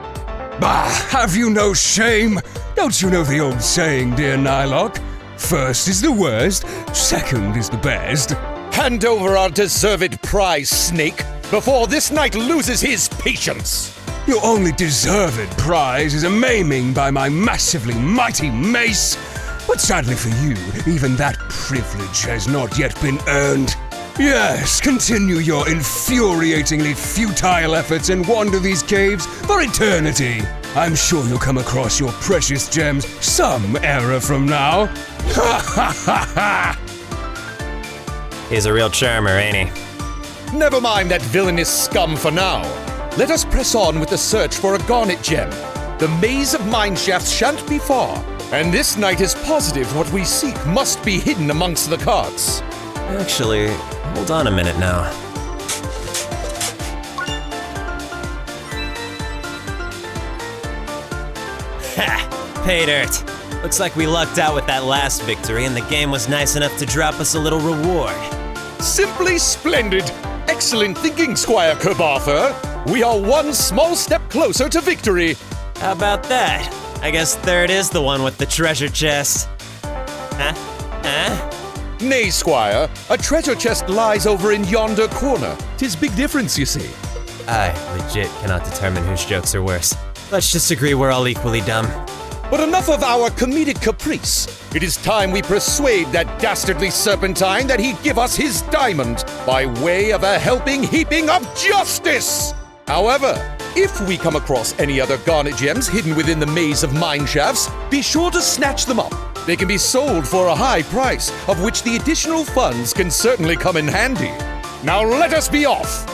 Bah, have you no shame? Don't you know the old saying, dear Nylock? First is the worst, second is the best. Hand over our deserved prize, Snake, before this knight loses his patience! Your only deserved prize is a maiming by my massively mighty mace. But sadly for you, even that privilege has not yet been earned. Yes, continue your infuriatingly futile efforts and wander these caves for eternity. I'm sure you'll come across your precious gems some era from now. Ha ha ha ha! He's a real charmer, ain't he? Never mind that villainous scum for now. Let us press on with the search for a garnet gem. The maze of mineshafts shan't be far, and this knight is positive what we seek must be hidden amongst the carts. Actually, hold on a minute now. Ha! Pay dirt. Looks like we lucked out with that last victory, and the game was nice enough to drop us a little reward. Simply splendid! Excellent thinking, Squire Kerbarther. We are one small step closer to victory. How about that? I guess third is the one with the treasure chest. Huh? Huh? Nay, Squire. A treasure chest lies over in yonder corner. 'Tis big difference, you see. I legit cannot determine whose jokes are worse. Let's just agree we're all equally dumb. But enough of our comedic caprice. It is time we persuade that dastardly Serpentine that he give us his diamond by way of a helping heaping of justice! However, if we come across any other garnet gems hidden within the maze of mineshafts, be sure to snatch them up. They can be sold for a high price, of which the additional funds can certainly come in handy. Now let us be off!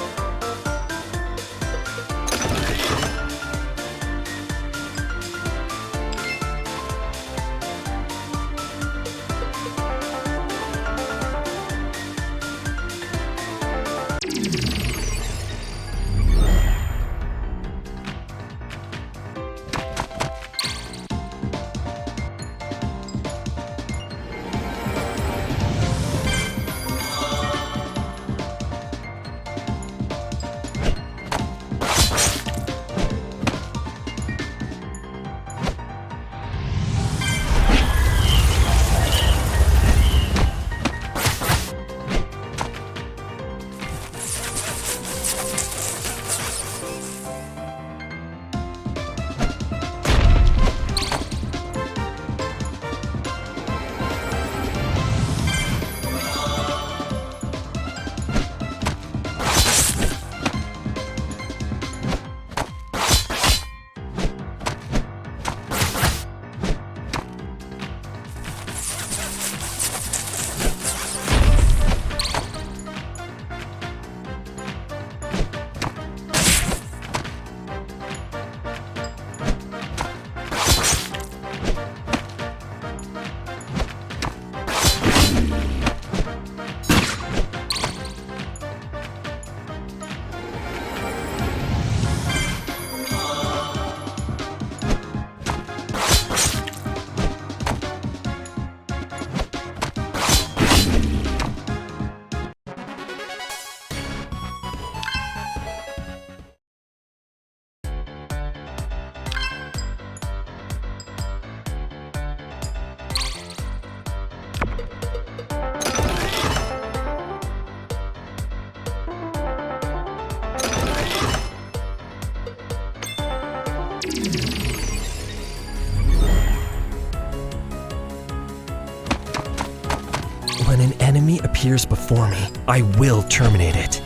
When an enemy appears before me, I will terminate it.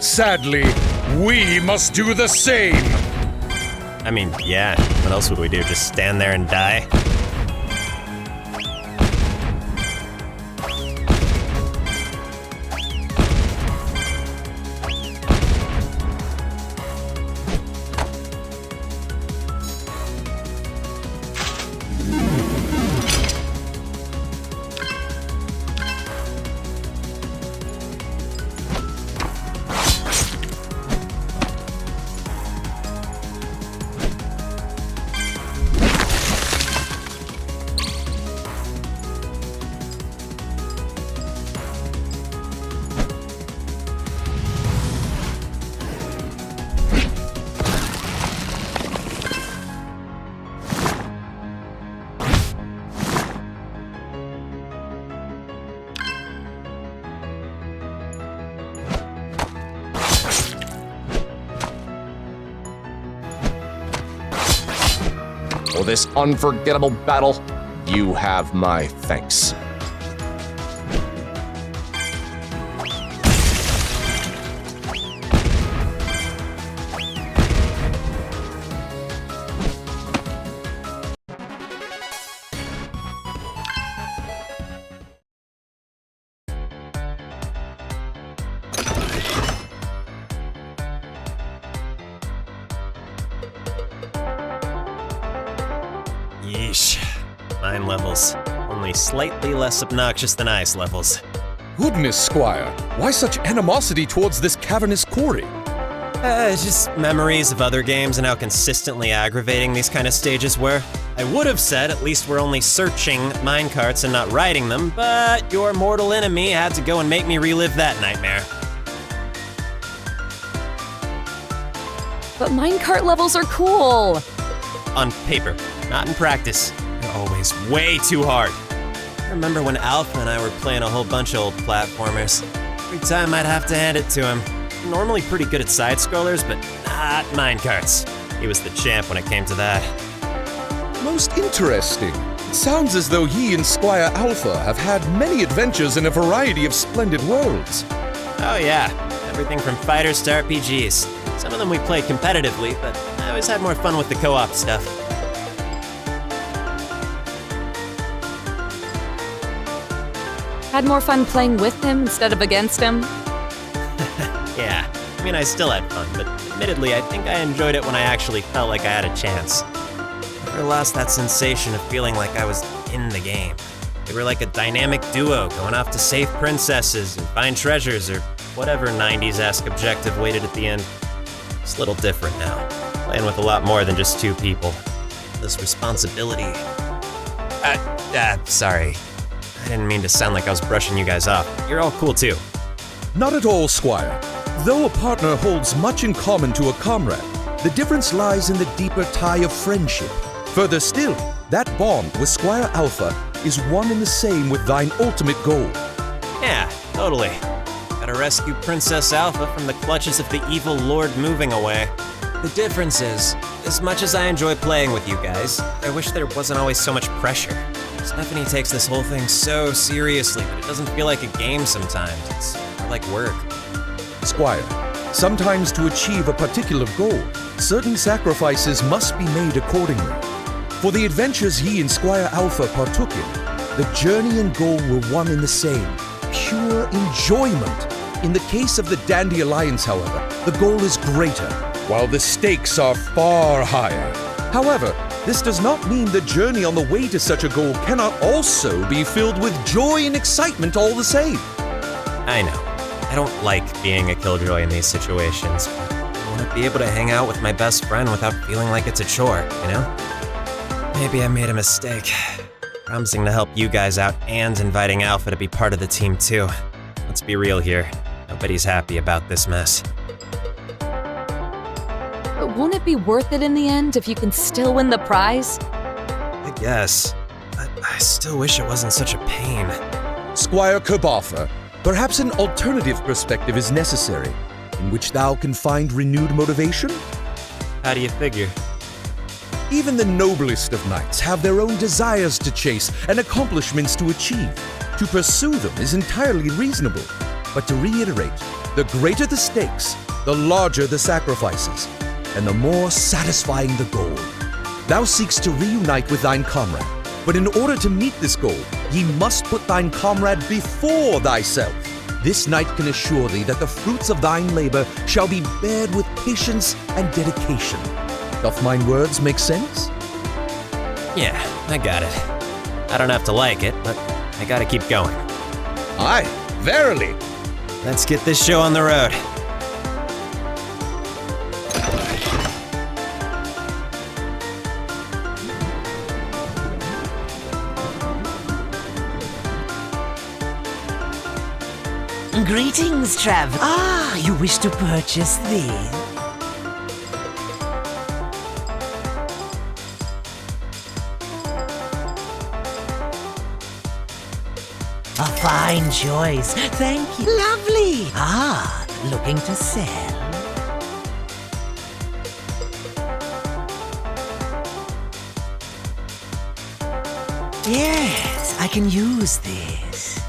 Sadly, we must do the same! I mean, yeah, what else would we do? Just stand there and die? For this unforgettable battle, you have my thanks. Yeesh. Mine levels. Only slightly less obnoxious than ice levels. Goodness, Squire. Why such animosity towards this cavernous quarry? Just memories of other games and how consistently aggravating these kind of stages were. I would have said at least we're only searching minecarts and not riding them, but your mortal enemy had to go and make me relive that nightmare. But minecart levels are cool. On paper, not in practice. They're always way too hard. I remember when Alpha and I were playing a whole bunch of old platformers. Every time I'd have to hand it to him. Normally pretty good at side-scrollers, but not minecarts. He was the champ when it came to that. Most interesting. It sounds as though he and Squire Alpha have had many adventures in a variety of splendid worlds. Oh yeah, everything from fighters to RPGs. Some of them we played competitively, but I always had more fun with the co-op stuff. Had more fun playing with him instead of against him? Yeah, I mean I still had fun, but admittedly I think I enjoyed it when I actually felt like I had a chance. Never lost that sensation of feeling like I was in the game. They were like a dynamic duo going off to save princesses and find treasures or whatever 90s-esque objective waited at the end. It's a little different now, playing with a lot more than just two people. This responsibility. Sorry. I didn't mean to sound like I was brushing you guys off. You're all cool too. Not at all, Squire. Though a partner holds much in common to a comrade, the difference lies in the deeper tie of friendship. Further still, that bond with Squire Alpha is one and the same with thine ultimate goal. Yeah, totally. Gotta rescue Princess Alpha from the clutches of the evil Lord moving away. The difference is, as much as I enjoy playing with you guys, I wish there wasn't always so much pressure. Stephanie takes this whole thing so seriously, but it doesn't feel like a game sometimes. It's more like work. Squire, sometimes to achieve a particular goal, certain sacrifices must be made accordingly. For the adventures he and Squire Alpha partook in, the journey and goal were one and the same. Pure enjoyment. In the case of the Dandy Alliance, however, the goal is greater, while the stakes are far higher. However, this does not mean the journey on the way to such a goal cannot also be filled with joy and excitement all the same. I know. I don't like being a killjoy in these situations, but I want to be able to hang out with my best friend without feeling like it's a chore, you know? Maybe I made a mistake. Promising to help you guys out and inviting Alpha to be part of the team too. Let's be real here. Nobody's happy about this mess. But won't it be worth it in the end if you can still win the prize? I guess. But I still wish it wasn't such a pain. Squire Kerbatha, perhaps an alternative perspective is necessary, in which thou can find renewed motivation? How do you figure? Even the noblest of knights have their own desires to chase and accomplishments to achieve. To pursue them is entirely reasonable. But to reiterate, the greater the stakes, the larger the sacrifices, and the more satisfying the goal. Thou seekst to reunite with thine comrade, but in order to meet this goal, ye must put thine comrade before thyself. This knight can assure thee that the fruits of thine labor shall be bared with patience and dedication. Doth mine words make sense? Yeah, I got it. I don't have to like it, but I gotta keep going. Aye, verily. Let's get this show on the road. Greetings, traveler. Ah, you wish to purchase these? A fine choice. Thank you. Lovely. Ah, looking to sell? Yes, I can use this.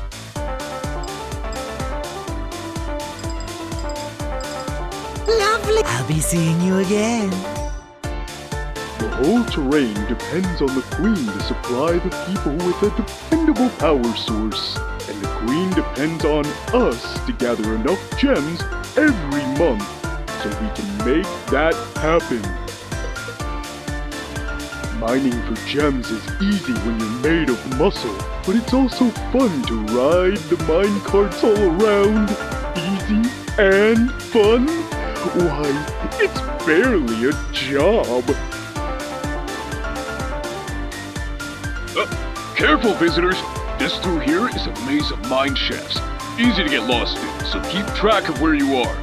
Lovely. I'll be seeing you again. The whole terrain depends on the Queen to supply the people with a dependable power source. And the Queen depends on us to gather enough gems every month so we can make that happen. Mining for gems is easy when you're made of muscle, but it's also fun to ride the minecarts all around. Easy and fun? Why, it's barely a job. Careful, visitors! This through here is a maze of mine shafts. Easy to get lost in, so keep track of where you are.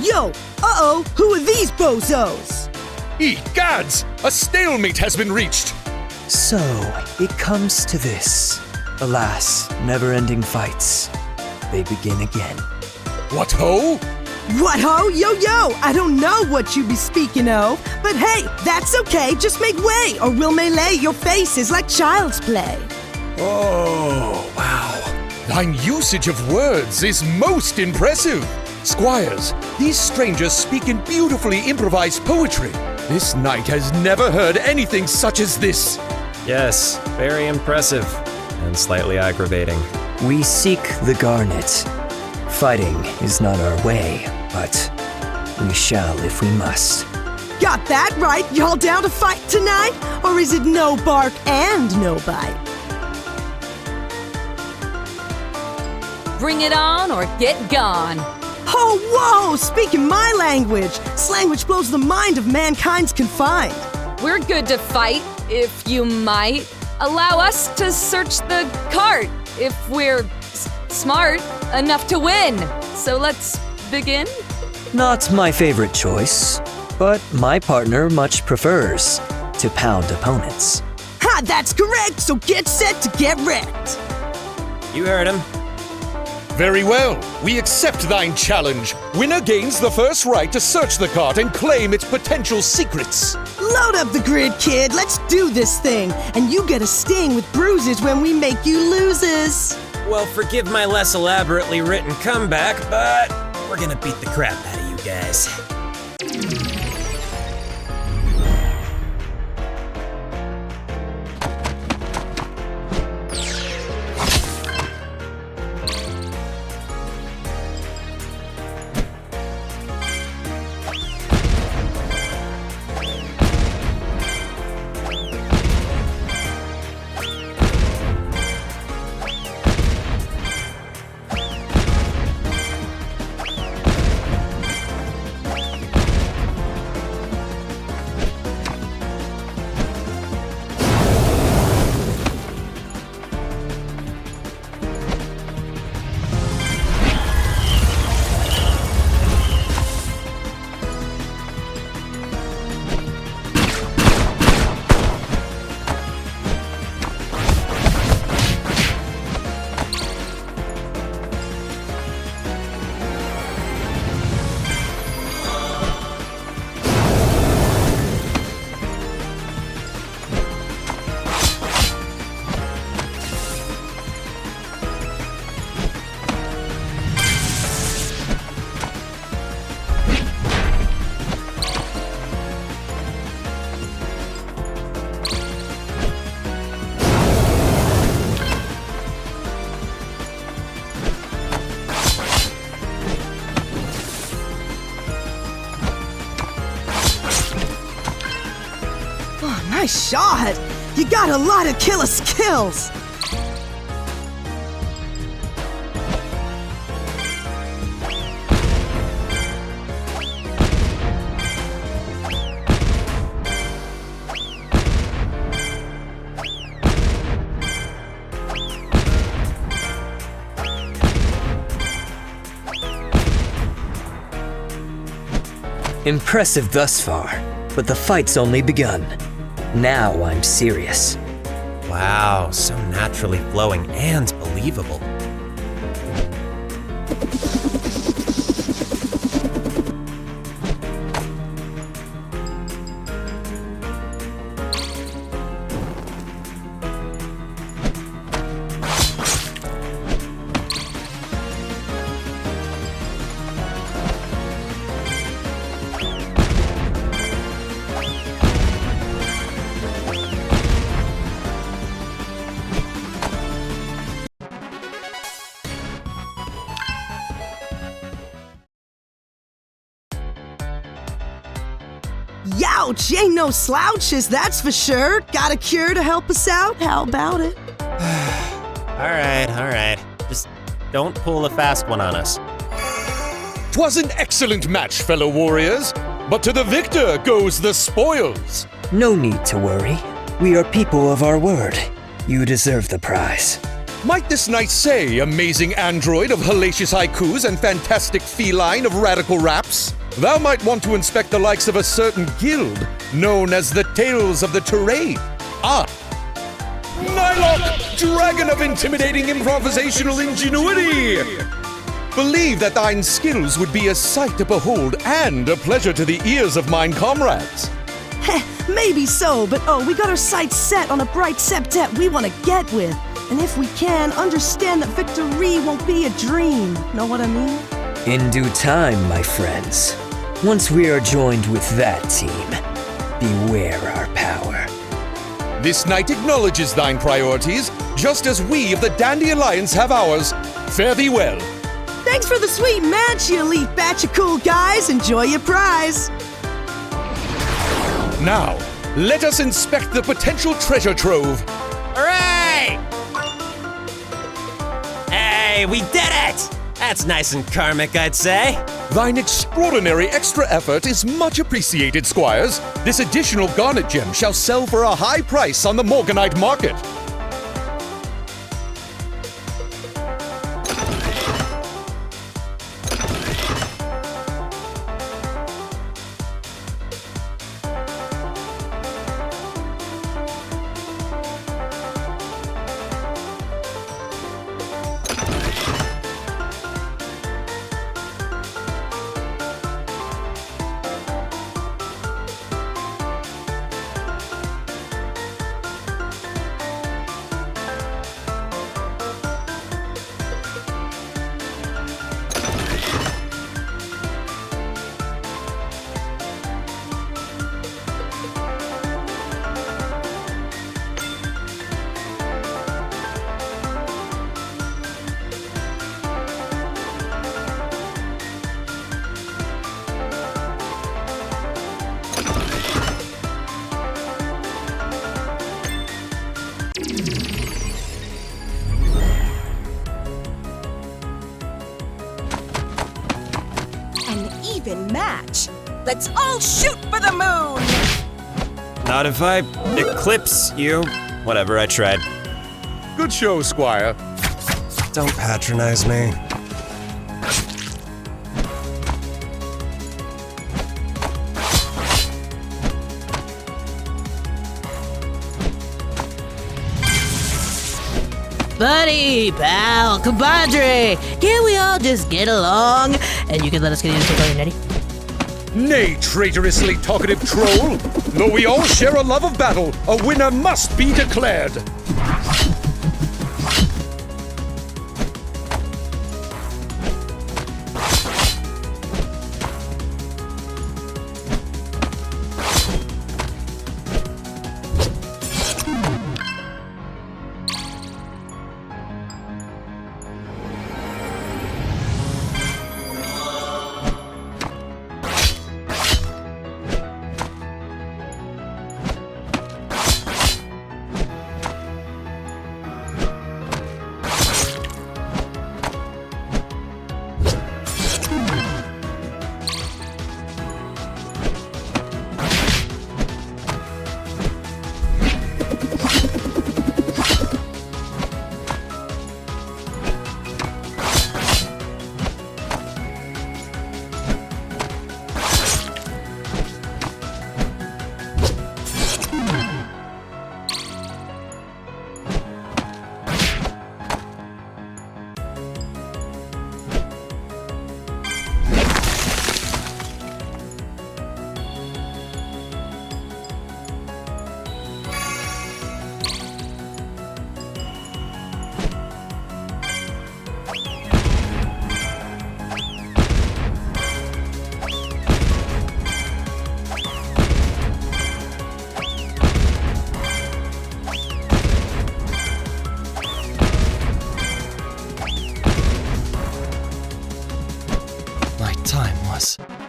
Yo! Uh-oh! Who are these bozos? Egads! A stalemate has been reached! So, it comes to this. Alas, never-ending fights. They begin again. What ho? What ho? Yo, yo! I don't know what you be speaking of, but hey, that's okay, just make way, or we'll melee your faces like child's play. Oh, wow. Thine usage of words is most impressive. Squires, these strangers speak in beautifully improvised poetry. This knight has never heard anything such as this. Yes, very impressive, and slightly aggravating. We seek the garnet. Fighting is not our way, but we shall if we must. Got that right? Y'all down to fight tonight? Or is it no bark and no bite? Bring it on or get gone. Oh, whoa! Speaking my language! Slang which blows the mind of mankind's confined. We're good to fight, if you might. Allow us to search the cart, if we're smart enough to win. So let's begin? Not my favorite choice, but my partner much prefers to pound opponents. Ha! That's correct! So get set to get wrecked! You heard him. Very well. We accept thine challenge. Winner gains the first right to search the cart and claim its potential secrets. Load up the grid, kid! Let's do this thing! And you get a sting with bruises when we make you losers! Well, forgive my less elaborately written comeback, but we're gonna beat the crap out of you guys. Nice shot! You got a lot of killer skills! Impressive thus far, but the fight's only begun. Now I'm serious. Wow, so naturally flowing and believable. Youch! Ain't no slouches, that's for sure. Got a cure to help us out? How about it? Alright. Just don't pull a fast one on us. 'Twas an excellent match, fellow warriors, but to the victor goes the spoils. No need to worry. We are people of our word. You deserve the prize. Might this knight say, amazing android of hellacious haikus and fantastic feline of radical raps? Thou might want to inspect the likes of a certain guild, known as the Tales of the Terrain. Ah! Nylok, dragon of intimidating improvisational ingenuity! Believe that thine skills would be a sight to behold and a pleasure to the ears of mine comrades. Heh, maybe so, but we got our sights set on a bright septet we want to get with. And if we can, understand that victory won't be a dream. Know what I mean? In due time, my friends. Once we are joined with that team, beware our power. This knight acknowledges thine priorities, just as we of the Dandy Alliance have ours. Fare thee well. Thanks for the sweet match, you elite batch of cool guys. Enjoy your prize. Now, let us inspect the potential treasure trove. Hooray! Hey, we did it! That's nice and karmic, I'd say. Thine extraordinary extra effort is much appreciated, squires. This additional garnet gem shall sell for a high price on the Morganite market. Even match. Let's all shoot for the moon! Not if I eclipse you. Whatever, I tried. Good show, squire. Don't patronize me. Buddy, pal, compadre, can't we all just get along? And you can let us get into your netty? Nay, traitorously talkative troll. Though we all share a love of battle, a winner must be declared.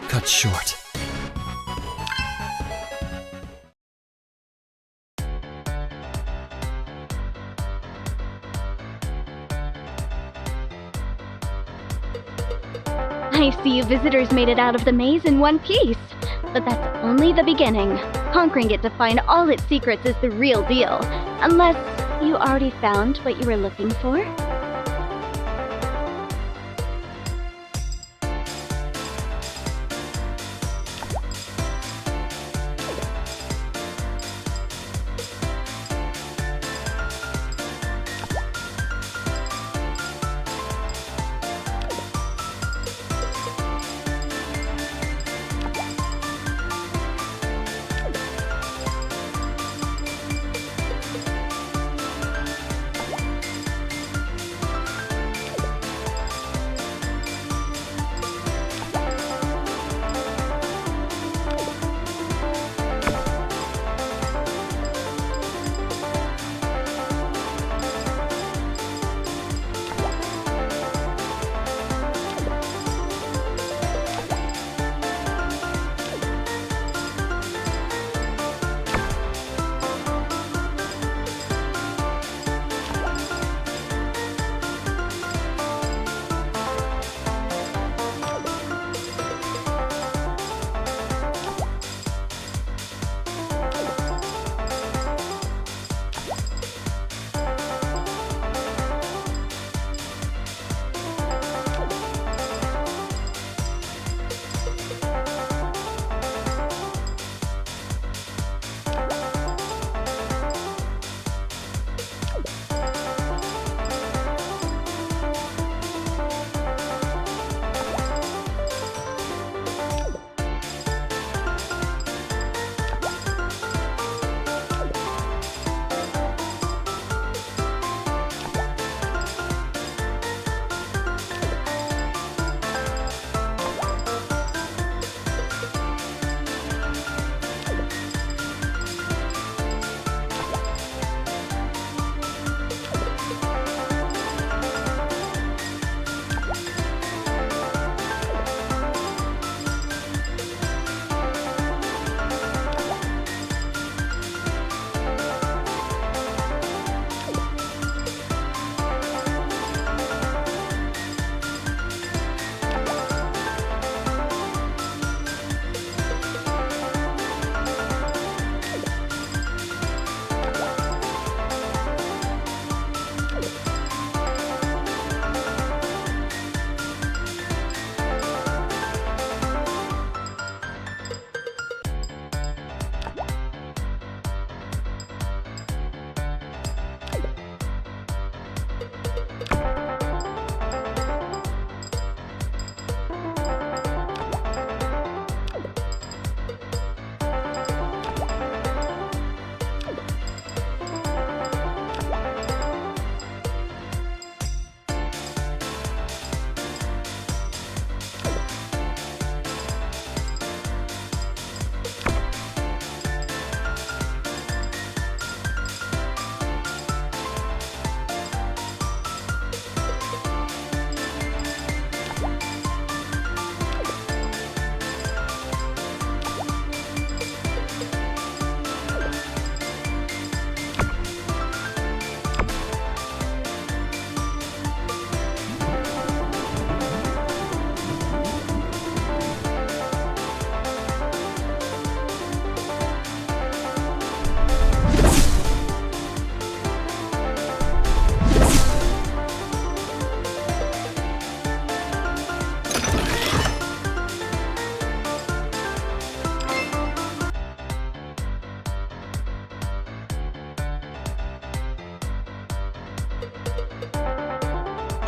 Cut short. I see you visitors made it out of the maze in one piece. But that's only the beginning. Conquering it to find all its secrets is the real deal. Unless you already found what you were looking for?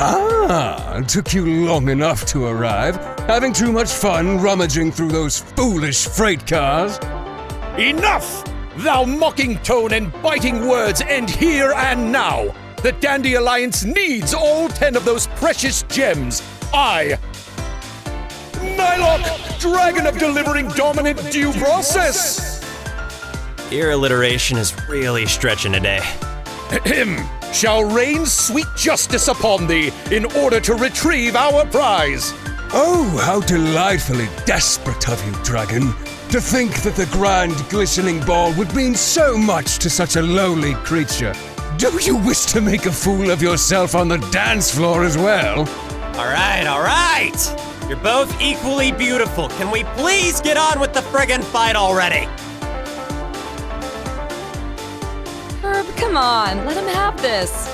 Ah, took you long enough to arrive. Having too much fun rummaging through those foolish freight cars? Enough! Thou mocking tone and biting words end here and now. The Dandy Alliance needs all 10 of those precious gems. I, Nylok, Dragon of Delivering Dominant Due Process! Your alliteration is really stretching today. Shall rain sweet justice upon thee in order to retrieve our prize. Oh, how delightfully desperate of you, Dragon. To think that the grand glistening ball would mean so much to such a lowly creature. Do you wish to make a fool of yourself on the dance floor as well? All right. You're both equally beautiful. Can we please get on with the friggin' fight already? Herb, come on, let him have this.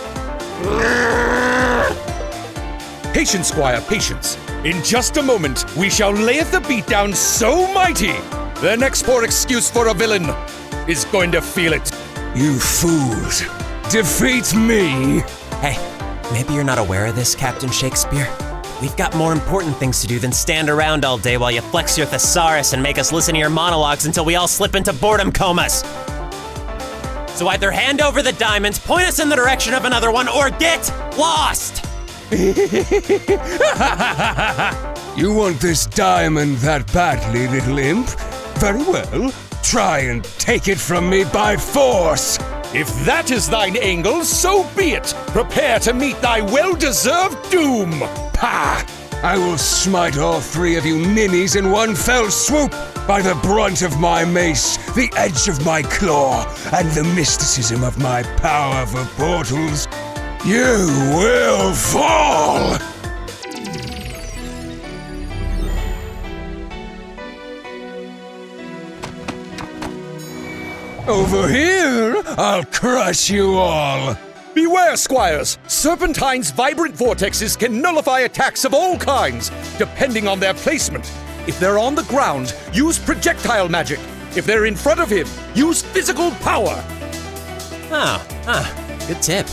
Patience, Squire, patience. In just a moment, we shall layeth the beat down so mighty, the next poor excuse for a villain is going to feel it. You fools. Defeat me! Hey, maybe you're not aware of this, Captain Shakespeare. We've got more important things to do than stand around all day while you flex your thesaurus and make us listen to your monologues until we all slip into boredom comas. So either hand over the diamonds, point us in the direction of another one, or get lost! You want this diamond that badly, little imp? Very well. Try and take it from me by force! If that is thine angle, so be it! Prepare to meet thy well-deserved doom! Pah! I will smite all 3 of you ninnies in one fell swoop by the brunt of my mace, the edge of my claw, and the mysticism of my power for portals. You will fall! Over here, I'll crush you all! Beware, squires! Serpentine's vibrant vortexes can nullify attacks of all kinds, depending on their placement. If they're on the ground, use projectile magic. If they're in front of him, use physical power. Good tip.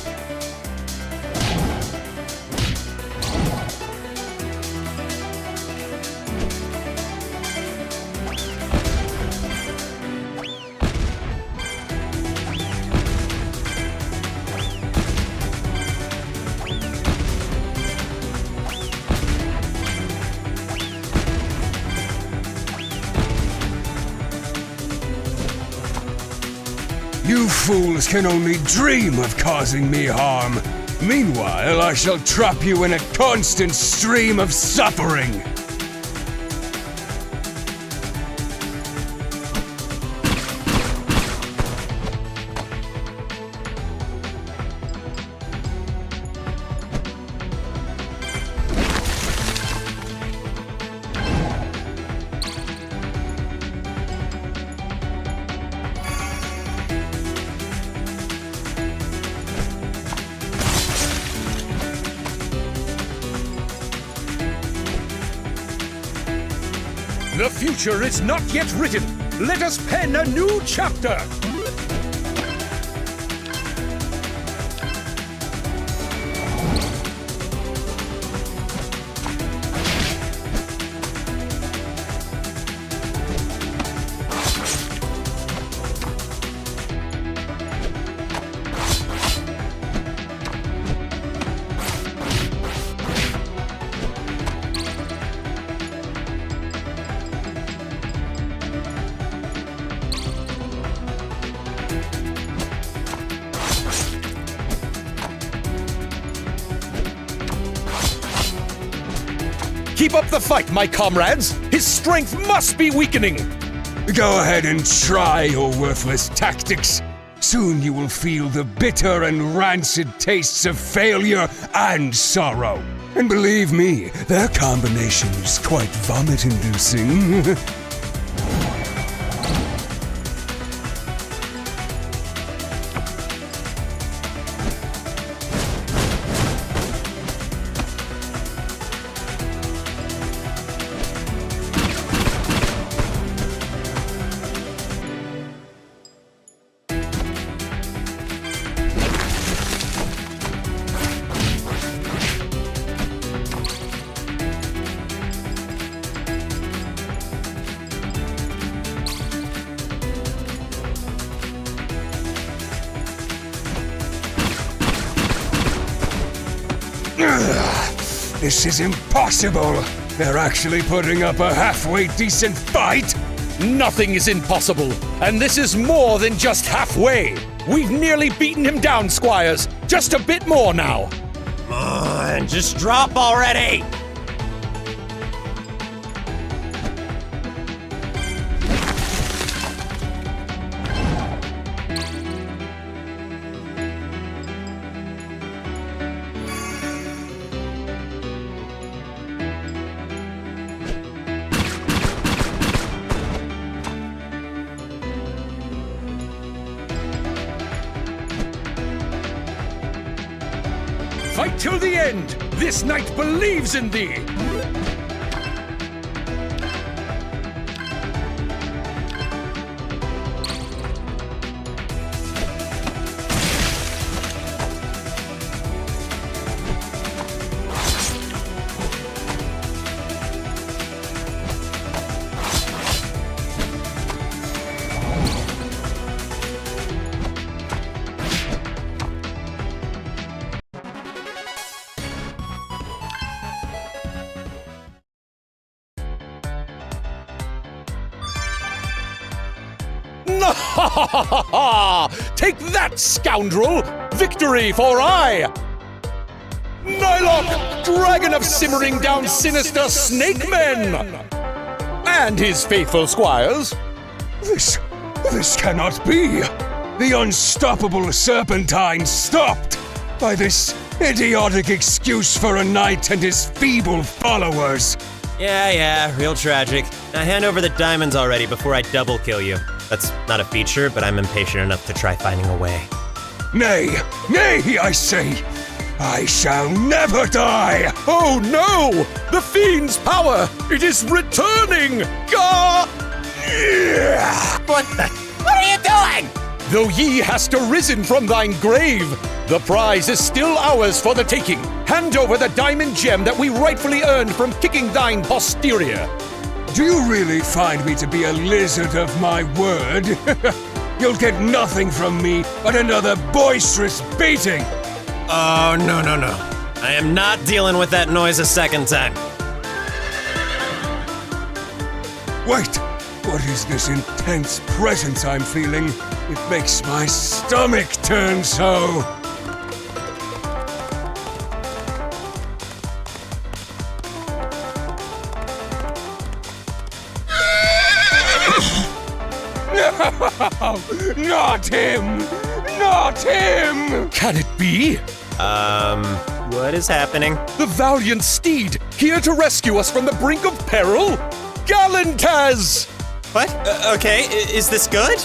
You fools can only dream of causing me harm. Meanwhile, I shall trap you in a constant stream of suffering. The future is not yet written. Let us pen a new chapter. Keep up the fight, my comrades! His strength must be weakening! Go ahead and try your worthless tactics. Soon you will feel the bitter and rancid tastes of failure and sorrow. And believe me, their combination is quite vomit-inducing. This is impossible. They're actually putting up a halfway decent fight. Nothing is impossible, and this is more than just halfway. We've nearly beaten him down, Squires. Just a bit more now. Come on, just drop already! Fight till the end! This knight believes in thee! Take that, scoundrel! Victory for I! Nylok, dragon of simmering down sinister snake men! And his faithful squires. This cannot be! The unstoppable Serpentine stopped by this idiotic excuse for a knight and his feeble followers. Yeah, real tragic. Now hand over the diamonds already before I double kill you. That's not a feature, but I'm impatient enough to try finding a way. Nay, I say! I shall never die! Oh no! The fiend's power! It is returning! Gah! What are you doing? Though ye hast arisen from thine grave, the prize is still ours for the taking. Hand over the diamond gem that we rightfully earned from kicking thine posterior. Do you really find me to be a lizard of my word? You'll get nothing from me but another boisterous beating! Oh, no. I am not dealing with that noise a second time. Wait! What is this intense presence I'm feeling? It makes my stomach turn so. No! Not him! Not him! Can it be? What is happening? The valiant steed, here to rescue us from the brink of peril? Galantaz! What? Okay, is this good?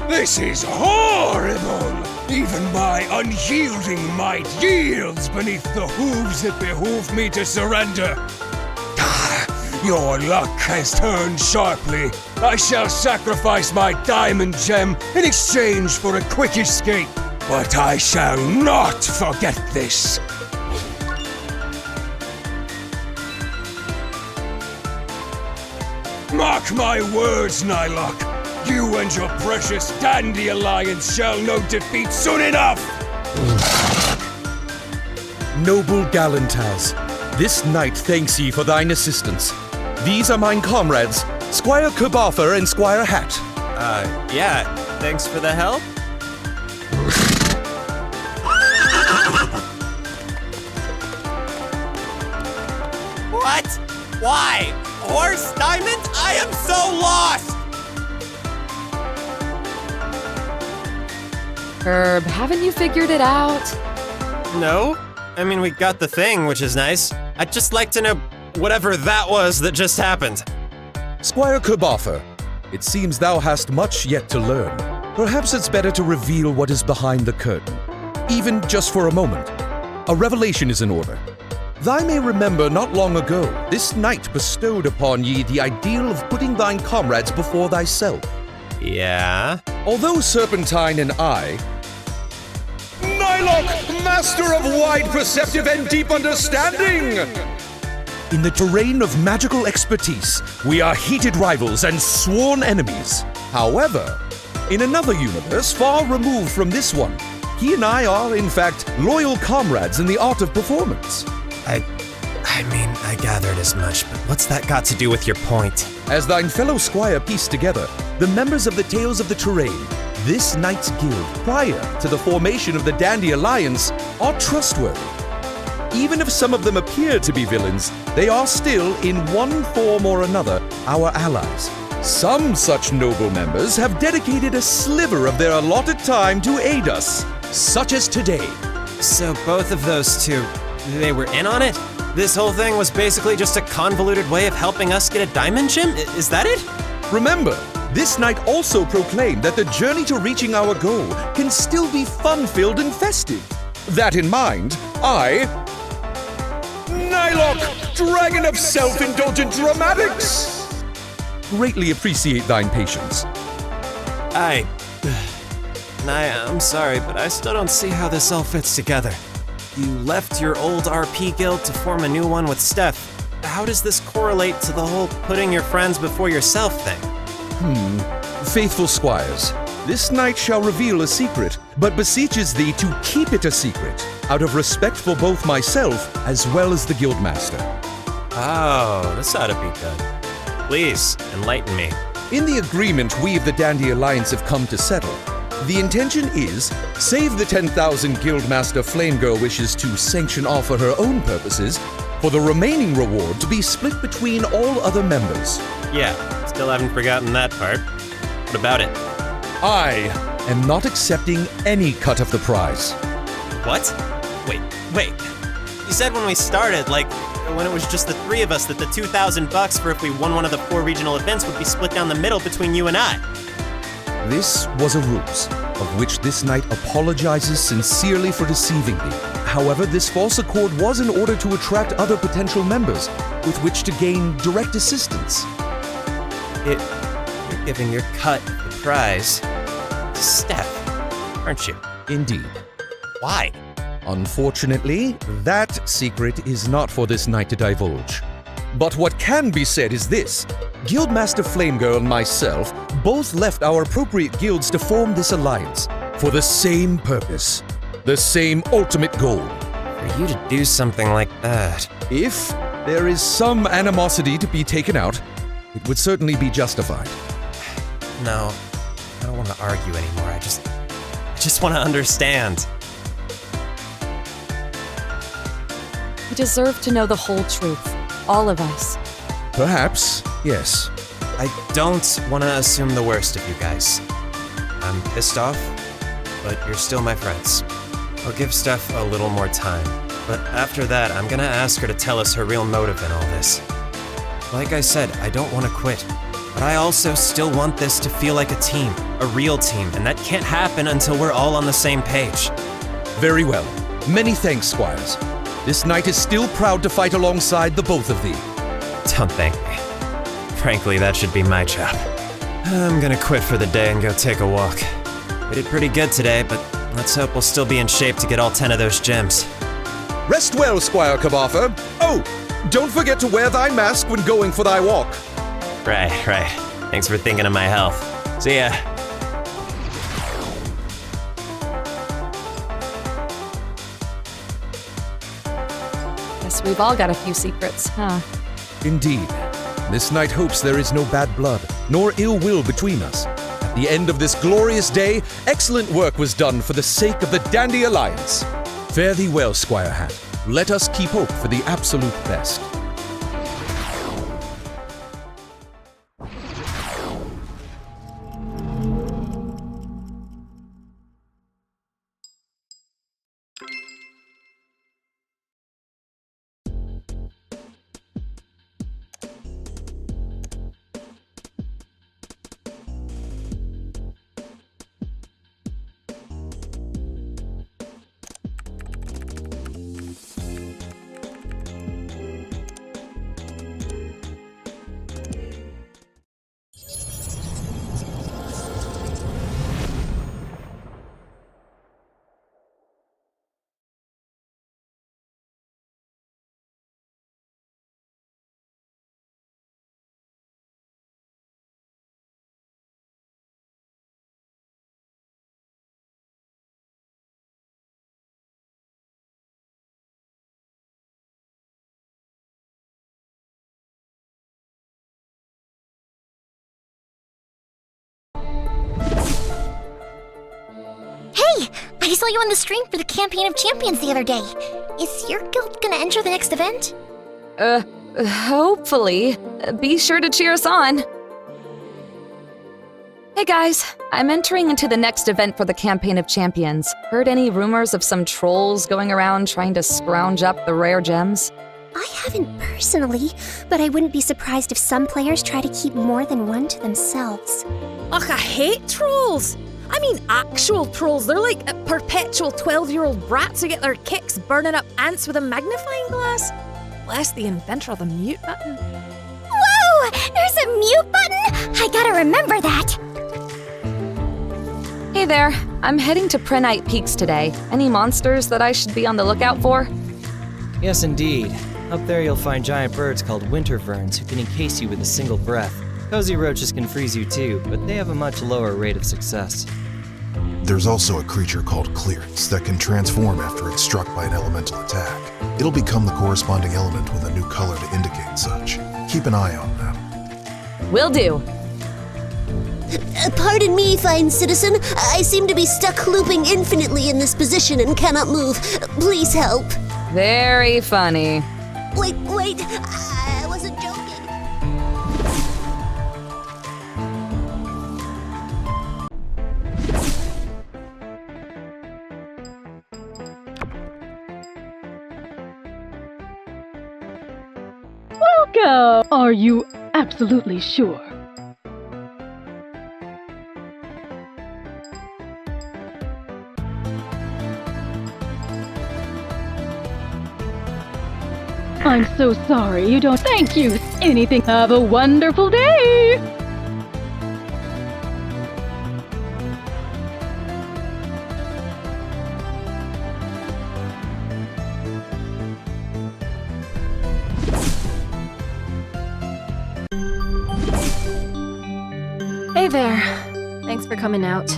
This is horrible! Even my unyielding might yields beneath the hooves that behoove me to surrender. Your luck has turned sharply. I shall sacrifice my diamond gem in exchange for a quick escape. But I shall not forget this. Mark my words, Nylok. You and your precious Dandy Alliance shall know defeat soon enough! Noble Galantaz, this knight thanks ye for thine assistance. These are mine comrades, Squire Kerbarther and Squire Hat. Yeah, thanks for the help. What? Why? Horse diamond? I am so lost! Herb, haven't you figured it out? No. I mean, we got the thing, which is nice. I'd just like to know whatever that was that just happened. Squire Kerbarther, it seems thou hast much yet to learn. Perhaps it's better to reveal what is behind the curtain, even just for a moment. A revelation is in order. Thou may remember not long ago, this knight bestowed upon ye the ideal of putting thine comrades before thyself. Yeah? Although Serpentine and I... Nylok, master of wide perceptive and deep understanding! In the terrain of magical expertise, we are heated rivals and sworn enemies. However, in another universe far removed from this one, He and I are, in fact, loyal comrades in the art of performance. I mean, I gathered as much, but what's that got to do with your point? As thine fellow squire pieced together, the members of the Tales of the Terrain, this knight's guild, prior to the formation of the Dandy Alliance, are trustworthy. Even if some of them appear to be villains, they are still, in one form or another, our allies. Some such noble members have dedicated a sliver of their allotted time to aid us, such as today. So both of those two, they were in on it? This whole thing was basically just a convoluted way of helping us get a diamond gem? Is that it? Remember, this knight also proclaimed that the journey to reaching our goal can still be fun-filled and festive. That in mind, I, Nylok, dragon of self-indulgent dramatics, greatly appreciate thine patience. I'm sorry, but I still don't see how this all fits together. You left your old RP guild to form a new one with Steph. How does this correlate to the whole putting your friends before yourself thing? Faithful squires, this knight shall reveal a secret, but beseeches thee to keep it a secret, out of respect for both myself as well as the guildmaster. Oh, this ought to be good. Please, enlighten me. In the agreement we of the Dandy Alliance have come to settle, the intention is, save the 10,000 Guildmaster Flamegirl wishes to sanction all for her own purposes, for the remaining reward to be split between all other members. Yeah, still haven't forgotten that part. What about it? I am not accepting any cut of the prize. What? Wait. You said when we started, like, when it was just the three of us, that the $2,000 for if we won one of the 4 regional events would be split down the middle between you and I. This was a ruse, of which this knight apologizes sincerely for deceiving me. However, this false accord was in order to attract other potential members, with which to gain direct assistance. You're giving your cut of the prize to Steph, aren't you? Indeed. Why? Unfortunately, that secret is not for this knight to divulge. But what can be said is this. Guildmaster Flamegirl and myself both left our appropriate guilds to form this alliance for the same purpose, the same ultimate goal. For you to do something like that. If there is some animosity to be taken out, it would certainly be justified. No, I don't want to argue anymore. I just want to understand. We deserve to know the whole truth. All of us. Perhaps, yes. I don't want to assume the worst of you guys. I'm pissed off, but you're still my friends. I'll give Steph a little more time, but after that, I'm gonna ask her to tell us her real motive in all this. Like I said, I don't want to quit, but I also still want this to feel like a team, a real team, and that can't happen until we're all on the same page. Very well. Many thanks, squires. This knight is still proud to fight alongside the both of thee. Don't thank me. Frankly, that should be my job. I'm gonna quit for the day and go take a walk. We did pretty good today, but let's hope we'll still be in shape to get all 10 of those gems. Rest well, Squire Kabatha. Oh, don't forget to wear thy mask when going for thy walk. Right. Thanks for thinking of my health. See ya. Guess we've all got a few secrets, huh? Indeed. This knight hopes there is no bad blood, nor ill will between us. At the end of this glorious day, excellent work was done for the sake of the Dandy Alliance. Fare thee well, Squire Hat. Let us keep hope for the absolute best. I saw you on the stream for the Campaign of Champions the other day. Is your guild gonna enter the next event? Hopefully. Be sure to cheer us on. Hey guys, I'm entering into the next event for the Campaign of Champions. Heard any rumors of some trolls going around trying to scrounge up the rare gems? I haven't personally, but I wouldn't be surprised if some players try to keep more than one to themselves. Ugh, I hate trolls! I mean actual trolls. They're like perpetual 12-year-old brats who get their kicks burning up ants with a magnifying glass. Bless the inventor of the mute button. Whoa! There's a mute button? I gotta remember that! Hey there, I'm heading to Prenite Peaks today. Any monsters that I should be on the lookout for? Yes, indeed. Up there you'll find giant birds called winter ferns who can encase you with a single breath. Cozy roaches can freeze you too, but they have a much lower rate of success. There's also a creature called Clearance that can transform after it's struck by an elemental attack. It'll become the corresponding element with a new color to indicate such. Keep an eye on them. Will do. Pardon me, fine citizen. I seem to be stuck looping infinitely in this position and cannot move. Please help. Very funny. Wait, I wasn't joking. Welcome! Are you absolutely sure? I'm so sorry you don't. Thank you. Anything. Have a wonderful day. Hey there. Thanks for coming out.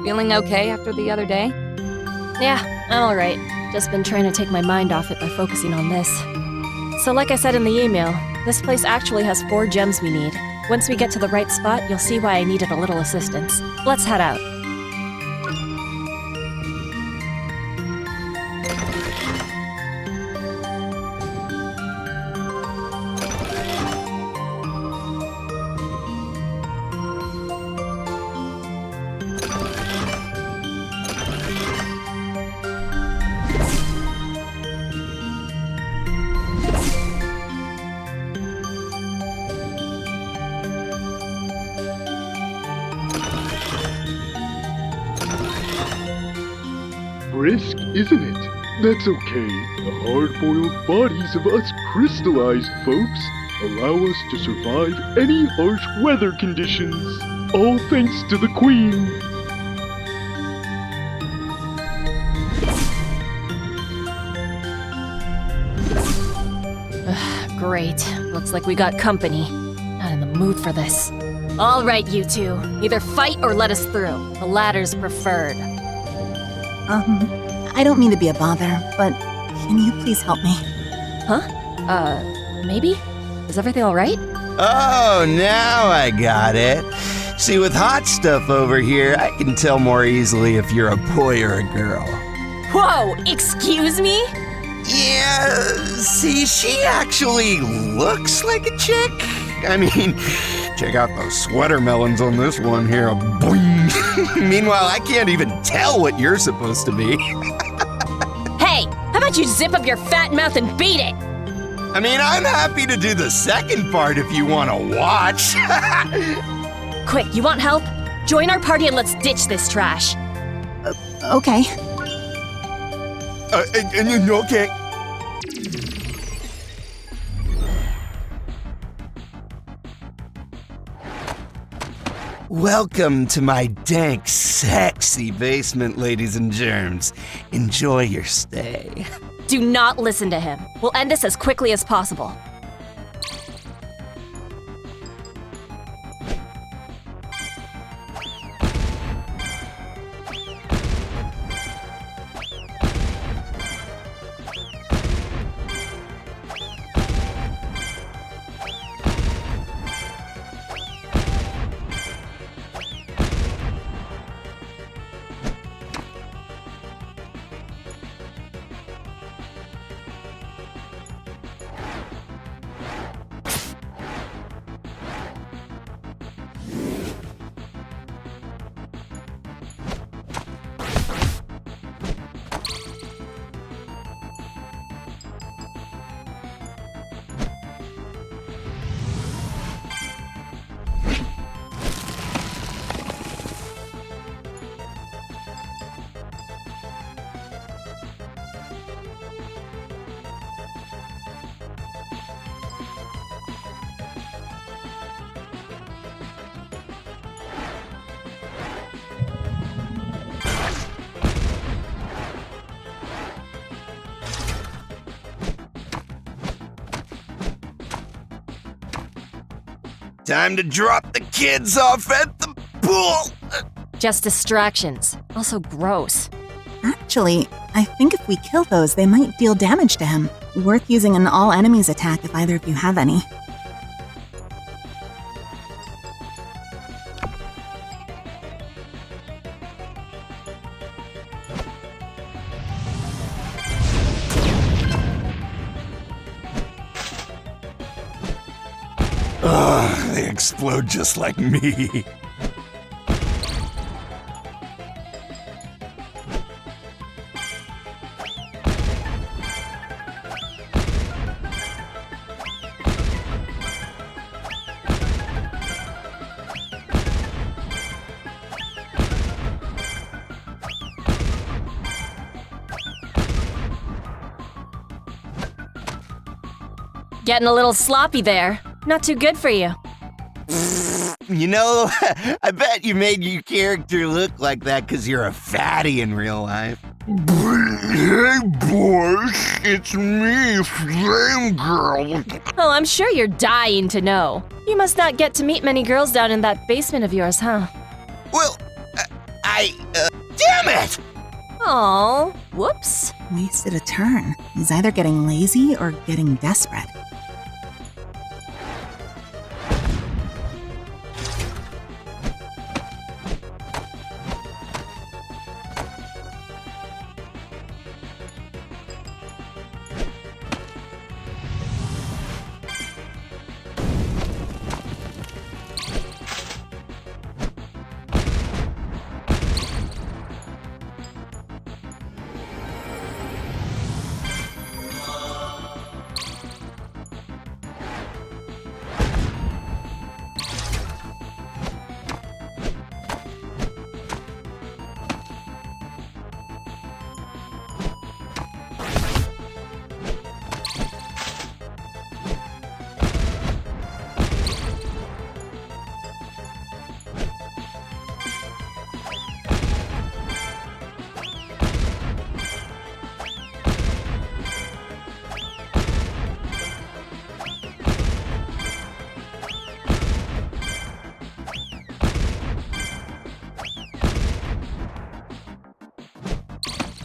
Feeling okay after the other day? Yeah, I'm alright. Just been trying to take my mind off it by focusing on this. So like I said in the email, this place actually has 4 gems we need. Once we get to the right spot, you'll see why I needed a little assistance. Let's head out. Brisk, isn't it? That's okay. The hard-boiled bodies of us crystallized folks allow us to survive any harsh weather conditions. All thanks to the Queen. Great. Looks like we got company. Not in the mood for this. All right, you two. Either fight or let us through. The latter's preferred. I don't mean to be a bother, but can you please help me? Huh? Maybe? Is everything alright? Oh, now I got it. See, with hot stuff over here, I can tell more easily if you're a boy or a girl. Whoa! Excuse me? Yeah, see, she actually looks like a chick. I mean, check out those sweater melons on this one here. Boing! Meanwhile, I can't even tell what you're supposed to be. Hey, how about you zip up your fat mouth and beat it? I mean, I'm happy to do the second part if you want to watch. Quick, you want help? Join our party and let's ditch this trash. Okay. Okay. Welcome to my dank, sexy basement, ladies and germs. Enjoy your stay. Do not listen to him. We'll end this as quickly as possible. Time to drop the kids off at the pool. Just distractions. Also gross. Actually, I think if we kill those, they might deal damage to him. Worth using an all enemies attack if either of you have any. Ugh, they explode just like me. Getting a little sloppy there. Not too good for you. You know, I bet you made your character look like that because you're a fatty in real life. Hey boys, it's me, Flame Girl. Oh, I'm sure you're dying to know. You must not get to meet many girls down in that basement of yours, huh? Well, damn it! Oh, whoops. Wasted a turn. He's either getting lazy or getting desperate.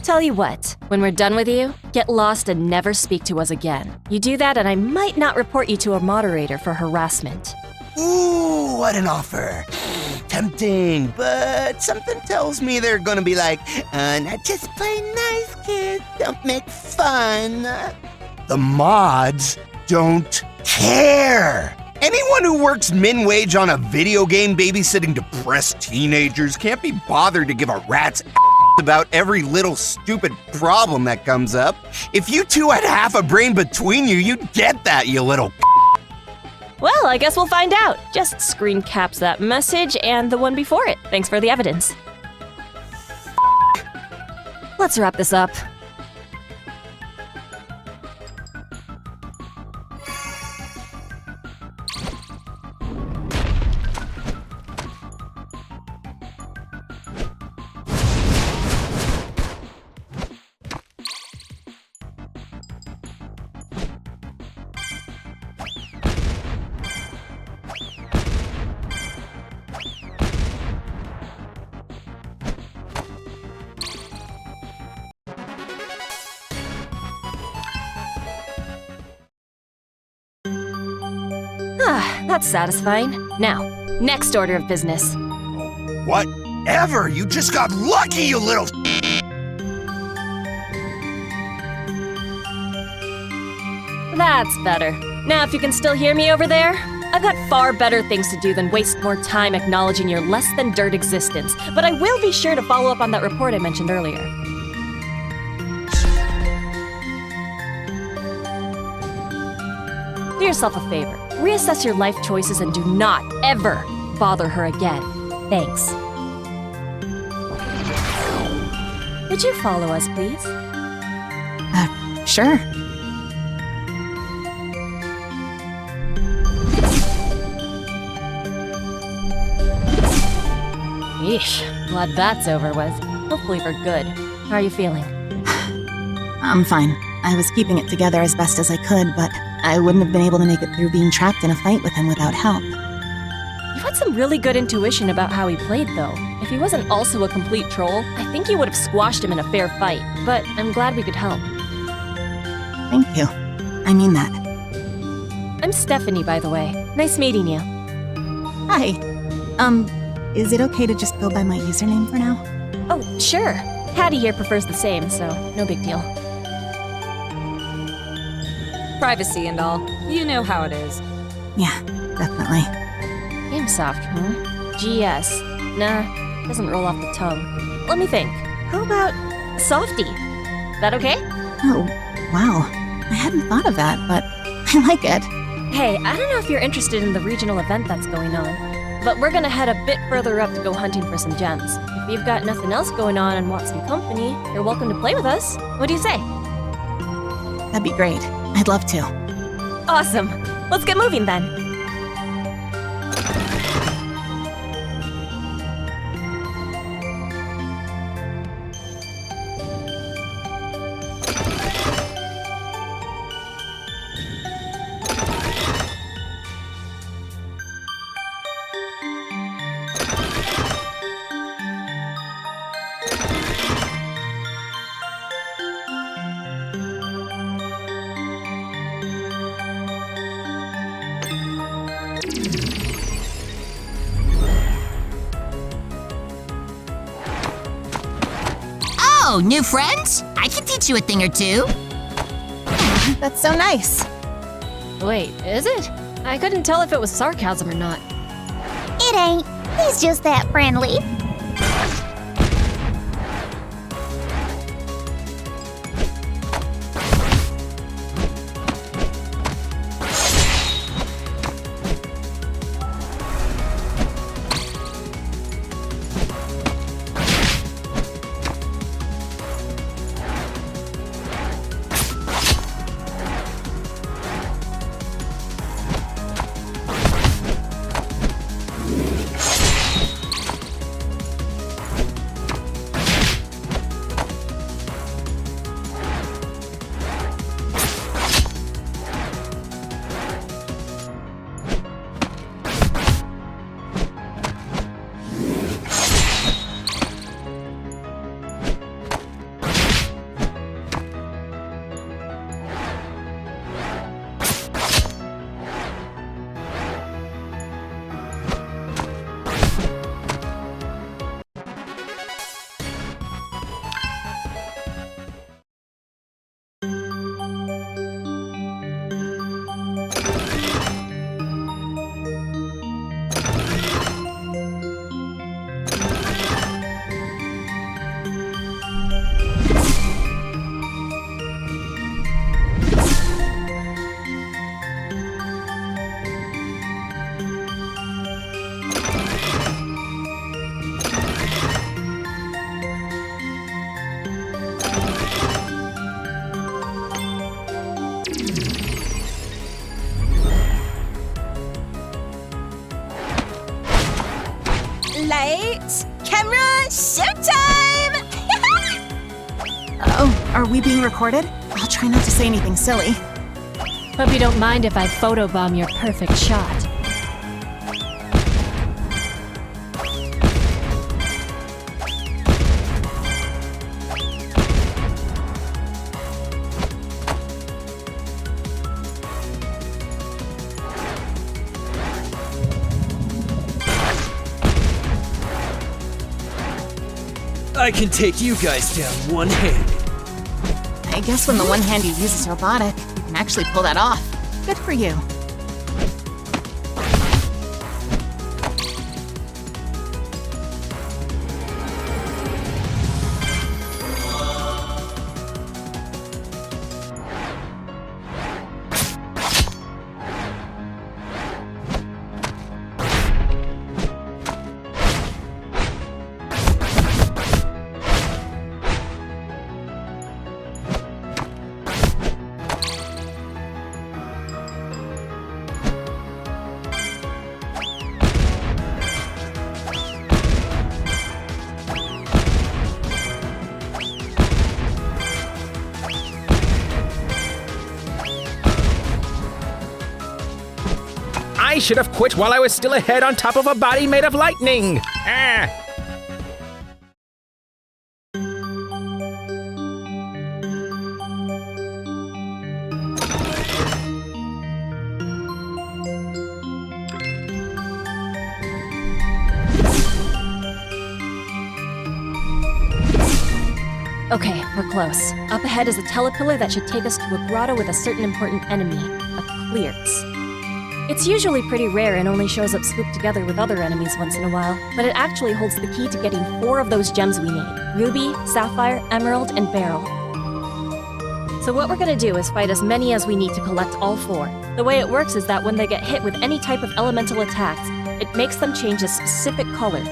Tell you what, when we're done with you, get lost and never speak to us again. You do that and I might not report you to a moderator for harassment. Ooh, what an offer. Tempting, but something tells me they're gonna be like, not just play nice, kids, don't make fun. The mods don't care. Anyone who works min-wage on a video game babysitting depressed teenagers can't be bothered to give a rat's about every little stupid problem that comes up. If you two had half a brain between you, you'd get that, you little Well, I guess we'll find out. Just screen caps that message and the one before it. Thanks for the evidence. Let's wrap this up. That's satisfying. Now, next order of business. Whatever! You just got lucky, you little That's better. Now, if you can still hear me over there, I've got far better things to do than waste more time acknowledging your less-than-dirt existence. But I will be sure to follow up on that report I mentioned earlier. Do yourself a favor. Reassess your life choices and do not, ever, bother her again. Thanks. Would you follow us, please? Sure. Yeesh, glad that's over with. Hopefully for good. How are you feeling? I'm fine. I was keeping it together as best as I could, but I wouldn't have been able to make it through being trapped in a fight with him without help. You had some really good intuition about how he played, though. If he wasn't also a complete troll, I think you would have squashed him in a fair fight. But I'm glad we could help. Thank you. I mean that. I'm Stephanie, by the way. Nice meeting you. Hi. Is it okay to just go by my username for now? Oh, sure. Hattie here prefers the same, so no big deal. Privacy and all. You know how it is. Yeah, definitely. Gamesoft, GS. Nah, doesn't roll off the tongue. Let me think. How about Softy? That okay? Oh, wow. I hadn't thought of that, but I like it. Hey, I don't know if you're interested in the regional event that's going on, but we're gonna head a bit further up to go hunting for some gems. If you've got nothing else going on and want some company, you're welcome to play with us. What do you say? That'd be great. I'd love to. Awesome. Let's get moving then. Oh, new friends? I can teach you a thing or two. That's so nice. Wait, is it? I couldn't tell if it was sarcasm or not. It ain't. He's just that friendly. Lights, camera, showtime! Oh, are we being recorded? I'll try not to say anything silly. Hope you don't mind if I photobomb your perfect shot. I can take you guys down one-handed. I guess when the one hand you use is robotic, you can actually pull that off. Good for you. I should have quit while I was still ahead on top of a body made of lightning! Ah! Okay, we're close. Up ahead is a telepillar that should take us to a grotto with a certain important enemy, a Clearts. It's usually pretty rare and only shows up swooped together with other enemies once in a while, but it actually holds the key to getting 4 of those gems we need: Ruby, Sapphire, Emerald, and Beryl. So what we're gonna do is fight as many as we need to collect all 4. The way it works is that when they get hit with any type of elemental attacks, it makes them change a specific color.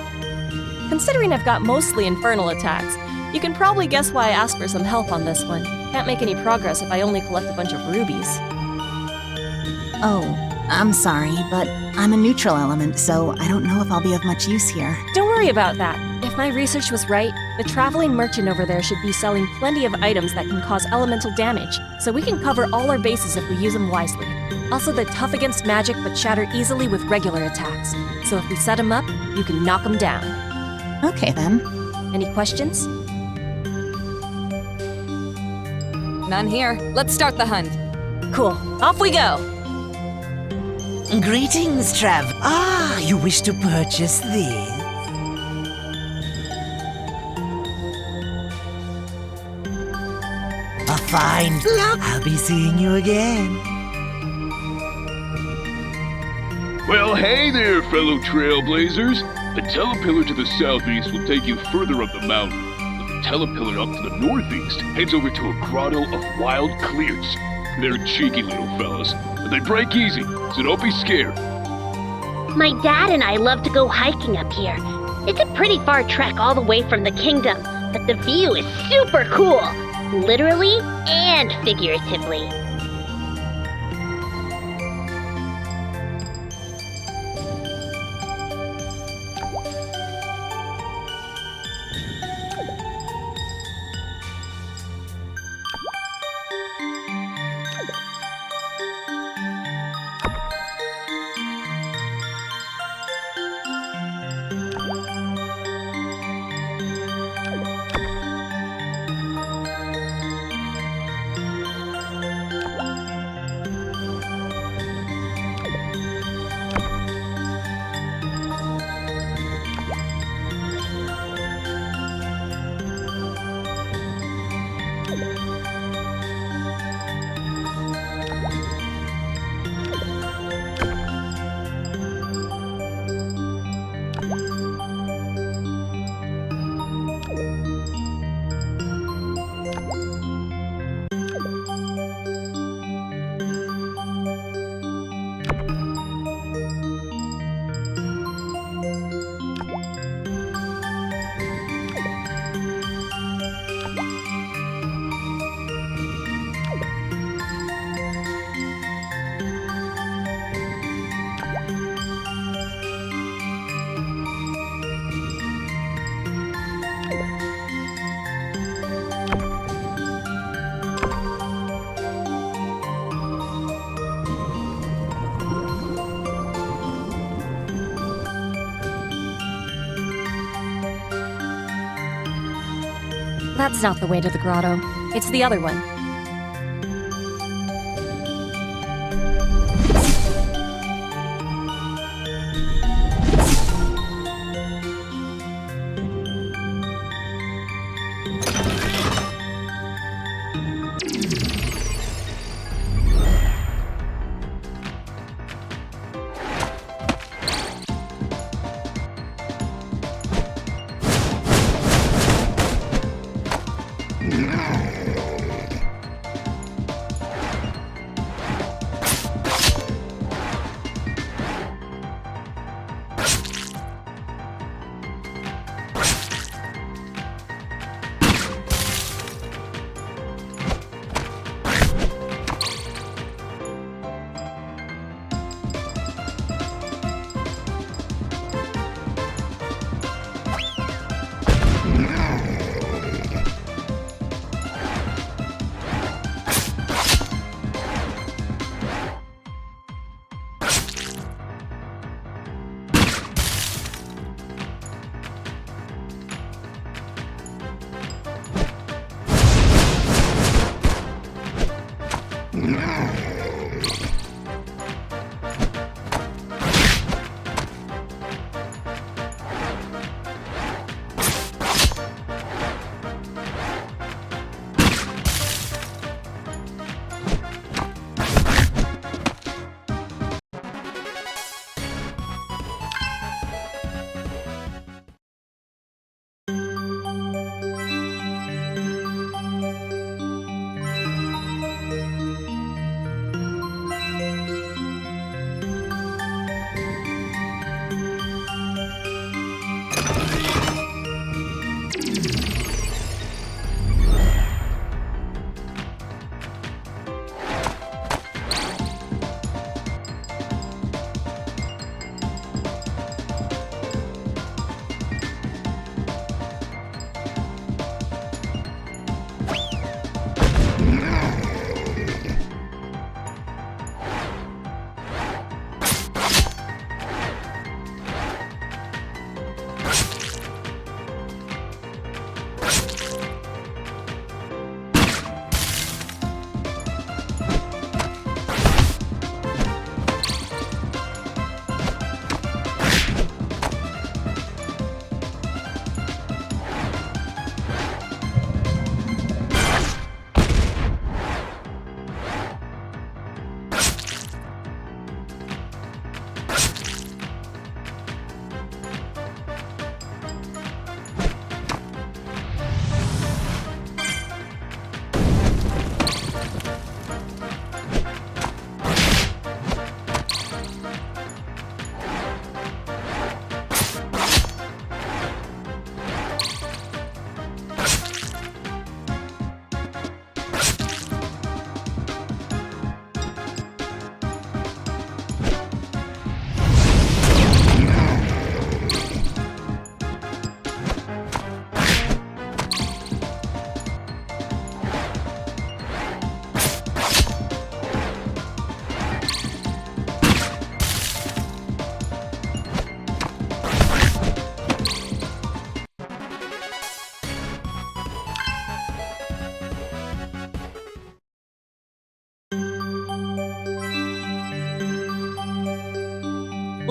Considering I've got mostly infernal attacks, you can probably guess why I asked for some help on this one. Can't make any progress if I only collect a bunch of rubies. Oh, I'm sorry, but I'm a neutral element, so I don't know if I'll be of much use here. Don't worry about that. If my research was right, the traveling merchant over there should be selling plenty of items that can cause elemental damage, so we can cover all our bases if we use them wisely. Also, they're tough against magic but shatter easily with regular attacks, so if we set them up, you can knock them down. Okay then. Any questions? None here. Let's start the hunt. Cool. Off we go! Greetings, Trav. Ah, you wish to purchase this? A fine luck. I'll be seeing you again. Well, hey there, fellow trailblazers. The telepillar to the southeast will take you further up the mountain. The telepillar up to the northeast heads over to a grotto of wild Clearts. They're cheeky little fellas, but they break easy, so don't be scared. My dad and I love to go hiking up here. It's a pretty far trek all the way from the kingdom, but the view is super cool, literally and figuratively. That's not the way to the grotto. It's the other one.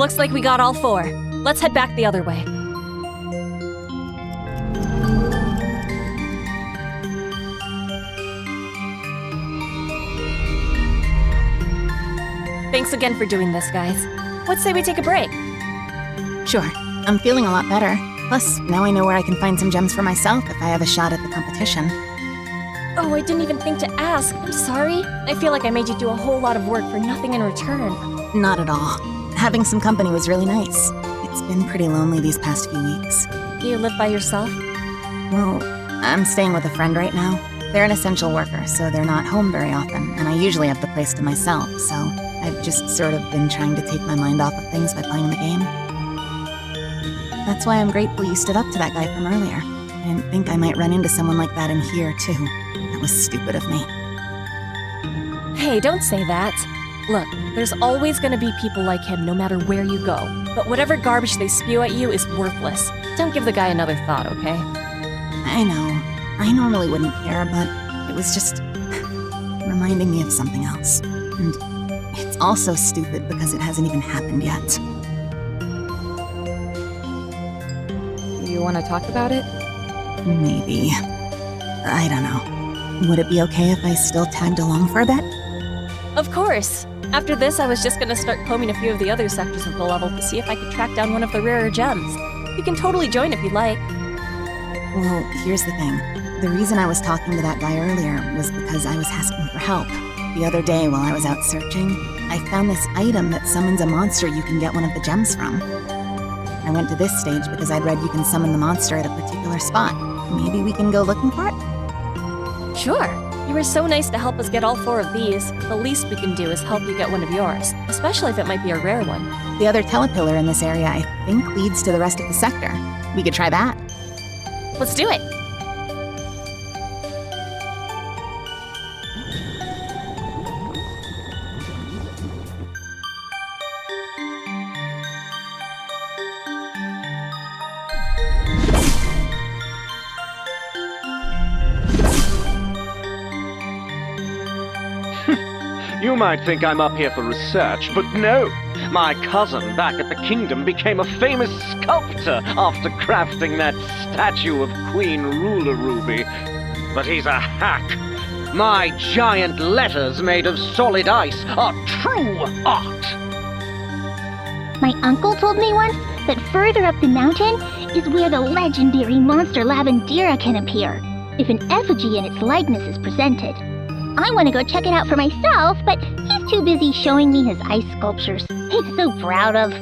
Looks like we got all 4. Let's head back the other way. Thanks again for doing this, guys. What say we take a break? Sure, I'm feeling a lot better. Plus, now I know where I can find some gems for myself if I have a shot at the competition. Oh, I didn't even think to ask. I'm sorry. I feel like I made you do a whole lot of work for nothing in return. Not at all. Having some company was really nice. It's been pretty lonely these past few weeks. Do you live by yourself? Well, I'm staying with a friend right now. They're an essential worker, so they're not home very often, and I usually have the place to myself, so I've just sort of been trying to take my mind off of things by playing the game. That's why I'm grateful you stood up to that guy from earlier. I didn't think I might run into someone like that in here, too. That was stupid of me. Hey, don't say that. Look, there's always gonna be people like him no matter where you go. But whatever garbage they spew at you is worthless. Don't give the guy another thought, okay? I know. I normally wouldn't care, but it was just reminding me of something else. And it's also stupid because it hasn't even happened yet. You want to talk about it? Maybe. I don't know. Would it be okay if I still tagged along for a bit? Of course. After this, I was just gonna start combing a few of the other sectors of the level to see if I could track down one of the rarer gems. You can totally join if you'd like. Well, here's the thing. The reason I was talking to that guy earlier was because I was asking for help. The other day while I was out searching, I found this item that summons a monster you can get one of the gems from. I went to this stage because I'd read you can summon the monster at a particular spot. Maybe we can go looking for it? Sure. You were so nice to help us get all 4 of these. The least we can do is help you get one of yours, especially if it might be a rare one. The other telepillar in this area, I think, leads to the rest of the sector. We could try that. Let's do it. You might think I'm up here for research, but no. My cousin back at the kingdom became a famous sculptor after crafting that statue of Queen Ruler Ruby. But he's a hack. My giant letters made of solid ice are true art. My uncle told me once that further up the mountain is where the legendary monster Lavandera can appear, if an effigy in its likeness is presented. I want to go check it out for myself, but he's too busy showing me his ice sculptures he's so proud of.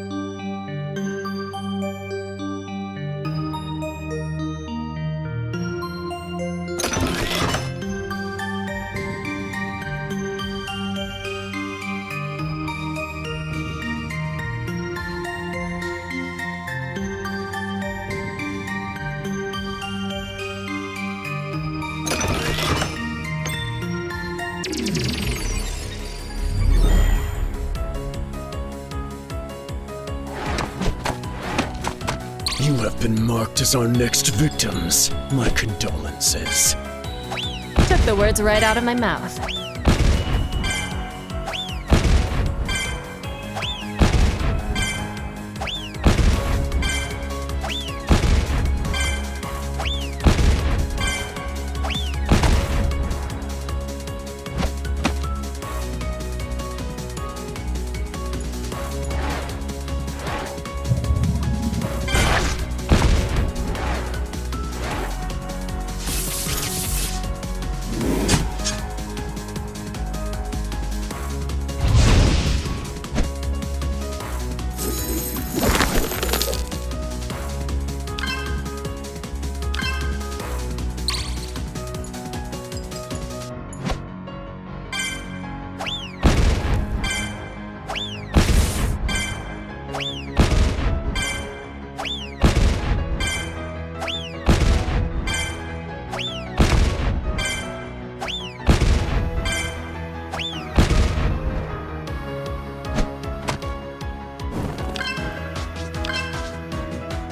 You have been marked as our next victims. My condolences. Took the words right out of my mouth.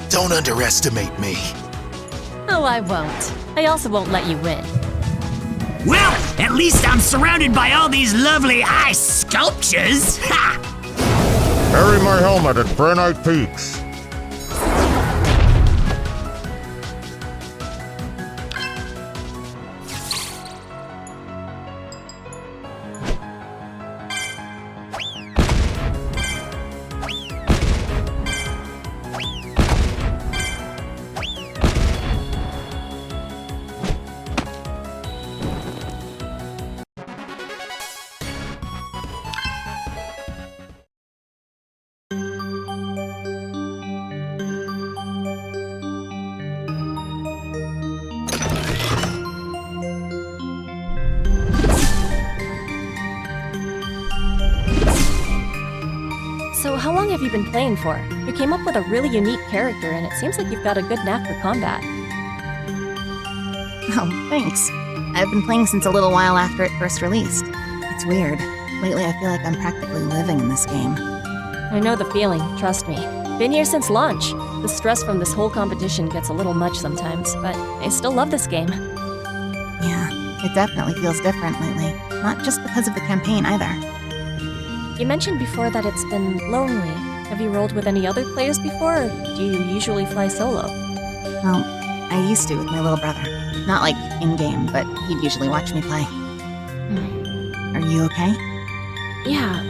Don't underestimate me. Oh, I won't. I also won't let you win. Well, at least I'm surrounded by all these lovely ice sculptures. Ha! Bury my helmet at Burnite Peaks. So how long have you been playing for? You came up with a really unique character, and it seems like you've got a good knack for combat. Oh, thanks. I've been playing since a little while after it first released. It's weird. Lately I feel like I'm practically living in this game. I know the feeling, trust me. Been here since launch. The stress from this whole competition gets a little much sometimes, but I still love this game. Yeah, it definitely feels different lately. Not just because of the campaign either. You mentioned before that it's been lonely. Have you rolled with any other players before, or do you usually fly solo? Well, I used to with my little brother. Not like in-game, but he'd usually watch me play. Are you okay? Yeah,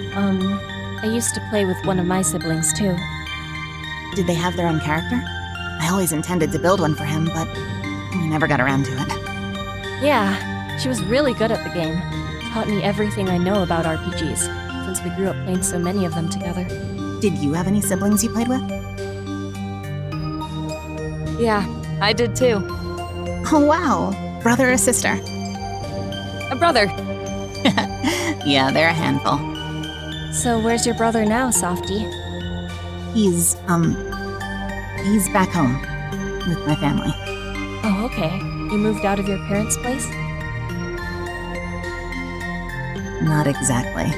I used to play with one of my siblings too. Did they have their own character? I always intended to build one for him, but we never got around to it. Yeah, she was really good at the game. Taught me everything I know about RPGs, since we grew up playing so many of them together. Did you have any siblings you played with? Yeah, I did too. Oh wow, brother or sister? A brother. Yeah, they're a handful. So where's your brother now, Softy? He's back home with my family. Oh, okay. You moved out of your parents' place? Not exactly.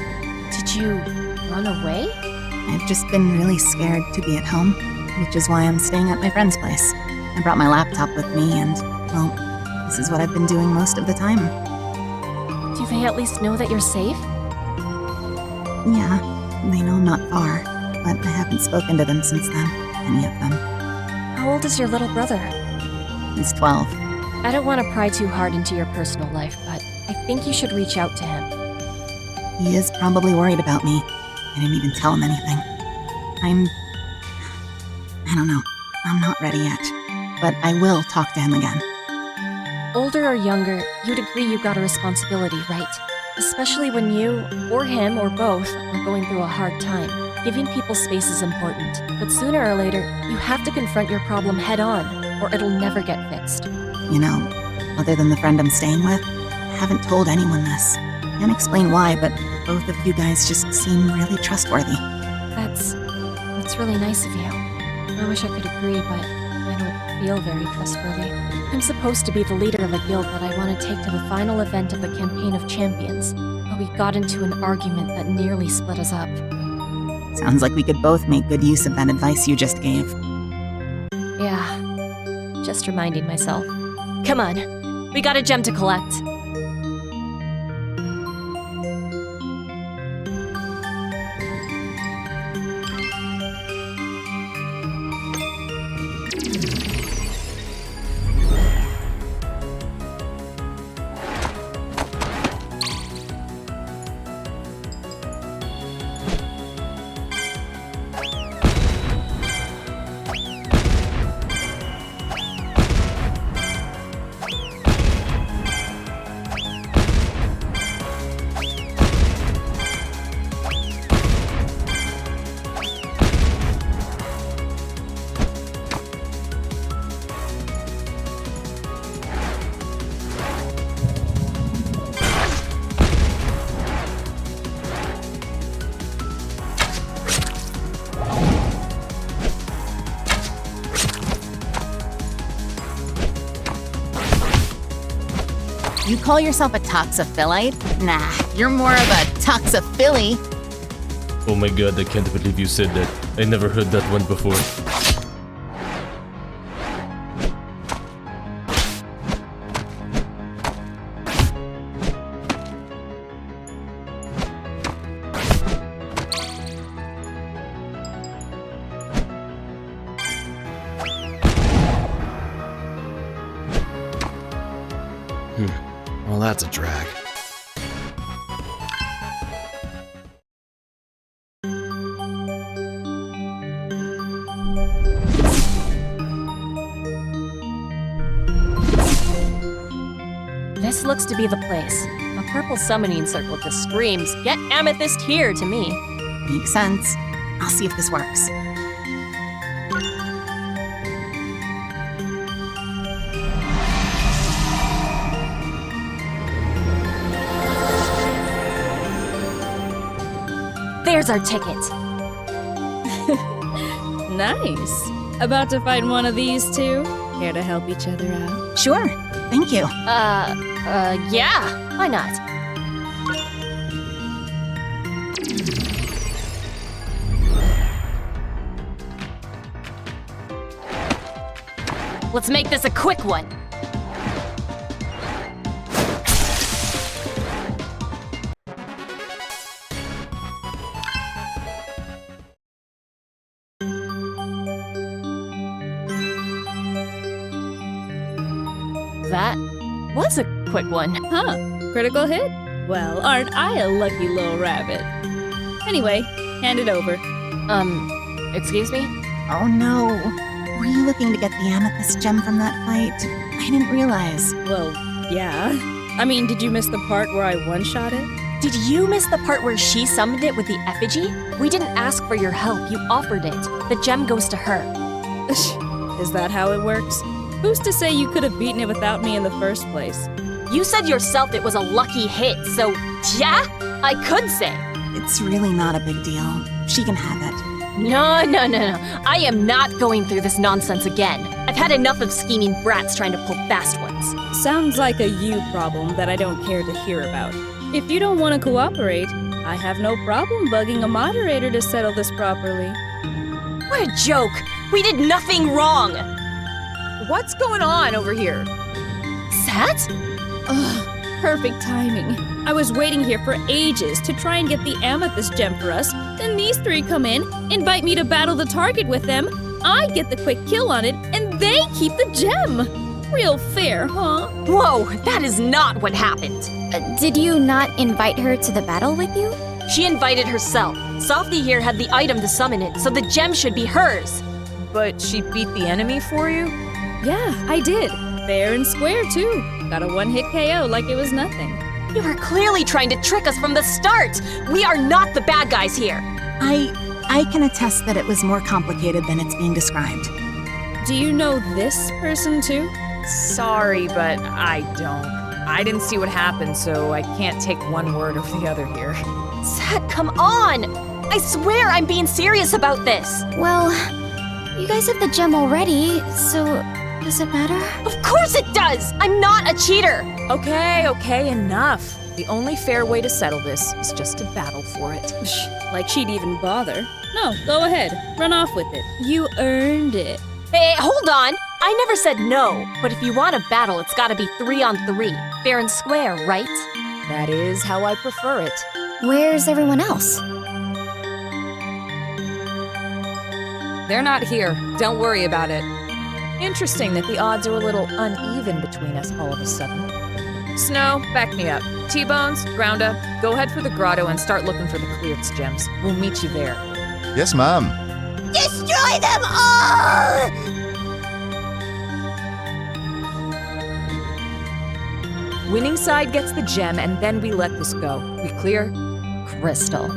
Did you run away? I've just been really scared to be at home, which is why I'm staying at my friend's place. I brought my laptop with me and, well, this is what I've been doing most of the time. Do they at least know that you're safe? Yeah, they know I'm not far, but I haven't spoken to them since then, any of them. How old is your little brother? He's 12. I don't want to pry too hard into your personal life, but I think you should reach out to him. He is probably worried about me. I didn't even tell him anything. I don't know. I'm not ready yet. But I will talk to him again. Older or younger, you'd agree you've got a responsibility, right? Especially when you, or him, or both, are going through a hard time. Giving people space is important, but sooner or later, you have to confront your problem head-on, or it'll never get fixed. You know, other than the friend I'm staying with, I haven't told anyone this. Can't explain why, but both of you guys just seem really trustworthy. That's really nice of you. I wish I could agree, but I don't feel very trustworthy. I'm supposed to be the leader of a guild that I want to take to the final event of the Campaign of Champions, but we got into an argument that nearly split us up. Sounds like we could both make good use of that advice you just gave. Yeah, just reminding myself. Come on, we got a gem to collect. You call yourself a toxophilite? Nah, you're more of a toxophily. Oh my god, I can't believe you said that. I never heard that one before. that's a drag. This looks to be the place. A purple summoning circle just screams, "Get Amethyst here," to me. Makes sense. I'll see if this works. There's our ticket. Nice. About to find one of these two? Care to help each other out? Sure. Thank you. Yeah. Why not? Let's make this a quick one. That was a quick one. Huh. Critical hit? Well, aren't I a lucky little rabbit? Anyway, hand it over. Excuse me? Oh no. Were you looking to get the amethyst gem from that fight? I didn't realize. Well, yeah. I mean, did you miss the part where I one-shot it? Did you miss the part where she summoned it with the effigy? We didn't ask for your help, you offered it. The gem goes to her. Is that how it works? Who's to say you could have beaten it without me in the first place? You said yourself it was a lucky hit, so yeah, I could say. It's really not a big deal. She can have it. No. I am not going through this nonsense again. I've had enough of scheming brats trying to pull fast ones. Sounds like a you problem that I don't care to hear about. If you don't want to cooperate, I have no problem bugging a moderator to settle this properly. What a joke! We did nothing wrong! What's going on over here? Sat? Ugh, perfect timing. I was waiting here for ages to try and get the amethyst gem for us. Then these three come in, invite me to battle the target with them. I get the quick kill on it, and they keep the gem. Real fair, huh? Whoa, that is not what happened. Did you not invite her to the battle with you? She invited herself. Softy here had the item to summon it, so the gem should be hers. But she beat the enemy for you? Yeah, I did. Fair and square, too. Got a one-hit KO like it was nothing. You were clearly trying to trick us from the start! We are not the bad guys here! I can attest that it was more complicated than it's being described. Do you know this person, too? Sorry, but I don't. I didn't see what happened, so I can't take one word over the other here. Sat, come on! I swear I'm being serious about this! Well, you guys have the gem already, so does it matter? Of course it does! I'm not a cheater! Okay, enough. The only fair way to settle this is just to battle for it. Like she'd even bother. No, go ahead. Run off with it. You earned it. Hey, hold on! I never said no, but if you want a battle, it's gotta be 3-on-3. Fair and square, right? That is how I prefer it. Where's everyone else? They're not here. Don't worry about it. Interesting that the odds are a little uneven between us all of a sudden. Snow, back me up. T-Bones, Grounda, go ahead for the grotto and start looking for the Cleart's gems. We'll meet you there. Yes, ma'am. Destroy them all! Winning side gets the gem, and then we let this go. We clear? Crystal.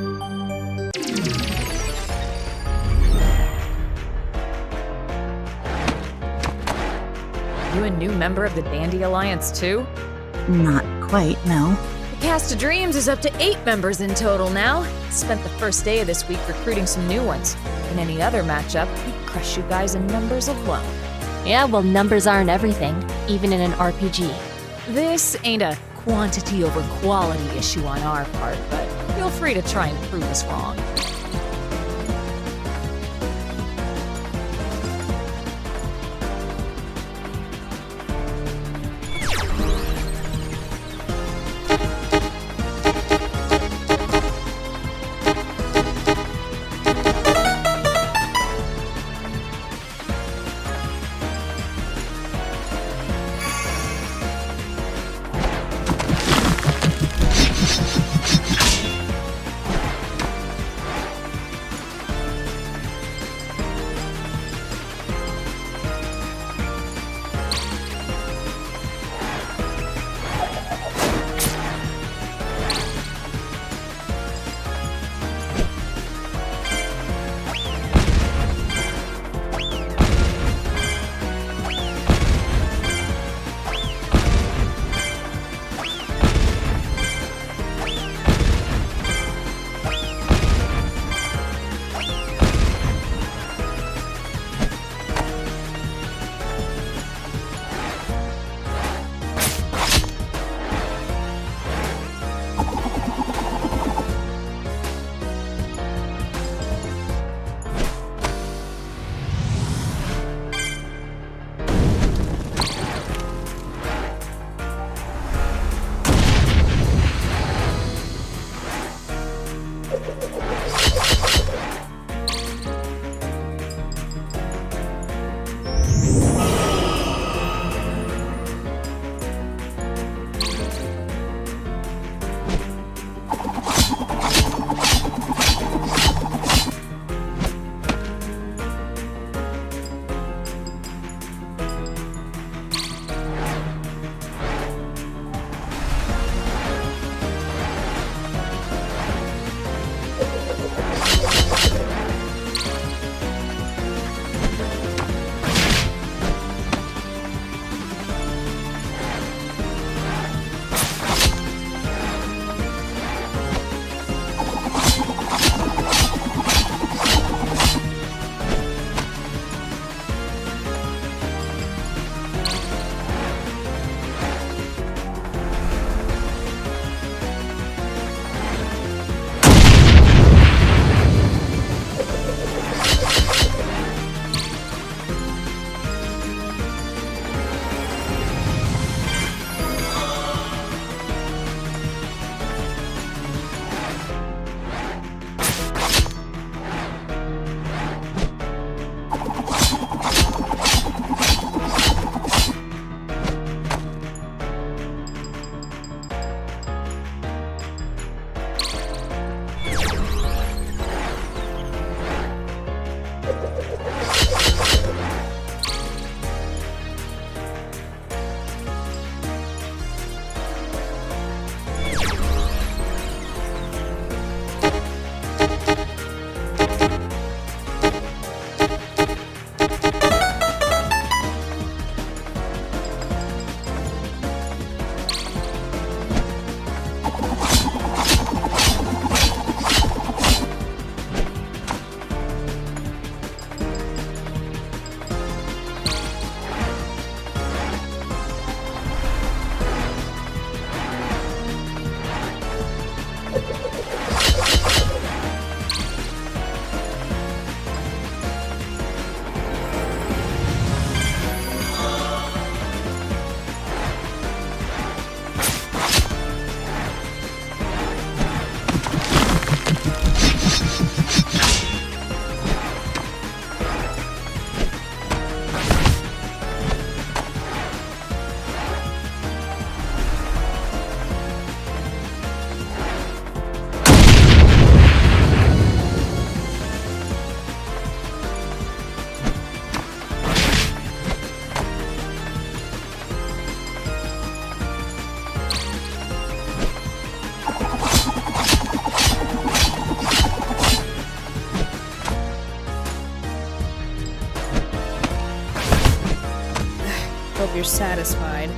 You a new member of the Dandy Alliance, too? Not quite, no. The Cast of Dreams is up to 8 members in total now. Spent the first day of this week recruiting some new ones. In any other matchup, we'd crush you guys in numbers alone. Yeah, well, numbers aren't everything, even in an RPG. This ain't a quantity over quality issue on our part, but feel free to try and prove us wrong. Hope you're satisfied.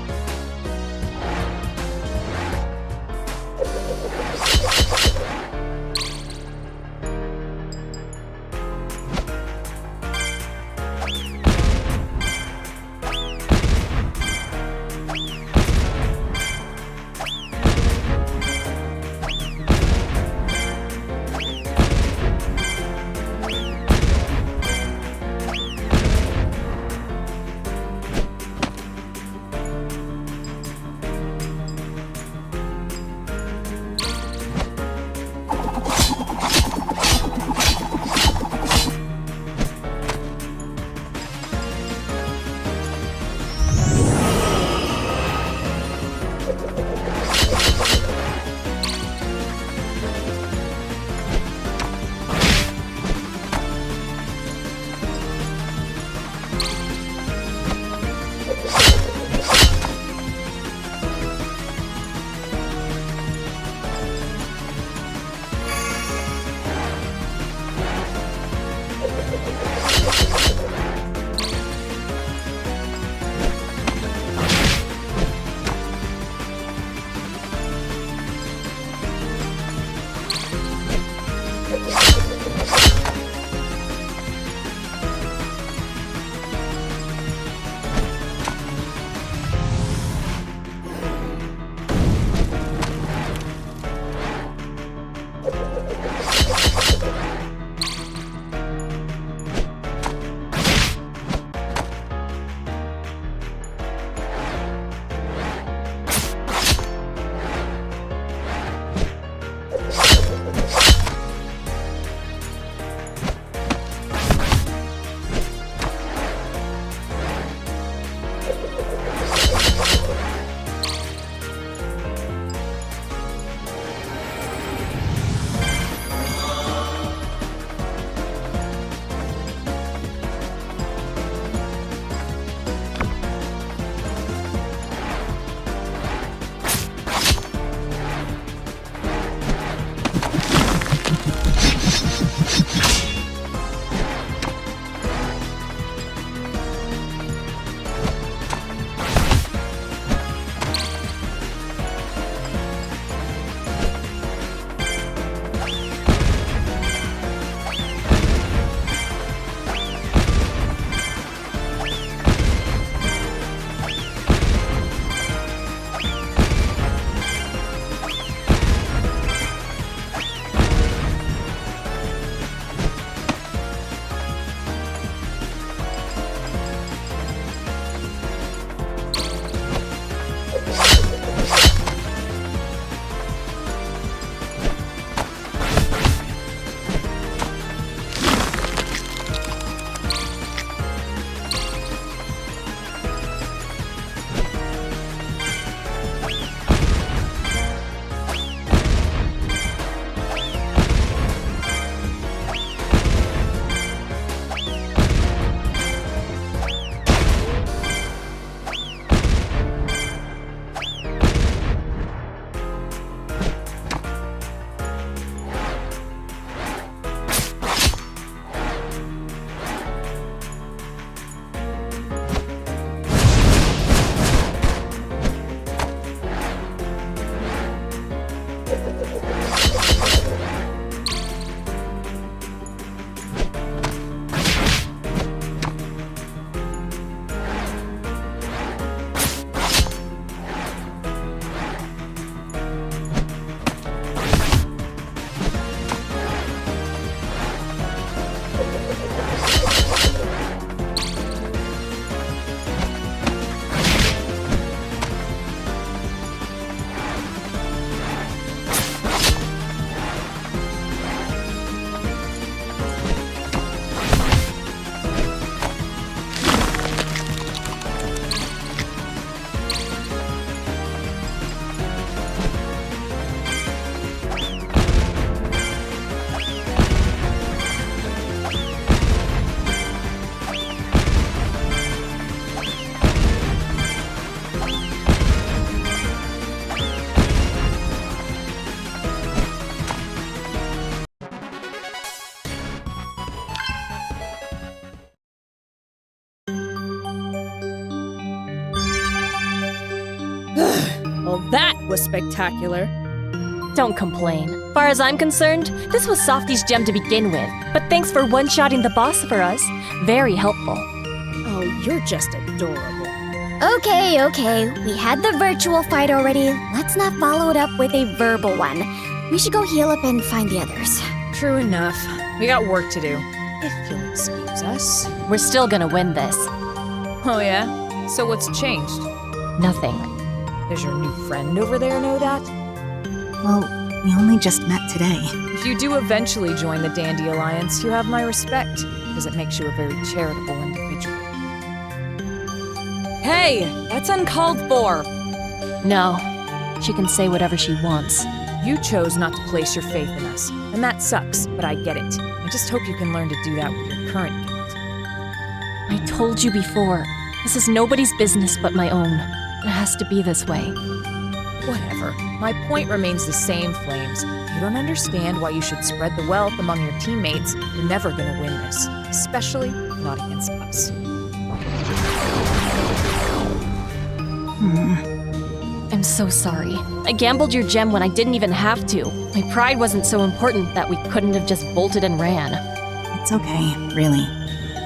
was spectacular. Don't complain. Far as I'm concerned, this was Softy's gem to begin with, but thanks for one-shotting the boss for us. Very helpful. Oh, you're just adorable. Okay. We had the virtual fight already. Let's not follow it up with a verbal one. We should go heal up and find the others. True enough. We got work to do. If you'll excuse us. We're still gonna win this. Oh yeah? So what's changed? Nothing. Does your new friend over there know that? Well, we only just met today. If you do eventually join the Dandy Alliance, you have my respect, because it makes you a very charitable individual. Hey, that's uncalled for. No, she can say whatever she wants. You chose not to place your faith in us, and that sucks, but I get it. I just hope you can learn to do that with your current guild. I told you before, this is nobody's business but my own. It has to be this way. Whatever. My point remains the same, Flames. If you don't understand why you should spread the wealth among your teammates, you're never gonna win this. Especially not against us. I'm so sorry. I gambled your gem when I didn't even have to. My pride wasn't so important that we couldn't have just bolted and ran. It's okay, really.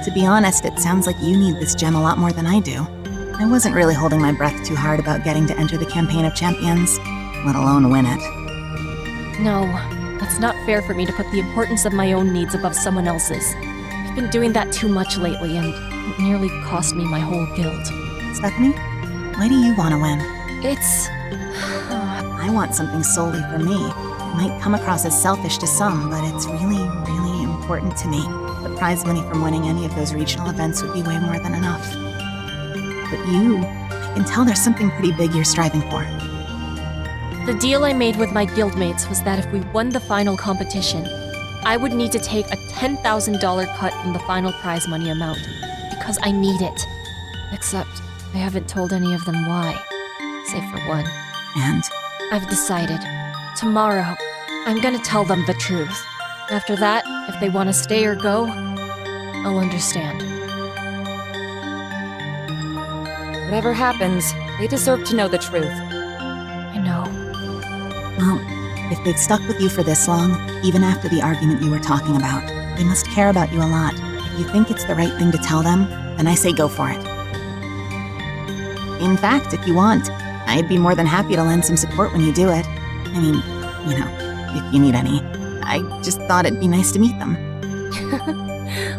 To be honest, it sounds like you need this gem a lot more than I do. I wasn't really holding my breath too hard about getting to enter the Campaign of Champions, let alone win it. No, that's not fair for me to put the importance of my own needs above someone else's. I've been doing that too much lately, and it nearly cost me my whole guild. Stephanie, why do you want to win? It's... I want something solely for me. It might come across as selfish to some, but it's really, really important to me. The prize money from winning any of those regional events would be way more than enough. But you, I can tell there's something pretty big you're striving for. The deal I made with my guildmates was that if we won the final competition, I would need to take a $10,000 cut from the final prize money amount, because I need it. Except, I haven't told any of them why, save for one. And? I've decided. Tomorrow, I'm gonna tell them the truth. After that, if they want to stay or go, I'll understand. Whatever happens, they deserve to know the truth. I know. Well, if they've stuck with you for this long, even after the argument you were talking about, they must care about you a lot. If you think it's the right thing to tell them, then I say go for it. In fact, if you want, I'd be more than happy to lend some support when you do it. I mean, you know, if you need any. I just thought it'd be nice to meet them.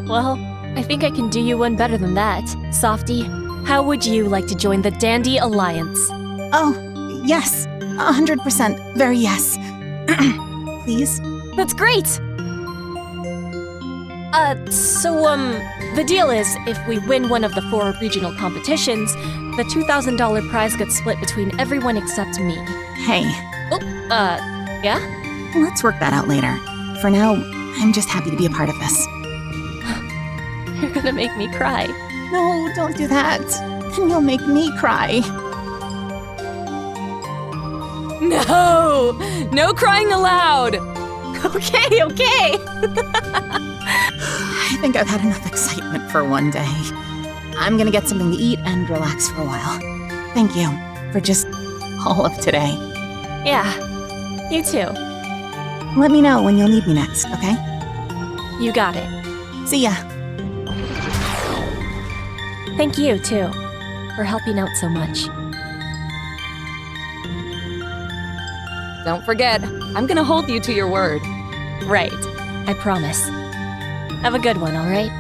Well, I think I can do you one better than that. Softy, how would you like to join the Dandy Alliance? Oh, yes. 100%. Very yes. Please? That's great! The deal is, if we win one of the 4 regional competitions, the $2,000 prize gets split between everyone except me. Hey. Oh, yeah? Let's work that out later. For now, I'm just happy to be a part of this. You're gonna make me cry. No, don't do that. Then you'll make me cry. No! No crying aloud! Okay. I think I've had enough excitement for one day. I'm gonna get something to eat and relax for a while. Thank you for just all of today. Yeah, you too. Let me know when you'll need me next, okay? You got it. See ya. Thank you, too, for helping out so much. Don't forget, I'm gonna hold you to your word. Right, I promise. Have a good one, all right?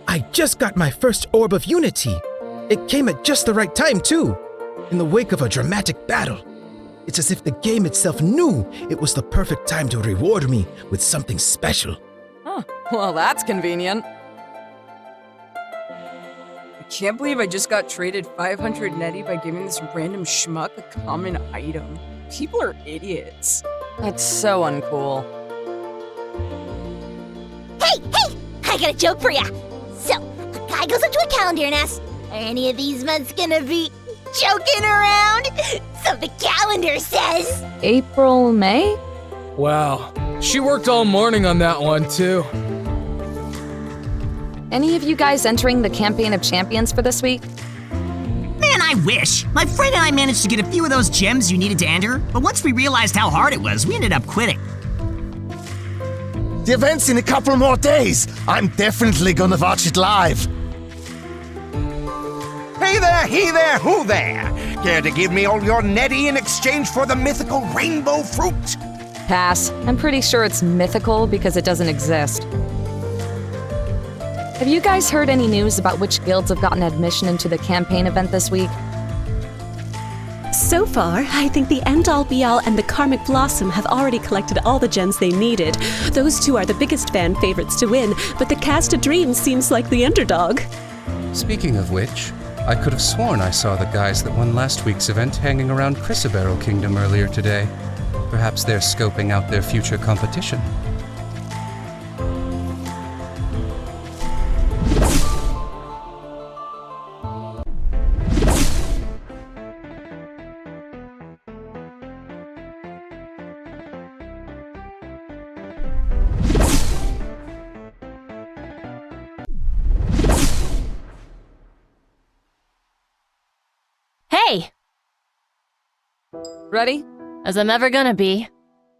I just got my first Orb of Unity. It came at just the right time, too, in the wake of a dramatic battle. It's as if the game itself knew it was the perfect time to reward me with something special. Huh. Well, that's convenient. I can't believe I just got traded 500 neti by giving this random schmuck a common item. People are idiots. That's so uncool. Hey! I got a joke for ya! So, a guy goes up to a calendar and asks, are any of these months gonna be joking around? So the calendar says... April, May? Wow. She worked all morning on that one, too. Any of you guys entering the Campaign of Champions for this week? Man, I wish. My friend and I managed to get a few of those gems you needed to enter, but once we realized how hard it was, we ended up quitting. The event's in a couple more days. I'm definitely gonna watch it live. Hey there, he there, who there? Care to give me all your neti in exchange for the mythical rainbow fruit? Pass. I'm pretty sure it's mythical because it doesn't exist. Have you guys heard any news about which guilds have gotten admission into the campaign event this week? So far, I think the End-All Be-All and the Karmic Blossom have already collected all the gems they needed. Those two are the biggest fan favorites to win, but the Cast of Dreams seems like the underdog. Speaking of which, I could have sworn I saw the guys that won last week's event hanging around Chrysaberyl Kingdom earlier today. Perhaps they're scoping out their future competition. Hey! Ready? As I'm ever gonna be.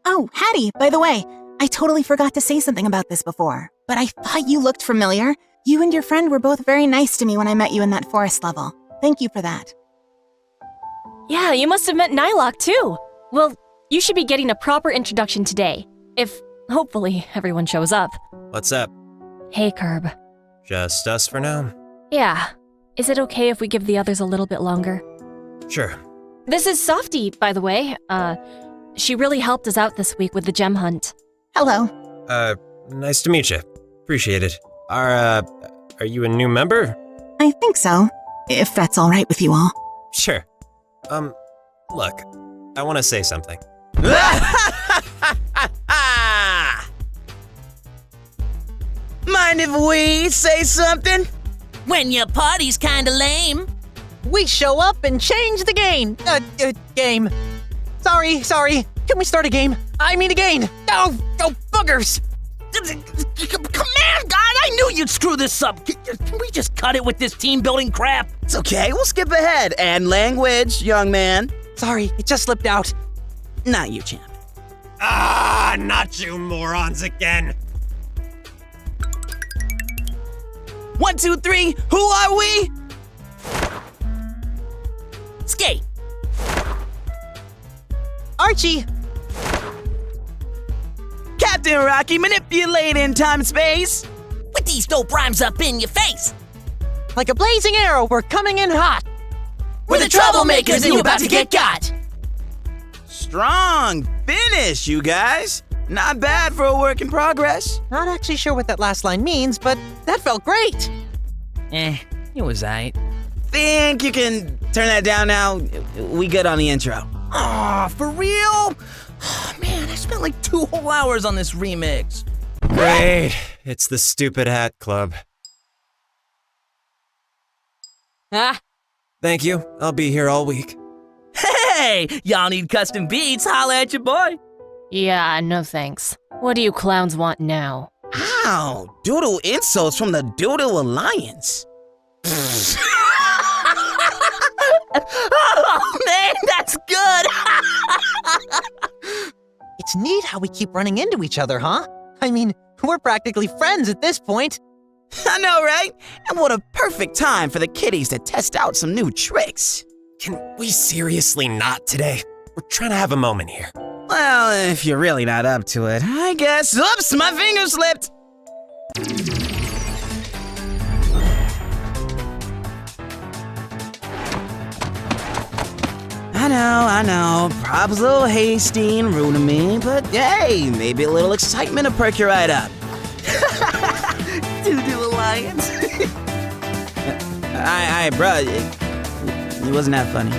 Oh, Hattie, by the way, I totally forgot to say something about this before, but I thought you looked familiar. You and your friend were both very nice to me when I met you in that forest level. Thank you for that. Yeah, you must have met Nylock too. Well, you should be getting a proper introduction today. If, hopefully, everyone shows up. What's up? Hey, Curb. Just us for now? Yeah. Is it okay if we give the others a little bit longer? Sure. This is Softy, by the way. She really helped us out this week with the gem hunt. Hello. Nice to meet you. Appreciate it. Are you a new member? I think so, if that's all right with you all. Sure. Look, I want to say something. Mind if we say something? When your party's kinda lame. We show up and change the game. Game. Sorry. Can we start a game? I mean a game. Oh, boogers. Command God, I knew you'd screw this up. Can we just cut it with this team building crap? It's okay, we'll skip ahead. And language, young man. Sorry, it just slipped out. Not you, champ. Ah, not you morons again. 1, 2, 3, who are we? Skate. Archie. Captain Rocky manipulating time and space. With these dope rhymes up in your face. Like a blazing arrow, we're coming in hot. We're the troublemakers and you're about to get got. Strong finish, you guys. Not bad for a work in progress. Not actually sure what that last line means, but that felt great. It was aight. Think you can turn that down now? We good on the intro. Aw, for real? Oh, man, I spent like 2 whole hours on this remix. Great. It's the Stupid Hat Club. Ah. Thank you. I'll be here all week. Hey, y'all need custom beats? Holla at your boy. Yeah, no thanks. What do you clowns want now? Ow, doodle insults from the Doodle Alliance. Oh man, that's good! It's neat how we keep running into each other, huh? I mean, we're practically friends at this point. I know, right? And what a perfect time for the kiddies to test out some new tricks. Can we seriously not today? We're trying to have a moment here. Well, if you're really not up to it, I guess. Oops, my finger slipped! I know. Prob's a little hasty and rude of me, but hey, maybe a little excitement to perk you right up. Doo-doo Alliance. Alright, bruh. It wasn't that funny.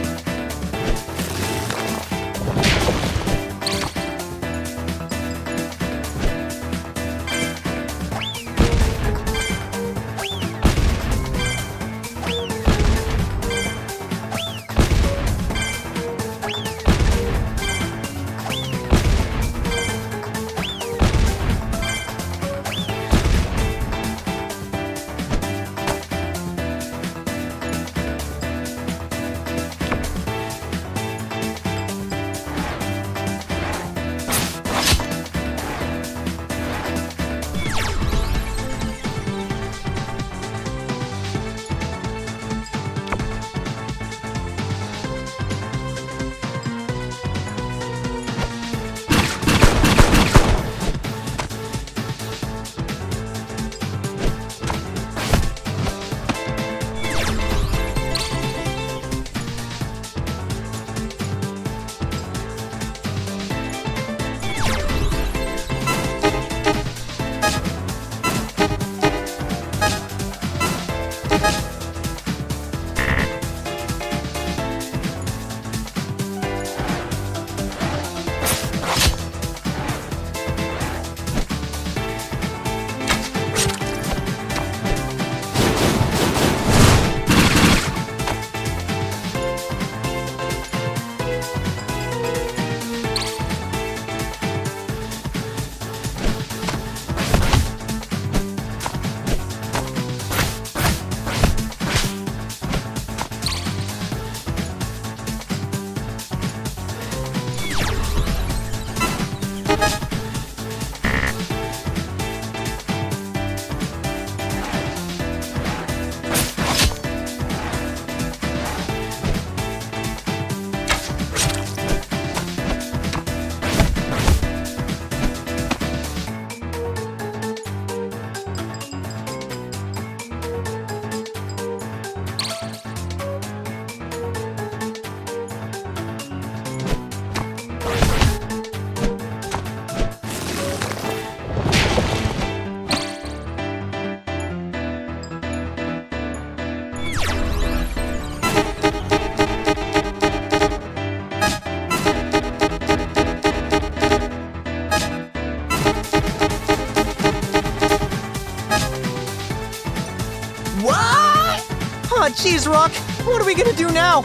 Jeez, Rock, what are we gonna do now?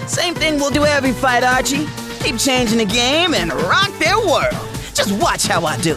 Same thing we'll do every fight, Archie. Keep changing the game and rock their world. Just watch how I do.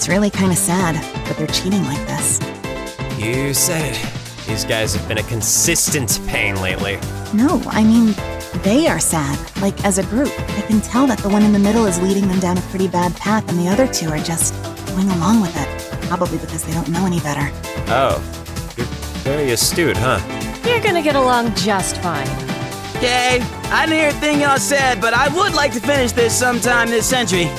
It's really kind of sad that they're cheating like this. You said it. These guys have been a consistent pain lately. No, I mean, they are sad. Like, as a group, I can tell that the one in the middle is leading them down a pretty bad path, and the other two are just going along with it. Probably because they don't know any better. Oh, you're very astute, huh? You're gonna get along just fine. Okay, I didn't hear a thing y'all said, but I would like to finish this sometime this century.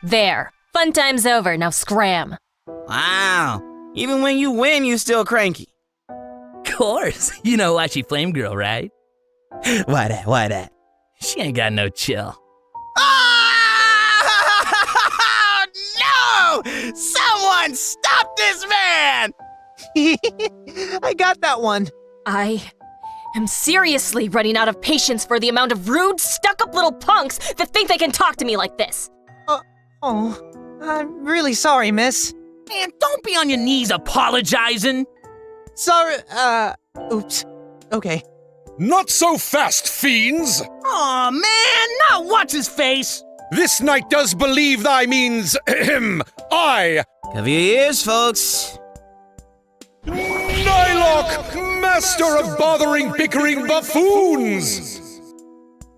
There. Fun time's over. Now scram. Wow. Even when you win, you still cranky. Of course. You know why she flame girl, right? Why that? Why that? She ain't got no chill. Oh, no! Someone stop this man! I got that one. I am seriously running out of patience for the amount of rude, stuck-up little punks that think they can talk to me like this. Oh, I'm really sorry, miss. Man, don't be on your knees apologizing. Sorry, oops. Okay. Not so fast, fiends! Aw, man, not what's his face? This knight does believe thy means, I... Cover your ears, folks. Nylock, master of bothering, bickering buffoons!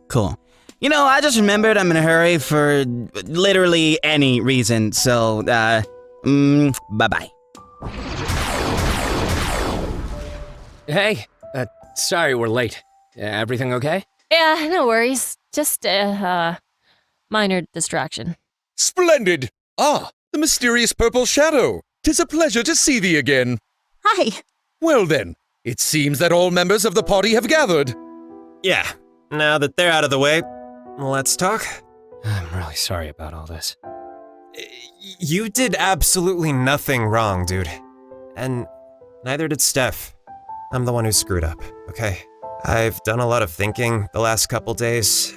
Cool. You know, I just remembered I'm in a hurry for literally any reason, so, bye-bye. Hey, sorry we're late. Everything okay? Yeah, no worries. Just a minor distraction. Splendid! Ah, the mysterious purple shadow. 'Tis a pleasure to see thee again. Hi. Well then, it seems that all members of the party have gathered. Yeah, now that they're out of the way, let's talk. I'm really sorry about all this. You did absolutely nothing wrong, dude. And neither did Steph. I'm the one who screwed up, okay? I've done a lot of thinking the last couple days,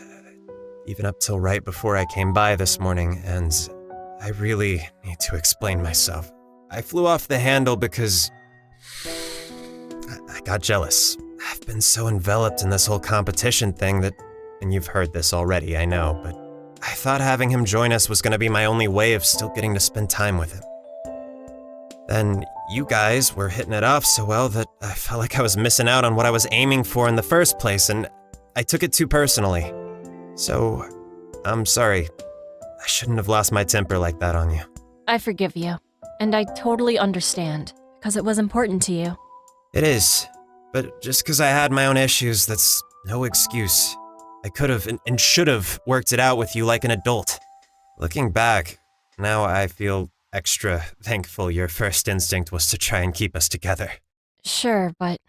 even up till right before I came by this morning, and I really need to explain myself. I flew off the handle because I got jealous. I've been so enveloped in this whole competition thing that, and you've heard this already, I know, but I thought having him join us was going to be my only way of still getting to spend time with him. Then you guys were hitting it off so well that I felt like I was missing out on what I was aiming for in the first place, and I took it too personally. So, I'm sorry. I shouldn't have lost my temper like that on you. I forgive you, and I totally understand, because it was important to you. It is, but just because I had my own issues, that's no excuse. I could have and should have worked it out with you like an adult. Looking back, now I feel extra thankful your first instinct was to try and keep us together. Sure, but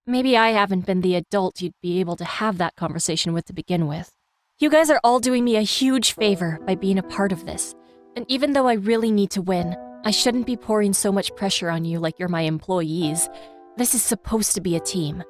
maybe I haven't been the adult you'd be able to have that conversation with to begin with. You guys are all doing me a huge favor by being a part of this, and even though I really need to win, I shouldn't be pouring so much pressure on you like you're my employees. This is supposed to be a team.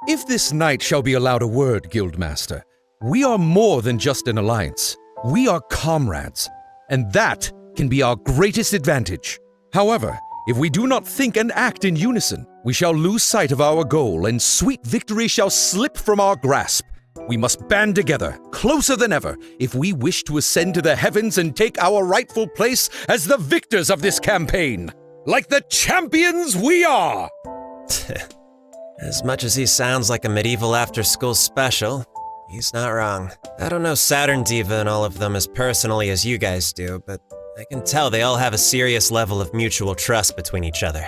If this knight shall be allowed a word, Guildmaster, we are more than just an alliance. We are comrades, and that can be our greatest advantage. However, if we do not think and act in unison, we shall lose sight of our goal, and sweet victory shall slip from our grasp. We must band together, closer than ever, if we wish to ascend to the heavens and take our rightful place as the victors of this campaign. Like the champions we are! As much as he sounds like a medieval after-school special, he's not wrong. I don't know Saturn Diva and all of them as personally as you guys do, but I can tell they all have a serious level of mutual trust between each other.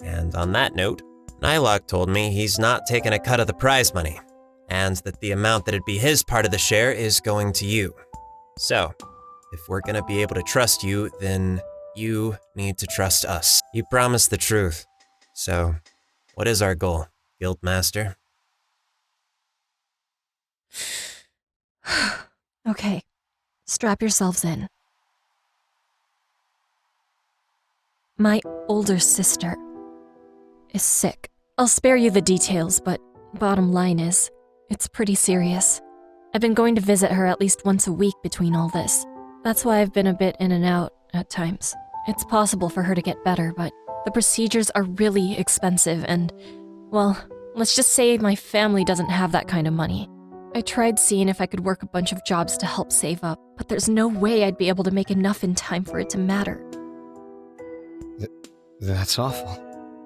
And on that note, Nylock told me he's not taking a cut of the prize money, and that the amount that'd be his part of the share is going to you. So, if we're gonna be able to trust you, then you need to trust us. You promised the truth. So, what is our goal, Guildmaster? Okay, strap yourselves in. My older sister is sick. I'll spare you the details, but bottom line is, it's pretty serious. I've been going to visit her at least once a week between all this. That's why I've been a bit in and out at times. It's possible for her to get better, but the procedures are really expensive and, well, let's just say my family doesn't have that kind of money. I tried seeing if I could work a bunch of jobs to help save up, but there's no way I'd be able to make enough in time for it to matter. That's awful.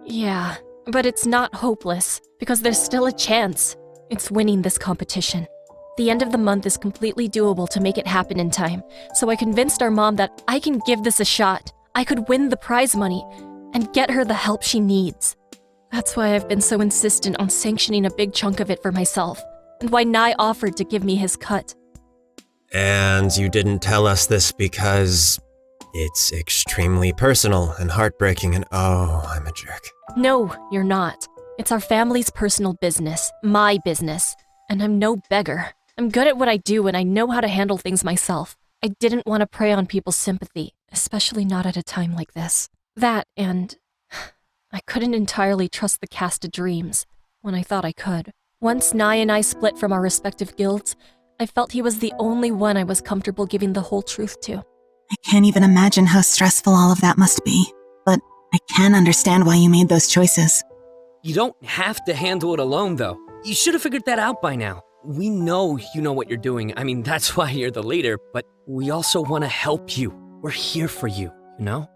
Yeah, but it's not hopeless, because there's still a chance. It's winning this competition. The end of the month is completely doable to make it happen in time, so I convinced our mom that I can give this a shot. I could win the prize money and get her the help she needs. That's why I've been so insistent on sanctioning a big chunk of it for myself, and why Nye offered to give me his cut. And you didn't tell us this because it's extremely personal and heartbreaking and oh, I'm a jerk. No, you're not. It's our family's personal business, my business, and I'm no beggar. I'm good at what I do and I know how to handle things myself. I didn't want to prey on people's sympathy, especially not at a time like this. That and I couldn't entirely trust the cast of dreams when I thought I could. Once Nye and I split from our respective guilds, I felt he was the only one I was comfortable giving the whole truth to. I can't even imagine how stressful all of that must be, but I can understand why you made those choices. You don't have to handle it alone, though. You should have figured that out by now. We know you know what you're doing. I mean, that's why you're the leader, but we also want to help you. We're here for you, you know?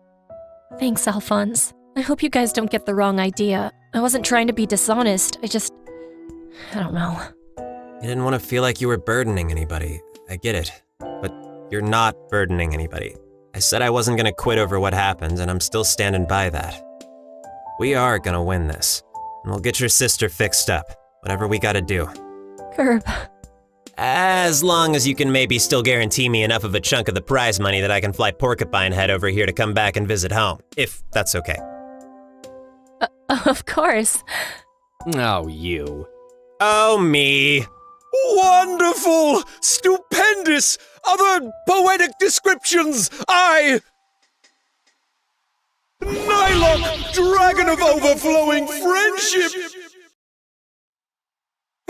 Thanks, Alphonse. I hope you guys don't get the wrong idea. I wasn't trying to be dishonest, I don't know. You didn't want to feel like you were burdening anybody. I get it. But you're not burdening anybody. I said I wasn't gonna quit over what happened, and I'm still standing by that. We are gonna win this. And we'll get your sister fixed up. Whatever we gotta do. Gerb. As long as you can maybe still guarantee me enough of a chunk of the prize money that I can fly Porcupine Head over here to come back and visit home. If that's okay. Of course. Oh, you. Oh, me. Wonderful! Stupendous! Other poetic descriptions! Nylok, dragon of overflowing friendship!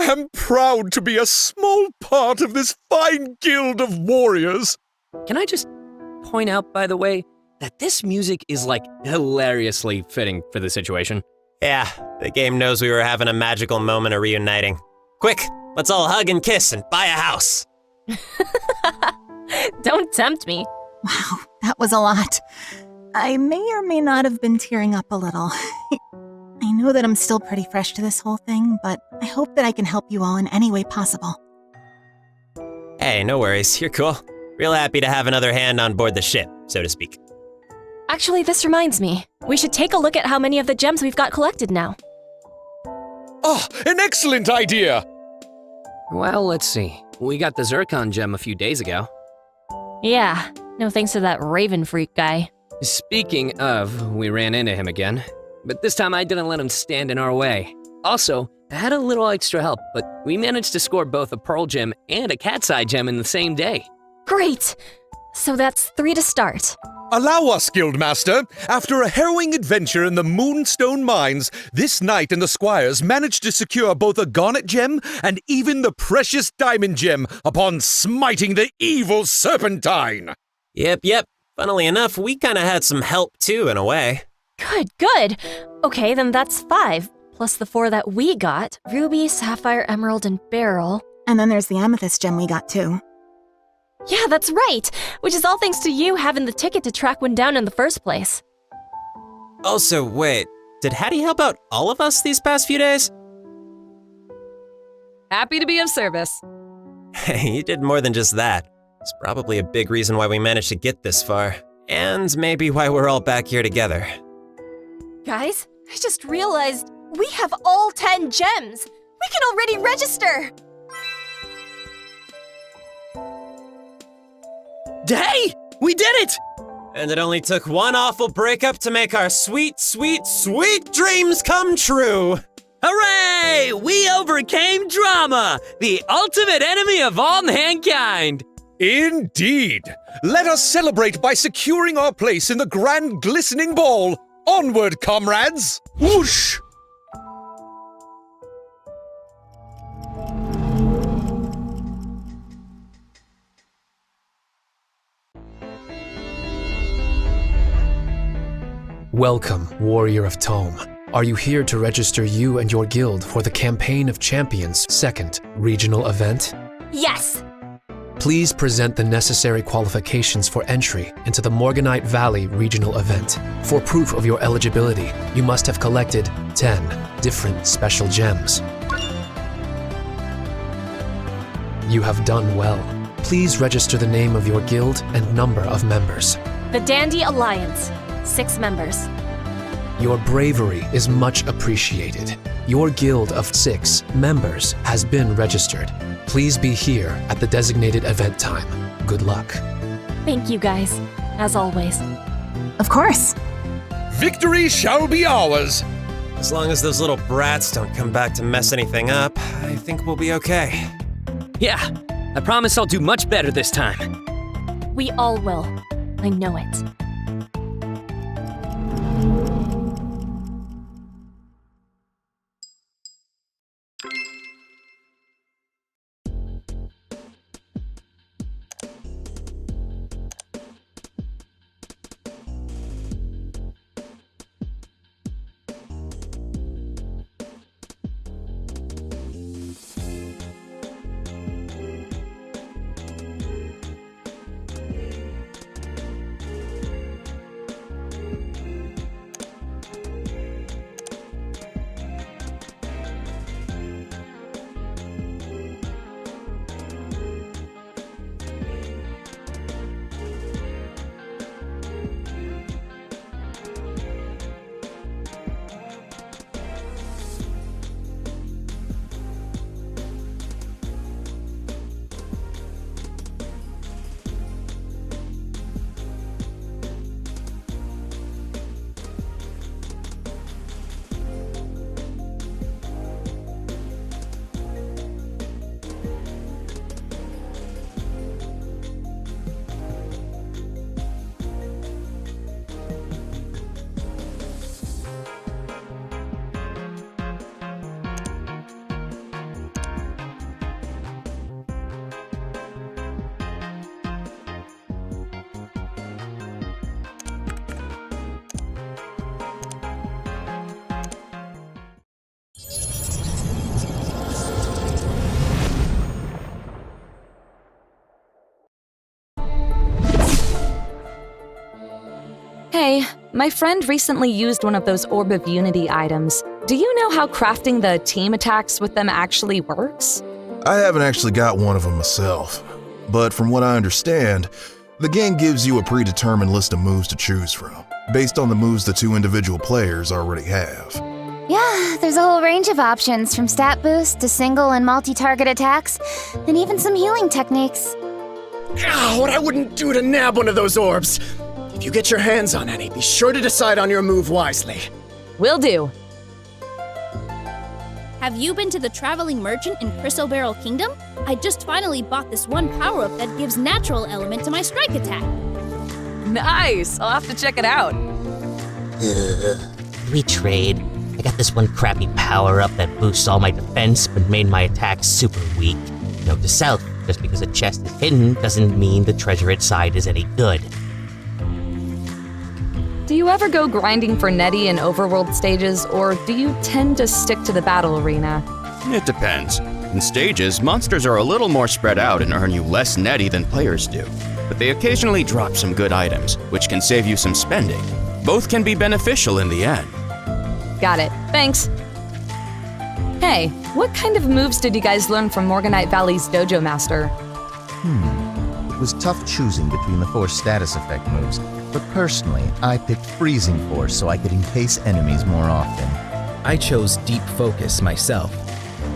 Am proud to be a small part of this fine guild of warriors. Can I just point out, by the way, that this music is like hilariously fitting for the situation? Yeah, the game knows we were having a magical moment of reuniting. Quick, let's all hug and kiss and buy a house. Don't tempt me. Wow, that was a lot. I may or may not have been tearing up a little. I know that I'm still pretty fresh to this whole thing, but I hope that I can help you all in any way possible. Hey, no worries, you're cool. Real happy to have another hand on board the ship, so to speak. Actually, this reminds me. We should take a look at how many of the gems we've got collected now. Oh, an excellent idea! Well, let's see. We got the Zircon gem a few days ago. Yeah, no thanks to that Raven Freak guy. Speaking of, we ran into him again. But this time I didn't let him stand in our way. Also, I had a little extra help, but we managed to score both a Pearl Gem and a Cat's Eye Gem in the same day. Great! So that's 3 to start. Allow us, Guildmaster. After a harrowing adventure in the Moonstone Mines, this knight and the squires managed to secure both a Garnet Gem and even the precious Diamond Gem upon smiting the evil Serpentine. Yep. Funnily enough, we kinda had some help too, in a way. Good. Okay, then that's 5, plus the 4 that we got. Ruby, Sapphire, Emerald, and Beryl. And then there's the Amethyst gem we got too. Yeah, that's right! Which is all thanks to you having the ticket to track one down in the first place. Also, wait, did Hattie help out all of us these past few days? Happy to be of service. Hey, you did more than just that. It's probably a big reason why we managed to get this far. And maybe why we're all back here together. Guys, I just realized we have all 10 gems. We can already register. Hey! We did it! And it only took one awful breakup to make our sweet dreams come true! Hooray! We overcame drama, the ultimate enemy of all mankind! Indeed! Let us celebrate by securing our place in the grand glistening ball! Onward, comrades! Whoosh! Welcome, Warrior of Tome. Are you here to register you and your guild for the Campaign of Champions 2nd regional event? Yes! Please present the necessary qualifications for entry into the Morganite Valley regional event. For proof of your eligibility, you must have collected 10 different special gems. You have done well. Please register the name of your guild and number of members. The Dandy Alliance, 6 members. Your bravery is much appreciated. Your guild of 6 members has been registered. Please be here at the designated event time. Good luck. Thank you guys, as always. Of course. Victory shall be ours. As long as those little brats don't come back to mess anything up, I think we'll be okay. Yeah, I promise I'll do much better this time. We all will. I know it. Hey, my friend recently used one of those Orb of Unity items. Do you know how crafting the team attacks with them actually works? I haven't actually got one of them myself, but from what I understand, the game gives you a predetermined list of moves to choose from, based on the moves the 2 individual players already have. Yeah, there's a whole range of options, from stat boost to single and multi-target attacks, and even some healing techniques. What I wouldn't do to nab one of those orbs! If you get your hands on any, be sure to decide on your move wisely. Will do. Have you been to the Traveling Merchant in Chrysoberyl Kingdom? I just finally bought this one power-up that gives natural element to my strike attack. Nice! I'll have to check it out. We trade. I got this one crappy power-up that boosts all my defense but made my attacks super weak. Note to self, just because a chest is hidden doesn't mean the treasure inside is any good. Do you ever go grinding for Netty in overworld stages, or do you tend to stick to the battle arena? It depends. In stages, monsters are a little more spread out and earn you less Netty than players do. But they occasionally drop some good items, which can save you some spending. Both can be beneficial in the end. Got it. Thanks. Hey, what kind of moves did you guys learn from Morganite Valley's dojo master? It was tough choosing between the 4 status effect moves, but personally, I picked Freezing Force so I could encase enemies more often. I chose Deep Focus myself.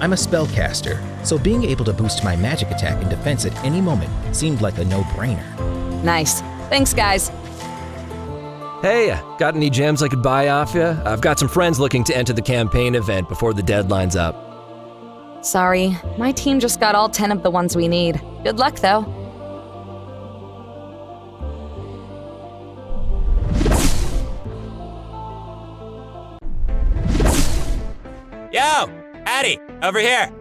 I'm a spellcaster, so being able to boost my magic attack and defense at any moment seemed like a no-brainer. Nice. Thanks, guys. Hey, got any gems I could buy off you? I've got some friends looking to enter the campaign event before the deadline's up. Sorry, my team just got all 10 of the ones we need. Good luck, though. Yo, Addie, over here.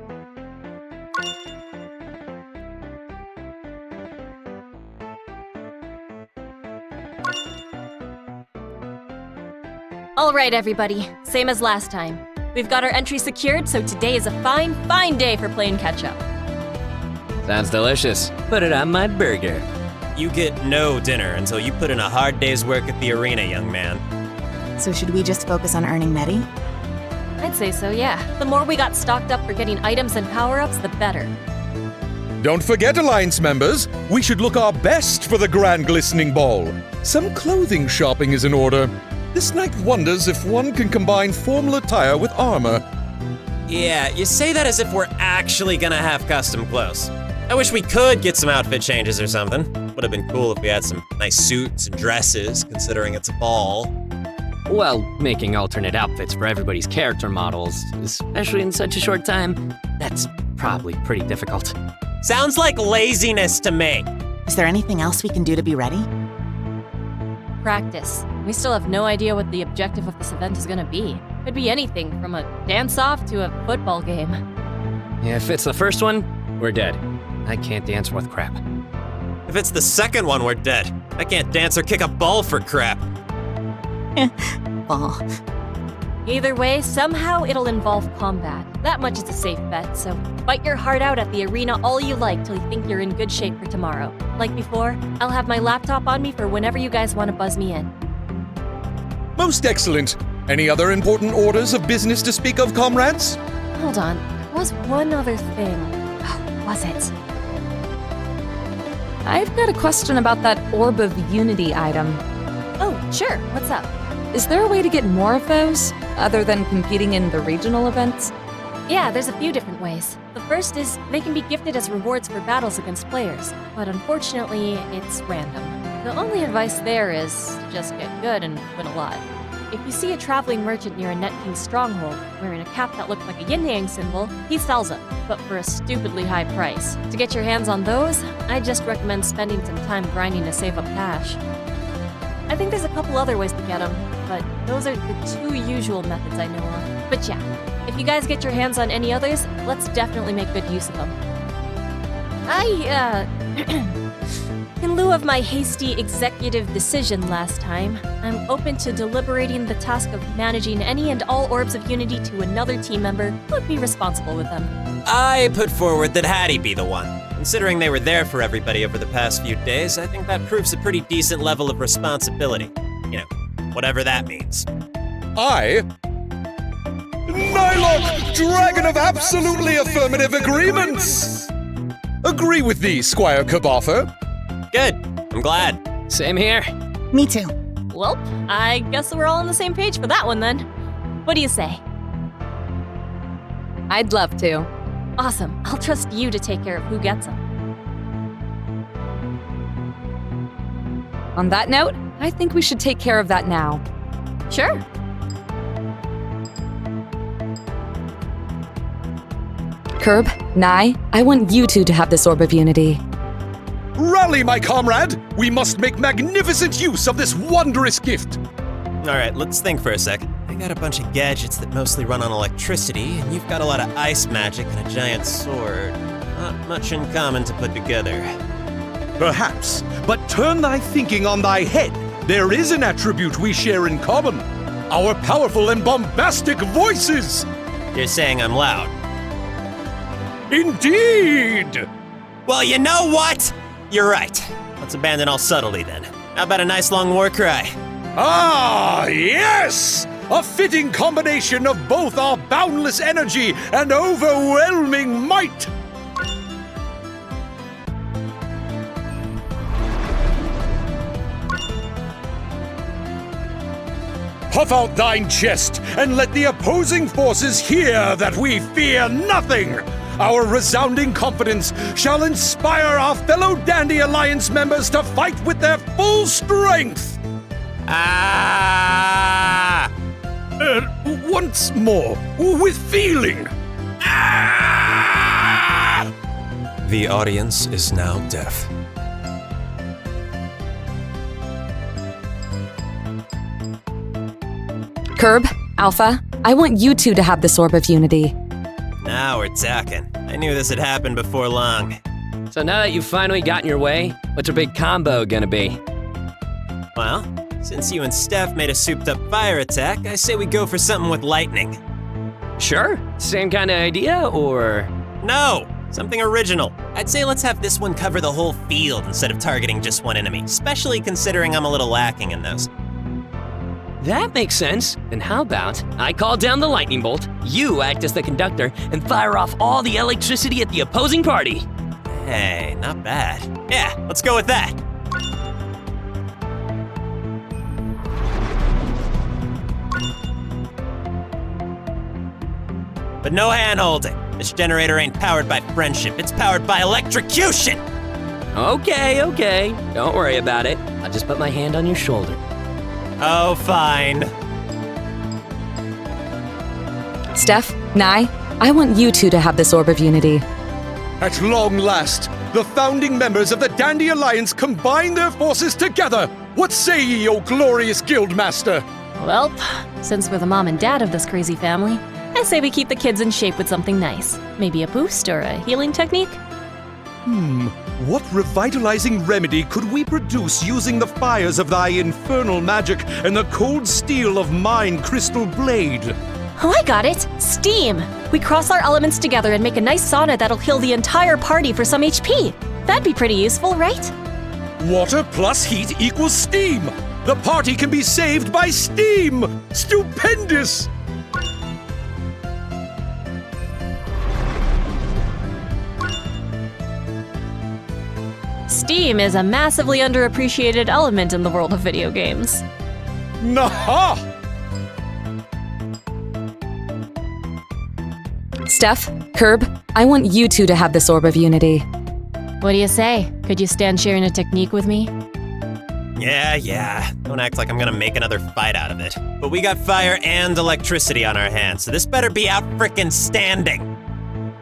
All right, everybody. Same as last time. We've got our entry secured, so today is a fine, fine day for playing catch-up. Sounds delicious. Put it on my burger. You get no dinner until you put in a hard day's work at the arena, young man. So should we just focus on earning Netty? I'd say so, yeah. The more we got stocked up for getting items and power-ups, the better. Don't forget, Alliance members, we should look our best for the Grand Glistening Ball. Some clothing shopping is in order. This knight wonders if one can combine formal attire with armor. Yeah, you say that as if we're actually gonna have custom clothes. I wish we could get some outfit changes or something. Would have been cool if we had some nice suits and dresses, considering it's a ball. Well, making alternate outfits for everybody's character models, especially in such a short time, that's probably pretty difficult. Sounds like laziness to me. Is there anything else we can do to be ready? Practice. We still have no idea what the objective of this event is gonna be. Could be anything from a dance-off to a football game. If it's the first one, we're dead. I can't dance worth crap. If it's the second one, we're dead. I can't dance or kick a ball for crap. Ball. Either way, somehow it'll involve combat. That much is a safe bet, so fight your heart out at the arena all you like till you think you're in good shape for tomorrow. Like before, I'll have my laptop on me for whenever you guys want to buzz me in. Most excellent. Any other important orders of business to speak of, comrades? Hold on, there was one other thing. What was it? I've got a question about that Orb of Unity item. Oh, sure, what's up? Is there a way to get more of those, other than competing in the regional events? Yeah, there's a few different ways. The first is they can be gifted as rewards for battles against players, but unfortunately, it's random. The only advice there is just get good and win a lot. If you see a traveling merchant near a Net King stronghold, wearing a cap that looks like a yin-yang symbol, he sells them, but for a stupidly high price. To get your hands on those, I just recommend spending some time grinding to save up cash. I think there's a couple other ways to get them, but those are the two usual methods I know of. But yeah, if you guys get your hands on any others, let's definitely make good use of them. In lieu of my hasty executive decision last time, I'm open to deliberating the task of managing any and all Orbs of Unity to another team member who would be responsible with them. I put forward that Hattie be the one. Considering they were there for everybody over the past few days, I think that proves a pretty decent level of responsibility. You know, whatever that means. I, Nylok, Dragon of Absolutely Affirmative Agreements, agree with thee, Squire Kabatha. Good. I'm glad. Same here. Me too. Well, I guess we're all on the same page for that one then. What do you say? I'd love to. Awesome. I'll trust you to take care of who gets them. On that note, I think we should take care of that now. Sure. Curb, Nye, I want you two to have this Orb of Unity. Rally, my comrade! We must make magnificent use of this wondrous gift! Alright, let's think for a sec. I got a bunch of gadgets that mostly run on electricity, and you've got a lot of ice magic and a giant sword. Not much in common to put together. Perhaps, but turn thy thinking on thy head. There is an attribute we share in common. Our powerful and bombastic voices! You're saying I'm loud? Indeed! Well, you know what? You're right. Let's abandon all subtlety then. How about a nice long war cry? Ah, yes! A fitting combination of both our boundless energy and overwhelming might! Puff out thine chest, and let the opposing forces hear that we fear nothing! Our resounding confidence shall inspire our fellow Dandy Alliance members to fight with their full strength! Ah! Once more, with feeling! Ah! The audience is now deaf. Curb, Alpha, I want you two to have this Orb of Unity. Now we're talking. I knew this had happened before long. So now that you've finally gotten your way, what's your big combo gonna be? Well, Since you and Steph made a souped-up fire attack, I say we go for something with lightning. Sure. Same kind of idea, or? No! Something original. I'd say let's have this one cover the whole field instead of targeting just one enemy, especially considering I'm a little lacking in those. That makes sense. Then how about I call down the lightning bolt, you act as the conductor, and fire off all the electricity at the opposing party? Hey, not bad. Yeah, let's go with that. But no hand-holding. This generator ain't powered by friendship, it's powered by electrocution! Okay. Don't worry about it. I'll just put my hand on your shoulder. Oh, fine. Steph, Nye, I want you two to have this Orb of Unity. At long last, the founding members of the Dandy Alliance combine their forces together. What say ye, O glorious Guildmaster? Well, since we're the mom and dad of this crazy family, I say we keep the kids in shape with something nice. Maybe a boost or a healing technique? What revitalizing remedy could we produce using the fires of thy infernal magic and the cold steel of mine crystal blade? Oh, I got it! Steam! We cross our elements together and make a nice sauna that'll heal the entire party for some HP. That'd be pretty useful, right? Water plus heat equals steam! The party can be saved by steam! Stupendous! Steam is a massively underappreciated element in the world of video games. Naha! Steph, Curb, I want you two to have this Orb of Unity. What do you say? Could you stand sharing a technique with me? Yeah. Don't act like I'm gonna make another fight out of it. But we got fire and electricity on our hands, so this better be out frickin' standing.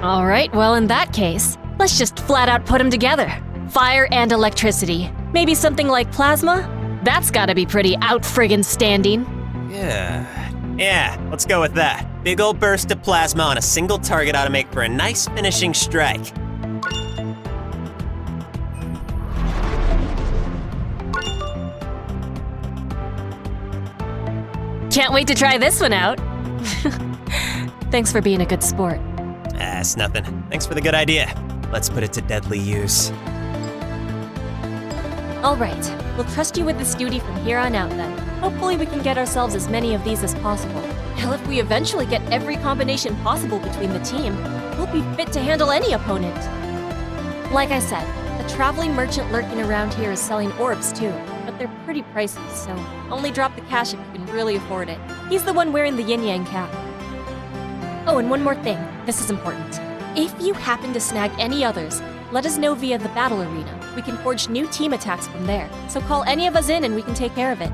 Alright, well in that case, let's just flat out put them together. Fire and electricity. Maybe something like plasma? That's gotta be pretty out-friggin' standing. Yeah, let's go with that. Big ol' burst of plasma on a single target ought to make for a nice finishing strike. Can't wait to try this one out. Thanks for being a good sport. It's nothing. Thanks for the good idea. Let's put it to deadly use. All right, we'll trust you with this duty from here on out then. Hopefully we can get ourselves as many of these as possible. Hell, if we eventually get every combination possible between the team, we'll be fit to handle any opponent. Like I said, the traveling merchant lurking around here is selling orbs too, but they're pretty pricey, so only drop the cash if you can really afford it. He's the one wearing the yin-yang cap. Oh, and one more thing, this is important. If you happen to snag any others, let us know via the battle arena. We can forge new team attacks from there, so call any of us in and we can take care of it.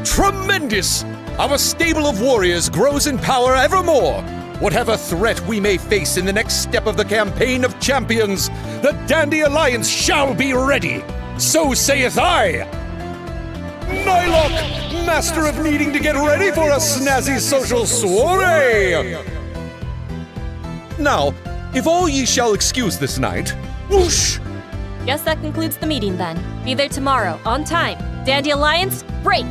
Tremendous! Our stable of warriors grows in power evermore. Whatever threat we may face in the next step of the campaign of champions, the Dandy Alliance shall be ready. So saith I. Nylock, master of needing to get ready for a snazzy social soiree. Now, if all ye shall excuse this night, whoosh! Guess that concludes the meeting then. Be there tomorrow, on time. Dandy Alliance, break!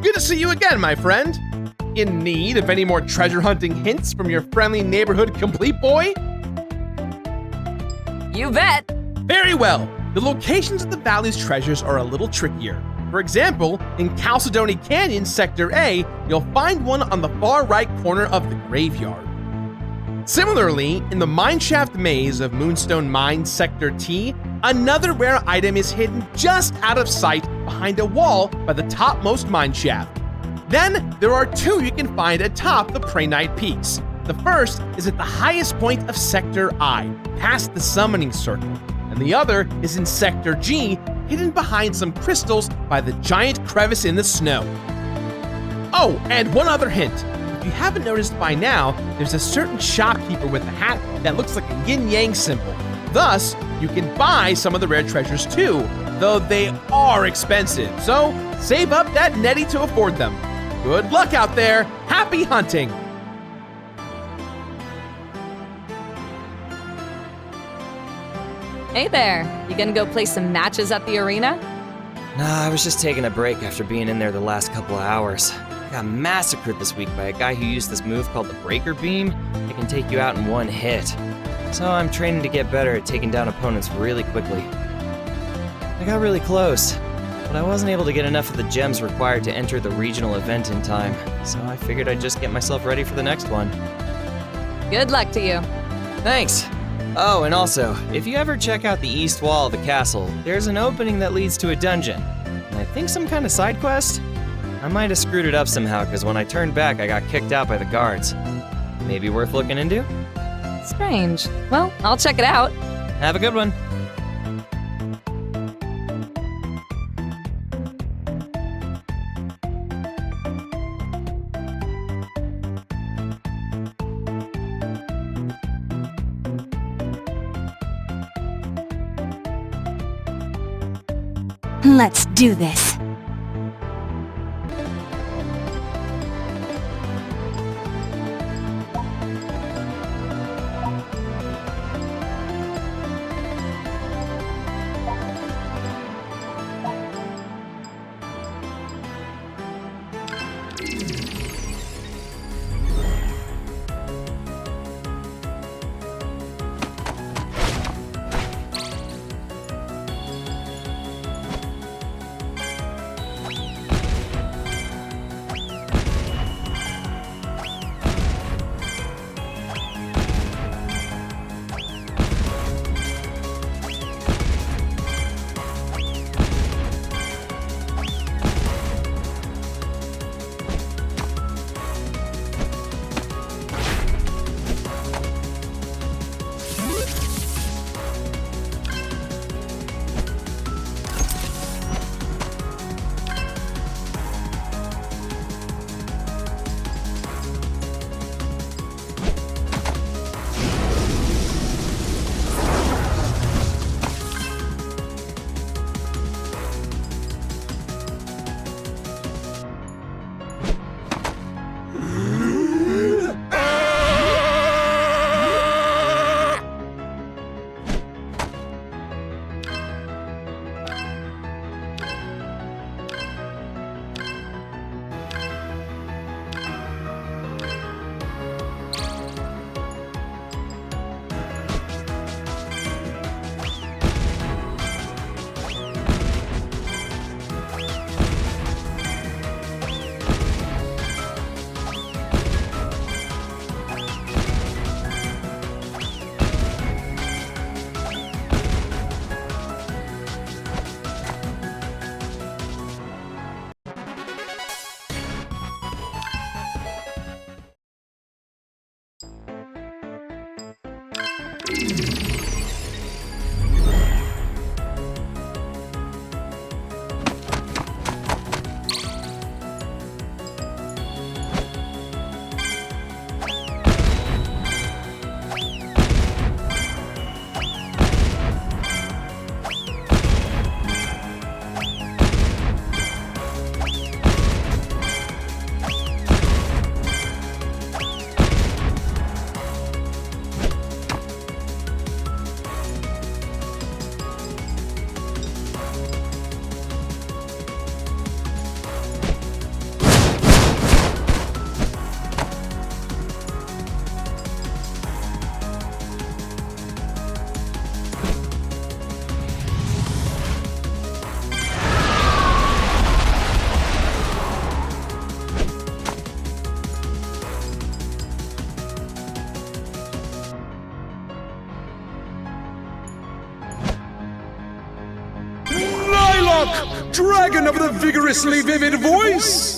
Good to see you again, my friend. In need of any more treasure hunting hints from your friendly neighborhood complete boy? You bet! Very well. The locations of the valley's treasures are a little trickier. For example, in Chalcedony Canyon, Sector A, you'll find one on the far right corner of the graveyard. Similarly, in the mineshaft maze of Moonstone Mine Sector T, another rare item is hidden just out of sight behind a wall by the topmost mineshaft. Then, there are two you can find atop the Praenite Peaks. The first is at the highest point of Sector I, past the Summoning Circle, and the other is in Sector G, hidden behind some crystals by the giant crevice in the snow. Oh, and one other hint. If you haven't noticed by now, there's a certain shopkeeper with a hat that looks like a yin-yang symbol. Thus, you can buy some of the rare treasures too, though they are expensive, so save up that netty to afford them. Good luck out there. Happy hunting. Hey there, you gonna go play some matches at the arena? Nah, I was just taking a break after being in there the last couple of hours. I got massacred this week by a guy who used this move called the Breaker Beam. It can take you out in one hit. So I'm training to get better at taking down opponents really quickly. I got really close, but I wasn't able to get enough of the gems required to enter the regional event in time, so I figured I'd just get myself ready for the next one. Good luck to you. Thanks! Oh, and also, if you ever check out the east wall of the castle, there's an opening that leads to a dungeon. And I think some kind of side quest? I might have screwed it up somehow, because when I turned back, I got kicked out by the guards. Maybe worth looking into? Strange. Well, I'll check it out. Have a good one. Let's do this. Dragon of the vigorously vivid voice!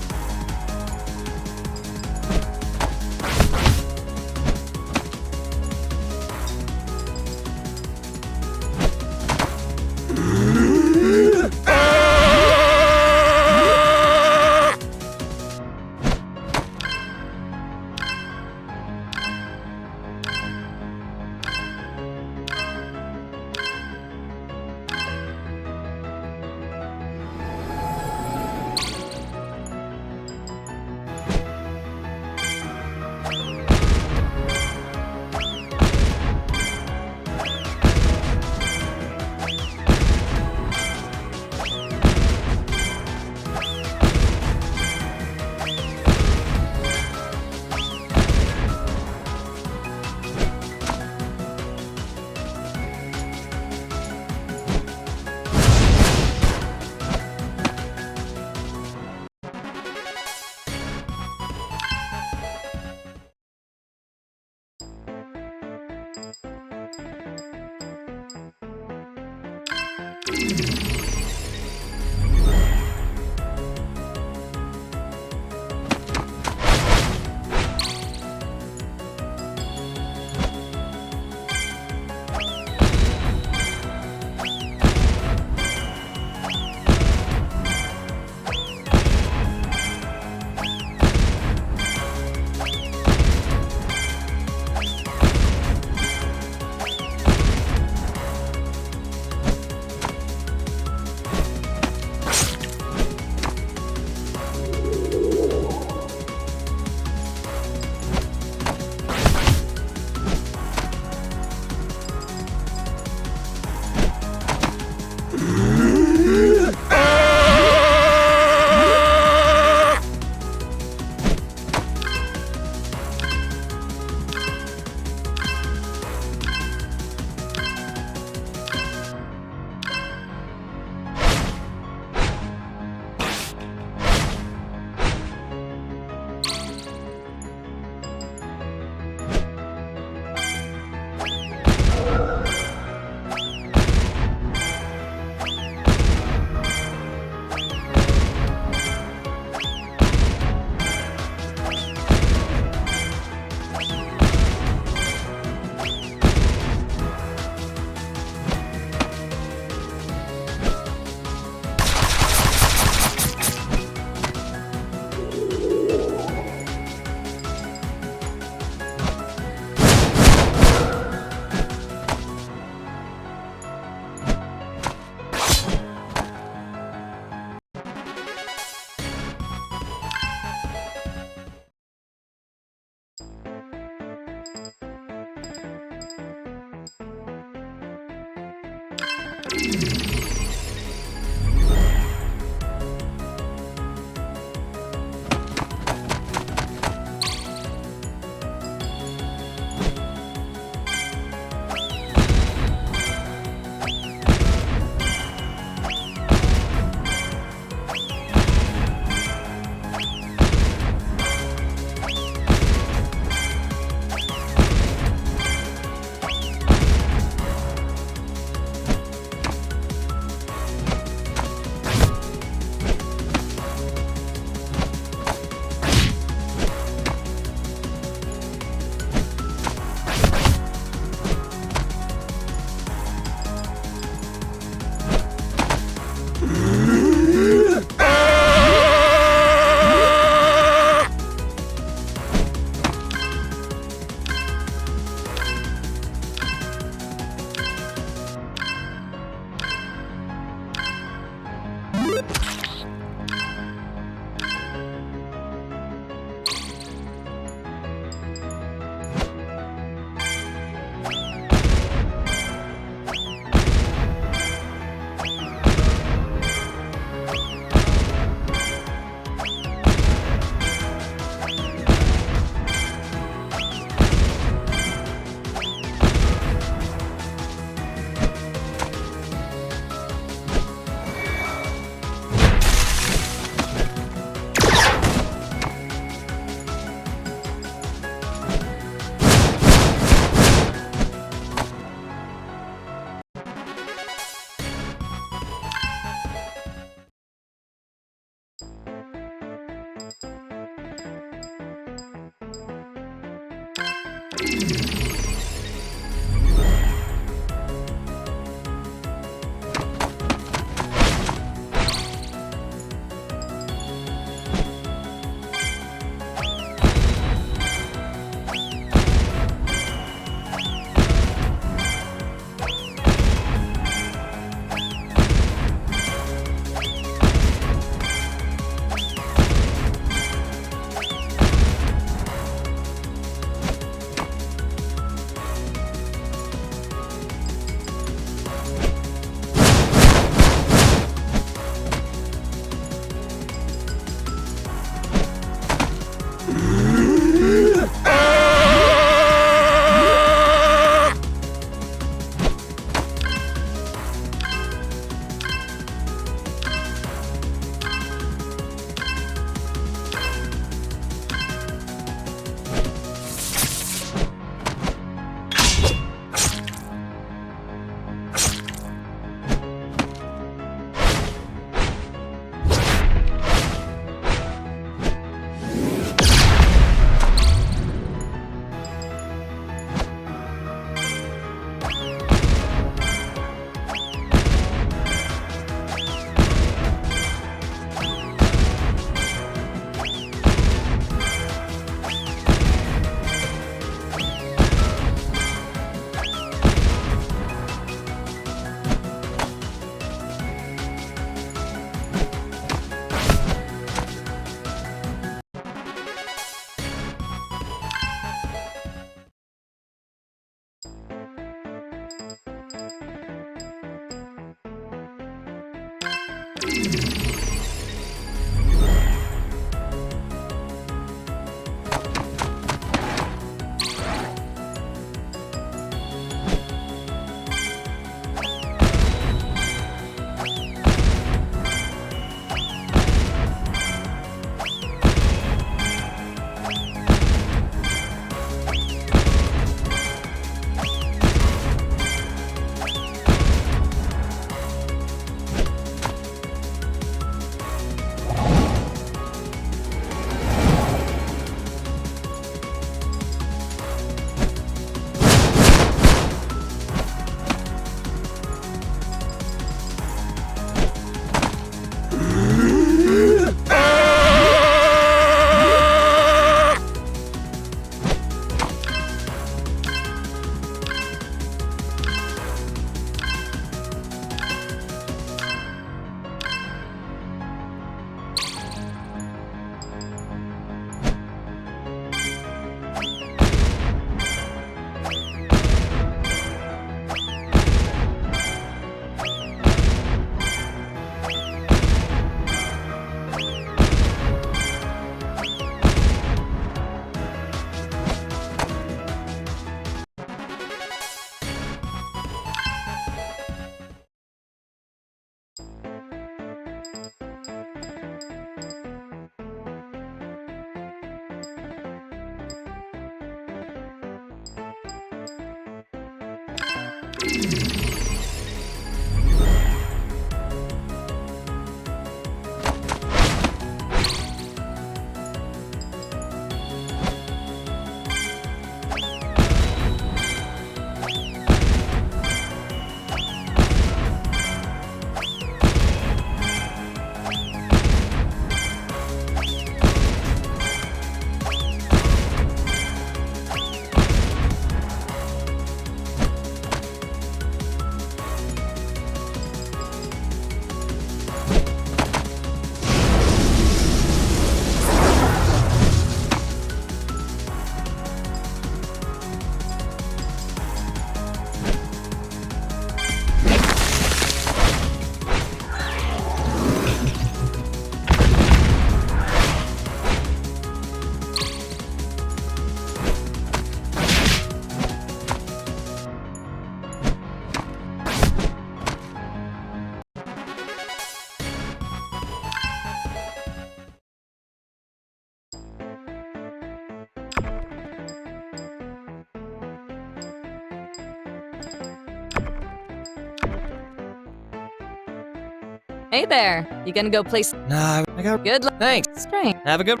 Hey there, you gonna go play? Nah, I got Good luck. Thanks. Strange. Have a good.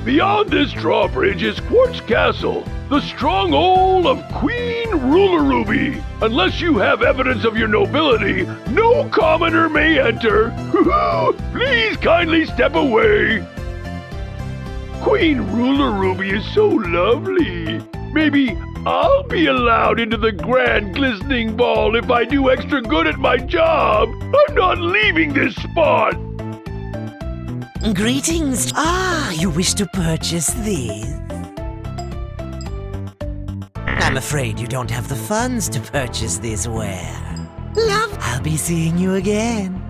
Beyond this drawbridge is Quartz Castle, the stronghold of Queen Ruby. Unless you have evidence of your nobility, no commoner may enter. Please kindly step away. Queen Ruby is so lovely. Maybe I'll be allowed into the grand glistening ball if I do extra good at my job. I'm not leaving this spot. Greetings. Ah, you wish to purchase these? I'm afraid you don't have the funds to purchase this ware. Love, I'll be seeing you again.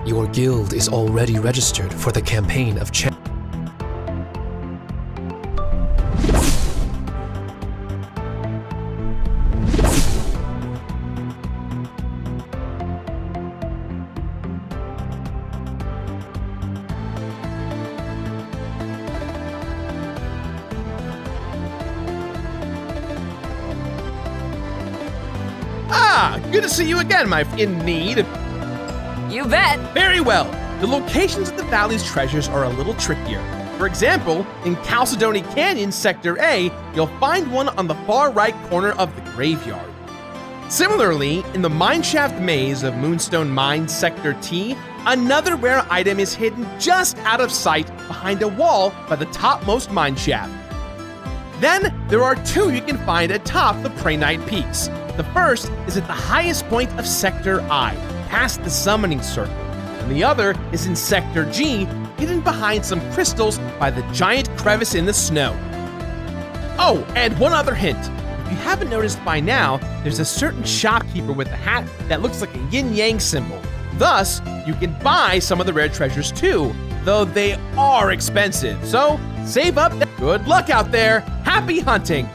Your guild is already registered for the campaign of Good to see you again, my in need. You bet. Very well. The locations of the valley's treasures are a little trickier. For example, in Chalcedony Canyon Sector A, you'll find one on the far right corner of the graveyard. Similarly, in the mineshaft maze of Moonstone Mine Sector T, another rare item is hidden just out of sight behind a wall by the topmost mineshaft. Then, there are two you can find atop the Praenite Peaks. The first is at the highest point of Sector I, past the Summoning Circle, and the other is in Sector G, hidden behind some crystals by the giant crevice in the snow. Oh, and one other hint. If you haven't noticed by now, there's a certain shopkeeper with a hat that looks like a yin-yang symbol. Thus, you can buy some of the rare treasures too, though they are expensive. So, save up. Good luck out there. Happy hunting.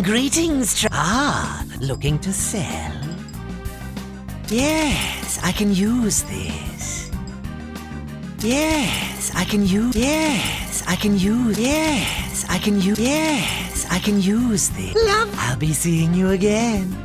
Greetings, looking to sell? Yes, I can use this. Yes, I can use. Yes, I can use. Yes, I can use. Yes, I can use this. Love. I'll be seeing you again.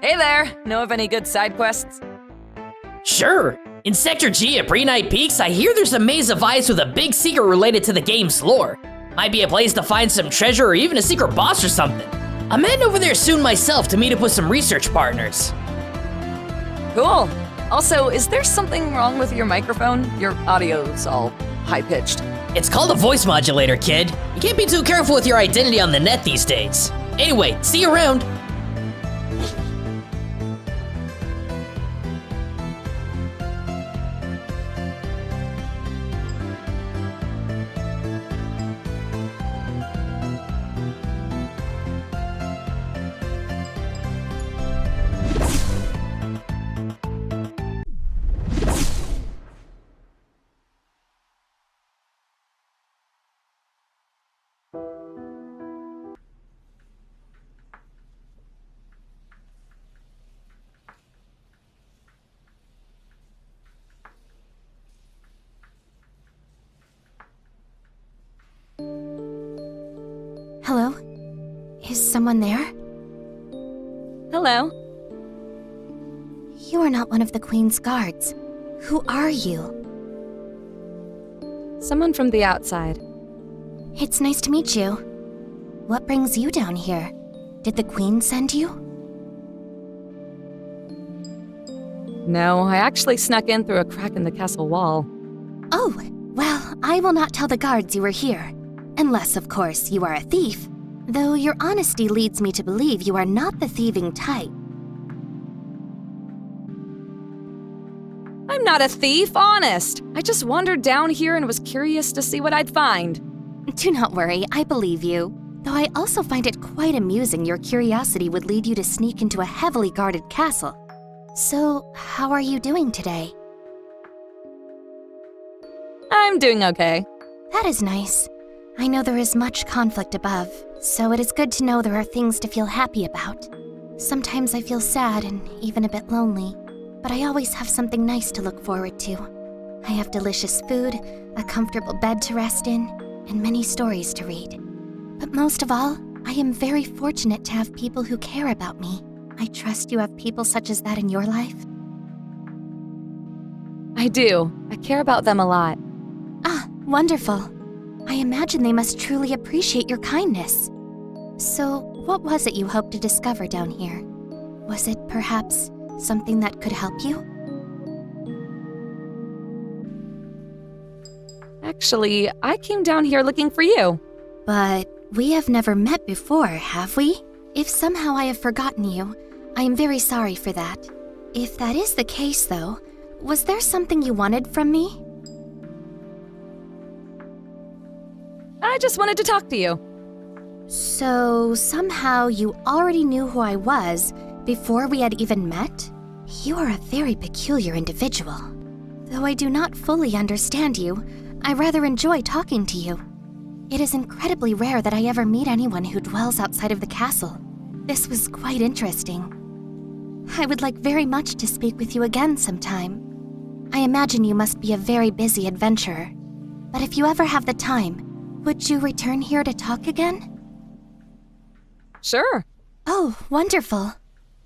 Hey there! Know of any good side quests? Sure! In Sector G at Pre-Night Peaks, I hear there's a maze of ice with a big secret related to the game's lore. Might be a place to find some treasure or even a secret boss or something. I'm heading over there soon myself to meet up with some research partners. Cool. Also, is there something wrong with your microphone? Your audio's all high-pitched. It's called a voice modulator, kid. You can't be too careful with your identity on the net these days. Anyway, see you around. Hello? Is someone there? Hello. You are not one of the Queen's guards. Who are you? Someone from the outside. It's nice to meet you. What brings you down here? Did the Queen send you? No, I actually snuck in through a crack in the castle wall. Oh, well, I will not tell the guards you were here. Unless, of course, you are a thief. Though your honesty leads me to believe you are not the thieving type. I'm not a thief, honest. I just wandered down here and was curious to see what I'd find. Do not worry, I believe you. Though I also find it quite amusing your curiosity would lead you to sneak into a heavily guarded castle. So, how are you doing today? I'm doing okay. That is nice. I know there is much conflict above, so it is good to know there are things to feel happy about. Sometimes I feel sad and even a bit lonely, but I always have something nice to look forward to. I have delicious food, a comfortable bed to rest in, and many stories to read. But most of all, I am very fortunate to have people who care about me. I trust you have people such as that in your life? I do. I care about them a lot. Ah, wonderful. I imagine they must truly appreciate your kindness. So, what was it you hoped to discover down here? Was it perhaps something that could help you? Actually, I came down here looking for you. But we have never met before, have we? If somehow I have forgotten you, I am very sorry for that. If that is the case, though, was there something you wanted from me? I just wanted to talk to you. So, somehow you already knew who I was before we had even met? You are a very peculiar individual. Though I do not fully understand you, I rather enjoy talking to you. It is incredibly rare that I ever meet anyone who dwells outside of the castle. This was quite interesting. I would like very much to speak with you again sometime. I imagine you must be a very busy adventurer. But if you ever have the time, would you return here to talk again? Sure. Oh, wonderful.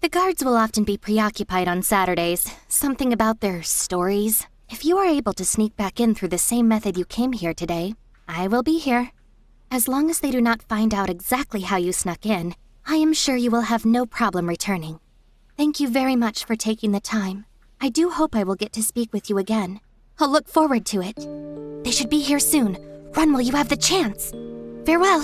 The guards will often be preoccupied on Saturdays. Something about their stories. If you are able to sneak back in through the same method you came here today, I will be here. As long as they do not find out exactly how you snuck in, I am sure you will have no problem returning. Thank you very much for taking the time. I do hope I will get to speak with you again. I'll look forward to it. They should be here soon. Run while you have the chance. Farewell.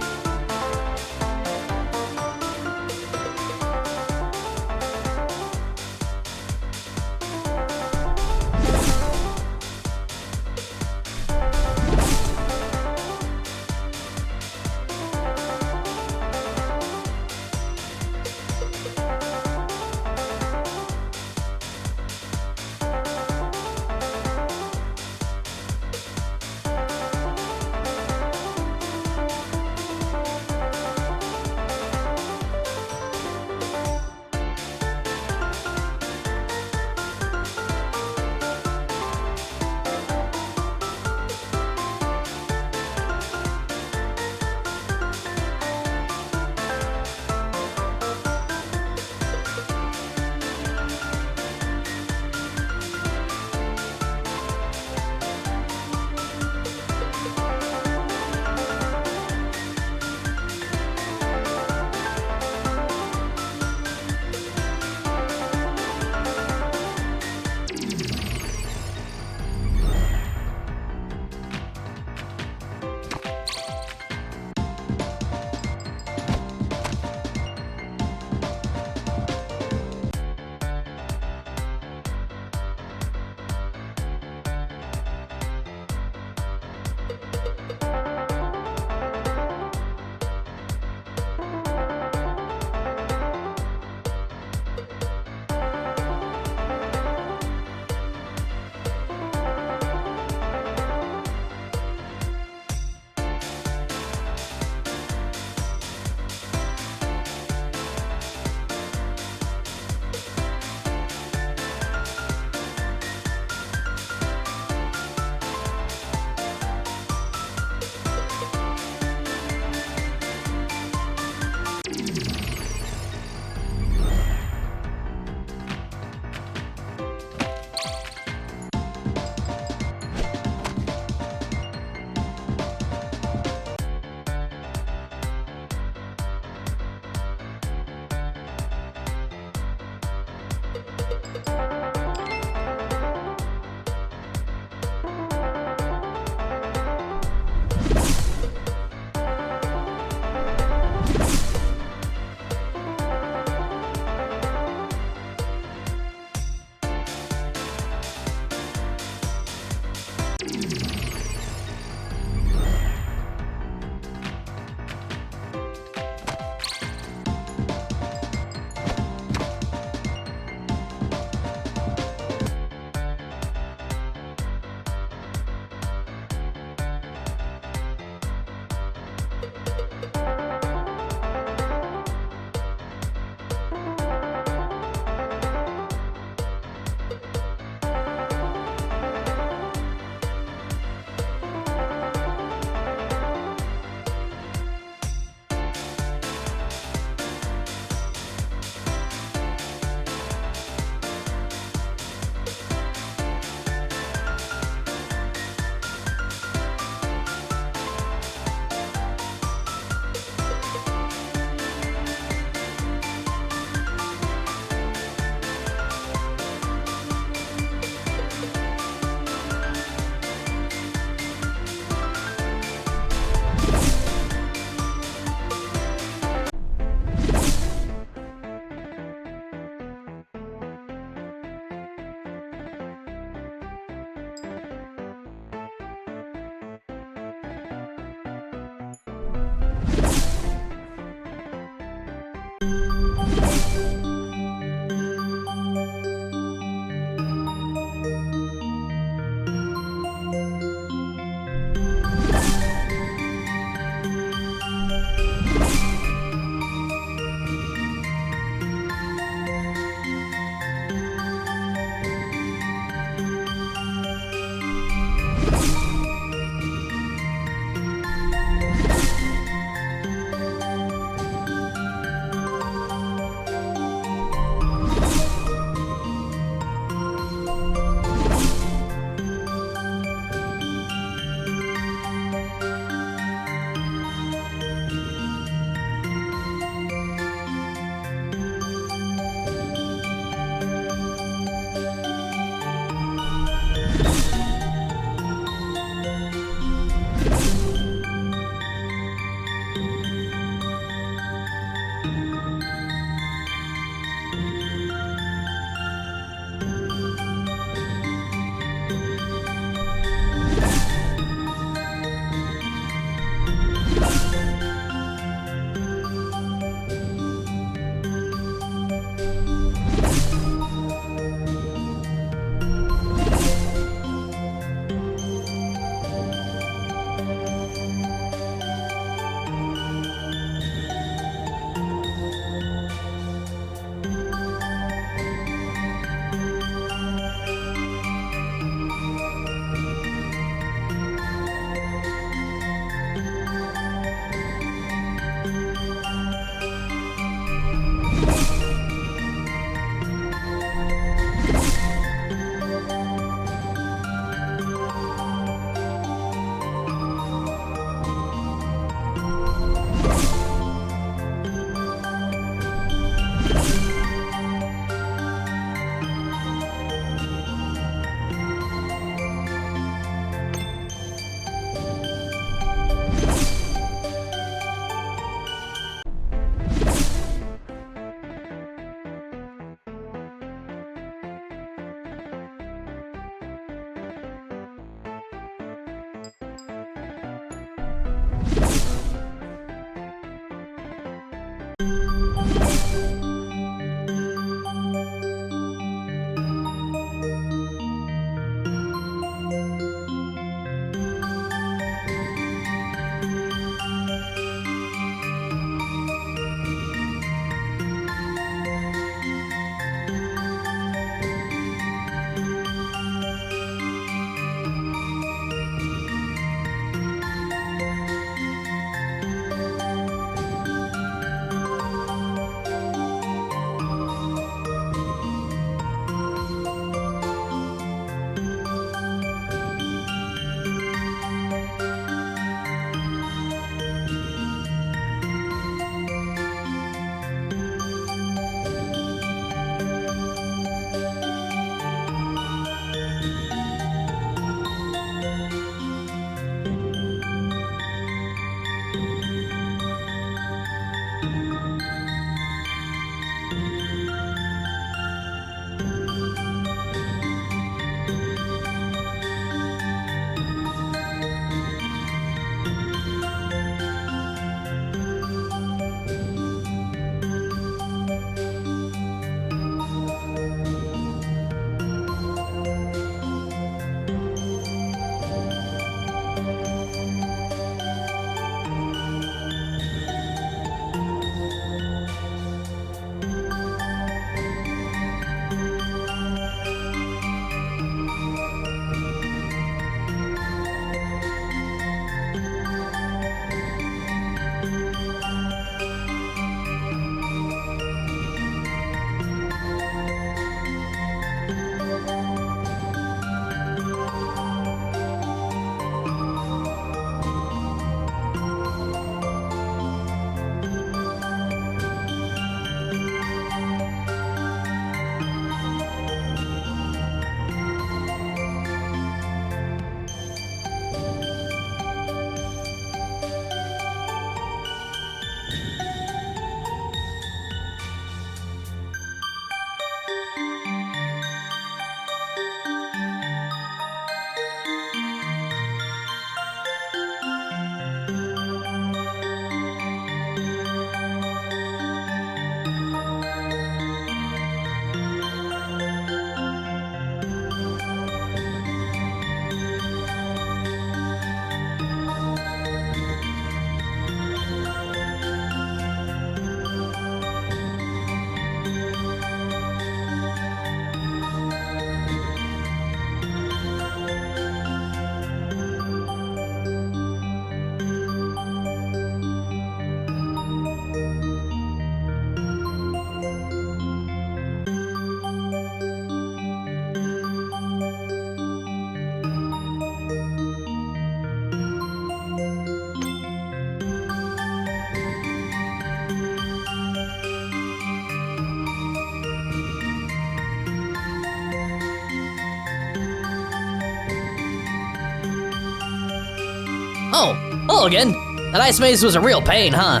Oh, hello again. That ice maze was a real pain, huh?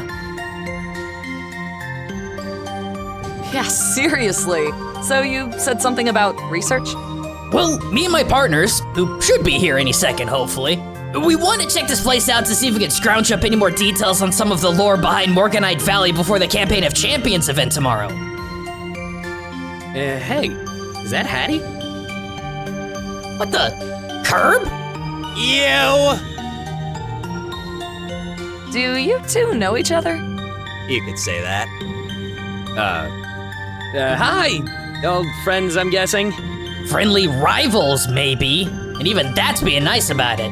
Yeah, seriously. So you said something about research? Well, me and my partners, who should be here any second, hopefully, we want to check this place out to see if we can scrounge up any more details on some of the lore behind Morganite Valley before the Campaign of Champions event tomorrow. Hey, is that Hattie? What the? Curb? You! Do you two know each other? You could say that. Hi! Old friends, I'm guessing? Friendly rivals, maybe. And even that's being nice about it.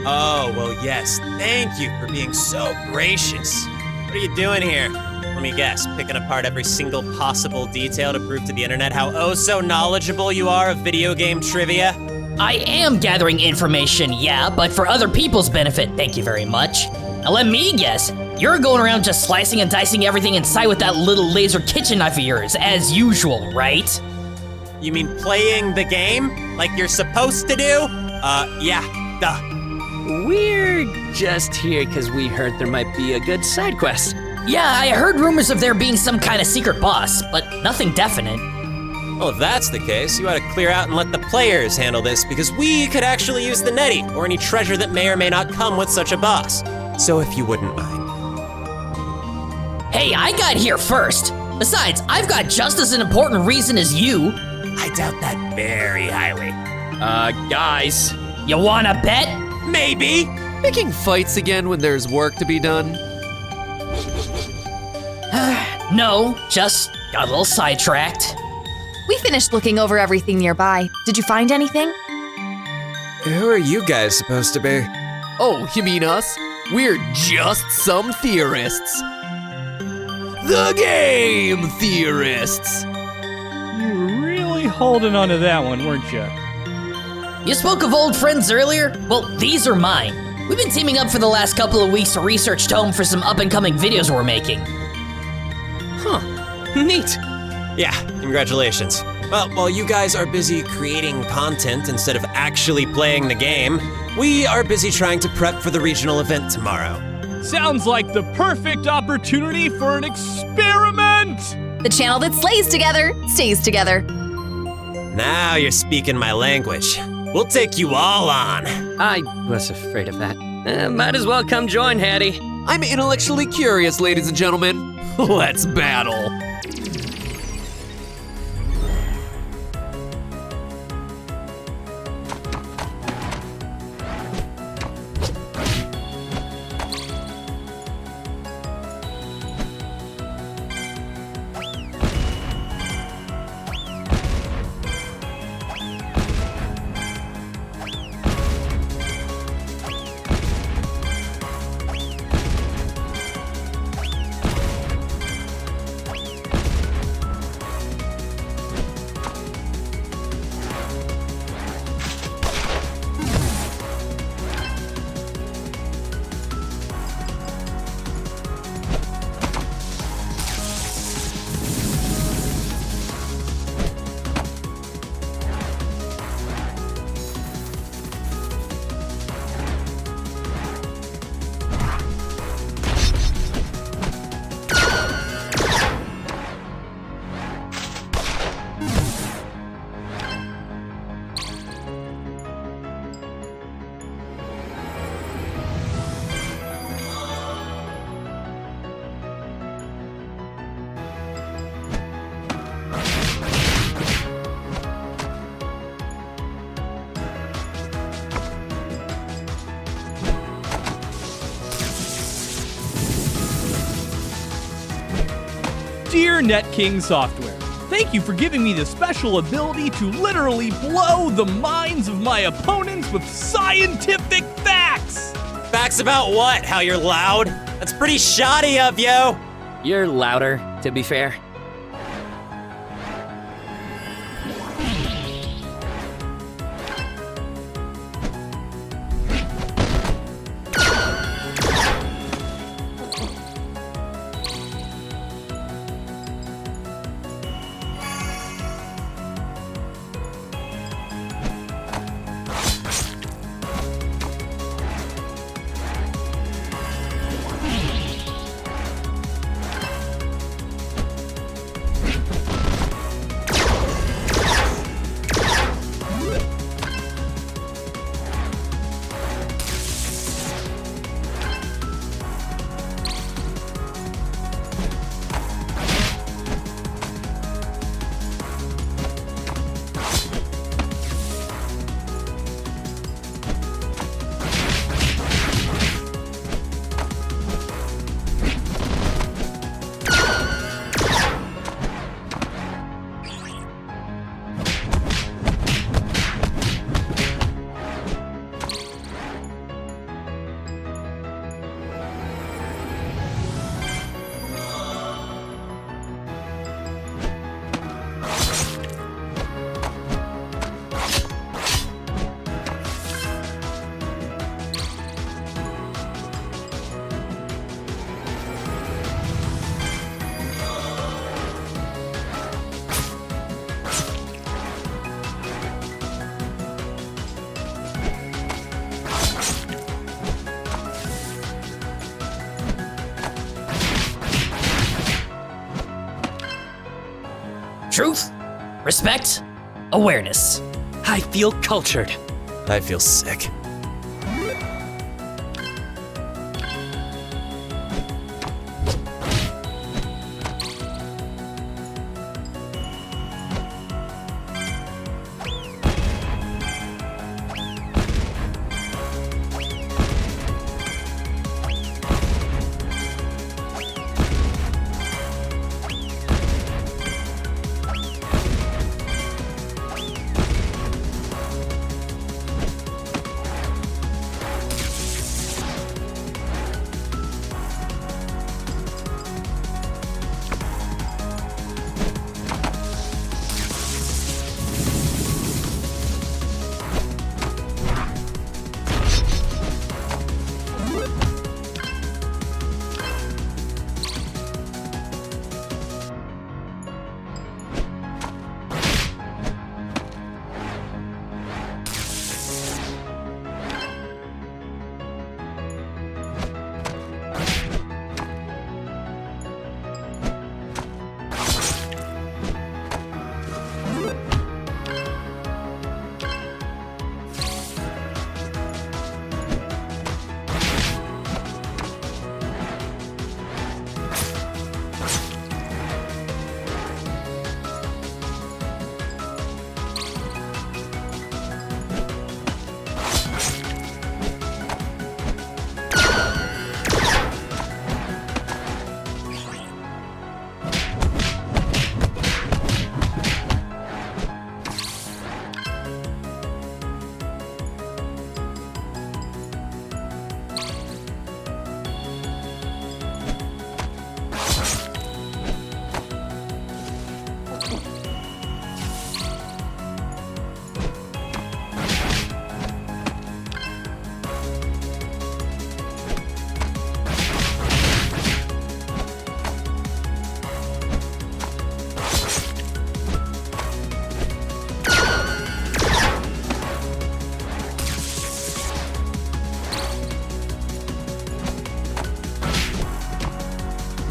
Oh, well, yes. Thank you for being so gracious. What are you doing here? Let me guess, picking apart every single possible detail to prove to the internet how so knowledgeable you are of video game trivia? I am gathering information, yeah, but for other people's benefit, thank you very much. Now let me guess, you're going around just slicing and dicing everything in sight with that little laser kitchen knife of yours, as usual, right? You mean playing the game? Like you're supposed to do? Yeah, duh. We're just here because we heard there might be a good side quest. Yeah, I heard rumors of there being some kind of secret boss, but nothing definite. Well, if that's the case, you ought to clear out and let the players handle this, because we could actually use the netty, or any treasure that may or may not come with such a boss. So if you wouldn't mind. Hey, I got here first. Besides, I've got just as an important reason as you. I doubt that very highly. Guys. You wanna bet? Maybe. Picking fights again when there's work to be done? No, just got a little sidetracked. We finished looking over everything nearby. Did you find anything? Who are you guys supposed to be? Oh, you mean us? We're just some theorists. The game theorists. You were really holding on to that one, weren't you? You spoke of old friends earlier? Well, these are mine. We've been teaming up for the last couple of weeks to research Tome for some up-and-coming videos we're making. Huh. Neat. Yeah, congratulations. Well, while you guys are busy creating content instead of actually playing the game, we are busy trying to prep for the regional event tomorrow. Sounds like the perfect opportunity for an experiment! The channel that slays together, stays together. Now you're speaking my language. We'll take you all on. I was afraid of that. Might as well come join, Hattie. I'm intellectually curious, ladies and gentlemen. Let's battle. Dear NetKing Software, thank you for giving me the special ability to literally blow the minds of my opponents with scientific facts! Facts about what? How you're loud? That's pretty shoddy of you! You're louder, to be fair. Truth, respect, awareness. I feel cultured. I feel sick.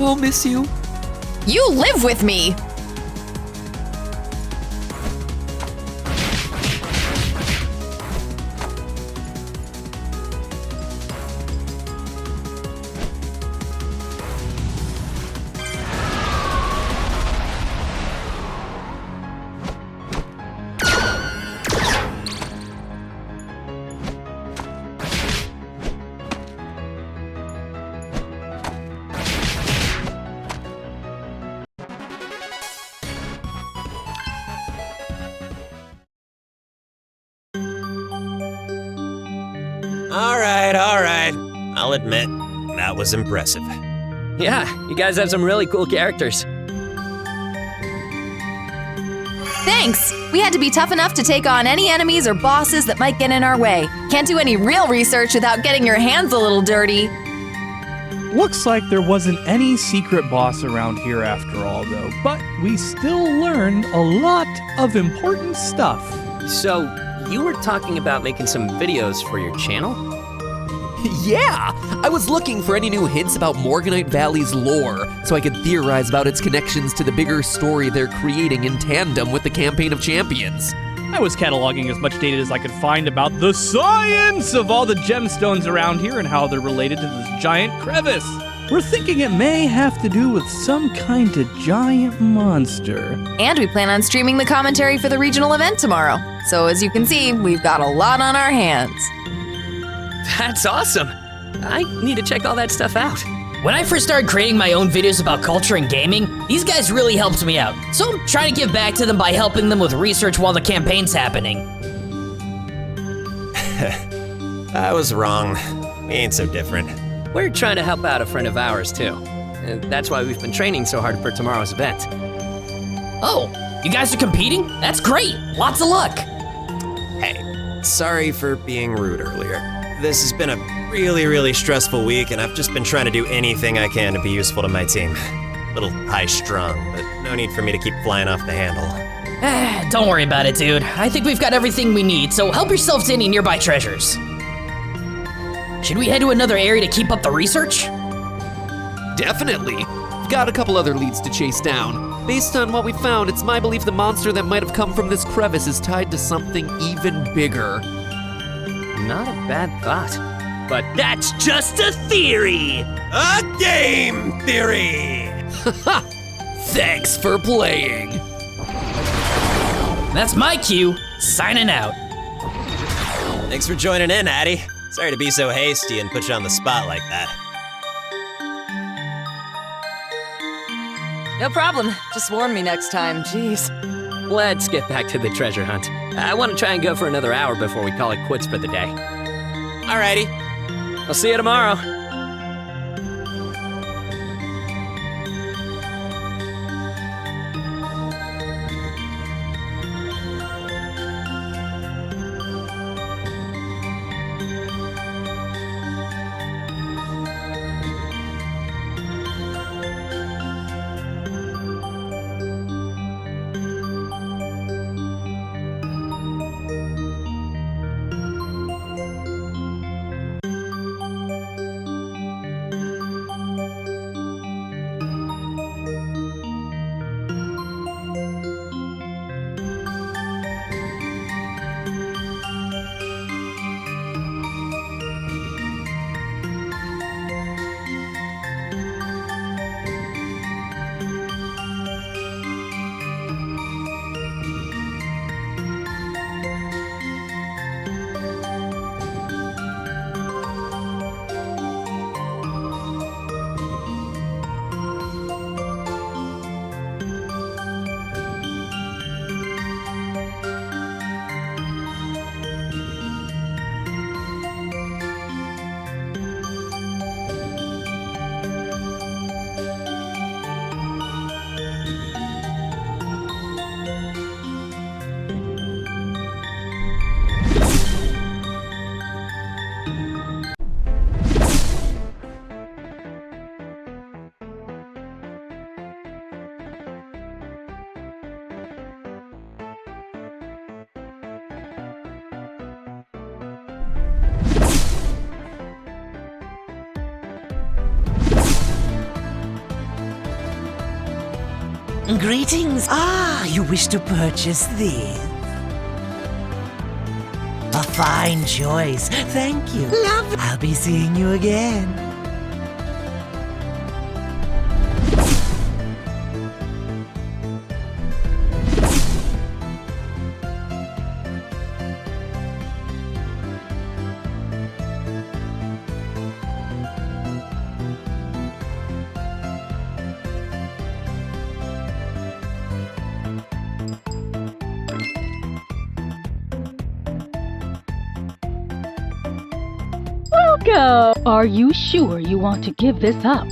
will miss you. You live with me! All right. I'll admit, that was impressive. Yeah, you guys have some really cool characters. Thanks! We had to be tough enough to take on any enemies or bosses that might get in our way. Can't do any real research without getting your hands a little dirty. Looks like there wasn't any secret boss around here after all, though, but we still learned a lot of important stuff. So, you were talking about making some videos for your channel? Yeah! I was looking for any new hints about Morganite Valley's lore, so I could theorize about its connections to the bigger story they're creating in tandem with the Campaign of Champions. I was cataloging as much data as I could find about the science of all the gemstones around here and how they're related to this giant crevice. We're thinking it may have to do with some kind of giant monster. And we plan on streaming the commentary for the regional event tomorrow. So as you can see, we've got a lot on our hands. That's awesome! I need to check all that stuff out. When I first started creating my own videos about culture and gaming, these guys really helped me out. So I'm trying to give back to them by helping them with research while the campaign's happening. I was wrong. We ain't so different. We're trying to help out a friend of ours, too. And that's why we've been training so hard for tomorrow's event. Oh, you guys are competing? That's great! Lots of luck! Hey, sorry for being rude earlier. This has been a really stressful week, and I've just been trying to do anything I can to be useful to my team. A little high-strung, but no need for me to keep flying off the handle. Don't worry about it, dude. I think we've got everything we need, so help yourself to any nearby treasures. Should we head to another area to keep up the research? Definitely. We've got a couple other leads to chase down. Based on what we found, it's my belief the monster that might have come from this crevice is tied to something even bigger. Not a bad thought. But that's just a theory! A game theory! Thanks for playing. That's my cue. Signing out. Thanks for joining in, Addy. Sorry to be so hasty and put you on the spot like that. No problem. Just warn me next time. Jeez. Let's get back to the treasure hunt. I want to try and go for another hour before we call it quits for the day. Alrighty. I'll see you tomorrow. Greetings. Ah, you wish to purchase these? A fine choice. Thank you. Love. I'll be seeing you again. Welcome! Are you sure you want to give this up?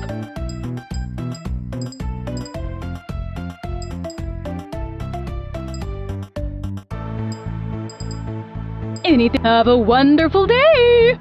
Anything. Have a wonderful day!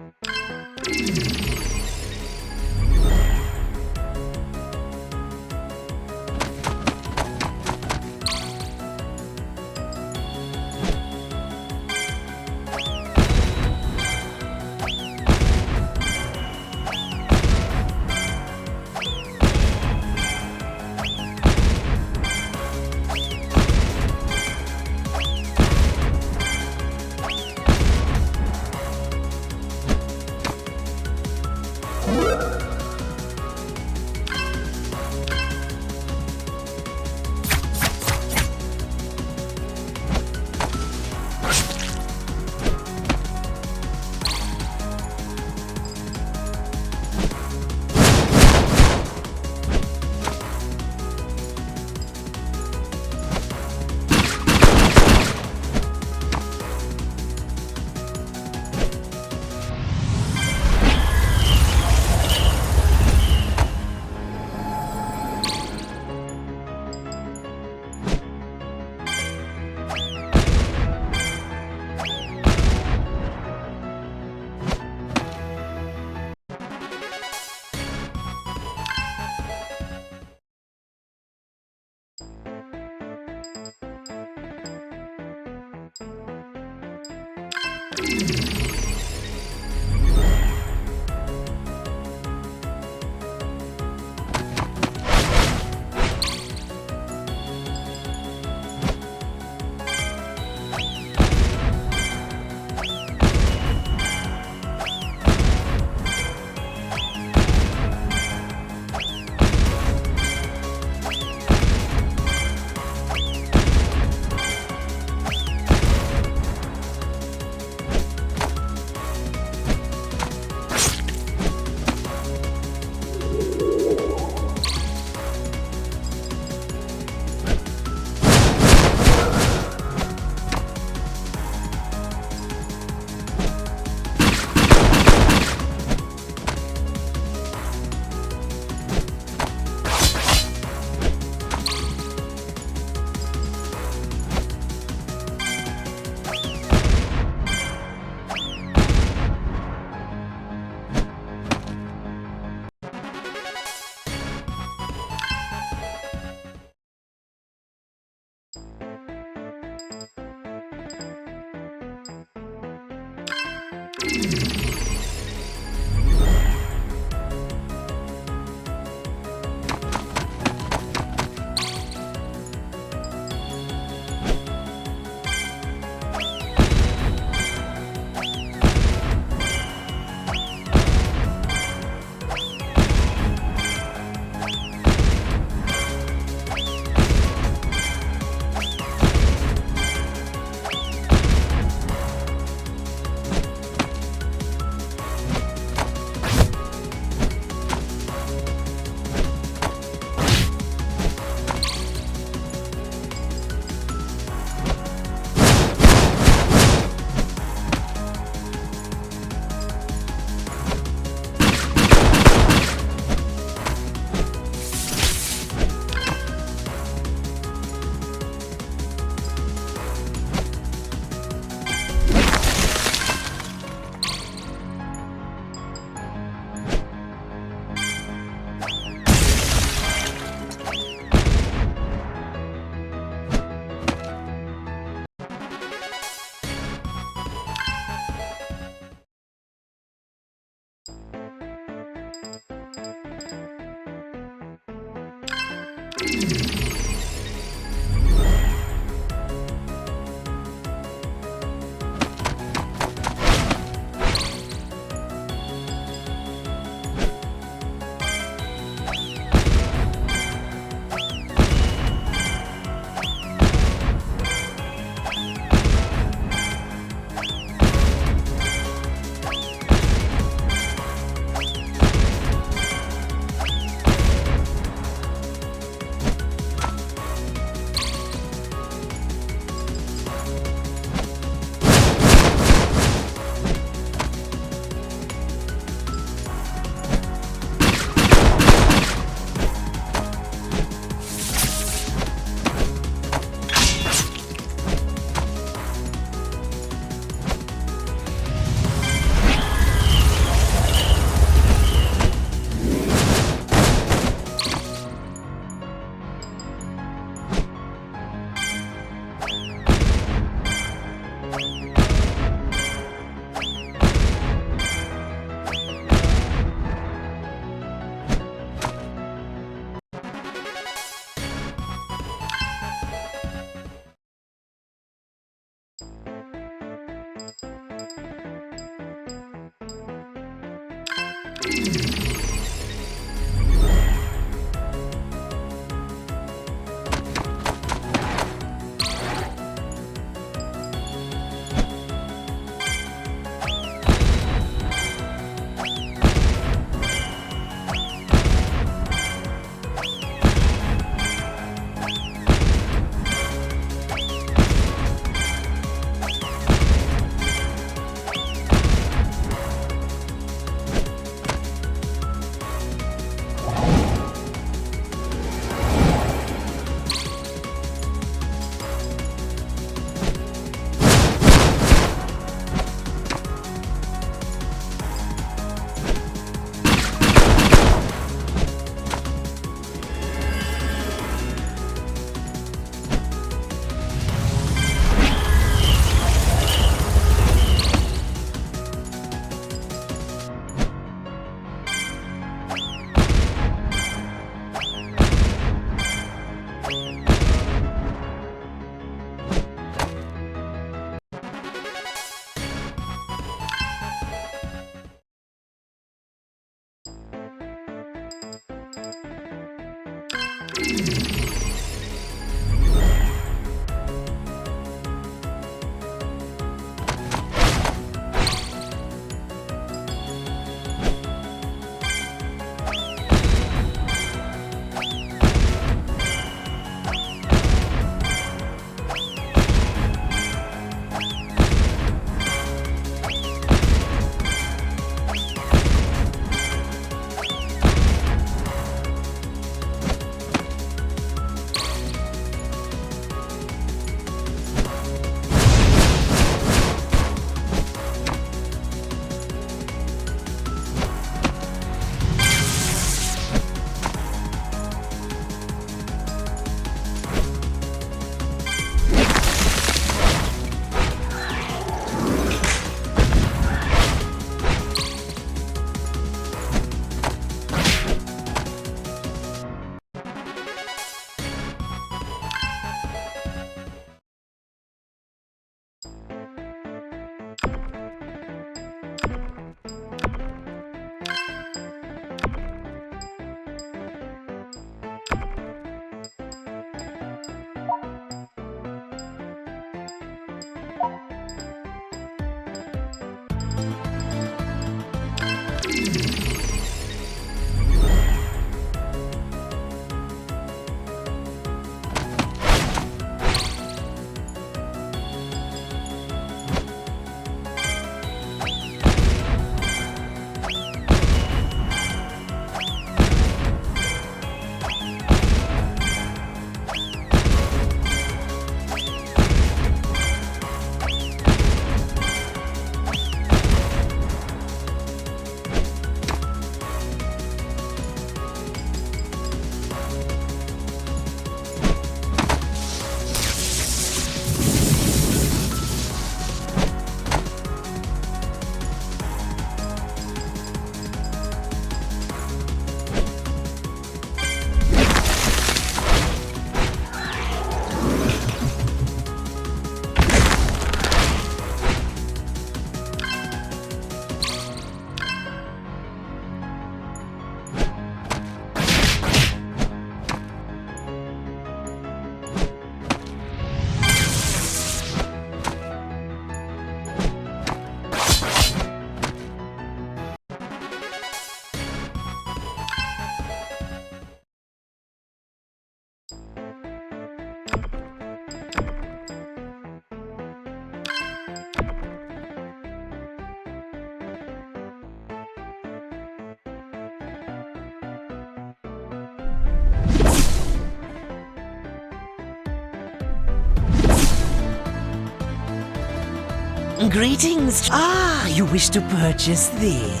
Greetings. Ah, you wish to purchase this?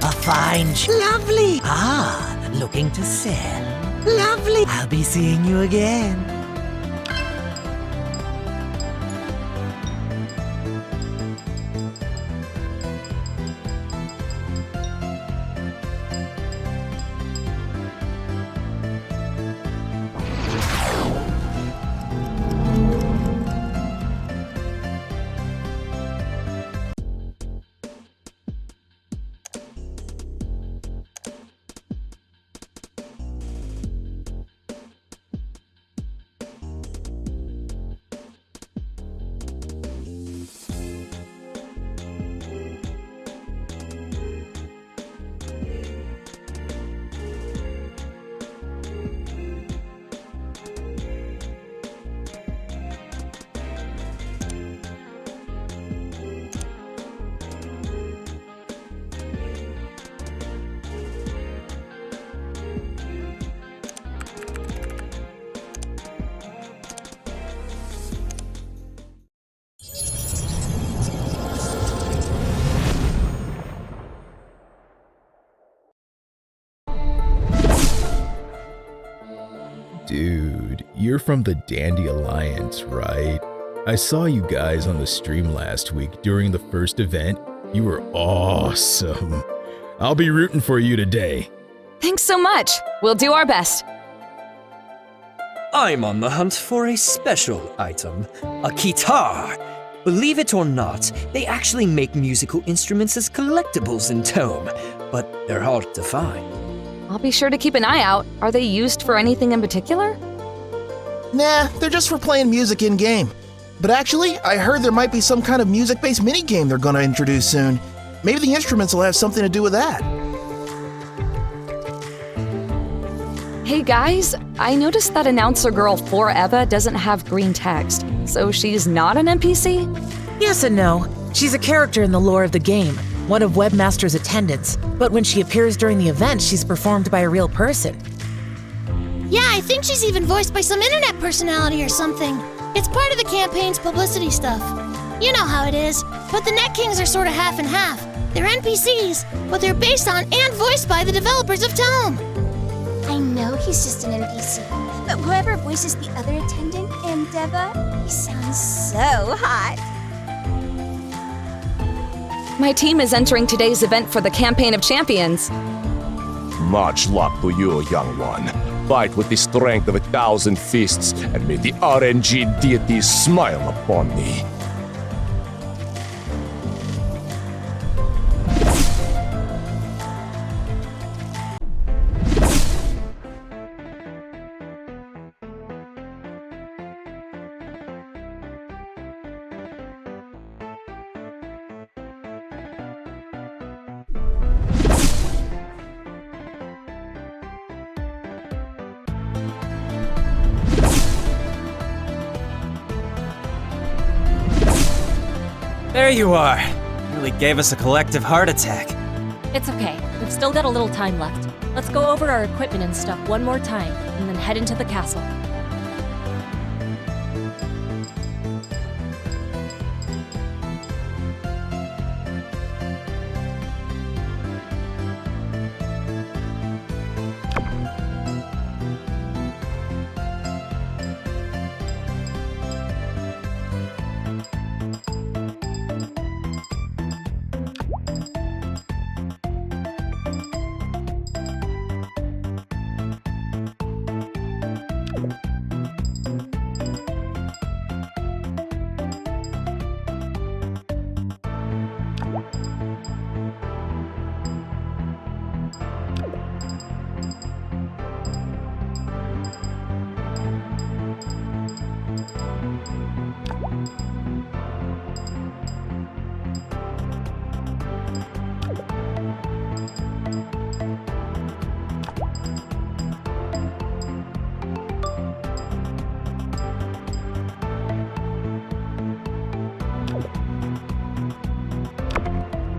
A fine... Lovely. Ah, looking to sell? Lovely. I'll be seeing you again. Dude, you're from the Dandy Alliance, right? I saw you guys on the stream last week during the first event. You were awesome. I'll be rooting for you today. Thanks so much. We'll do our best. I'm on the hunt for a special item, a guitar. Believe it or not, they actually make musical instruments as collectibles in Tome, but they're hard to find. I'll be sure to keep an eye out. Are they used for anything in particular? Nah, they're just for playing music in-game. But actually, I heard there might be some kind of music-based minigame they're gonna introduce soon. Maybe the instruments will have something to do with that. Hey guys, I noticed that announcer girl Forever doesn't have green text, so she's not an NPC? Yes and no. She's a character in the lore of the game, one of Webmaster's attendants, but when she appears during the event, she's performed by a real person. Yeah, I think she's even voiced by some internet personality or something. It's part of the campaign's publicity stuff. You know how it is, but the Net Kings are sort of half and half. They're NPCs, but they're based on and voiced by the developers of Tome. I know he's just an NPC, but whoever voices the other attendant, Endeavor, he sounds so hot. My team is entering today's event for the Campaign of Champions. Much luck to you, young one. Fight with the strength of 1,000 fists, and may the RNG deities smile upon thee. There you are. Really gave us a collective heart attack. It's okay. We've still got a little time left. Let's go over our equipment and stuff one more time, and then head into the castle.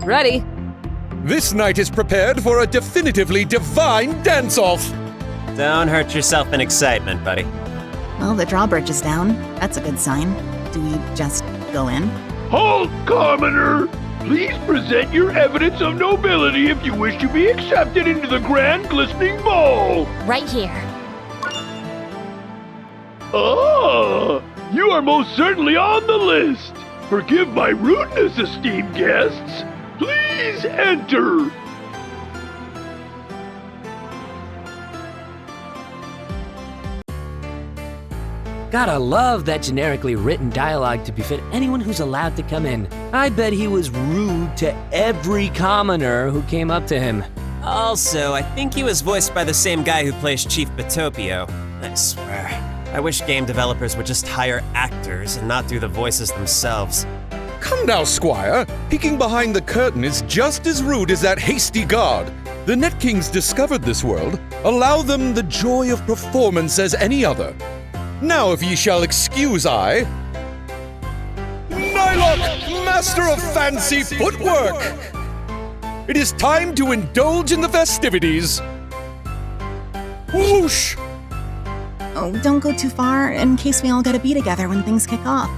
Ready. This night is prepared for a definitively divine dance-off! Don't hurt yourself in excitement, buddy. Well, the drawbridge is down. That's a good sign. Do we just go in? Halt, commoner! Please present your evidence of nobility if you wish to be accepted into the grand glistening ball! Right here. Ah! You are most certainly on the list! Forgive my rudeness, esteemed guests! Please enter! Gotta love that generically written dialogue to befit anyone who's allowed to come in. I bet he was rude to every commoner who came up to him. Also, I think he was voiced by the same guy who plays Chief Batopio. I swear. I wish game developers would just hire actors and not do the voices themselves. Come now, Squire. Peeking behind the curtain is just as rude as that hasty guard. The Net Kings discovered this world. Allow them the joy of performance as any other. Now if ye shall excuse I... Nylock, master of fancy footwork! It is time to indulge in the festivities. Whoosh! Oh, don't go too far in case we all gotta be together when things kick off.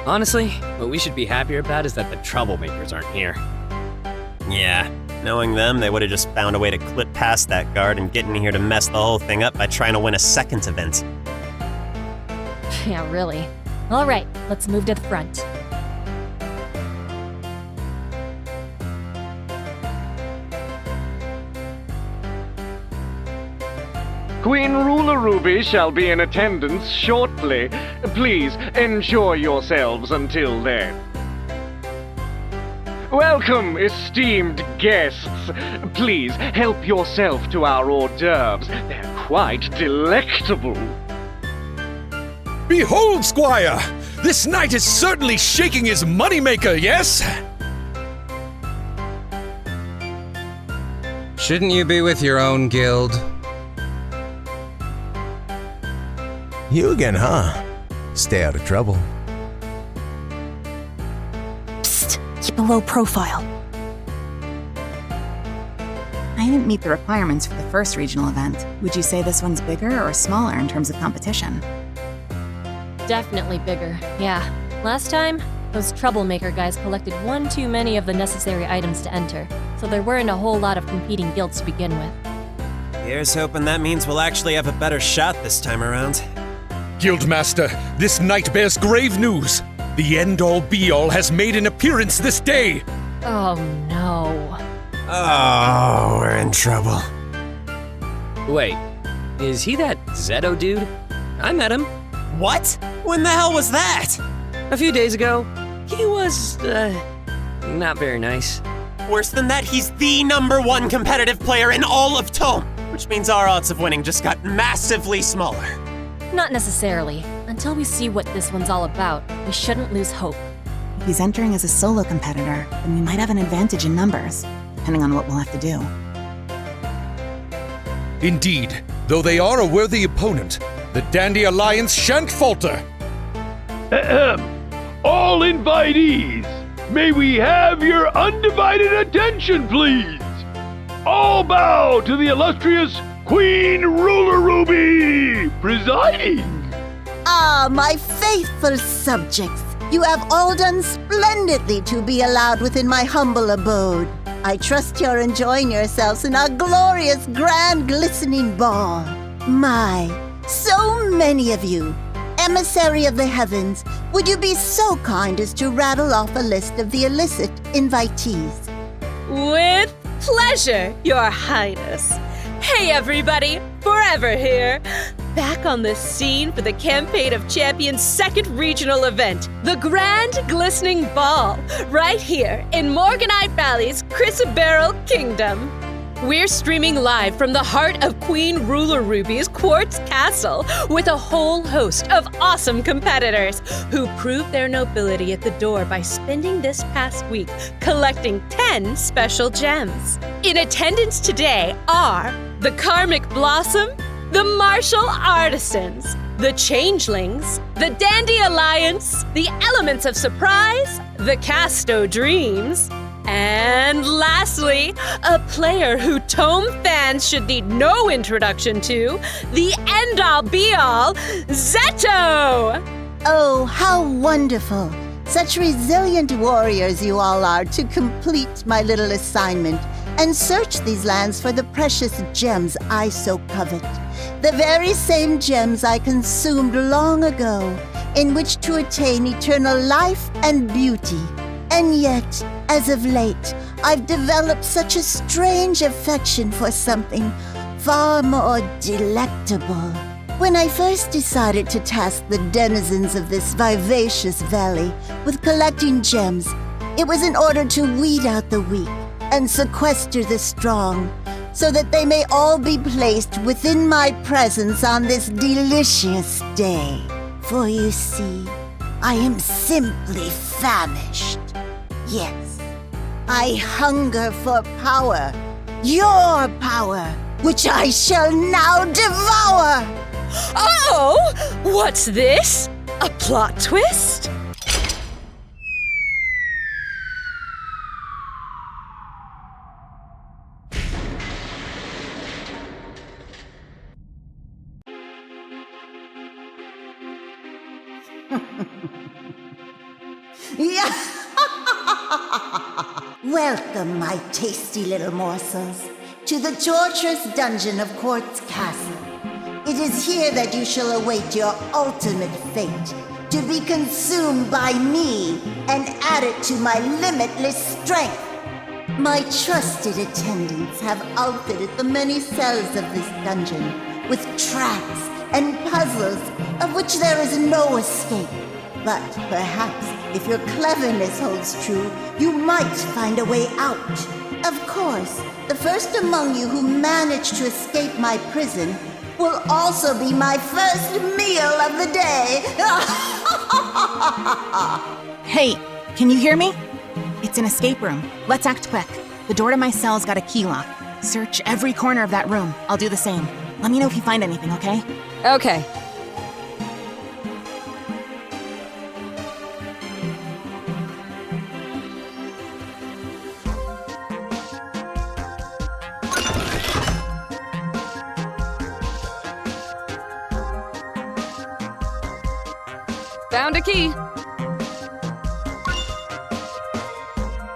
Honestly, what we should be happier about is that the troublemakers aren't here. Yeah, knowing them, they would have just found a way to clip past that guard and get in here to mess the whole thing up by trying to win a second event. Yeah, really. All right, let's move to the front. Queen Ruler Ruby shall be in attendance shortly. Please enjoy yourselves until then. Welcome, esteemed guests. Please help yourself to our hors d'oeuvres. They're quite delectable. Behold, Squire! This knight is certainly shaking his moneymaker, yes? Shouldn't you be with your own guild? You again, huh? Stay out of trouble. Psst, keep a low profile. I didn't meet the requirements for the first regional event. Would you say this one's bigger or smaller in terms of competition? Definitely bigger, yeah. Last time, those troublemaker guys collected one too many of the necessary items to enter, so there weren't a whole lot of competing guilds to begin with. Here's hoping that means we'll actually have a better shot this time around. Guildmaster, this knight bears grave news. The end-all be-all has made an appearance this day. Oh no. Oh, we're in trouble. Wait, is he that Zeto dude? I met him. What? When the hell was that? A few days ago. He was, not very nice. Worse than that, he's the #1 competitive player in all of Tome, which means our odds of winning just got massively smaller. Not necessarily. Until we see what this one's all about, we shouldn't lose hope. If he's entering as a solo competitor, then we might have an advantage in numbers, depending on what we'll have to do. Indeed, though they are a worthy opponent, the Dandy Alliance shan't falter. Ahem. All invitees, may we have your undivided attention, please? All bow to the illustrious Queen Ruler Ruby presiding. Ah, my faithful subjects, you have all done splendidly to be allowed within my humble abode. I trust you're enjoying yourselves in our glorious, grand, glistening ball. My, so many of you. Emissary of the heavens, would you be so kind as to rattle off a list of the illicit invitees? With pleasure, Your Highness. Hey everybody, Forever here. Back on the scene for the Campaign of Champions' second regional event, the Grand Glistening Ball, right here in Morganite Valley's Chrysaberyl Kingdom. We're streaming live from the heart of Queen Ruler Ruby's Quartz Castle with a whole host of awesome competitors who proved their nobility at the door by spending this past week collecting 10 special gems. In attendance today are the Karmic Blossom, the Martial Artisans, the Changelings, the Dandy Alliance, the Elements of Surprise, the Casto Dreams, and lastly, a player who Tome fans should need no introduction to, the end-all be-all, Zeto! Oh, how wonderful. Such resilient warriors you all are to complete my little assignment and search these lands for the precious gems I so covet. The very same gems I consumed long ago, in which to attain eternal life and beauty. And yet, as of late, I've developed such a strange affection for something far more delectable. When I first decided to task the denizens of this vivacious valley with collecting gems, it was in order to weed out the weak and sequester the strong, so that they may all be placed within my presence on this delicious day. For you see, I am simply famished. Yes, I hunger for power, your power, which I shall now devour! Oh! What's this? A plot twist? Yeah. Welcome, my tasty little morsels, to the torturous dungeon of Quartz Castle. It is here that you shall await your ultimate fate, to be consumed by me and added to my limitless strength. My trusted attendants have outfitted the many cells of this dungeon with traps and puzzles of which there is no escape. But perhaps, if your cleverness holds true, you might find a way out. Of course, the first among you who manage to escape my prison will also be my first meal of the day. Hey, can you hear me? It's an escape room. Let's act quick. The door to my cell's got a key lock. Search every corner of that room. I'll do the same. Let me know if you find anything, okay? Okay. Found a key.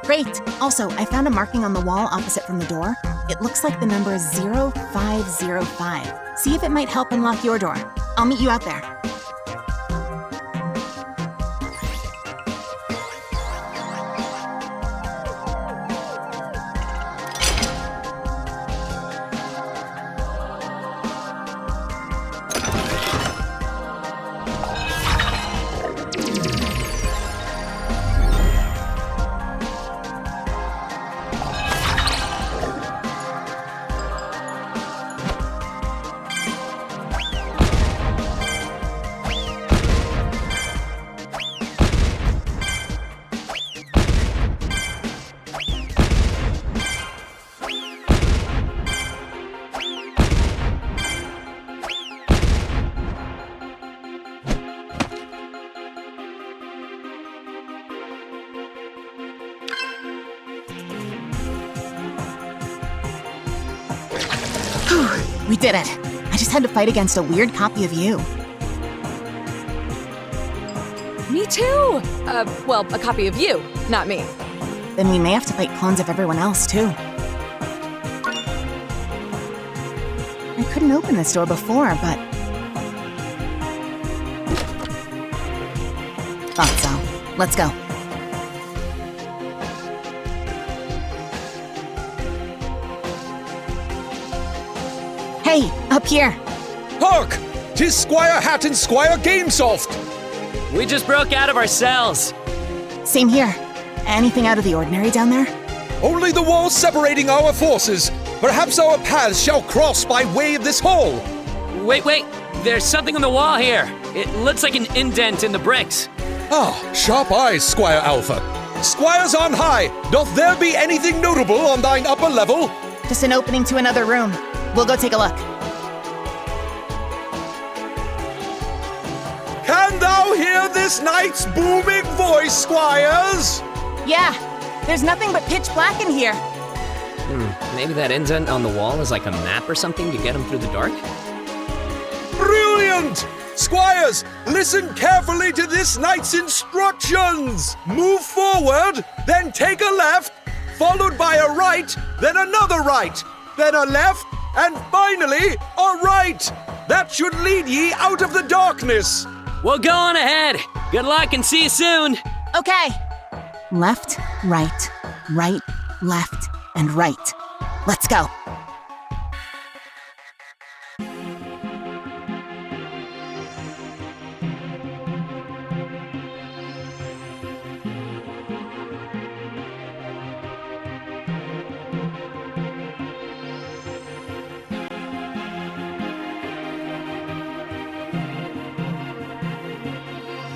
Great. Also, I found a marking on the wall opposite from the door. It looks like the number is 0505. See if it might help unlock your door. I'll meet you out there. We did it. I just had to fight against a weird copy of you. Me too! Well, a copy of you, not me. Then we may have to fight clones of everyone else, too. I couldn't open this door before, but... Thought so. Let's go. Hey, up here! Hark! 'Tis Squire Hat and Squire Gamesoft! We just broke out of our cells. Same here. Anything out of the ordinary down there? Only the walls separating our forces. Perhaps our paths shall cross by way of this hall. Wait. There's something on the wall here. It looks like an indent in the bricks. Ah, sharp eyes, Squire Alpha. Squires on high, doth there be anything notable on thine upper level? Just an opening to another room. We'll go take a look. Can thou hear this night's booming voice, squires? Yeah, there's nothing but pitch black in here. Maybe that indent on the wall is like a map or something to get him through the dark? Brilliant! Squires, listen carefully to this night's instructions. Move forward, then take a left, followed by a right, then another right, then a left, and finally, a right! That should lead ye out of the darkness! Well, go on ahead. Good luck and see you soon. Okay. Left, right, right, left, and right. Let's go.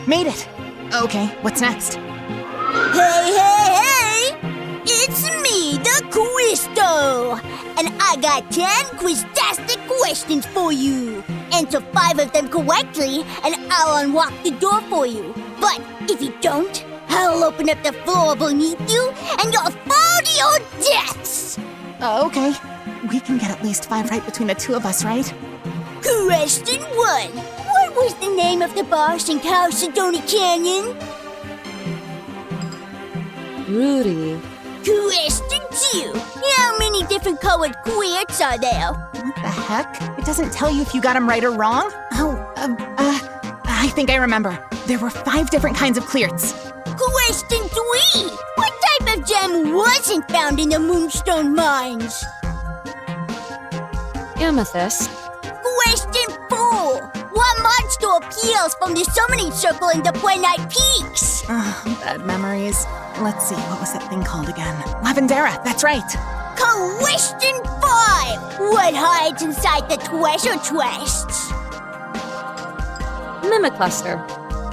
Made it! Okay, what's next? Hey! It's me, the Quisto! And I got 10 quiztastic questions for you. Answer 5 of them correctly, and I'll unlock the door for you. But if you don't, I'll open up the floor beneath you, and you'll fall to your deaths! Okay. We can get at least 5 right between the two of us, right? Question 1. What was the name of the boss in Chalcedony Canyon? Rudy. Question 2. How many different colored quartz are there? What the heck? It doesn't tell you if you got them right or wrong? I think I remember. There were 5 different kinds of clearts. Question 3. What type of gem wasn't found in the Moonstone mines? Amethyst. Question 4. What monster Rainbow Peels from the Summoning Circle in the Night Peaks. Bad memories. Let's see, what was that thing called again? Lavendera, that's right. Question 5. What hides inside the treasure chests? Mimicluster.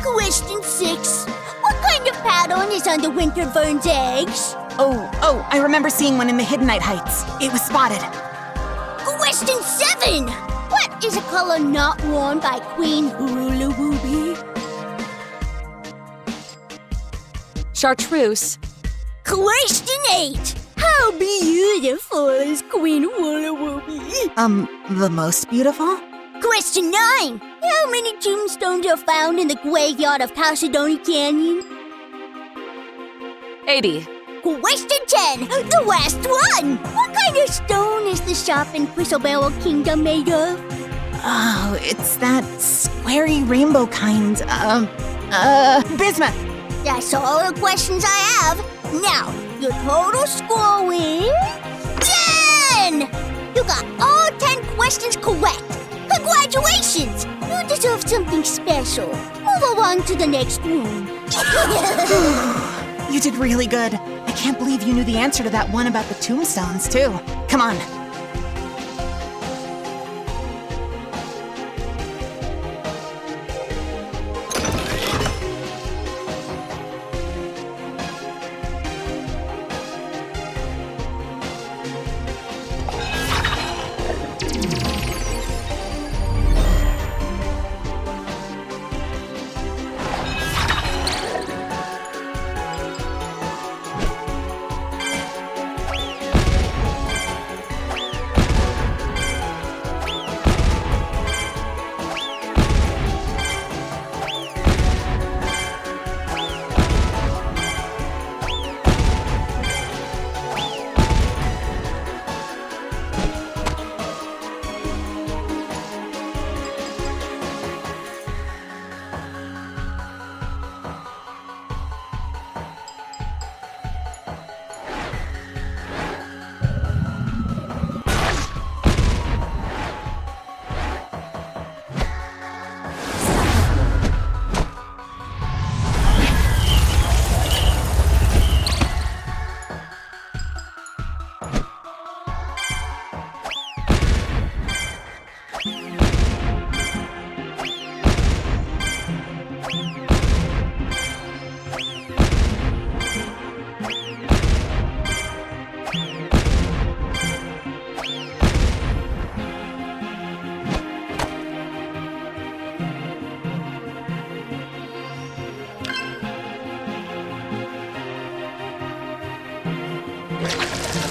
Question 6. What kind of pattern is on the winter vern's eggs? Oh, I remember seeing one in the Hiddenite Heights. It was spotted. Question 7. What is a color not worn by Queen Hula-Wooby? Chartreuse. Question 8. How beautiful is Queen Hula-Wooby? The most beautiful? Question 9. How many tombstones are found in the graveyard of Pasadena Canyon? 80. Question 10. The last one. What kind of stone is the shop in Crystal Kingdom made of? Oh, it's that squarey rainbow kind. Bismuth. That's all the questions I have. Now, your total score is 10! You got all 10 questions correct. Congratulations! You deserve something special. Move along to the next room. You did really good. I can't believe you knew the answer to that one about the tombstones, too. Come on.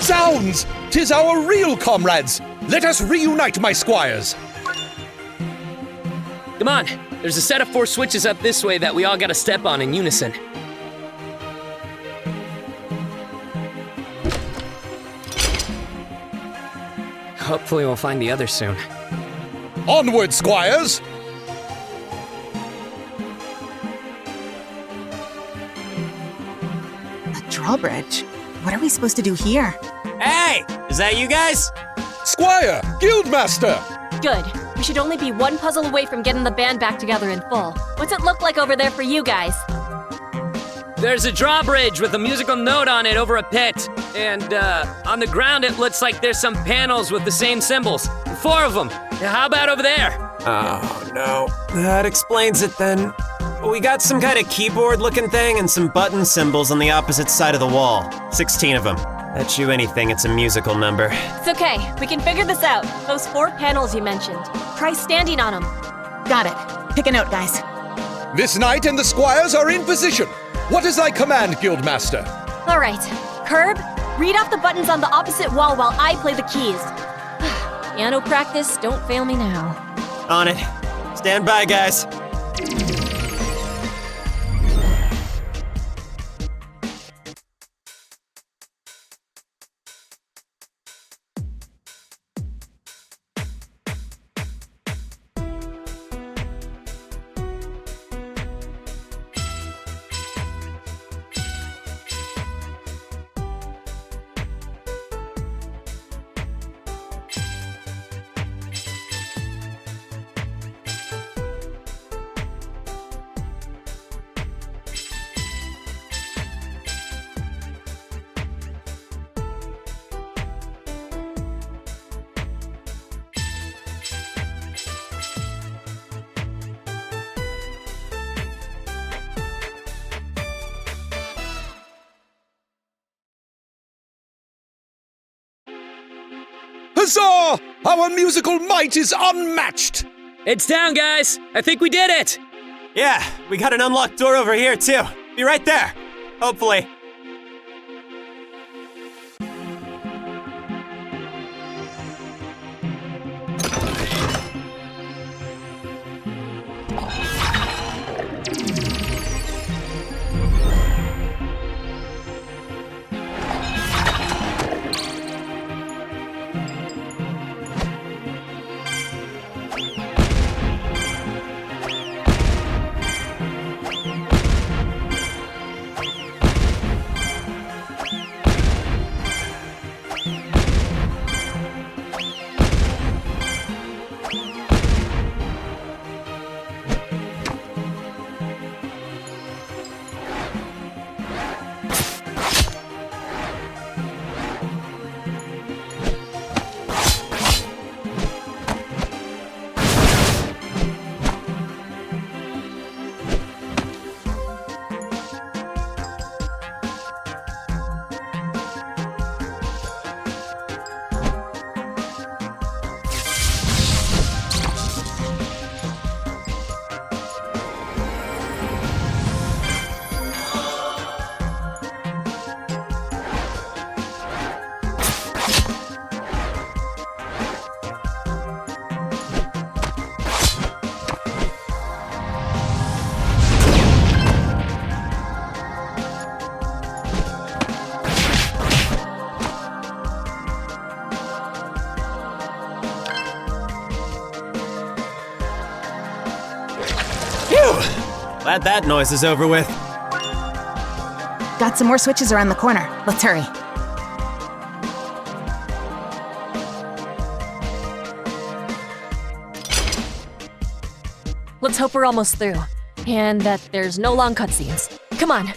Zounds! 'Tis our real comrades! Let us reunite, my squires! Come on, there's a set of 4 switches up this way that we all gotta step on in unison. Hopefully we'll find the others soon. Onward, squires! A drawbridge? What are we supposed to do here? Hey! Is that you guys? Squire! Guildmaster! Good. We should only be one puzzle away from getting the band back together in full. What's it look like over there for you guys? There's a drawbridge with a musical note on it over a pit. And on the ground it looks like there's some panels with the same symbols. 4 of them. How about over there? Oh, no. That explains it then. We got some kind of keyboard-looking thing and some button symbols on the opposite side of the wall. 16 of them. Bet you anything it's a musical number. It's okay. We can figure this out. Those 4 panels you mentioned. Try standing on them. Got it. Pick a note, guys. This knight and the squires are in position. What is thy command, Guildmaster? All right. Curb, read off the buttons on the opposite wall while I play the keys. Piano practice, don't fail me now. On it. Stand by, guys. Huzzah! Our musical might is unmatched! It's down, guys! I think we did it! Yeah, we got an unlocked door over here, too. Be right there. Hopefully. Glad that noise is over with. Got some more switches around the corner. Let's hurry. Let's hope we're almost through. And that there's no long cutscenes. Come on.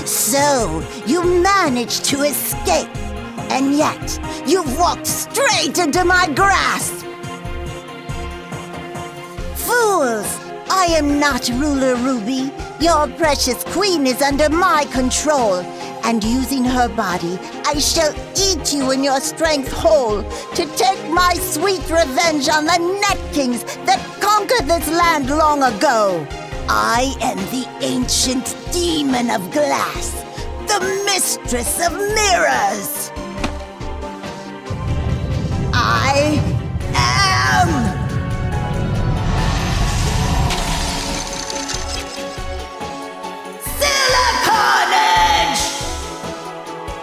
So, you managed to escape, and yet you've walked straight into my grasp! Fools! I am not Ruler Ruby. Your precious queen is under my control, and using her body, I shall eat you and your strength whole to take my sweet revenge on the Net Kings that conquered this land long ago. I am the ancient demon of glass, the mistress of mirrors. I am Carnage!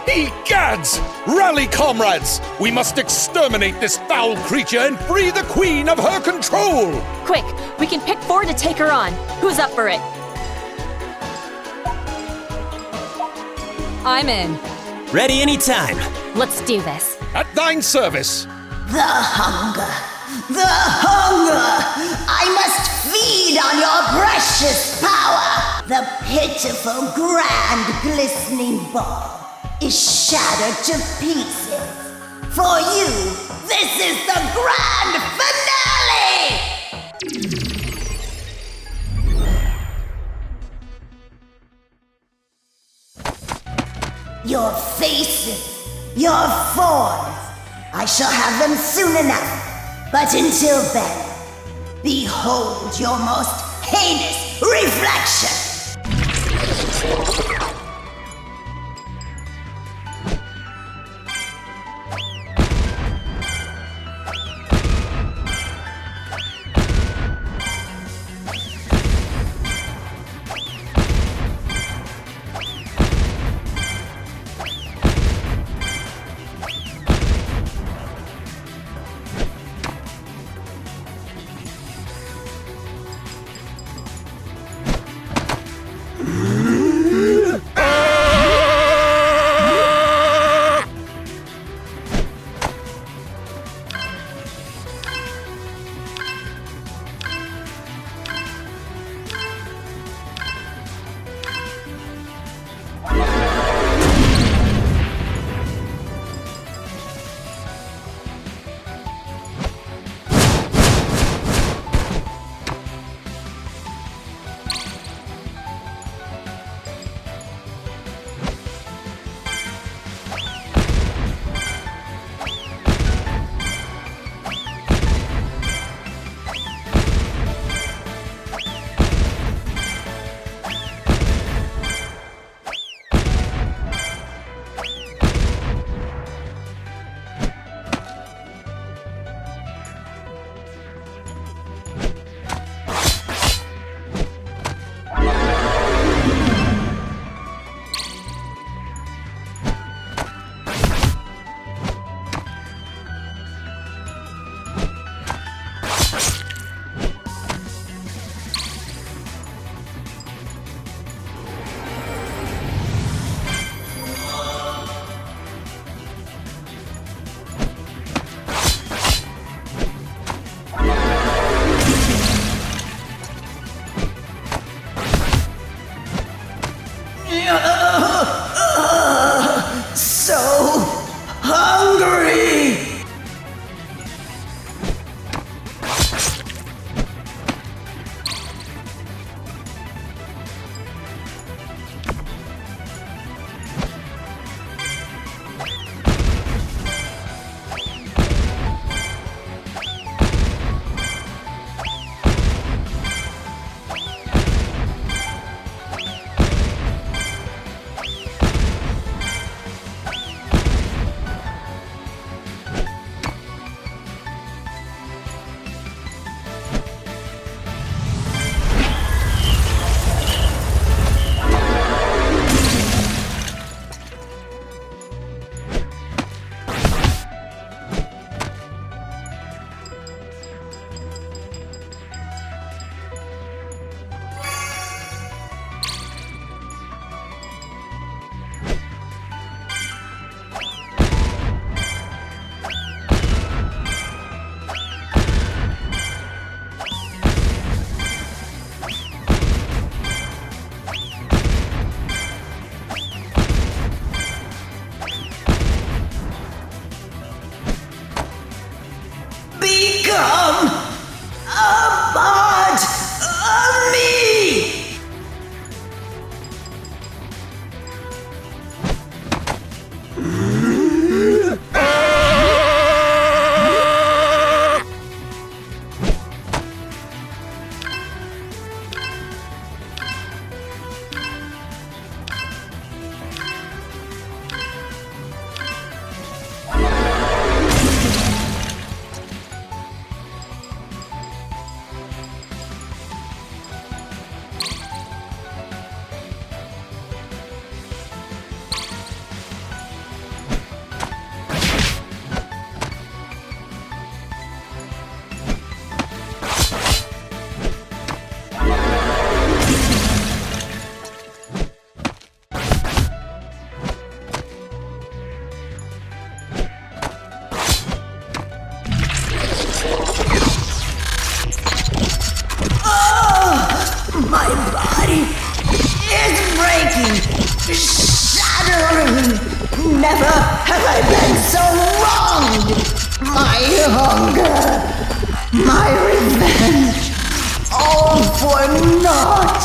Egads! Rally, comrades! We must exterminate this foul creature and free the queen of her control! Quick, we can pick 4 to take her on. Who's up for it? I'm in. Ready anytime. Let's do this. At thine service. The hunger! The hunger! I must feed on your precious power! The pitiful, grand, glistening ball is shattered to pieces. For you, this is the grand finale! Your faces, your forms, I shall have them soon enough. But until then, behold your most heinous reflection! I've been so wronged! My hunger, my revenge, all for naught!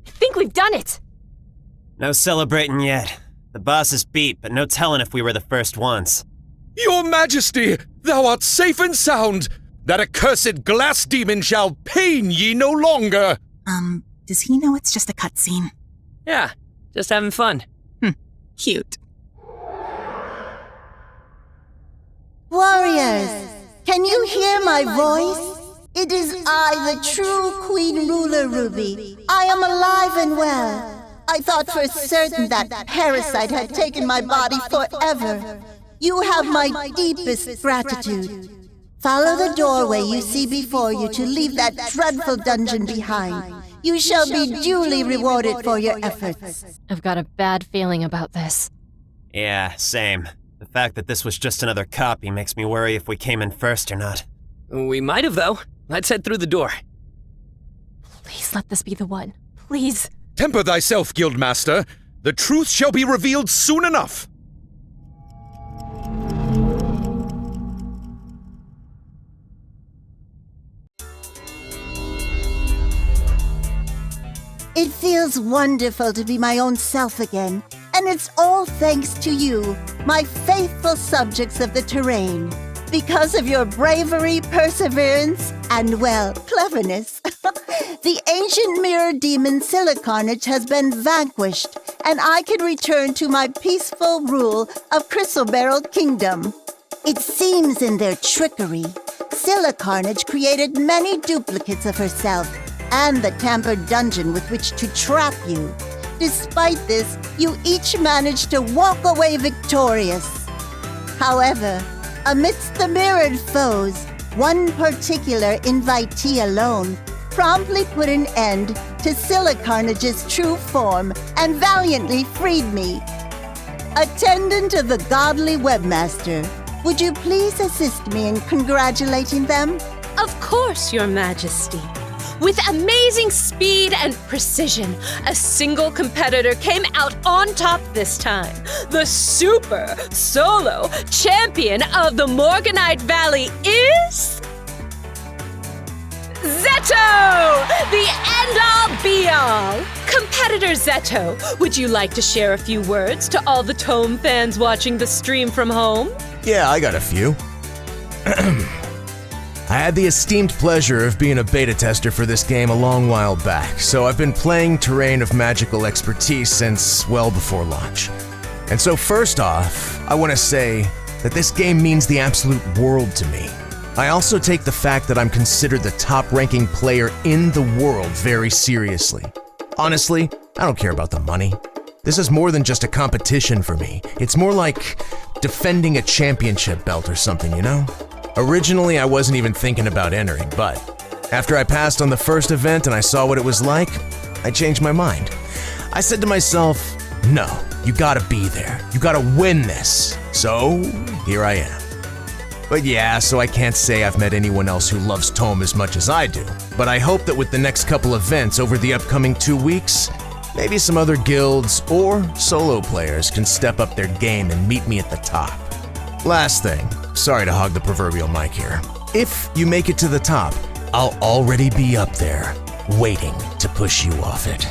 I think we've done it! No celebrating yet. The boss is beat, but no telling if we were the first ones. Your Majesty, thou art safe and sound. That accursed glass demon shall pain ye no longer. Does he know it's just a cutscene? Yeah, just having fun. Cute. Warriors, can you hear my voice? It is I, the true Queen Ruler Ruby. I am alive and well. I thought for certain that parasite had taken my body forever. You have my deepest gratitude. Follow the doorway you see before you to leave that dreadful dungeon behind. You shall be duly rewarded for your efforts. I've got a bad feeling about this. Yeah, same. The fact that this was just another copy makes me worry if we came in first or not. We might have, though. Let's head through the door. Please let this be the one. Please. Temper thyself, Guildmaster. The truth shall be revealed soon enough. It feels wonderful to be my own self again, and it's all thanks to you, my faithful subjects of the terrain. Because of your bravery, perseverance, and, well, cleverness, the ancient mirror demon Silicarnage has been vanquished, and I can return to my peaceful rule of Crystal Kingdom. It seems in their trickery, Silicarnage created many duplicates of herself, and the tampered dungeon with which to trap you. Despite this, you each managed to walk away victorious. However, amidst the mirrored foes, one particular invitee alone promptly put an end to Silicarnage's true form and valiantly freed me. Attendant of the godly webmaster, would you please assist me in congratulating them? Of course, Your Majesty. With amazing speed and precision, a single competitor came out on top this time. The super solo champion of the Morganite Valley is... Zeto! The end-all be-all! Competitor Zeto, would you like to share a few words to all the Tome fans watching the stream from home? Yeah, I got a few. I had the esteemed pleasure of being a beta tester for this game a long while back, so I've been playing Terrain of Magical Expertise since well before launch. And so first off, I want to say that this game means the absolute world to me. I also take the fact that I'm considered the top-ranking player in the world very seriously. Honestly, I don't care about the money. This is more than just a competition for me. It's more like defending a championship belt or something, you know? Originally, I wasn't even thinking about entering, but after I passed on the first event and I saw what it was like, I changed my mind. I said to myself, no, you gotta be there. You gotta win this. So, here I am. But yeah, so I can't say I've met anyone else who loves Tome as much as I do. But I hope that with the next couple events over the upcoming 2 weeks, maybe some other guilds or solo players can step up their game and meet me at the top. Last thing, sorry to hog the proverbial mic here. If you make it to the top, I'll already be up there, waiting to push you off it.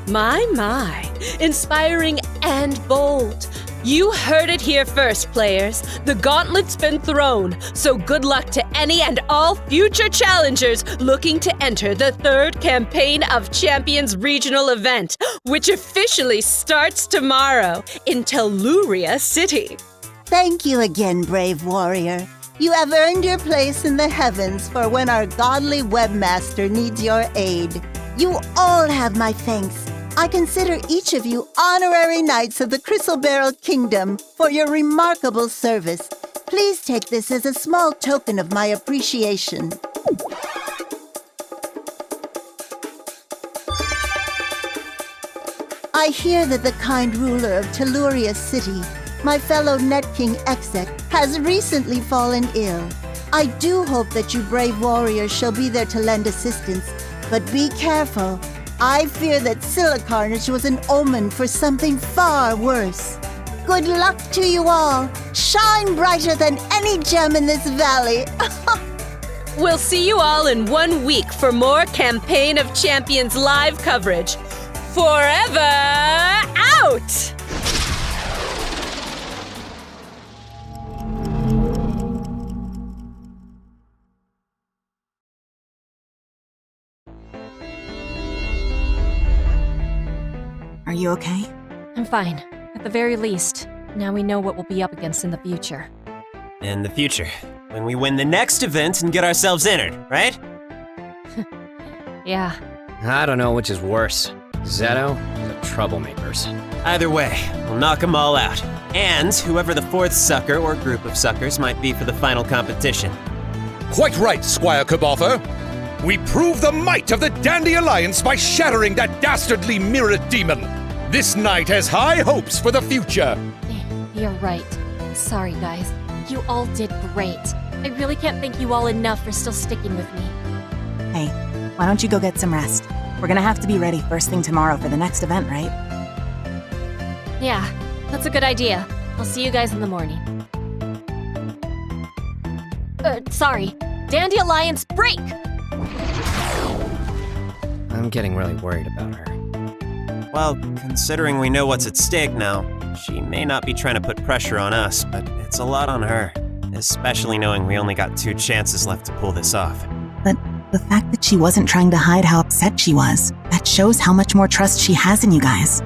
My, inspiring and bold. You heard it here first, players. The gauntlet's been thrown, so good luck to any and all future challengers looking to enter the 3rd Campaign of Champions regional event, which officially starts tomorrow in Telluria City. Thank you again, brave warrior. You have earned your place in the heavens for when our godly webmaster needs your aid. You all have my thanks. I consider each of you honorary knights of the Crystal Kingdom for your remarkable service. Please take this as a small token of my appreciation. I hear that the kind ruler of Telluria City, my fellow Net King Exec, has recently fallen ill. I do hope that you brave warriors shall be there to lend assistance, but be careful. I fear that Silicarnage was an omen for something far worse. Good luck to you all. Shine brighter than any gem in this valley. We'll see you all in 1 week for more Campaign of Champions live coverage. Forever out! Are you okay? I'm fine. At the very least, now we know what we'll be up against in the future. In the future, when we win the next event and get ourselves entered, right? Yeah. I don't know which is worse, Zeto or the Troublemakers. Either way, we'll knock them all out. And whoever the fourth sucker or group of suckers might be for the final competition. Quite right, Squire Kabatha. We prove the might of the Dandy Alliance by shattering that dastardly mirror demon. This knight has high hopes for the future. You're right. Sorry, guys. You all did great. I really can't thank you all enough for still sticking with me. Hey, why don't you go get some rest? We're gonna have to be ready first thing tomorrow for the next event, right? Yeah, that's a good idea. I'll see you guys in the morning. Sorry. Dandy Alliance, break! I'm getting really worried about her. Well, considering we know what's at stake now, she may not be trying to put pressure on us, but it's a lot on her. Especially knowing we only got 2 chances left to pull this off. But the fact that she wasn't trying to hide how upset she was, that shows how much more trust she has in you guys.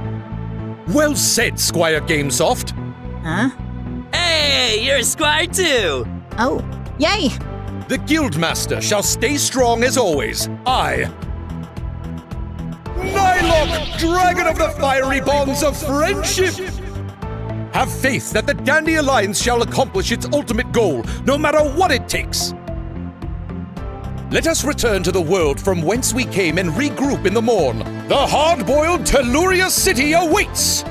Well said, Squire Gamesoft. Huh? Hey, you're a squire too! Oh, yay! The Guildmaster shall stay strong as always. I, Nylok, Dragon of the Fiery Bonds of Friendship, have faith that the Dandy Alliance shall accomplish its ultimate goal, no matter what it takes. Let us return to the world from whence we came and regroup in the morn. The hard-boiled Telluria City awaits!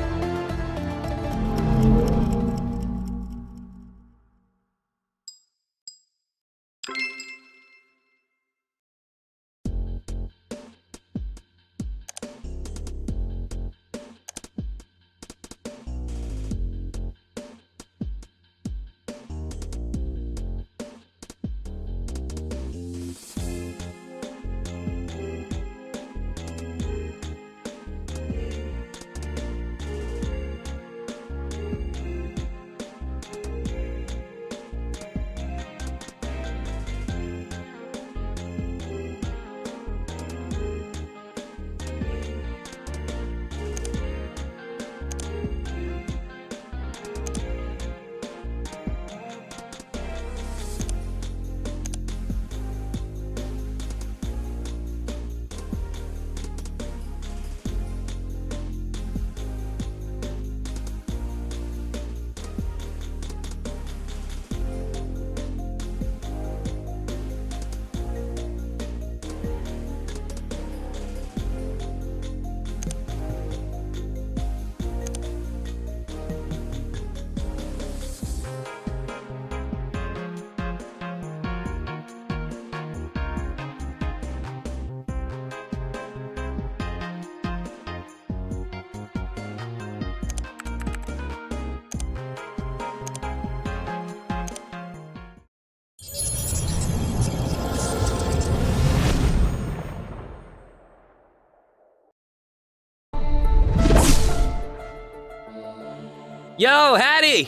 Yo, Hattie!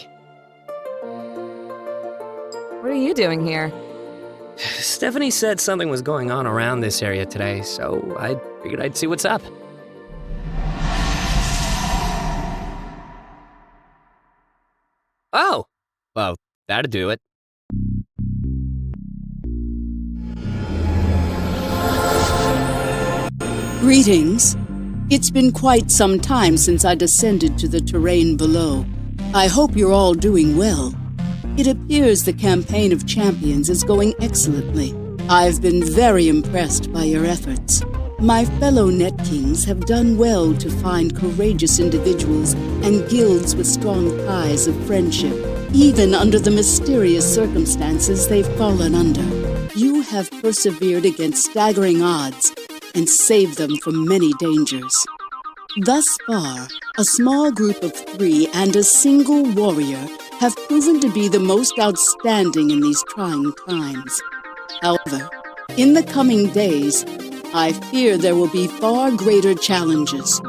What are you doing here? Stephanie said something was going on around this area today, so I figured I'd see what's up. Oh! Well, that'd do it. Greetings. It's been quite some time since I descended to the terrain below. I hope you're all doing well. It appears the Campaign of Champions is going excellently. I've been very impressed by your efforts. My fellow Net Kings have done well to find courageous individuals and guilds with strong ties of friendship, even under the mysterious circumstances they've fallen under. You have persevered against staggering odds and saved them from many dangers. Thus far, a small group of 3 and a single warrior have proven to be the most outstanding in these trying times. However, in the coming days, I fear there will be far greater challenges.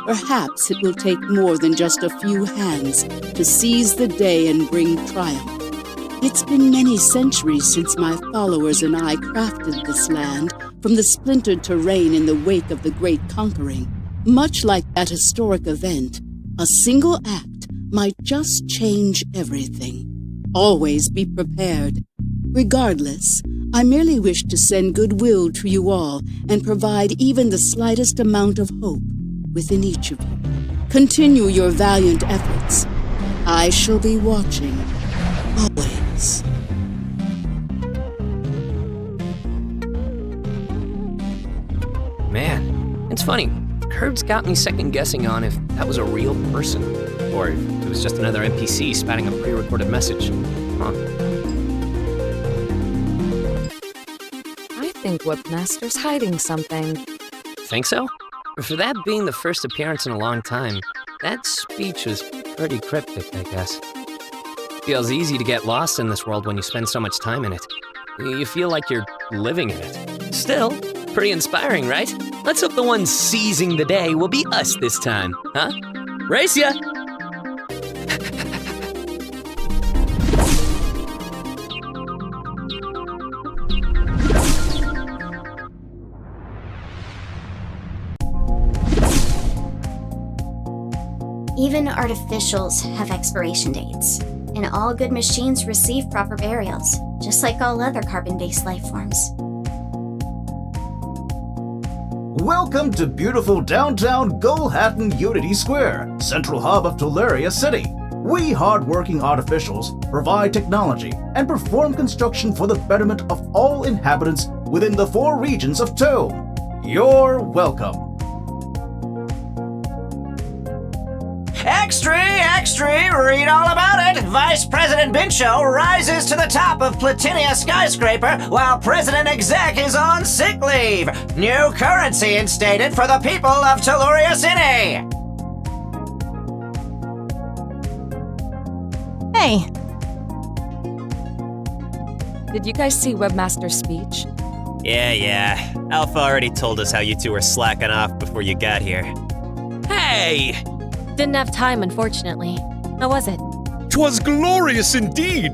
Perhaps it will take more than just a few hands to seize the day and bring triumph. It's been many centuries since my followers and I crafted this land from the splintered terrain in the wake of the Great Conquering. Much like that historic event, a single act might just change everything. Always be prepared. Regardless, I merely wish to send goodwill to you all and provide even the slightest amount of hope within each of you. Continue your valiant efforts. I shall be watching, always. Man, it's funny. Kurt's got me second-guessing on if that was a real person, or if it was just another NPC spouting a pre-recorded message. Huh. I think Webmaster's hiding something. Think so? For that being the first appearance in a long time, that speech was pretty cryptic, I guess. Feels easy to get lost in this world when you spend so much time in it. You feel like you're living in it. Still, pretty inspiring, right? Let's hope the ones seizing the day will be us this time, huh? Race ya! Even artificials have expiration dates, and all good machines receive proper burials, just like all other carbon-based life forms. Welcome to beautiful downtown Gulhattan Unity Square, central hub of Tularia City. We hard-working artificials provide technology and perform construction for the betterment of all inhabitants within the 4 regions of Tome. You're welcome. Extra, extra, read all about it. Vice President Bincho rises to the top of Platinia skyscraper while President Exec is on sick leave. New currency instated for the people of Tuluria City. Hey. Did you guys see Webmaster's speech? Yeah. Alpha already told us how you two were slacking off before you got here. Hey! Didn't have time, unfortunately. How was it? 'Twas glorious indeed!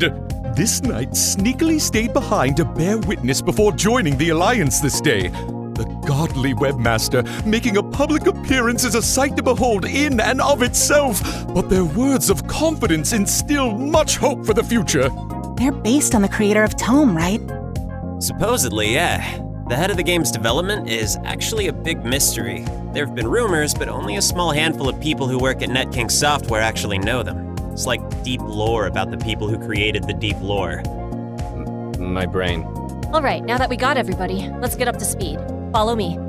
This knight sneakily stayed behind to bear witness before joining the Alliance this day. The godly Webmaster making a public appearance is a sight to behold in and of itself, but their words of confidence instill much hope for the future. They're based on the creator of Tome, right? Supposedly, yeah. The head of the game's development is actually a big mystery. There have been rumors, but only a small handful of people who work at NetKing Software actually know them. It's like deep lore about the people who created the deep lore. My brain. All right, now that we got everybody, let's get up to speed. Follow me.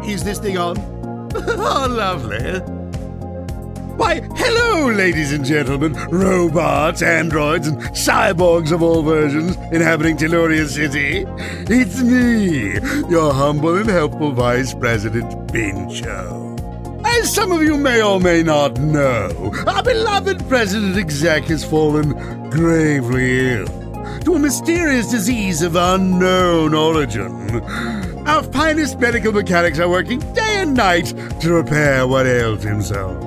Is this thing on? Oh, lovely. Why, hello, ladies and gentlemen, robots, androids, and cyborgs of all versions inhabiting Tuluria City. It's me, your humble and helpful Vice President Bincho. As some of you may or may not know, our beloved President-Exec has fallen gravely ill to a mysterious disease of unknown origin. Our finest medical mechanics are working day and night to repair what ails him so.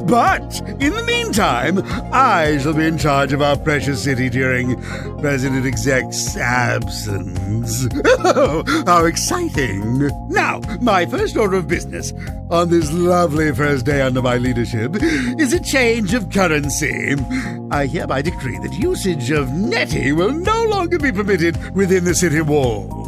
But, in the meantime, I shall be in charge of our precious city during President-Exec's absence. Oh, how exciting! Now, my first order of business on this lovely first day under my leadership is a change of currency. I hereby decree that usage of netting will no longer be permitted within the city walls.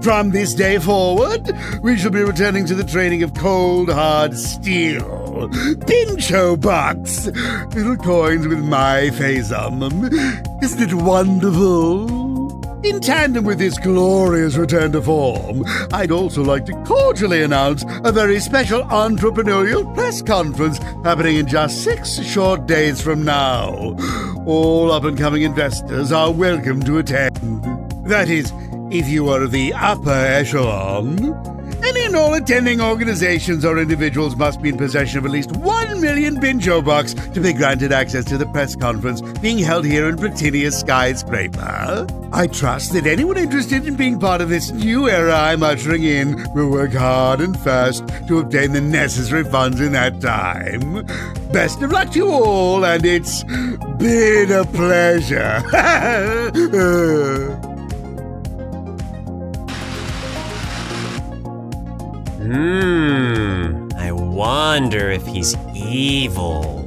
From this day forward, we shall be returning to the training of cold, hard steel. Pincho bucks! Little coins with my face on them. Isn't it wonderful? In tandem with this glorious return to form, I'd also like to cordially announce a very special entrepreneurial press conference happening in just 6 short days from now. All up-and-coming investors are welcome to attend. That is, if you are of the upper echelon. Any and all attending organizations or individuals must be in possession of at least 1 million Pincho bucks to be granted access to the press conference being held here in Platinia's skyscraper. I trust that anyone interested in being part of this new era I'm ushering in will work hard and fast to obtain the necessary funds in that time. Best of luck to you all, and it's been a pleasure. I wonder if he's evil.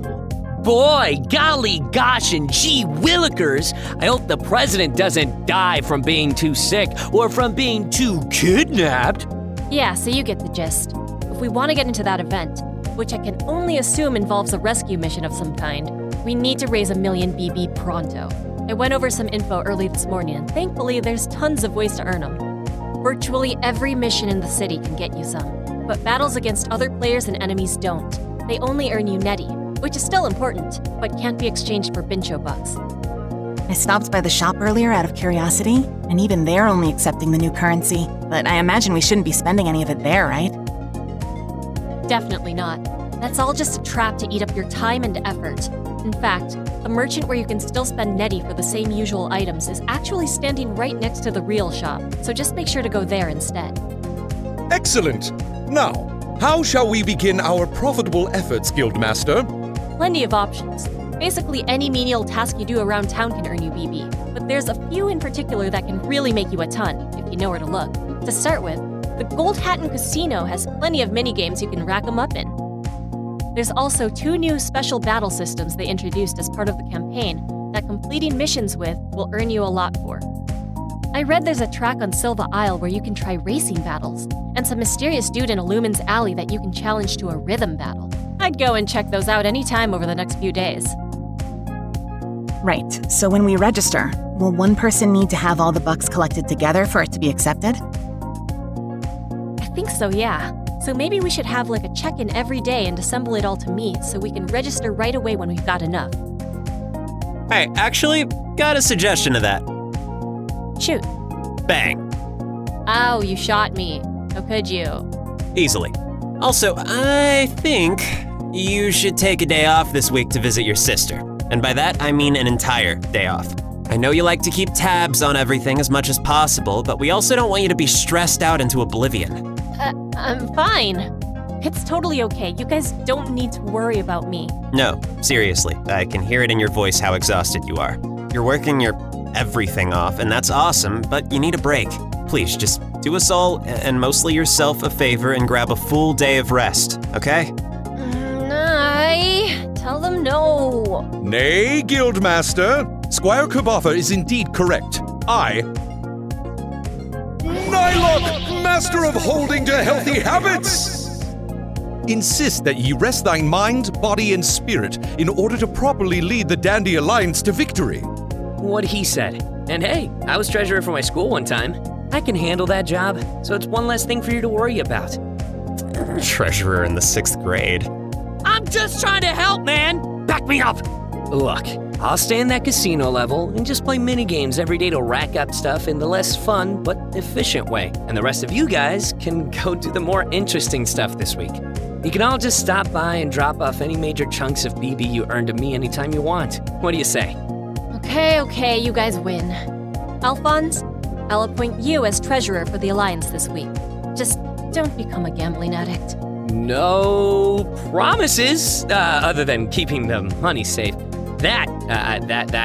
Boy, golly gosh and gee willikers, I hope the president doesn't die from being too sick or from being too kidnapped. Yeah, so you get the gist. If we want to get into that event, which I can only assume involves a rescue mission of some kind, we need to raise 1 million BB pronto. I went over some info early this morning, and thankfully there's tons of ways to earn them. Virtually every mission in the city can get you some, but battles against other players and enemies don't. They only earn you neti, which is still important, but can't be exchanged for Pincho bucks. I stopped by the shop earlier out of curiosity, and even they're only accepting the new currency. But I imagine we shouldn't be spending any of it there, right? Definitely not. That's all just a trap to eat up your time and effort. In fact, the merchant where you can still spend neti for the same usual items is actually standing right next to the real shop, so just make sure to go there instead. Excellent! Now, how shall we begin our profitable efforts, Guildmaster? Plenty of options. Basically, any menial task you do around town can earn you BB, but there's a few in particular that can really make you a ton, if you know where to look. To start with, the Gold Hatton Casino has plenty of minigames you can rack them up in. There's also 2 new special battle systems they introduced as part of the campaign that completing missions with will earn you a lot for. I read there's a track on Silva Isle where you can try racing battles, and some mysterious dude in Illumin's Alley that you can challenge to a rhythm battle. I'd go and check those out anytime over the next few days. Right, so when we register, will one person need to have all the bucks collected together for it to be accepted? I think so, yeah. So maybe we should have like a check-in every day and assemble it all to meet so we can register right away when we've got enough. Hey, actually, got a suggestion to that. Shoot. Bang. Oh, you shot me. How could you? Easily. Also, I think you should take a day off this week to visit your sister. And by that, I mean an entire day off. I know you like to keep tabs on everything as much as possible, but we also don't want you to be stressed out into oblivion. I'm fine. It's totally okay. You guys don't need to worry about me. No, seriously, I can hear it in your voice how exhausted you are. You're working your everything off, and that's awesome, but you need a break. Please, just do us all, and mostly yourself, a favor and grab a full day of rest, okay? I tell them no. Nay, Guildmaster. Squire Kabatha is indeed correct. Nylock, master of holding to healthy habits! Insist that ye rest thine mind, body, and spirit in order to properly lead the Dandy Alliance to victory. What he said. And hey, I was treasurer for my school one time. I can handle that job, so it's one less thing for you to worry about. Treasurer in the 6th grade. I'm just trying to help, man! Back me up! Look, I'll stay in that casino level and just play minigames every day to rack up stuff in the less fun but efficient way. And the rest of you guys can go do the more interesting stuff this week. You can all just stop by and drop off any major chunks of BB you earned to me anytime you want. What do you say? Okay, you guys win. Alphonse, I'll appoint you as treasurer for the Alliance this week. Just don't become a gambling addict. No promises, other than keeping the money safe. That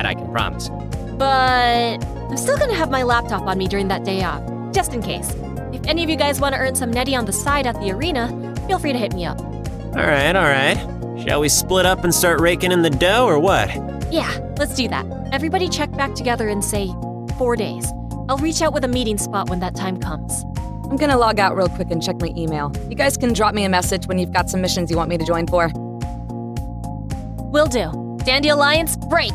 I can promise. But I'm still gonna have my laptop on me during that day off, just in case. If any of you guys want to earn some neti on the side at the arena, feel free to hit me up. All right. Shall we split up and start raking in the dough, or what? Yeah, let's do that. Everybody check back together in, say, 4 days. I'll reach out with a meeting spot when that time comes. I'm gonna log out real quick and check my email. You guys can drop me a message when you've got some missions you want me to join for. Will do. Dandy Alliance, break!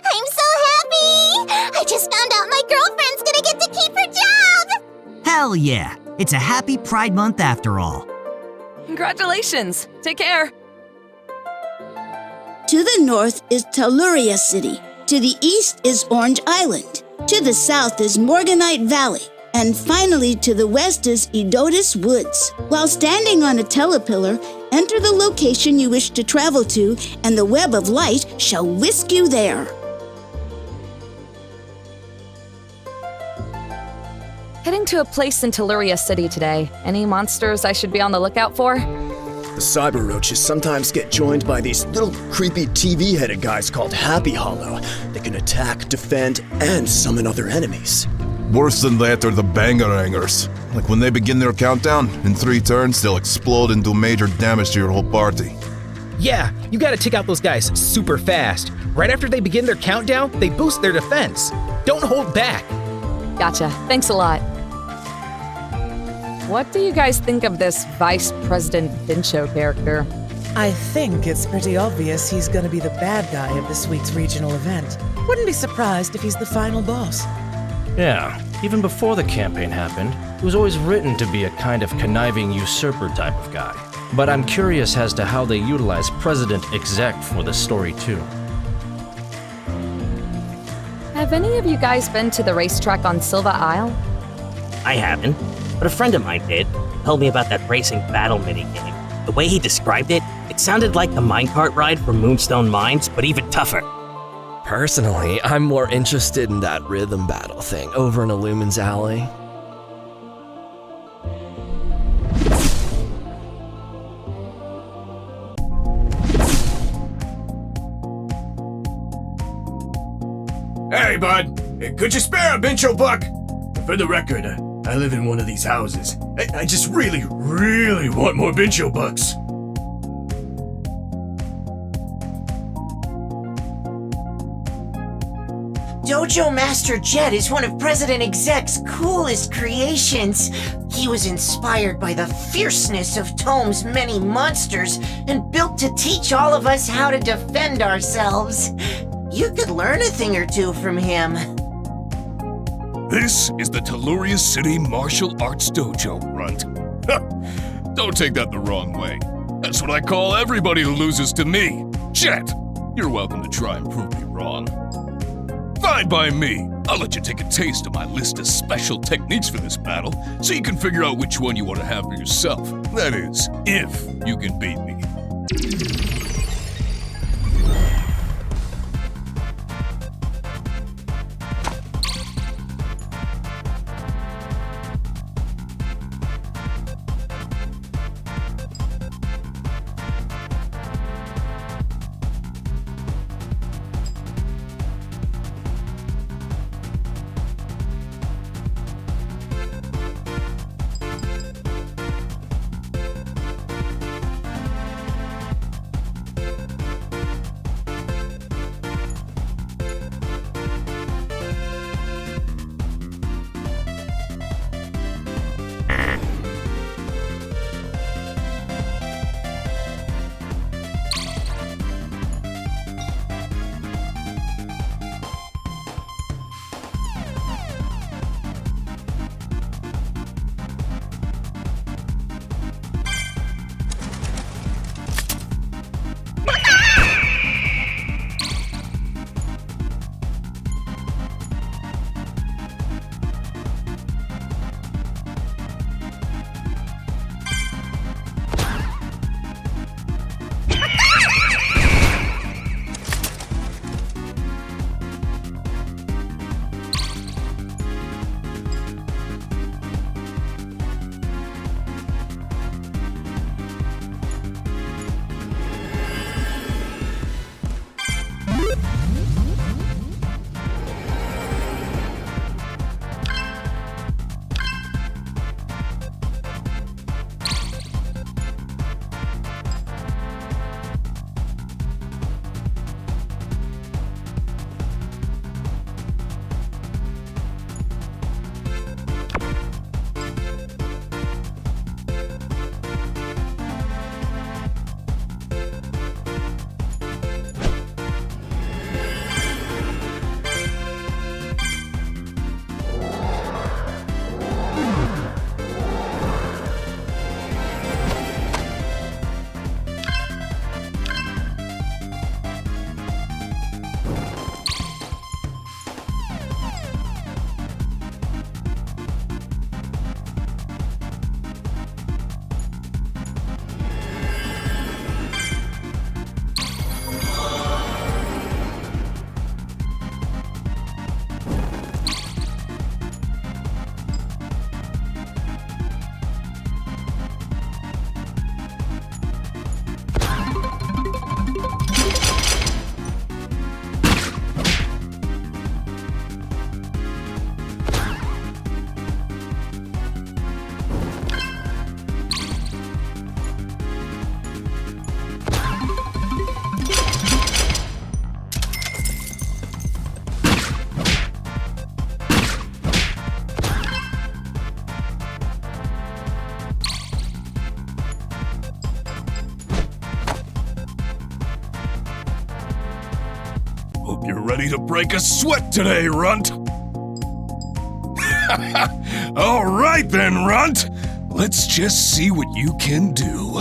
I'm so happy! I just found out my girlfriend's gonna get to keep her job! Hell yeah! It's a happy Pride Month after all. Congratulations! Take care! To the north is Telluria City. To the east is Orange Island. To the south is Morganite Valley. And finally, to the west is Edotus Woods. While standing on a telepillar, enter the location you wish to travel to, and the web of light shall whisk you there. Heading to a place in Telluria City today. Any monsters I should be on the lookout for? The cyber roaches sometimes get joined by these little creepy TV-headed guys called Happy Hollow. They can attack, defend, and summon other enemies. Worse than that are the bangarangers. Like when they begin their countdown, in 3 turns they'll explode and do major damage to your whole party. Yeah, you gotta take out those guys super fast. Right after they begin their countdown, they boost their defense. Don't hold back. Gotcha. Thanks a lot. What do you guys think of this Vice President Vincho character? I think it's pretty obvious he's gonna be the bad guy of this week's regional event. Wouldn't be surprised if he's the final boss. Yeah, even before the campaign happened, he was always written to be a kind of conniving usurper type of guy. But I'm curious as to how they utilize President Exec for the story too. Have any of you guys been to the racetrack on Silva Isle? I haven't, but a friend of mine did. Told me about that racing battle minigame. The way he described it, it sounded like the minecart ride from Moonstone Mines, but even tougher. Personally, I'm more interested in that rhythm battle thing over in Illumin's Alley. Hey, bud. Could you spare a Bincho buck? For the record, I live in one of these houses. I just really want more Bincho bucks. Dojo Master Jet is one of President Exec's coolest creations. He was inspired by the fierceness of Tome's many monsters and built to teach all of us how to defend ourselves. You could learn a thing or two from him. This is the Telluria City Martial Arts Dojo, Runt. Don't take that the wrong way. That's what I call everybody who loses to me. Jet, you're welcome to try and prove me wrong. Fine by me. I'll let you take a taste of my list of special techniques for this battle, so you can figure out which one you want to have for yourself. That is, if you can beat me. ready to break a sweat today, Runt. All right then, Runt. Let's just see what you can do.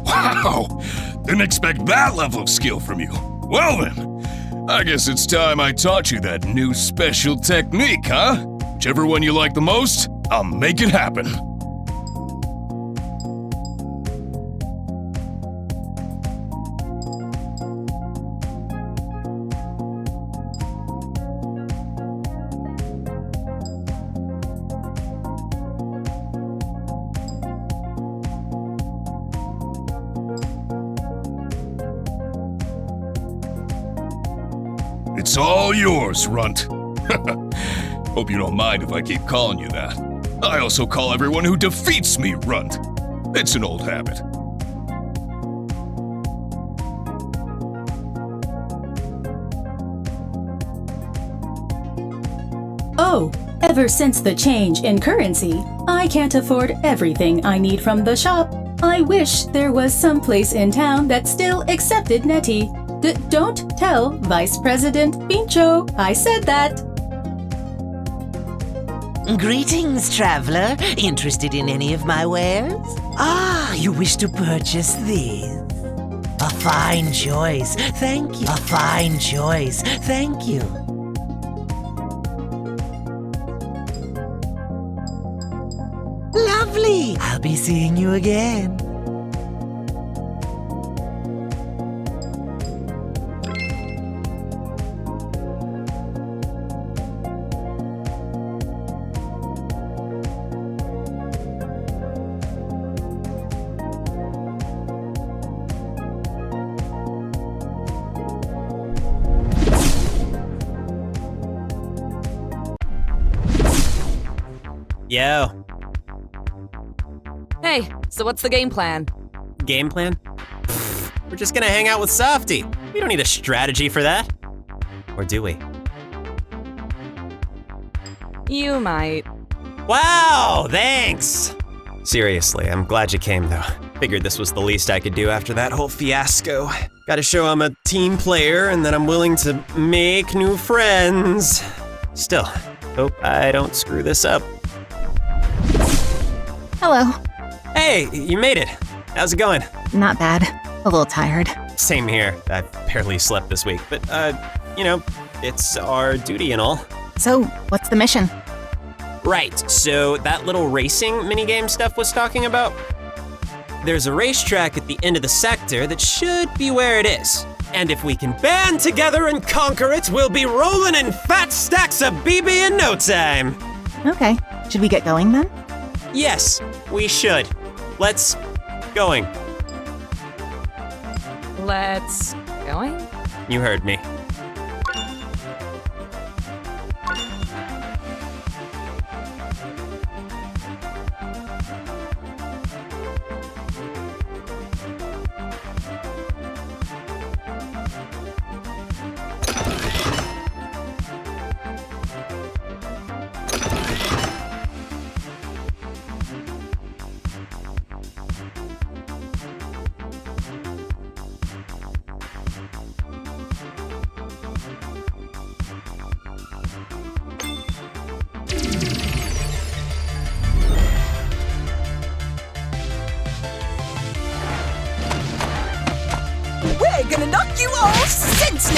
Wow! Didn't expect that level of skill from you. Well then, I guess it's time I taught you that new special technique, huh? Whichever one you like the most, I'll make it happen. It's all yours, Runt. Hope you don't mind if I keep calling you that. I also call everyone who defeats me Runt. It's an old habit. Oh, ever since the change in currency, I can't afford everything I need from the shop. I wish there was some place in town that still accepted Netty. Don't tell Vice President Pincho I said that. Greetings, traveler. Interested in any of my wares? Ah, you wish to purchase these? A fine choice. Thank you. A fine choice. Thank you. Lovely. I'll be seeing you again. Yo. Hey, so what's the game plan? Game plan? We're just gonna hang out with Softy. We don't need a strategy for that. Or do we? You might. Wow, thanks! Seriously, I'm glad you came though. Figured this was the least I could do after that whole fiasco. Gotta show I'm a team player and that I'm willing to make new friends. Still, hope I don't screw this up. Hello. Hey, you made it. How's it going? Not bad. A little tired. Same here. I've barely slept this week, but, you know, it's our duty and all. So, what's the mission? Right, so that little racing minigame stuff was talking about? There's a racetrack at the end of the sector that should be where it is. And if we can band together and conquer it, we'll be rolling in fat stacks of BB in no time. Okay. Should we get going then? Yes, we should. Let's going. Let's going? You heard me.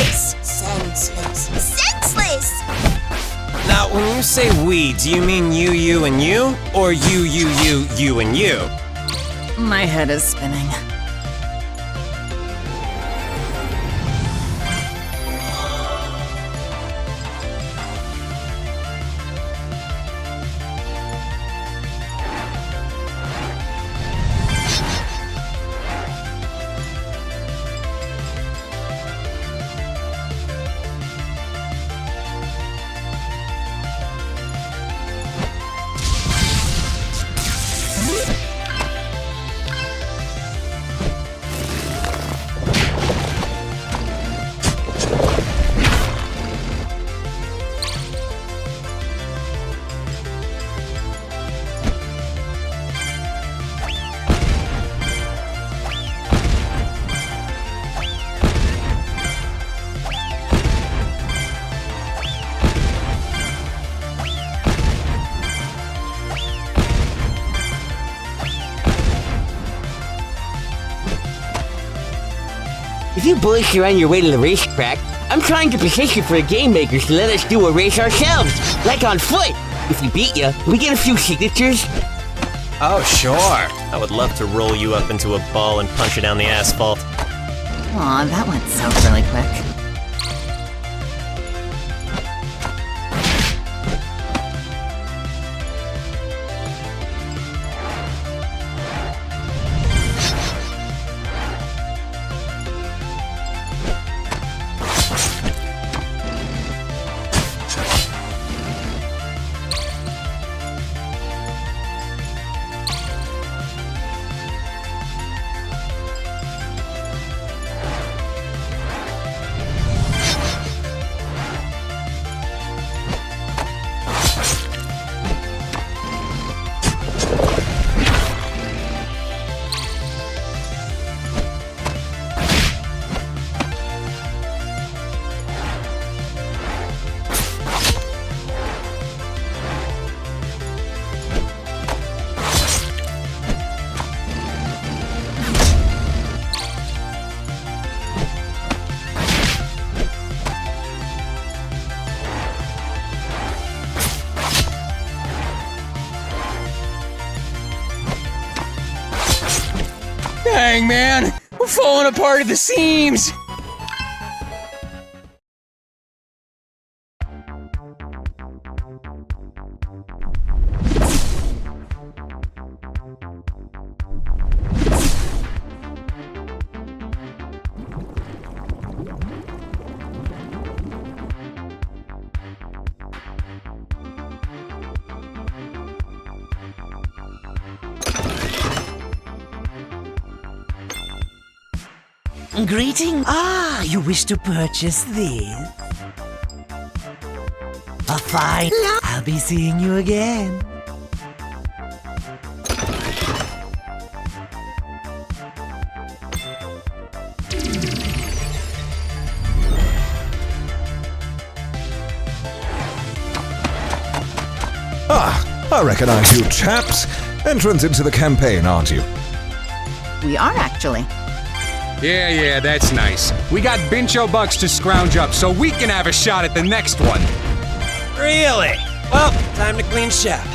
senseless. Senseless! Now, when you say we, do you mean you, and you? Or you, and you? My head is spinning. If you boys are on your way to the racetrack, I'm trying to petition for the game makers to let us do a race ourselves, like on foot. If we beat you, can we get a few signatures? Oh, sure. I would love to roll you up into a ball and punch you down the asphalt. Aw, that went south really quick. Dang, man! We're falling apart at the seams! Greeting. Ah, you wish to purchase these? A fine. I'll be seeing you again. Ah, I recognize you chaps. Entrants into the campaign, aren't you? We are actually. Yeah, that's nice. We got Bincho bucks to scrounge up so we can have a shot at the next one. Really? Well, time to clean shop.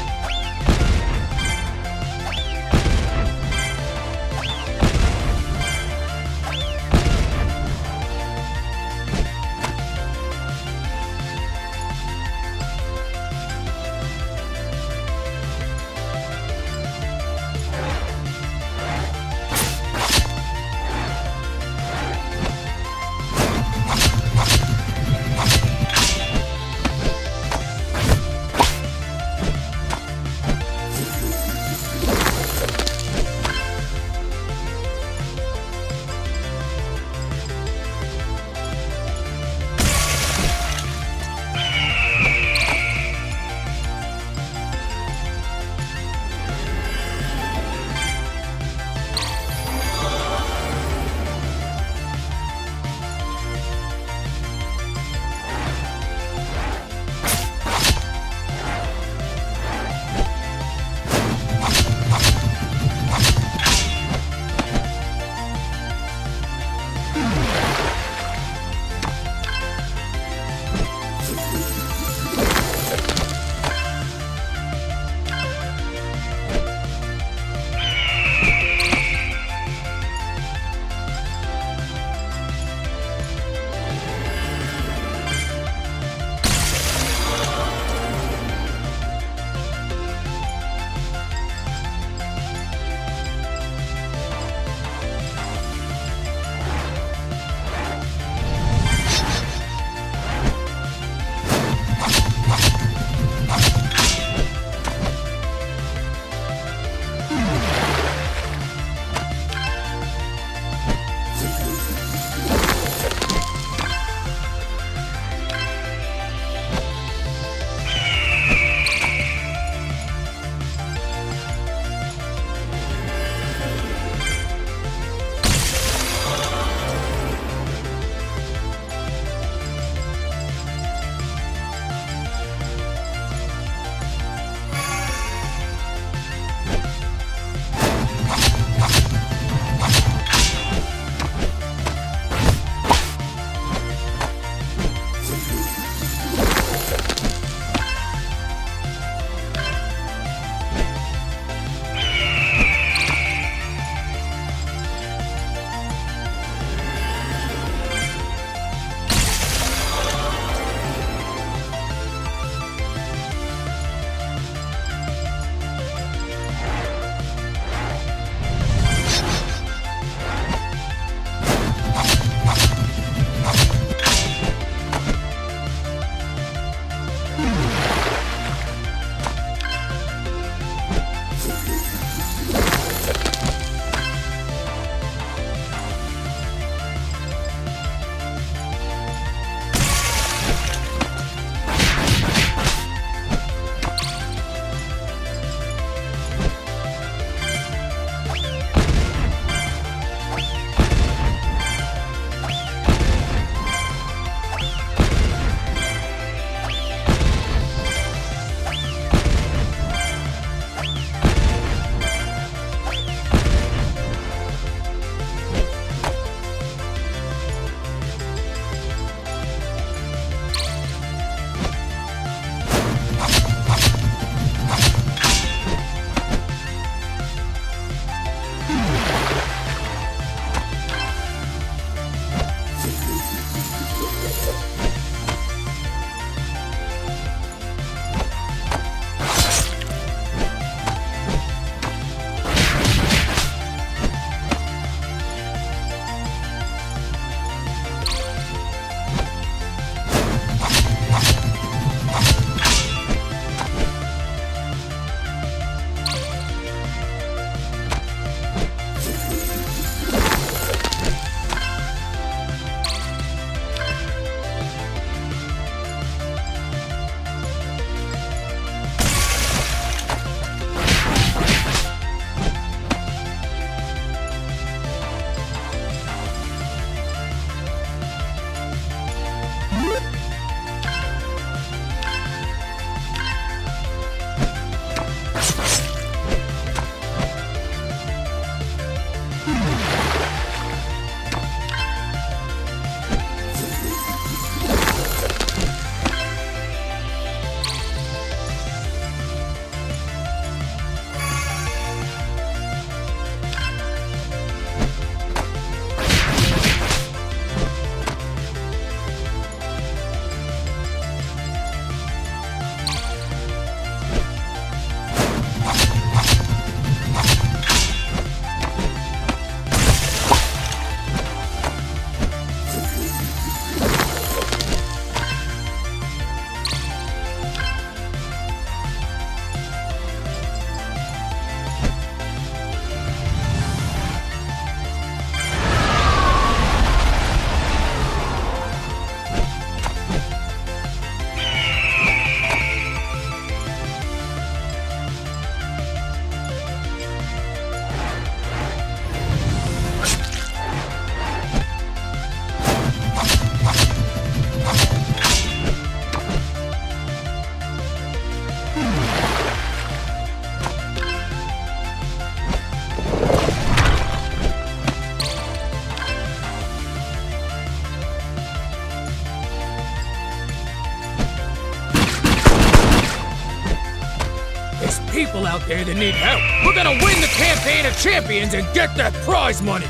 people out there that need help. We're gonna win the Campaign of Champions and get that prize money!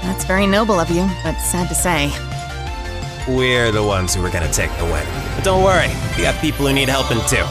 That's very noble of you, but sad to say. We're the ones who are gonna take the win. But don't worry, we got people who need helping too.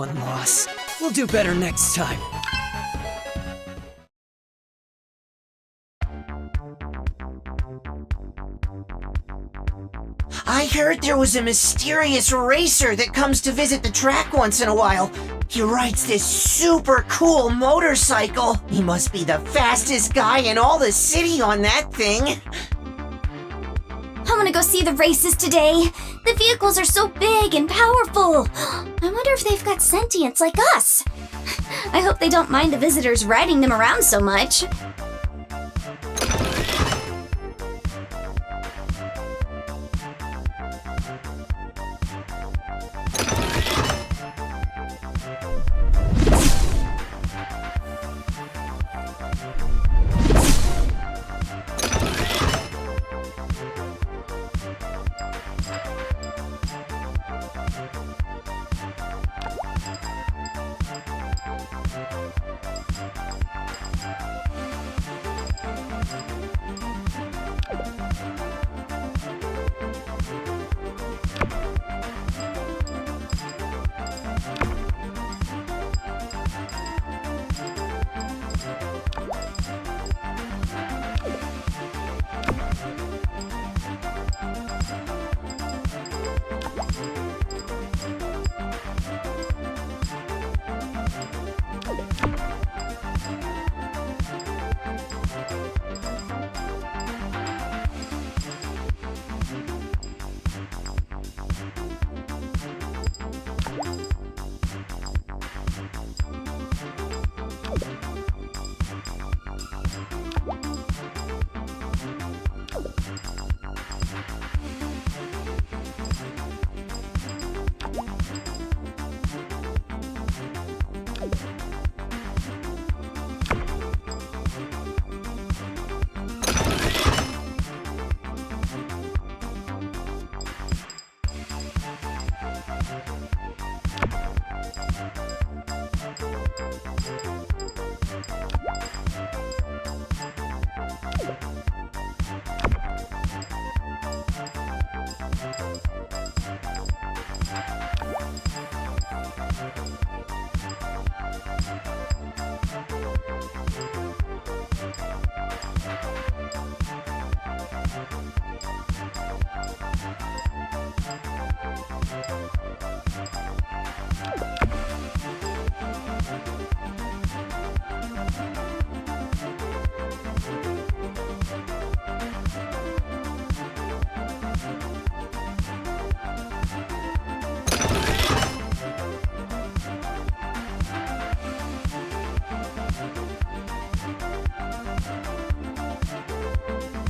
one loss. We'll do better next time. I heard there was a mysterious racer that comes to visit the track once in a while. He rides this super cool motorcycle. He must be the fastest guy in all the city on that thing. I'm gonna go see the races today. The vehicles are so big and powerful. I wonder if they've got sentience like us. I hope they don't mind the visitors riding them around so much.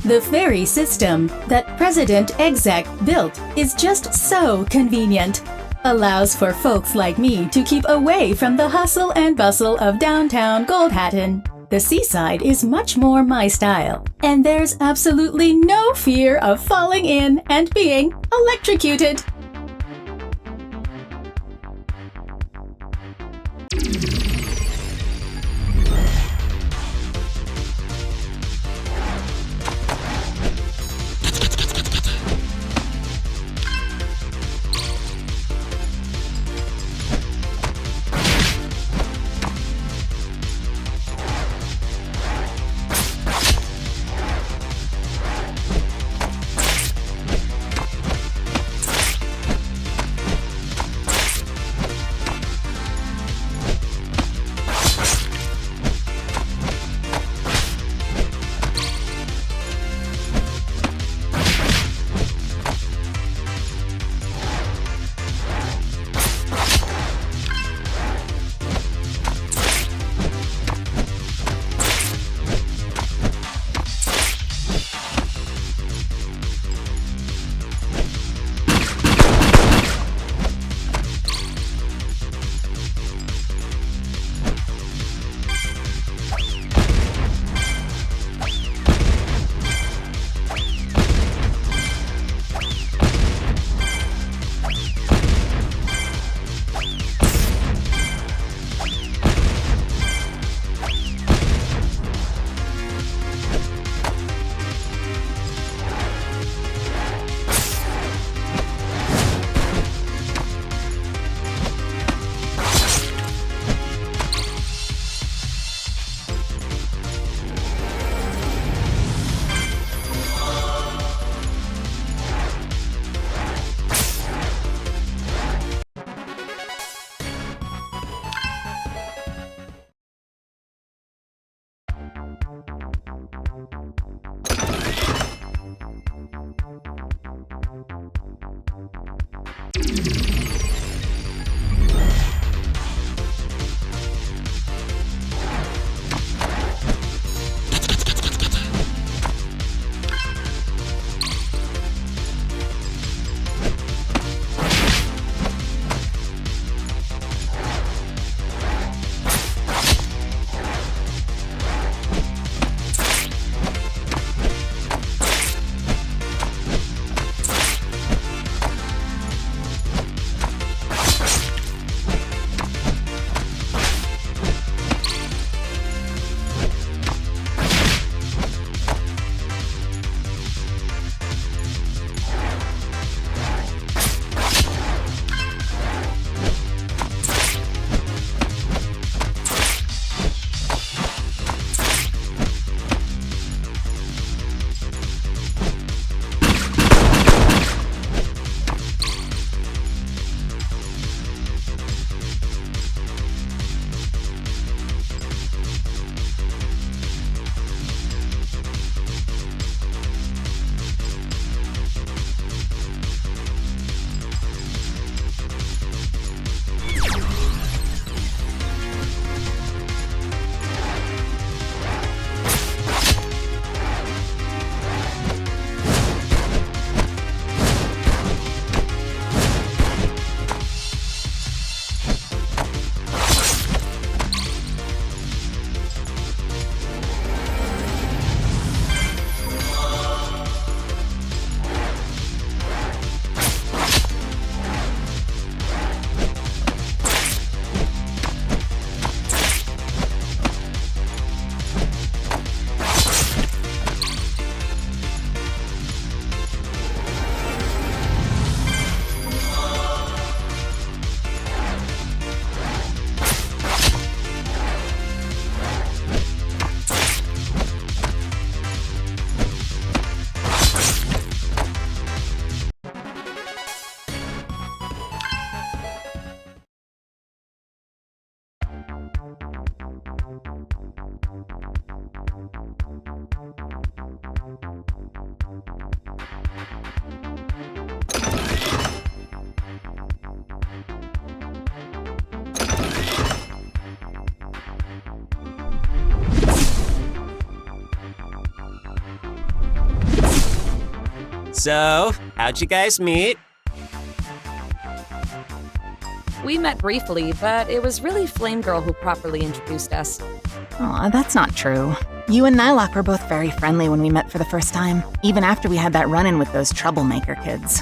The ferry system that President Exec built is just so convenient. Allows for folks like me to keep away from the hustle and bustle of downtown Goldhattan. The seaside is much more my style, and there's absolutely no fear of falling in and being electrocuted. So, how'd you guys meet? We met briefly, but it was really Flame Girl who properly introduced us. Aw, that's not true. You and Nylock were both very friendly when we met for the first time, even after we had that run-in with those troublemaker kids.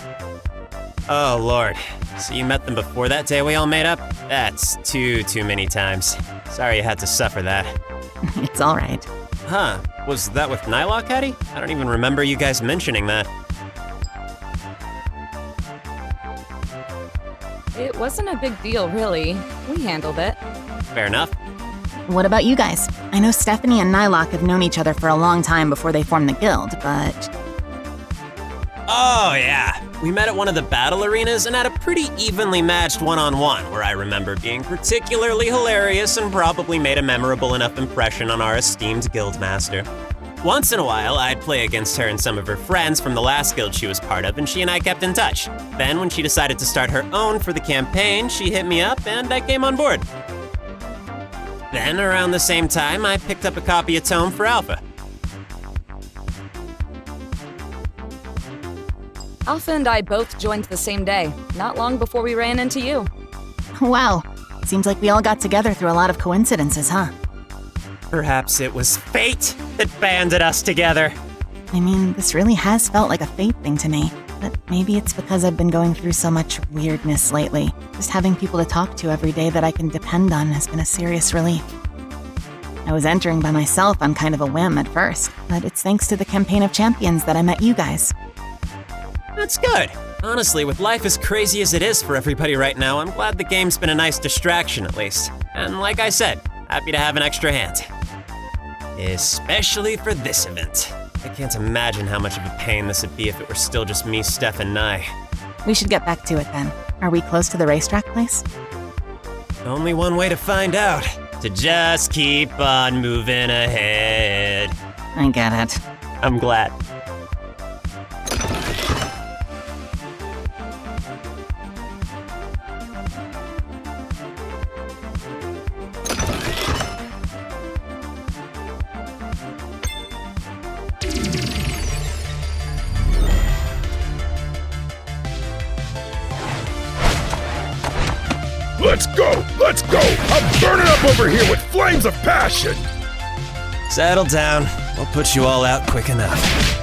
Oh, Lord. So you met them before that day we all made up? That's too many times. Sorry you had to suffer that. It's all right. Huh. Was that with Nylock, Hattie? I don't even remember you guys mentioning that. It wasn't a big deal, really. We handled it. Fair enough. What about you guys? I know Stephanie and Nylock have known each other for a long time before they formed the guild, but... Oh, yeah. We met at one of the battle arenas and had a pretty evenly matched one-on-one, where I remember being particularly hilarious and probably made a memorable enough impression on our esteemed guildmaster. Once in a while, I'd play against her and some of her friends from the last guild she was part of, and she and I kept in touch. Then, when she decided to start her own for the campaign, she hit me up and I came on board. Then, around the same time, I picked up a copy of Tome for Alpha. Alpha and I both joined the same day, not long before we ran into you. Wow. Seems like we all got together through a lot of coincidences, huh? Perhaps it was fate that banded us together. I mean, this really has felt like a fate thing to me. But maybe it's because I've been going through so much weirdness lately. Just having people to talk to every day that I can depend on has been a serious relief. I was entering by myself on kind of a whim at first, but it's thanks to the Campaign of Champions that I met you guys. That's good. Honestly, with life as crazy as it is for everybody right now, I'm glad the game's been a nice distraction at least. And like I said, happy to have an extra hand. Especially for this event. I can't imagine how much of a pain this would be if it were still just me, Steph, and Nye. We should get back to it then. Are we close to the racetrack place? Only one way to find out. To just keep on moving ahead. I get it. I'm glad. Let's go! Let's go! I'm burning up over here with flames of passion! Settle down. We'll put you all out quick enough.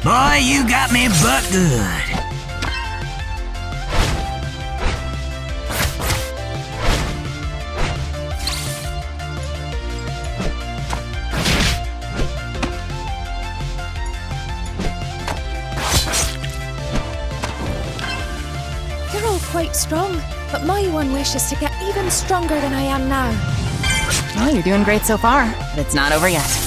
Boy, you got me butt good. You're all quite strong, but my one wish is to get even stronger than I am now. Well, you're doing great so far, but it's not over yet.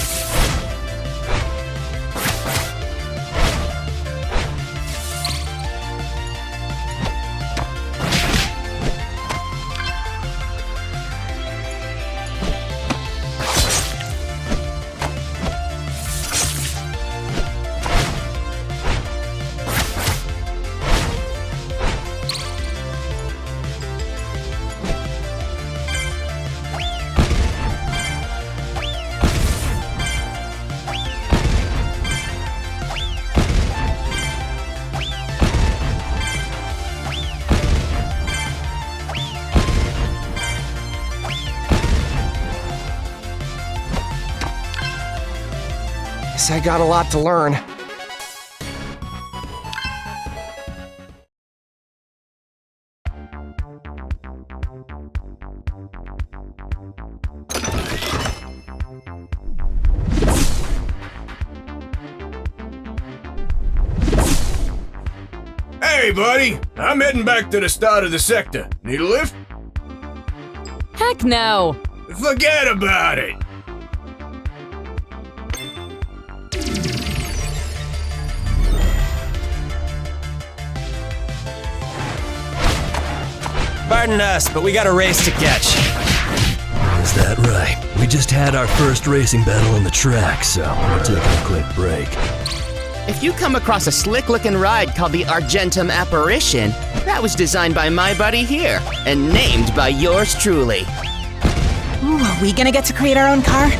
I got a lot to learn. Hey, buddy! I'm heading back to the start of the sector. Need a lift? Heck no! Forget about it! Pardon us, but we got a race to catch. Is that right? We just had our first racing battle on the track, so we're taking a quick break. If you come across a slick-looking ride called the Argentum Apparition, that was designed by my buddy here, and named by yours truly. Ooh, are we gonna get to create our own car?